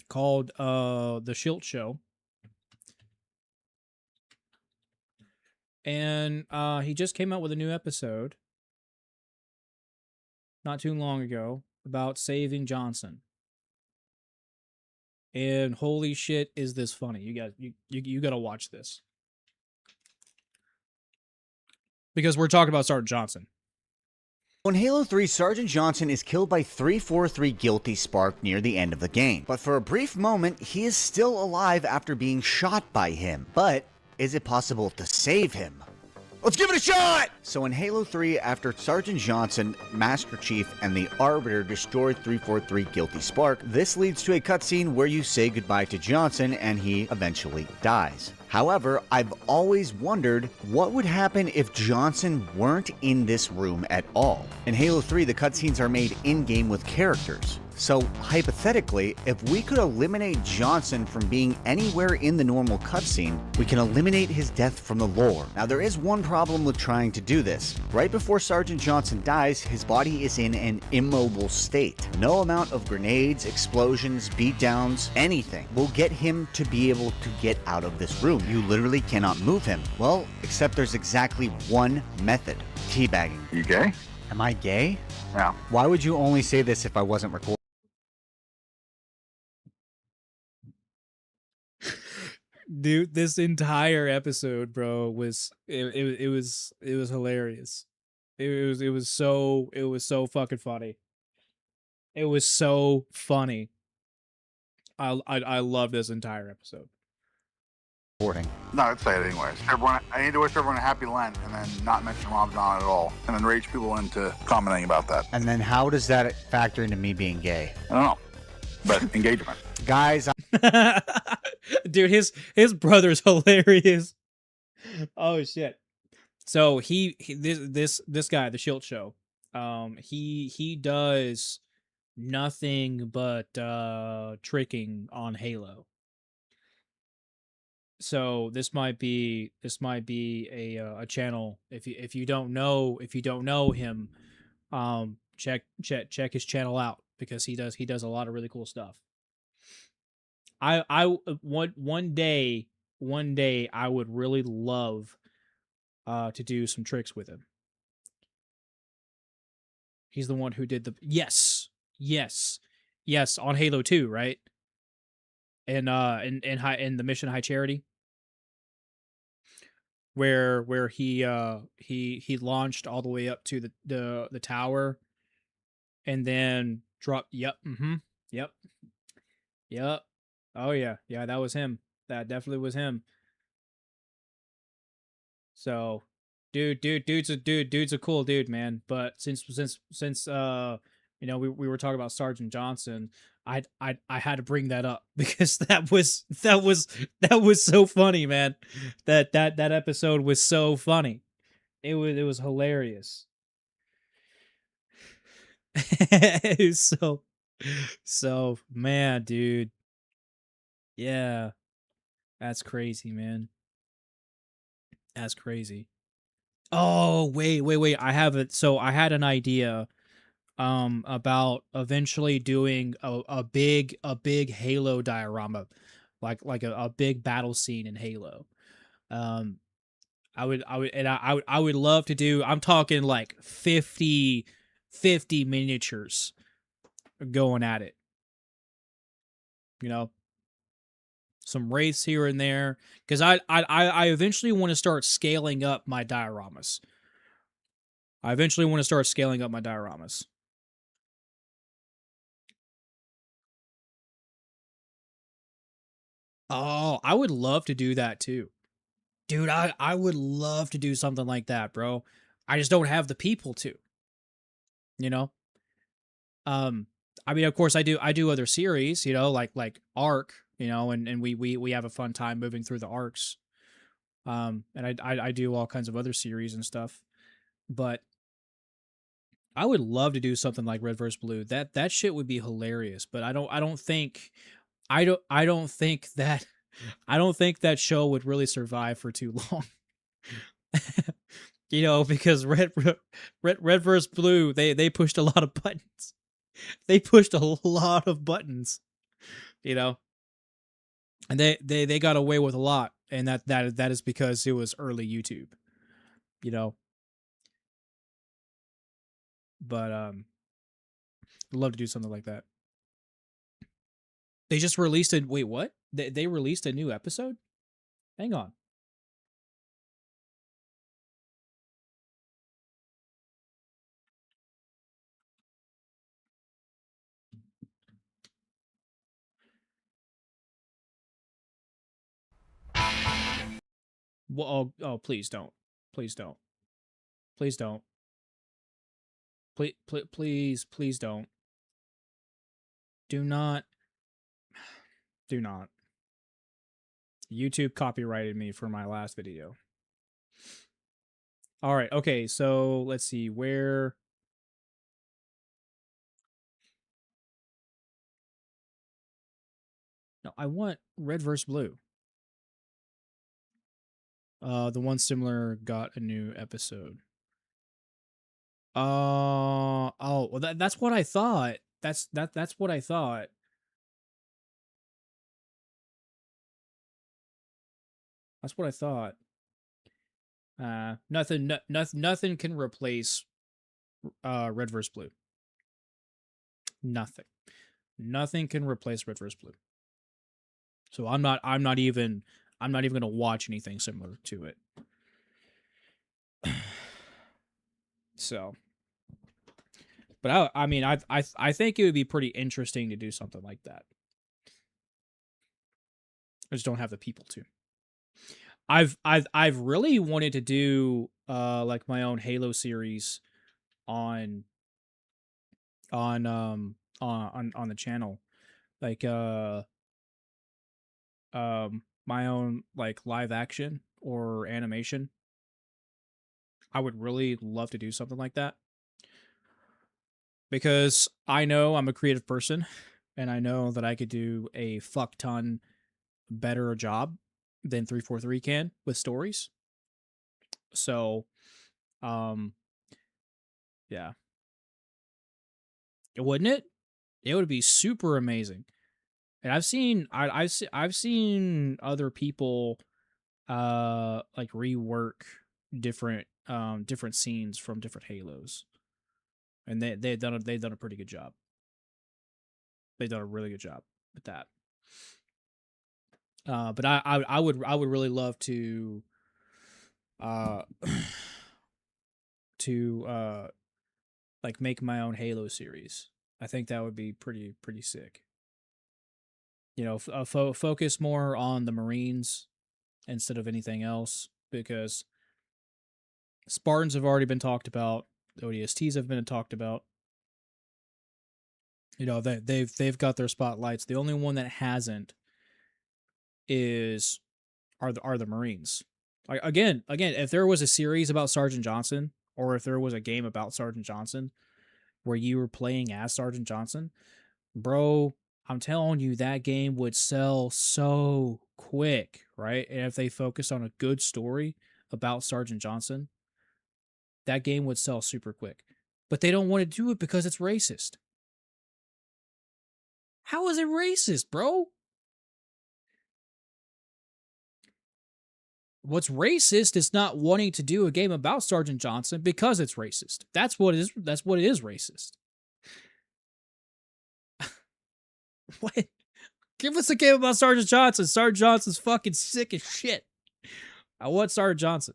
called The Schilt Show, and he just came out with a new episode not too long ago about saving Johnson. And holy shit, is this funny? You got to watch this. Because we're talking about Sergeant Johnson. In Halo 3, Sergeant Johnson is killed by 343 Guilty Spark near the end of the game. But for a brief moment, he is still alive after being shot by him. But is it possible to save him? Let's give it a shot! So in Halo 3, after Sergeant Johnson, Master Chief, and the Arbiter destroyed 343 Guilty Spark, this leads to a cutscene where you say goodbye to Johnson and he eventually dies. However, I've always wondered what would happen if Johnson weren't in this room at all. In Halo 3, the cutscenes are made in-game with characters. So, hypothetically, if we could eliminate Johnson from being anywhere in the normal cutscene, we can eliminate his death from the lore. Now, there is one problem with trying to do this. Right before Sergeant Johnson dies, his body is in an immobile state. No amount of grenades, explosions, beatdowns, anything will get him to be able to get out of this room. You literally cannot move him. Well, except there's exactly one method: teabagging. You gay? Am I gay? Yeah. Why would you only say this if I wasn't recording? Dude, this entire episode, bro, it was hilarious. It was so fucking funny. It was so funny. I love this entire episode. Recording. No, I'd say it anyways. I need to wish everyone a happy Lent and then not mention Ramadan at all, and then rage people into commenting about that. And then how does that factor into me being gay? I don't know, but engagement. Guys, Dude, his brother's hilarious. Oh shit. So this guy, the Shield Show, he does nothing but tricking on Halo. So this might be a channel. If you don't know him, check his channel out, because he does a lot of really cool stuff. One day I would really love to do some tricks with him. He's the one who did the yes on Halo 2, right? And in the mission High Charity, where he launched all the way up to the tower, and then dropped. Yep. Yep. Yep. Oh yeah. That was him. That definitely was him. So, dude's a cool dude, man. But since we were talking about Sergeant Johnson, I had to bring that up because that was so funny, man. That episode was so funny. It was hilarious. So man, dude. Yeah. That's crazy, man. That's crazy. Oh, wait. I have it. So I had an idea about eventually doing a big Halo diorama, like a big battle scene in Halo. I would love to do, I'm talking like 50 miniatures going at it. You know, some wraiths here and there, because I eventually want to start scaling up my dioramas. Oh, I would love to do that too. Dude, I would love to do something like that, bro. I just don't have the people to, you know? Um, I mean, of course I do other series, like Arc, and we have a fun time moving through the arcs. And I do all kinds of other series and stuff. But I would love to do something like Red vs. Blue. That shit would be hilarious, but I don't think that I don't think that show would really survive for too long. Because Red vs. Blue, they pushed a lot of buttons. They pushed a lot of buttons, and they got away with a lot, and that is because it was early YouTube, But I'd love to do something like that. They just released a wait, what? They released a new episode? Hang on. Well, oh, please don't. Please don't. Please don't. Please don't. Do not. Do not. YouTube copyrighted me for my last video. All right. Okay. So let's see where. No, I want Red vs. Blue. The one similar got a new episode. Oh, well that's what I thought. That's what I thought. That's what I thought. Nothing can replace Red vs. Blue. Nothing can replace Red vs. Blue. So I'm not even I'm not even going to watch anything similar to it. So, but I mean, I think it would be pretty interesting to do something like that. I just don't have the people to. I've really wanted to do like my own Halo series on on the channel, like my own like live action or animation. I would really love to do something like that because I know I'm a creative person and I know that I could do a fuck ton better job than 343 can with stories. So, um yeah, wouldn't it? It would be super amazing. And I've seen other people like rework different scenes from different Halos, and they've done a pretty good job. They've done a really good job with that. But I would really love to uh to like make my own Halo series. I think that would be pretty sick. You know, focus more on the Marines instead of anything else because Spartans have already been talked about. ODSTs have been talked about. You know, they've got their spotlights. The only one that hasn't is are the Marines. Like again, if there was a series about Sergeant Johnson, or if there was a game about Sergeant Johnson where you were playing as Sergeant Johnson, bro, I'm telling you that game would sell so quick, right? And if they focused on a good story about Sergeant Johnson, that game would sell super quick. But they don't want to do it because it's racist. How is it racist, bro? What's racist is not wanting to do a game about Sergeant Johnson because it's racist. That's what it is. That's what it is racist. What? Give us a game about Sergeant Johnson. Sergeant Johnson's fucking sick as shit. I want Sergeant Johnson.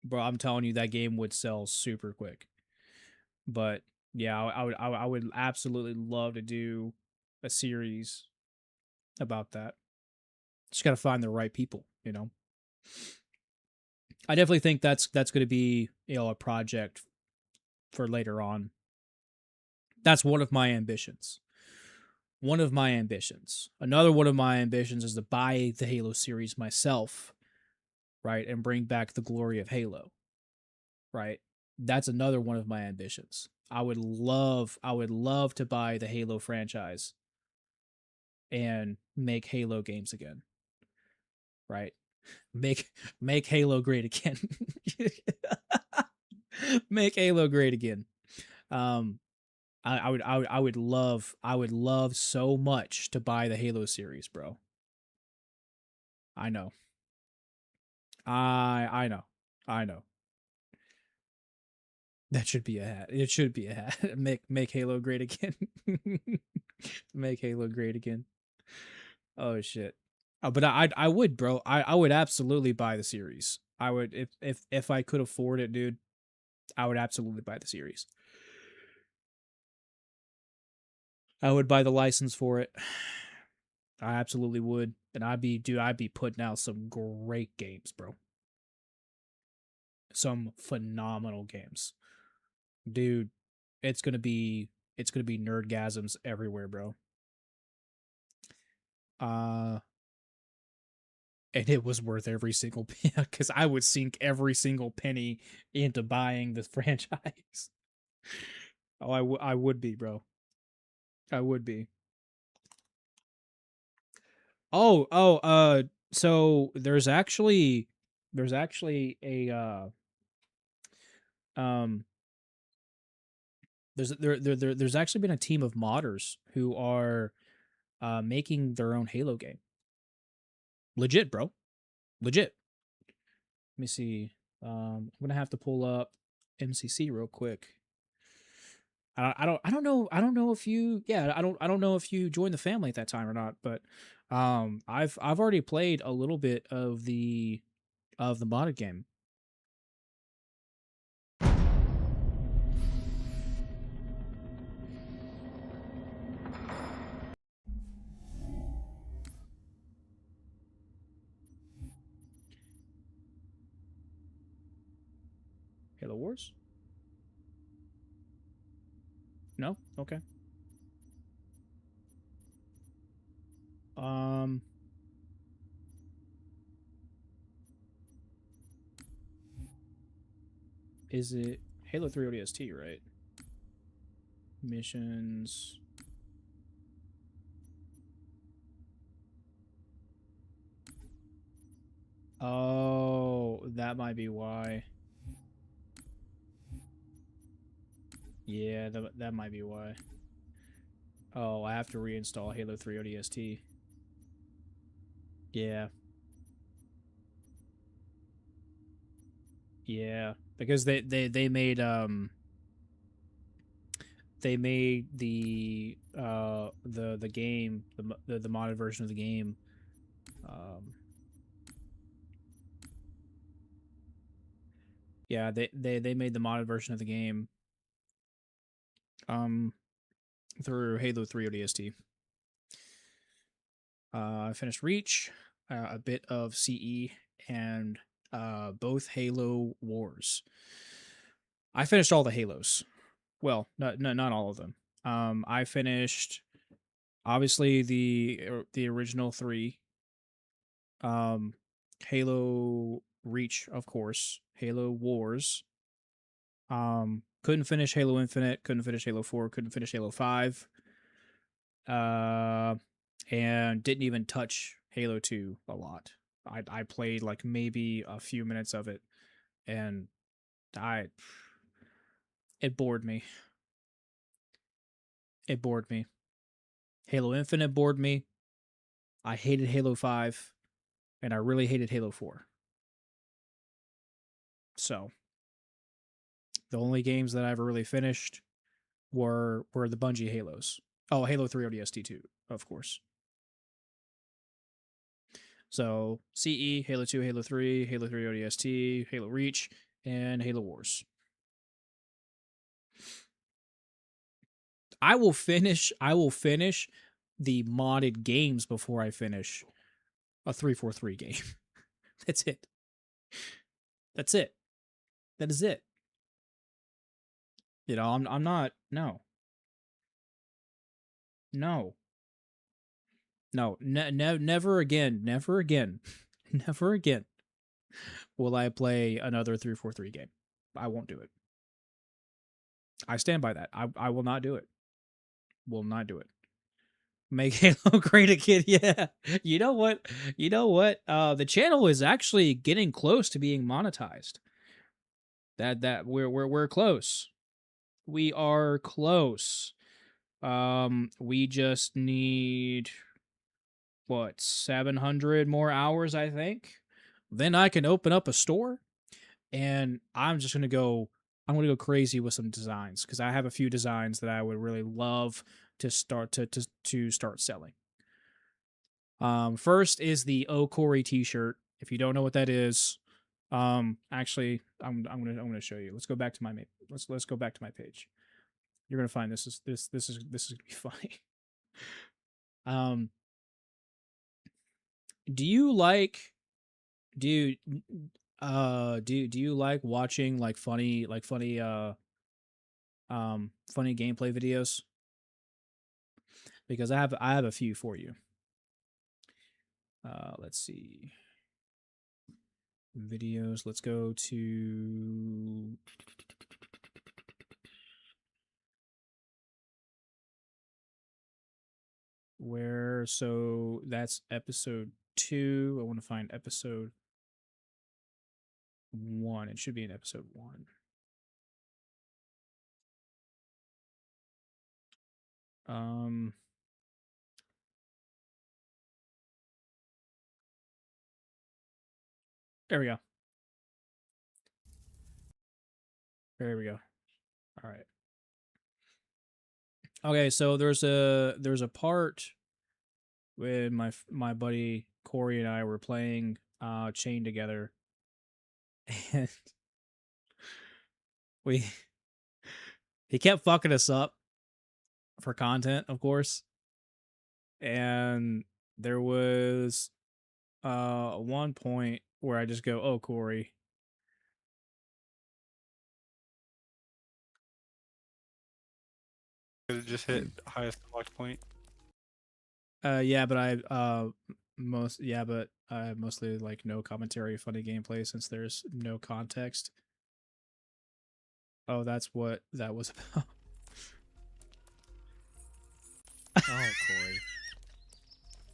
Bro, I'm telling you, that game would sell super quick. But yeah, I would absolutely love to do a series about that. Just gotta find the right people, you know. I definitely think that's going to be, you know, a project for later on. That's one of my ambitions. One of my ambitions. Another one of my ambitions is to buy the Halo series myself, right, and bring back the glory of Halo, right? That's another one of my ambitions. I would love to buy the Halo franchise and make Halo games again, right? Make make Halo great again. Make Halo great again. Um, I would love so much to buy the Halo series, bro. I know. I know. I know. That should be a hat. It should be a hat. Make Halo great again. Make Halo great again. Oh shit. Oh, but I would, bro. I would absolutely buy the series. I would if I could afford it, dude. I would absolutely buy the series. I would buy the license for it. I absolutely would. And I'd be putting out some great games, bro. Some phenomenal games. Dude, it's gonna be nerdgasms everywhere, bro. Uh and it was worth every single penny because I would sink every single penny into buying this franchise. Oh, I would be, bro. I would be. So there's actually a um there's actually been a team of modders who are making their own Halo game. Legit, bro. Legit. Let me see. I'm gonna have to pull up MCC real quick. I don't know if you, yeah, I don't know if you joined the family at that time or not, but I've already played a little bit of the modded game. Halo Wars? No? Okay. Um is it Halo 3 ODST, right? Missions. Oh, that might be why. Yeah, that might be why. Oh, I have to reinstall Halo 3 ODST. Yeah. Yeah, because they made the game, the modded version of the game, um yeah, they made the modded version of the game um through Halo 3 ODST. I finished Reach, a bit of CE, and both Halo Wars. I finished all the Halos. Well, not all of them. I finished obviously the original 3, um, Halo Reach, of course, Halo Wars. Couldn't finish Halo Infinite, couldn't finish Halo 4, couldn't finish Halo 5. Uh, and didn't even touch Halo 2 a lot. I played like maybe a few minutes of it, and I it bored me. It bored me. Halo Infinite bored me. I hated Halo 5, and I really hated Halo 4. So, the only games that I ever really finished were the Bungie Halos. Oh, Halo 3 ODST too, of course. So, CE, Halo 2, Halo 3, Halo 3 ODST, Halo Reach, and Halo Wars. I will finish the modded games before I finish a 343 game. That's it. That's it. That is it. You know, I'm not, no. No. No, never again, never again. Never again will I play another 343 game. I won't do it. I stand by that. I will not do it. Will not do it. Make Halo great again. Yeah. You know what? You know what? The channel is actually getting close to being monetized. That we're close. We are close. We just need what, 700 more hours, I think. Then I can open up a store, and I'm gonna go crazy with some designs, because I have a few designs that I would really love to start selling. First is the Oh Corey t-shirt. If you don't know what that is, actually I'm gonna show you. Let's go back to my let's go back to my page. You're gonna find this is gonna be funny. Um, do you like do you do you like watching like funny gameplay videos? Because I have a few for you. Let's see. Videos. Let's go to where, so that's episode 2. I want to find episode 1. It should be in episode 1. Um there we go. There we go. All right. Okay, so there's a part when my buddy Corey and I were playing Chain together, and we he kept fucking us up for content, of course. And there was one point where I just go, "Oh, Corey." Did it just hit highest unlocked point? Yeah, but I have mostly like no commentary, funny gameplay since there's no context. Oh, that's what that was about. Oh, Corey.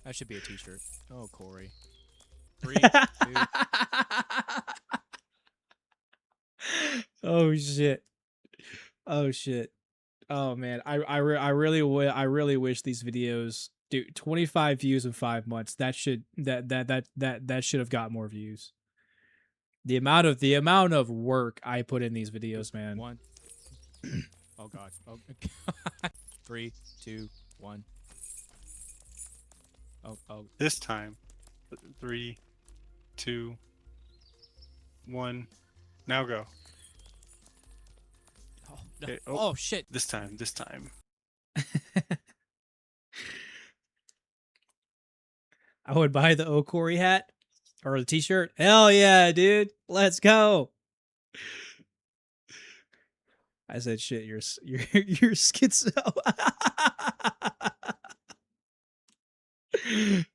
That should be a t-shirt. Oh, Corey. 3, 2. Oh shit. Oh shit. Oh man, I really wish these videos, dude. 25 views in 5 months. That should have got more views. The amount of work I put in these videos, man. 1. Oh god. Oh. 3, 2, 1. Oh. This time. 3, 2, 1. Now go. Oh, no. Okay, Oh shit. This time. I would buy the Okori hat or the t-shirt. Hell yeah, dude. Let's go. I said shit, you're schizo.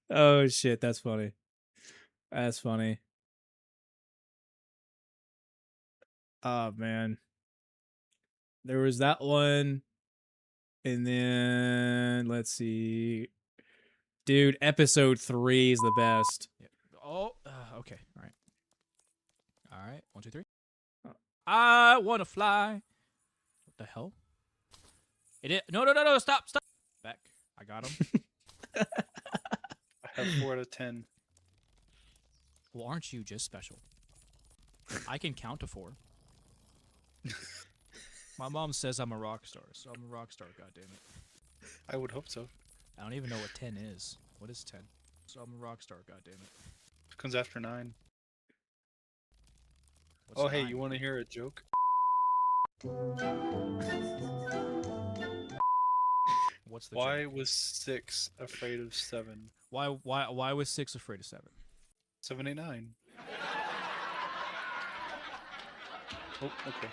Oh shit, that's funny. That's funny. Oh man. There was that one. And then let's see. Dude, episode 3 is the best. Yeah. Oh, okay. All right. All right. 1, 2, 3. I want to fly. What the hell? No. Stop. Back. I got him. I have 4 out of 10. Well, aren't you just special? I can count to 4. My mom says I'm a rock star, so I'm a rock star, goddammit. I would hope so. I don't even know what 10 is. What is 10? So I'm a rock star, goddammit. It comes after 9. What's oh, hey, 9? you want to hear a joke? What's the Why joke? was 6 afraid of 7? Why was 6 afraid of 7? 7, 8, 9. Oh, okay.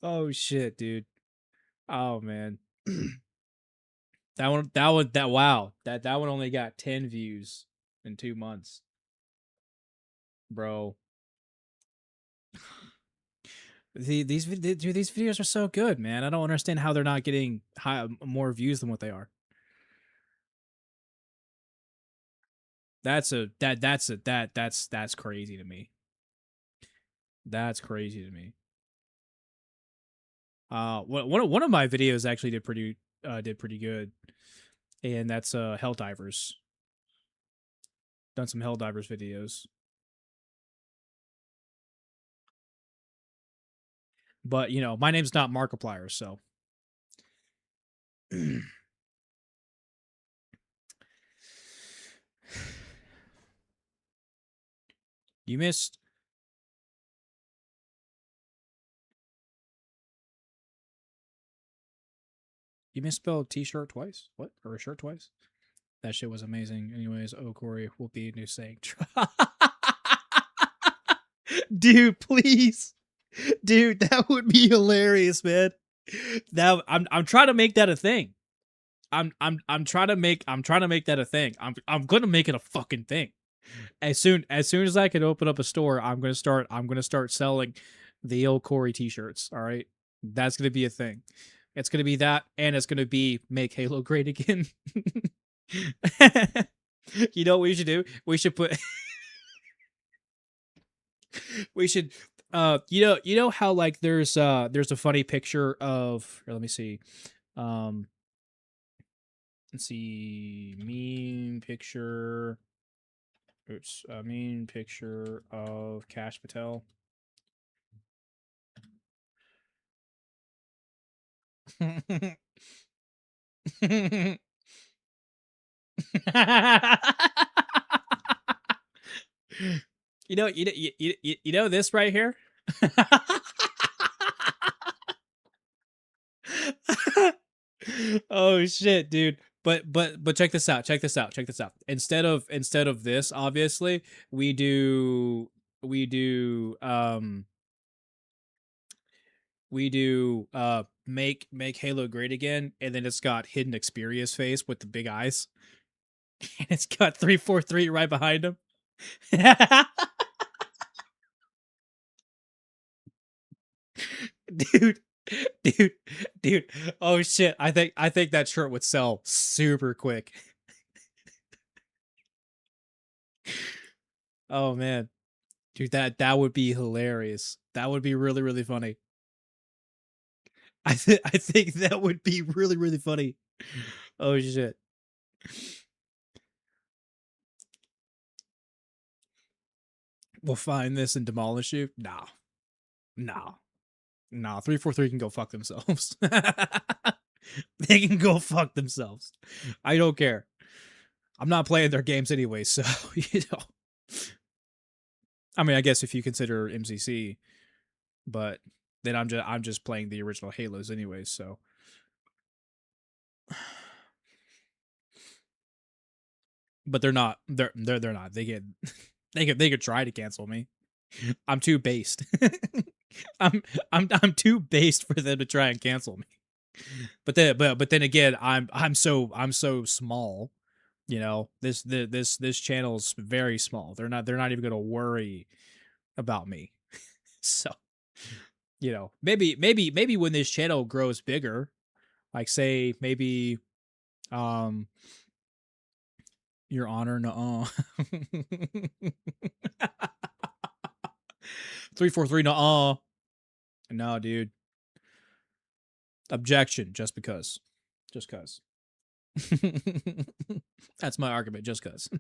Oh shit, dude. Oh man. That one only got 10 views in 2 months. Bro. These videos are so good, man. I don't understand how they're not getting more views than what they are. That's crazy to me. That's crazy to me. One of my videos actually did pretty good, and that's Helldivers. Done some Helldivers videos, but you know my name's not Markiplier, so. You missed. You misspelled t-shirt twice? What? Or a shirt twice? That shit was amazing. Anyways, oh, Corey will be a new saying. Dude, please. Dude, that would be hilarious, man. That I'm trying to make that a thing. I'm trying to make that a thing. I'm gonna make it a fucking thing. As soon as I can open up a store, I'm gonna start selling the old Corey t-shirts. All right, that's gonna be a thing. It's gonna be that, and it's gonna be make Halo great again. You know what we should do? We should put. We should. You know how like there's a funny picture of. Or let me see. Let's see, meme picture. Oops. I mean, picture of Cash Patel. You know this right here. Oh shit, dude. But check this out. Check this out. Check this out. Instead of this, obviously, we do make Halo great again, and then it's got hidden Xperia's face with the big eyes. And it's got 343 right behind him. dude, dude, dude. Oh shit. I think that shirt would sell super quick. Oh man. Dude, that would be hilarious. That would be really, really funny. I think that would be really, really funny. Oh shit. We'll find this and demolish you. Nah. Nah. Nah. 343 can go fuck themselves. They can go fuck themselves. I don't care. I'm not playing their games anyway, so you know. I mean, I guess if you consider MCC, but then I'm just playing the original Halos anyway, so but they're not. They're not. They get they could try to cancel me. I'm too based. I'm too based for them to try and cancel me. But then again, I'm so small. You know, this channel's very small. They're not even gonna worry about me. So, you know, maybe when this channel grows bigger, like say maybe Your Honor, no. 343, no. No, dude. Objection, just because. Just cuz. That's my argument, just cuz.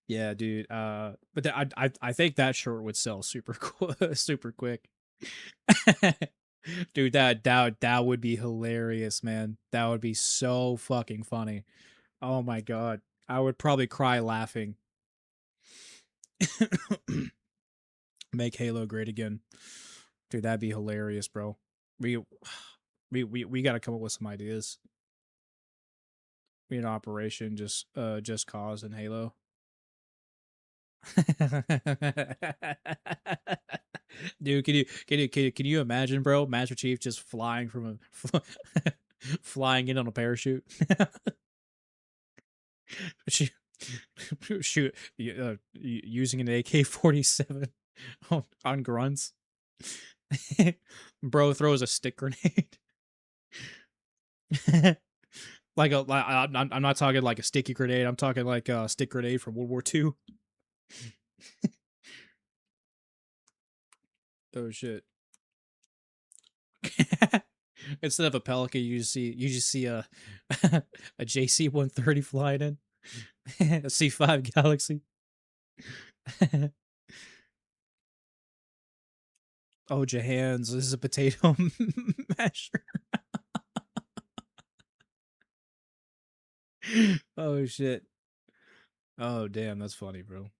Yeah, dude. But I think that shirt would sell super super quick. Dude, that would be hilarious, man. That would be so fucking funny. Oh my god. I would probably cry laughing. Make Halo great again. Dude, that'd be hilarious, bro. We we got to come up with some ideas. We an operation just cause in Halo. Dude, can you imagine, bro? Master Chief just flying from a flying in on a parachute. shoot, shoot using an AK-47 on grunts. Bro throws a stick grenade. I'm not talking like a sticky grenade. I'm talking like a stick grenade from World War II. Oh shit. Instead of a Pelican, you just see a a JC-130 flying in. A C5 Galaxy. Oh, Jahans, this is a potato masher. Oh shit. Oh damn, that's funny, bro.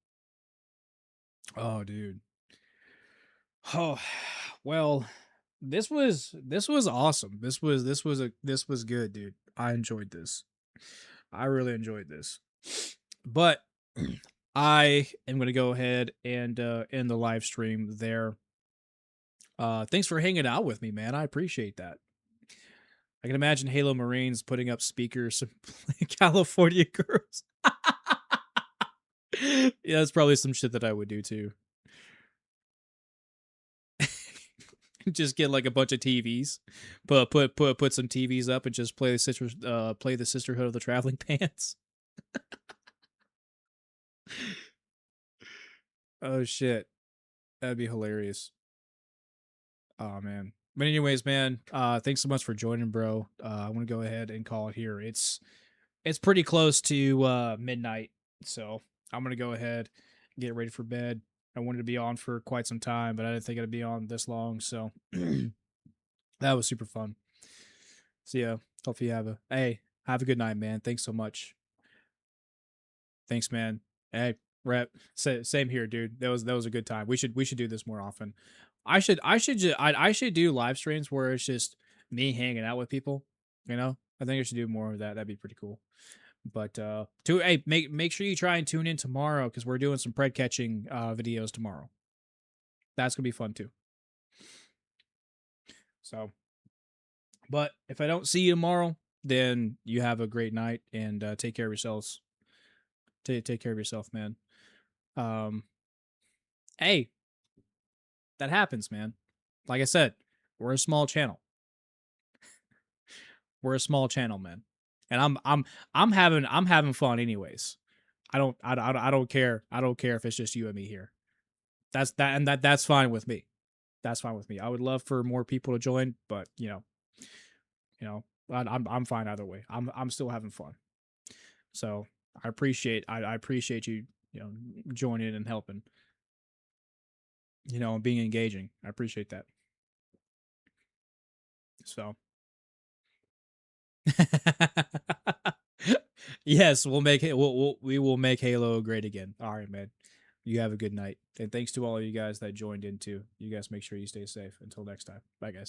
Oh dude. Oh well, this was awesome. This was good, dude. I enjoyed this. I really enjoyed this. But I am going to go ahead and end the live stream there. Thanks for hanging out with me, man. I appreciate that. I can imagine Halo Marines putting up speakers and playing California Girls. Yeah, that's probably some shit that I would do too. Just get like a bunch of TVs, put some TVs up, and just play the Sisterhood of the Traveling Pants. Oh shit, that'd be hilarious. Oh man. But anyways, man, thanks so much for joining, bro. I want to go ahead and call it here. It's pretty close to midnight, so I'm gonna go ahead and get ready for bed. I wanted to be on for quite some time, but I didn't think it'd be on this long. So that was super fun. So yeah, hope you have a good night, man. Thanks so much. Thanks, man. Hey, rep. Same here, dude. That was a good time. We should do this more often. I should do live streams where it's just me hanging out with people. You know, I think I should do more of that. That'd be pretty cool. But make sure you try and tune in tomorrow because we're doing some pred catching videos tomorrow. That's gonna be fun too. So, but if I don't see you tomorrow, then you have a great night and take care of yourselves. Take care of yourself, man. Um, hey, that happens, man. Like I said, we're a small channel. We're a small channel, man. And I'm having fun anyways. I don't care. I don't care if it's just you and me here. That's fine with me. That's fine with me. I would love for more people to join, but you know, I'm fine either way. I'm still having fun. So I appreciate you, joining and helping. And being engaging. I appreciate that. So yes, we will make Halo great again. All right, man. You have a good night. And thanks to all of you guys that joined in too. You guys make sure you stay safe. Until next time. Bye guys.